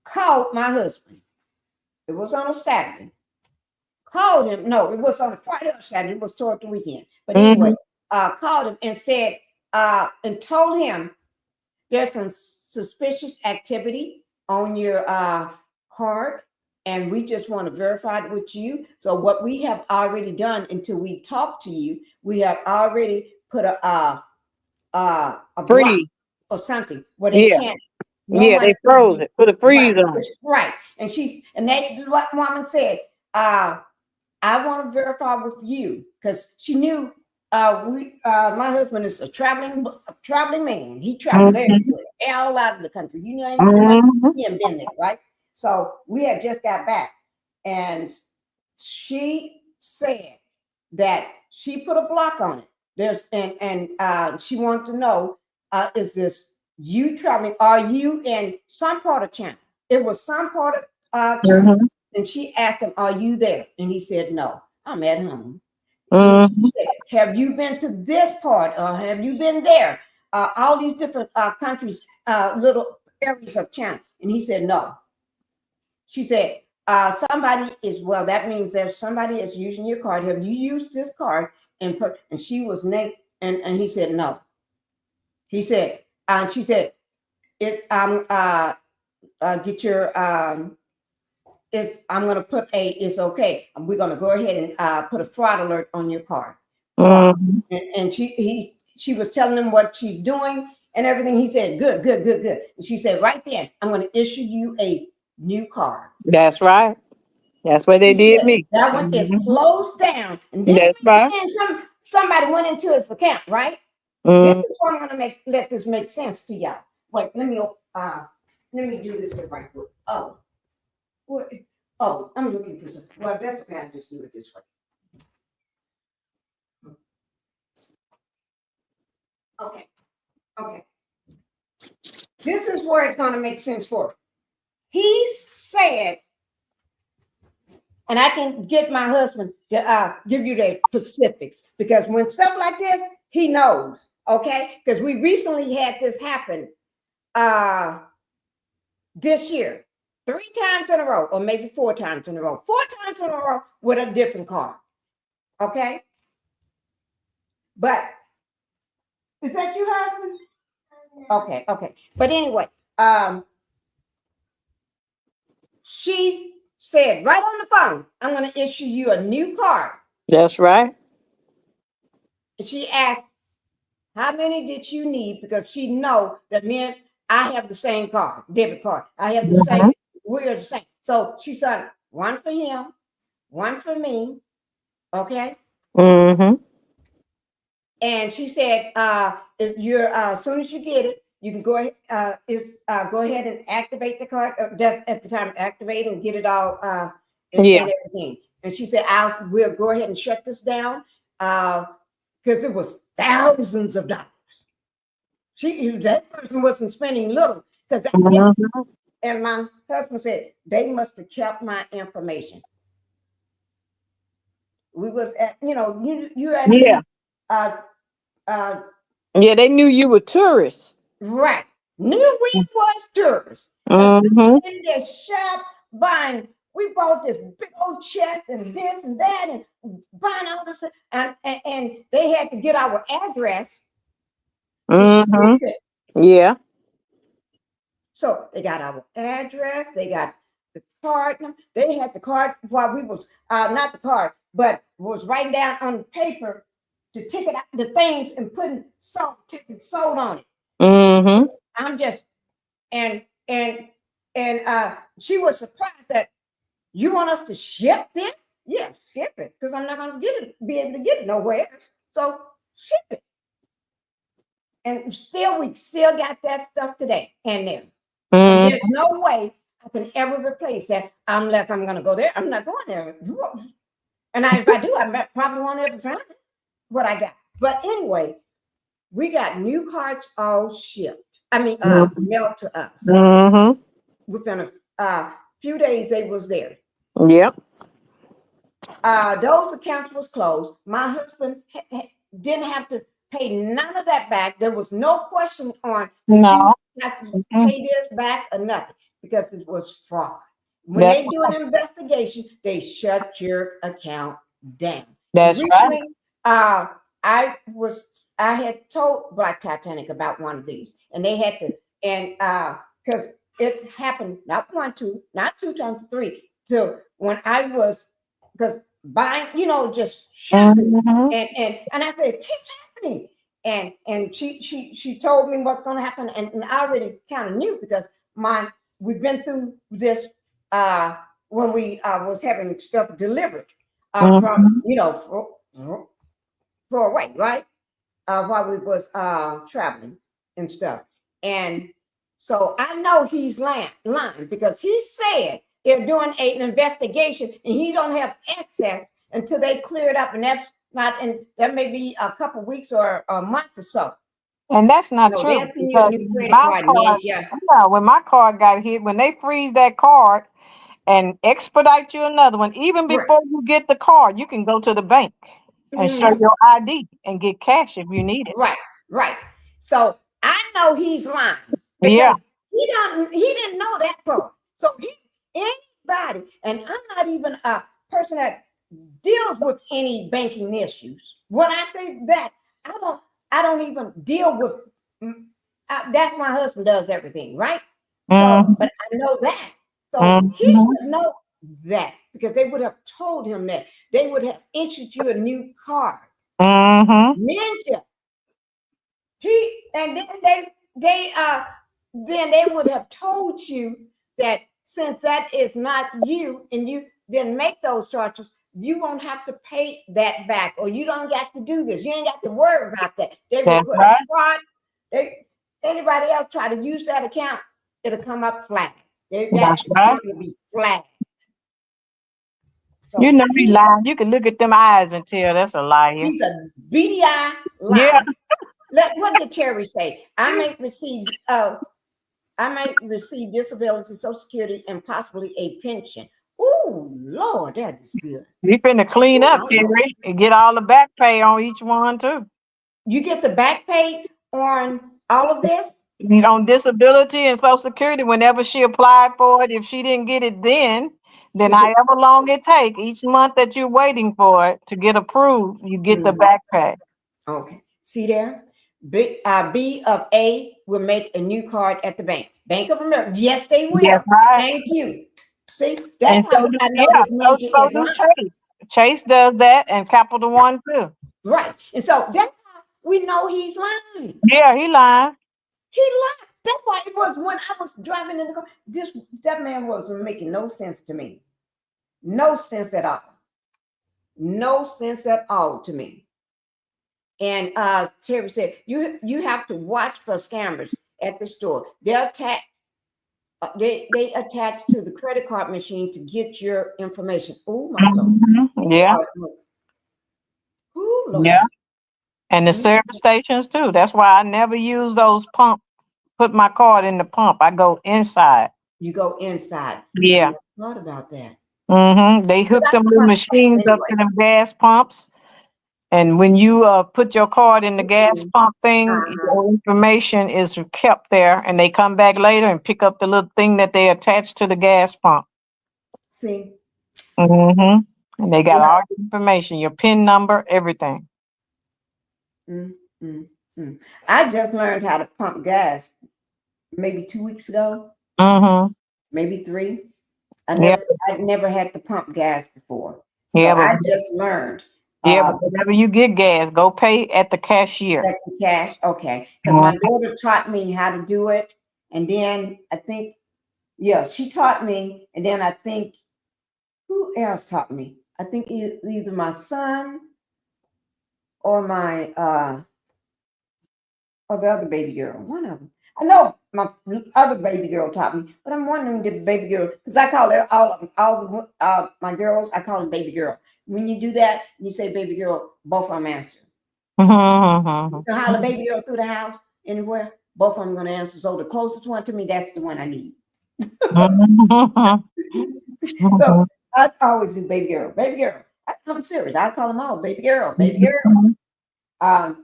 Speaker 2: called my husband. It was on a Saturday. Called him. No, it was on a Friday or Saturday. It was toward the weekend. But anyway, called him and said, and told him there's some suspicious activity on your card, and we just want to verify it with you. So what we have already done until we talk to you, we have already put a block or something where they can't.
Speaker 5: They froze it. Put a freeze on it.
Speaker 2: Right. And that woman said, I want to verify with you, because she knew my husband is a traveling man. He travels everywhere, all out of the country. You know, he ain't been there, right? So we had just got back, and she said that she put a block on it. And she wanted to know, is this you traveling? Are you in some part of China? It was some part of China. And she asked him, are you there? And he said, no, I'm at home. She said, have you been to this part, or have you been there? All these different countries, little areas of China. And he said, no. She said, that means there's somebody is using your card. Have you used this card? And she was naked, and he said, no. He said, and she said, get your I'm going to put it's okay. We're going to go ahead and put a fraud alert on your card. And she was telling him what she's doing and everything. He said, good. And she said, right then, I'm going to issue you a new card.
Speaker 5: That's right. That's what they did me.
Speaker 2: That one is closed down. And then somebody went into his account, right? This is what I'm going to let this make sense to y'all. Wait, let me do this right quick. I'm looking for some. Well, that's okay. I'll just do it this way. Okay. This is where it's going to make sense for it. He said, and I can get my husband to give you the specifics, because when stuff like this, he knows, okay? Because we recently had this happen this year. 3 times in a row, or maybe 4 times in a row. 4 times in a row with a different card. Okay? But is that your husband? Okay. But anyway, she said right on the phone, I'm going to issue you a new card.
Speaker 5: That's right.
Speaker 2: And she asked, how many did you need? Because she know that I have the same card, debit card. I have the same. We're the same. So she said, 1 for him, 1 for me. Okay. And she said, as soon as you get it, you can go ahead and activate the card at the time, activate and get it all and everything. And she said, we'll go ahead and shut this down because it was thousands of dollars. that person wasn't spending little because and my husband said they must have kept my information. We was at, you had
Speaker 5: yeah, they knew you were tourists.
Speaker 2: Right. Knew we was tourists.
Speaker 5: Mm-hmm.
Speaker 2: In this shop buying, we bought this big old chest and this and that and buying all this and they had to get our address.
Speaker 5: Mm-hmm. Yeah.
Speaker 2: So they got our address, they got the card. They had the card while we was not the card, but was writing down on the paper to ticket out the things and putting tickets sold on it.
Speaker 5: Mm-hmm.
Speaker 2: I'm just and she was surprised that you want us to ship this? Yeah, ship it, because I'm not gonna be able to get it nowhere else. So ship it. And we still got that stuff today and there. And there's no way I can ever replace that unless I'm gonna go there. I'm not going there. And if I do, I probably won't ever find it, what I got. But anyway, we got new cards all shipped. I mean, mailed to us.
Speaker 5: Mm-hmm.
Speaker 2: Within a few days, they was there.
Speaker 5: Yep.
Speaker 2: Those accounts was closed. My husband didn't have to pay none of that back. There was no question on you have to pay this back or nothing because it was fraud. When they do an investigation, they shut your account down.
Speaker 5: That's
Speaker 2: recently,
Speaker 5: right.
Speaker 2: I had told Black Titanic about one of these, and they had to, and because it happened not not two times, three. So when I was buying, just shopping, and I said, it keeps happening. And she told me what's going to happen, and I already kind of knew because we've been through this when we was having stuff delivered from for away, right? While we was traveling and stuff. And so I know he's lying because he said they're doing an investigation and he don't have access until they clear it up. And that's not, and that may be a couple of weeks or a month or so.
Speaker 5: And that's not true. Because when my card got hit, when they freeze that card and expedite you another one, even before you get the card, you can go to the bank and show your ID and get cash if you need it.
Speaker 2: Right. So I know he's lying because he didn't know that part. So anybody, and I'm not even a person that deals with any banking issues. When I say that, I don't even deal with. That's my husband does everything, right? So, but I know that. So he should know that because they would have told him that. They would have issued you a new card. Ninja. And then they would have told you that since that is not you and you didn't make those charges, you won't have to pay that back, or you don't got to do this. You ain't got to worry about that. They will put a fraud. Anybody else try to use that account, it'll come up flat. That account will be flat. So
Speaker 5: he lying. You can look at them eyes and tell that's a liar.
Speaker 2: He's a beady eye liar. Yeah. What did Terry say? I may receive disability, Social Security, and possibly a pension. Oh, Lord, that is good.
Speaker 5: You finna clean up, Terry, and get all the back pay on each one too.
Speaker 2: You get the back pay on all of this?
Speaker 5: On disability and Social Security, whenever she applied for it, if she didn't get it then however long it take, each month that you're waiting for it to get approved, you get the back pay.
Speaker 2: Okay. See there? B of A will make a new card at the bank. Bank of America. Yes, they will.
Speaker 5: Yes, right.
Speaker 2: Thank you. See, that's how I know this ninja is lying.
Speaker 5: Chase. Chase does that, and Capital One too.
Speaker 2: Right. And so that's how we know he's lying.
Speaker 5: Yeah, he lying.
Speaker 2: He lied. That's why it was when I was driving in the car. That man wasn't making no sense to me. No sense at all. No sense at all to me. And Terry said, you have to watch for scammers at the store. They'll attack. They attach to the credit card machine to get your information. Oh my Lord.
Speaker 5: Yeah.
Speaker 2: Oh, Lord.
Speaker 5: Yeah. And the service stations too. That's why I never use those pump. Put my card in the pump. I go inside.
Speaker 2: You go inside.
Speaker 5: Yeah.
Speaker 2: I thought about that.
Speaker 5: They hooked them little machines up to them gas pumps. And when you put your card in the gas pump thing, your information is kept there, and they come back later and pick up the little thing that they attach to the gas pump.
Speaker 2: See?
Speaker 5: And they got all the information, your PIN number, everything.
Speaker 2: I just learned how to pump gas maybe 2 weeks ago. Maybe 3. I never had to pump gas before. So I just learned.
Speaker 5: But whenever you get gas, go pay at the cashier.
Speaker 2: At the cash, okay. Because my daughter taught me how to do it. And then I think, she taught me. And then I think, who else taught me? I think either my son or my or the other baby girl. One of them. I know my other baby girl taught me, but I'm wondering did the baby girl, because I call it all my girls, I call them baby girl. When you do that, you say baby girl, both of them answer. You know how the baby girl through the house anywhere, both of them gonna answer. So the closest one to me, that's the one I need. So I always do baby girl, baby girl. I'm serious. I call them all baby girl, baby girl. I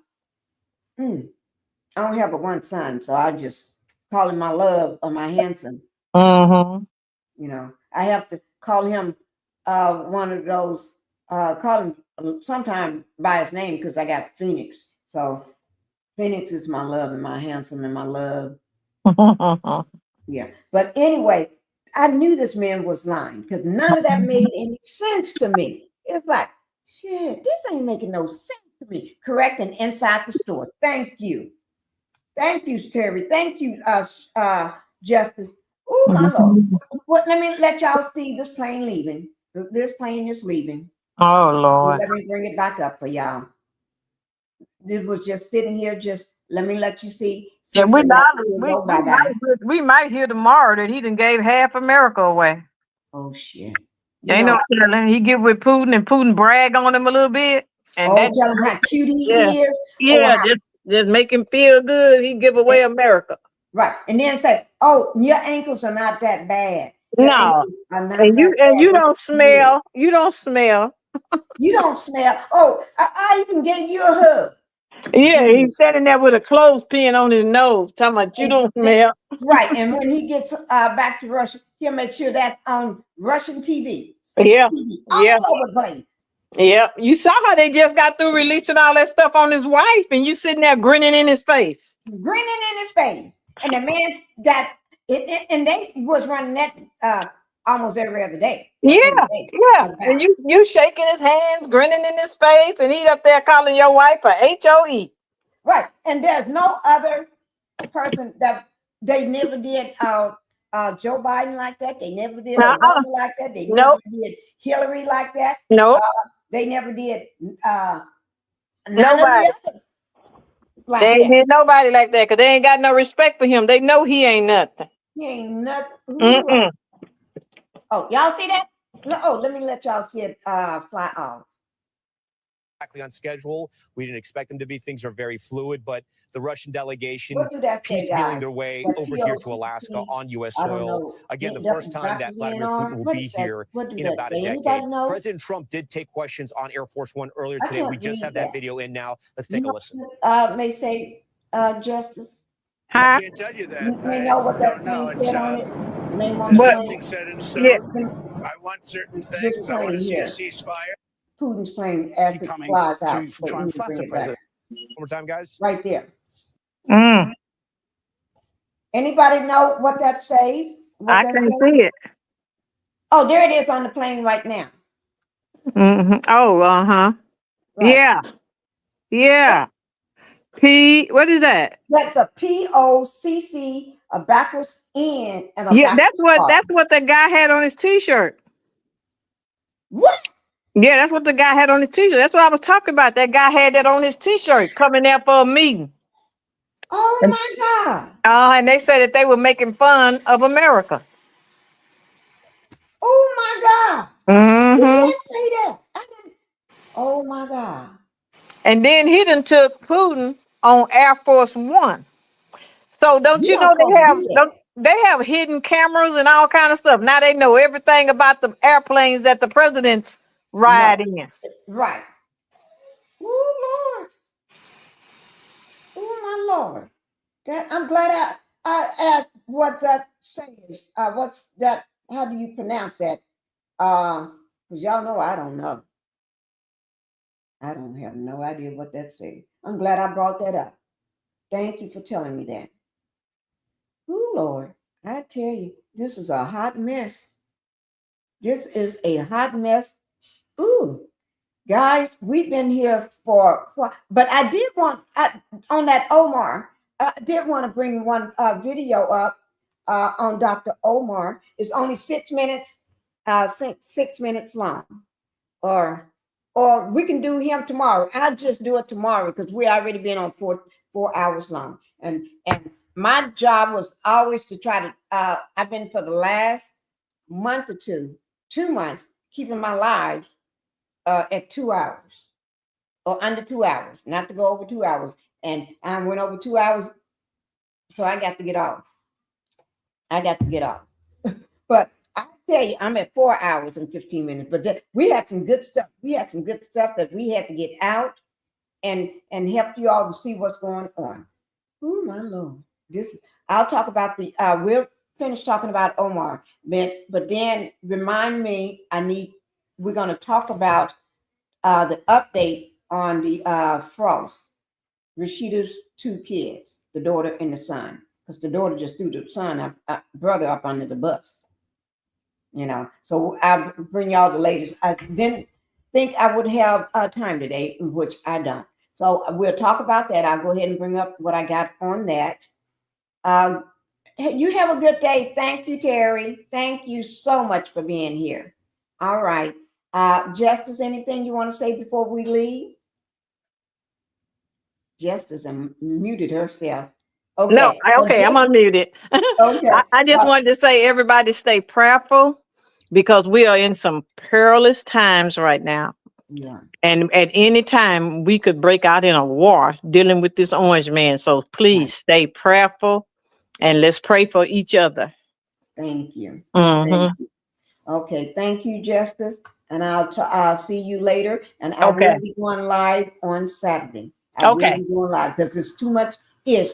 Speaker 2: don't have but one son, so I just call him my love or my handsome. You know, I have to call him one of those, call him sometime by his name because I got Phoenix. So Phoenix is my love and my handsome and my love. Yeah. But anyway, I knew this man was lying because none of that made any sense to me. It's like, shit, this ain't making no sense to me. Correct, and inside the store. Thank you. Thank you, Terry. Thank you, Justice. Oh, my Lord. Well, let me let y'all see this plane leaving. This plane is leaving.
Speaker 5: Oh, Lord.
Speaker 2: Let me bring it back up for y'all. It was just sitting here. Just let me let you see.
Speaker 5: Yeah, we might hear tomorrow that he done gave half America away.
Speaker 2: Oh, shit.
Speaker 5: Ain't no telling. He get with Putin and Putin brag on him a little bit. And
Speaker 2: tell him how cute he is.
Speaker 5: Yeah, just make him feel good. He give away America.
Speaker 2: Right. And then say, oh, your ankles are not that bad.
Speaker 5: No. And you don't smell. You don't smell.
Speaker 2: You don't smell. Oh, I even gave you a hug.
Speaker 5: Yeah, he's standing there with a clothespin on his nose, talking about you don't smell.
Speaker 2: Right. And when he gets back to Russia, he'll make sure that's on Russian TV.
Speaker 5: Yeah.
Speaker 2: TV, all over the place.
Speaker 5: Yeah. You saw how they just got through releasing all that stuff on his wife, and you sitting there grinning in his face.
Speaker 2: Grinning in his face. And the man got it, and they was running that almost every other day.
Speaker 5: Yeah. And you shaking his hands, grinning in his face, and he up there calling your wife a HOE.
Speaker 2: Right. And there's no other person that they never did Joe Biden like that. They never did Obama like that. They never did Hillary like that. They never did
Speaker 5: nobody.
Speaker 2: Like
Speaker 5: they ain't did nobody like that because they ain't got no respect for him. They know he ain't nothing.
Speaker 2: He ain't nothing. Oh, y'all see that? Oh, let me let y'all see it fly off.
Speaker 14: Exactly on schedule. We didn't expect them to be. Things are very fluid, but the Russian delegation piecemealing their way over here to Alaska on U.S. soil. Again, the first time that Vladimir Putin will be here in about a decade. President Trump did take questions on Air Force One earlier today. We just have that video in now. Let's take a listen.
Speaker 2: May say, Justice.
Speaker 11: I can't tell you that.
Speaker 2: You may know what that plane said on it. Name on
Speaker 11: something said in stone. I want certain things. I want to see a ceasefire.
Speaker 2: Putin's plane as it flies out.
Speaker 14: To try and flatten the president. One more time, guys.
Speaker 2: Right there. Anybody know what that says?
Speaker 5: I can't see it.
Speaker 2: Oh, there it is on the plane right now.
Speaker 5: Oh,
Speaker 2: Right.
Speaker 5: Yeah. What is that?
Speaker 2: That's a POCC, a backwards N, and a
Speaker 5: that's what the guy had on his t-shirt.
Speaker 2: What?
Speaker 5: Yeah, that's what the guy had on his t-shirt. That's what I was talking about. That guy had that on his t-shirt coming there for a meeting.
Speaker 2: Oh my God.
Speaker 5: And they said that they were making fun of America.
Speaker 2: Oh my God. You didn't say that. Oh my God.
Speaker 5: And then he done took Putin on Air Force One. So don't
Speaker 2: You
Speaker 5: you
Speaker 2: don't
Speaker 5: know
Speaker 2: supposed to do that.
Speaker 5: they have hidden cameras and all kind of stuff. Now they know everything about the airplanes that the presidents ride in.
Speaker 2: Right. Oh Lord. Oh my Lord. I'm glad I asked what that says. What's that? How do you pronounce that? Because y'all know I don't know. I don't have no idea what that says. I'm glad I brought that up. Thank you for telling me that. Oh Lord, I tell you, this is a hot mess. This is a hot mess. Ooh, guys, we've been here for but I did want on that Omar. I did want to bring one video up on Dr. Omar. It's only 6 minutes, 6 minutes long, or we can do him tomorrow. I'll just do it tomorrow because we already been on 4 hours long, and my job was always to try to. I've been for the last month or 2 months, keeping my lives at 2 hours or under 2 hours, not to go over 2 hours. And I went over 2 hours, so I got to get off. But I tell you, I'm at 4 hours and 15 minutes. But we had some good stuff. We had some good stuff that we had to get out and help you all to see what's going on. Oh my Lord. I'll talk about we'll finish talking about Omar, but then remind me, we're going to talk about the update on the Frost, Rashida's 2 kids, the daughter and the son, because the daughter just threw the brother up under the bus. So I'll bring y'all the latest. I didn't think I would have time today, which I don't. So we'll talk about that. I'll go ahead and bring up what I got on that. You have a good day. Thank you, Terry. Thank you so much for being here. All right. Justice, anything you want to say before we leave? Justice muted herself. Okay.
Speaker 5: No, okay, I'm unmuted.
Speaker 2: Okay.
Speaker 5: I just wanted to say everybody stay prayerful because we are in some perilous times right now.
Speaker 2: Yeah.
Speaker 5: And at any time we could break out in a war dealing with this orange man. So please stay prayerful and let's pray for each other.
Speaker 2: Thank you.
Speaker 5: Mm-hmm.
Speaker 2: Thank you. Okay. Thank you, Justice. And I'll see you later. And I will be going live on Saturday. I will be going live because there's too much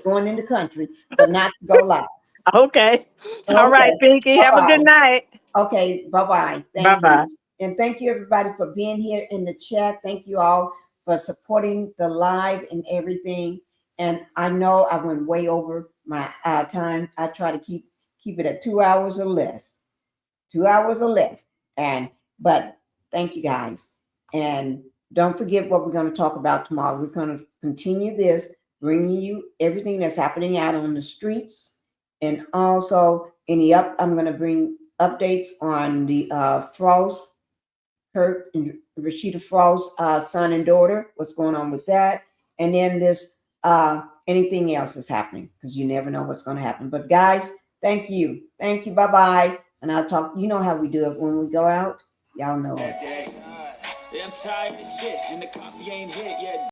Speaker 2: going in the country, but not to go live.
Speaker 5: Okay. All right, Pinkie. Have a good night.
Speaker 2: Okay. Bye-bye. Thank you. And thank you, everybody, for being here in the chat. Thank you all for supporting the live and everything. And I know I went way over my time. I try to keep it at 2 hours or less. 2 hours or less. But thank you, guys. And don't forget what we're going to talk about tomorrow. We're going to continue this, bringing you everything that's happening out on the streets. And also I'm going to bring updates on the Frost, Kurt and Rashida Frost's son and daughter, what's going on with that. And then this anything else that's happening, because you never know what's going to happen. But guys, thank you. Thank you. Bye-bye. And I'll talk, you know how we do it when we go out. Y'all know it.
Speaker 17: I'm tired of shit and the coffee ain't hit yet.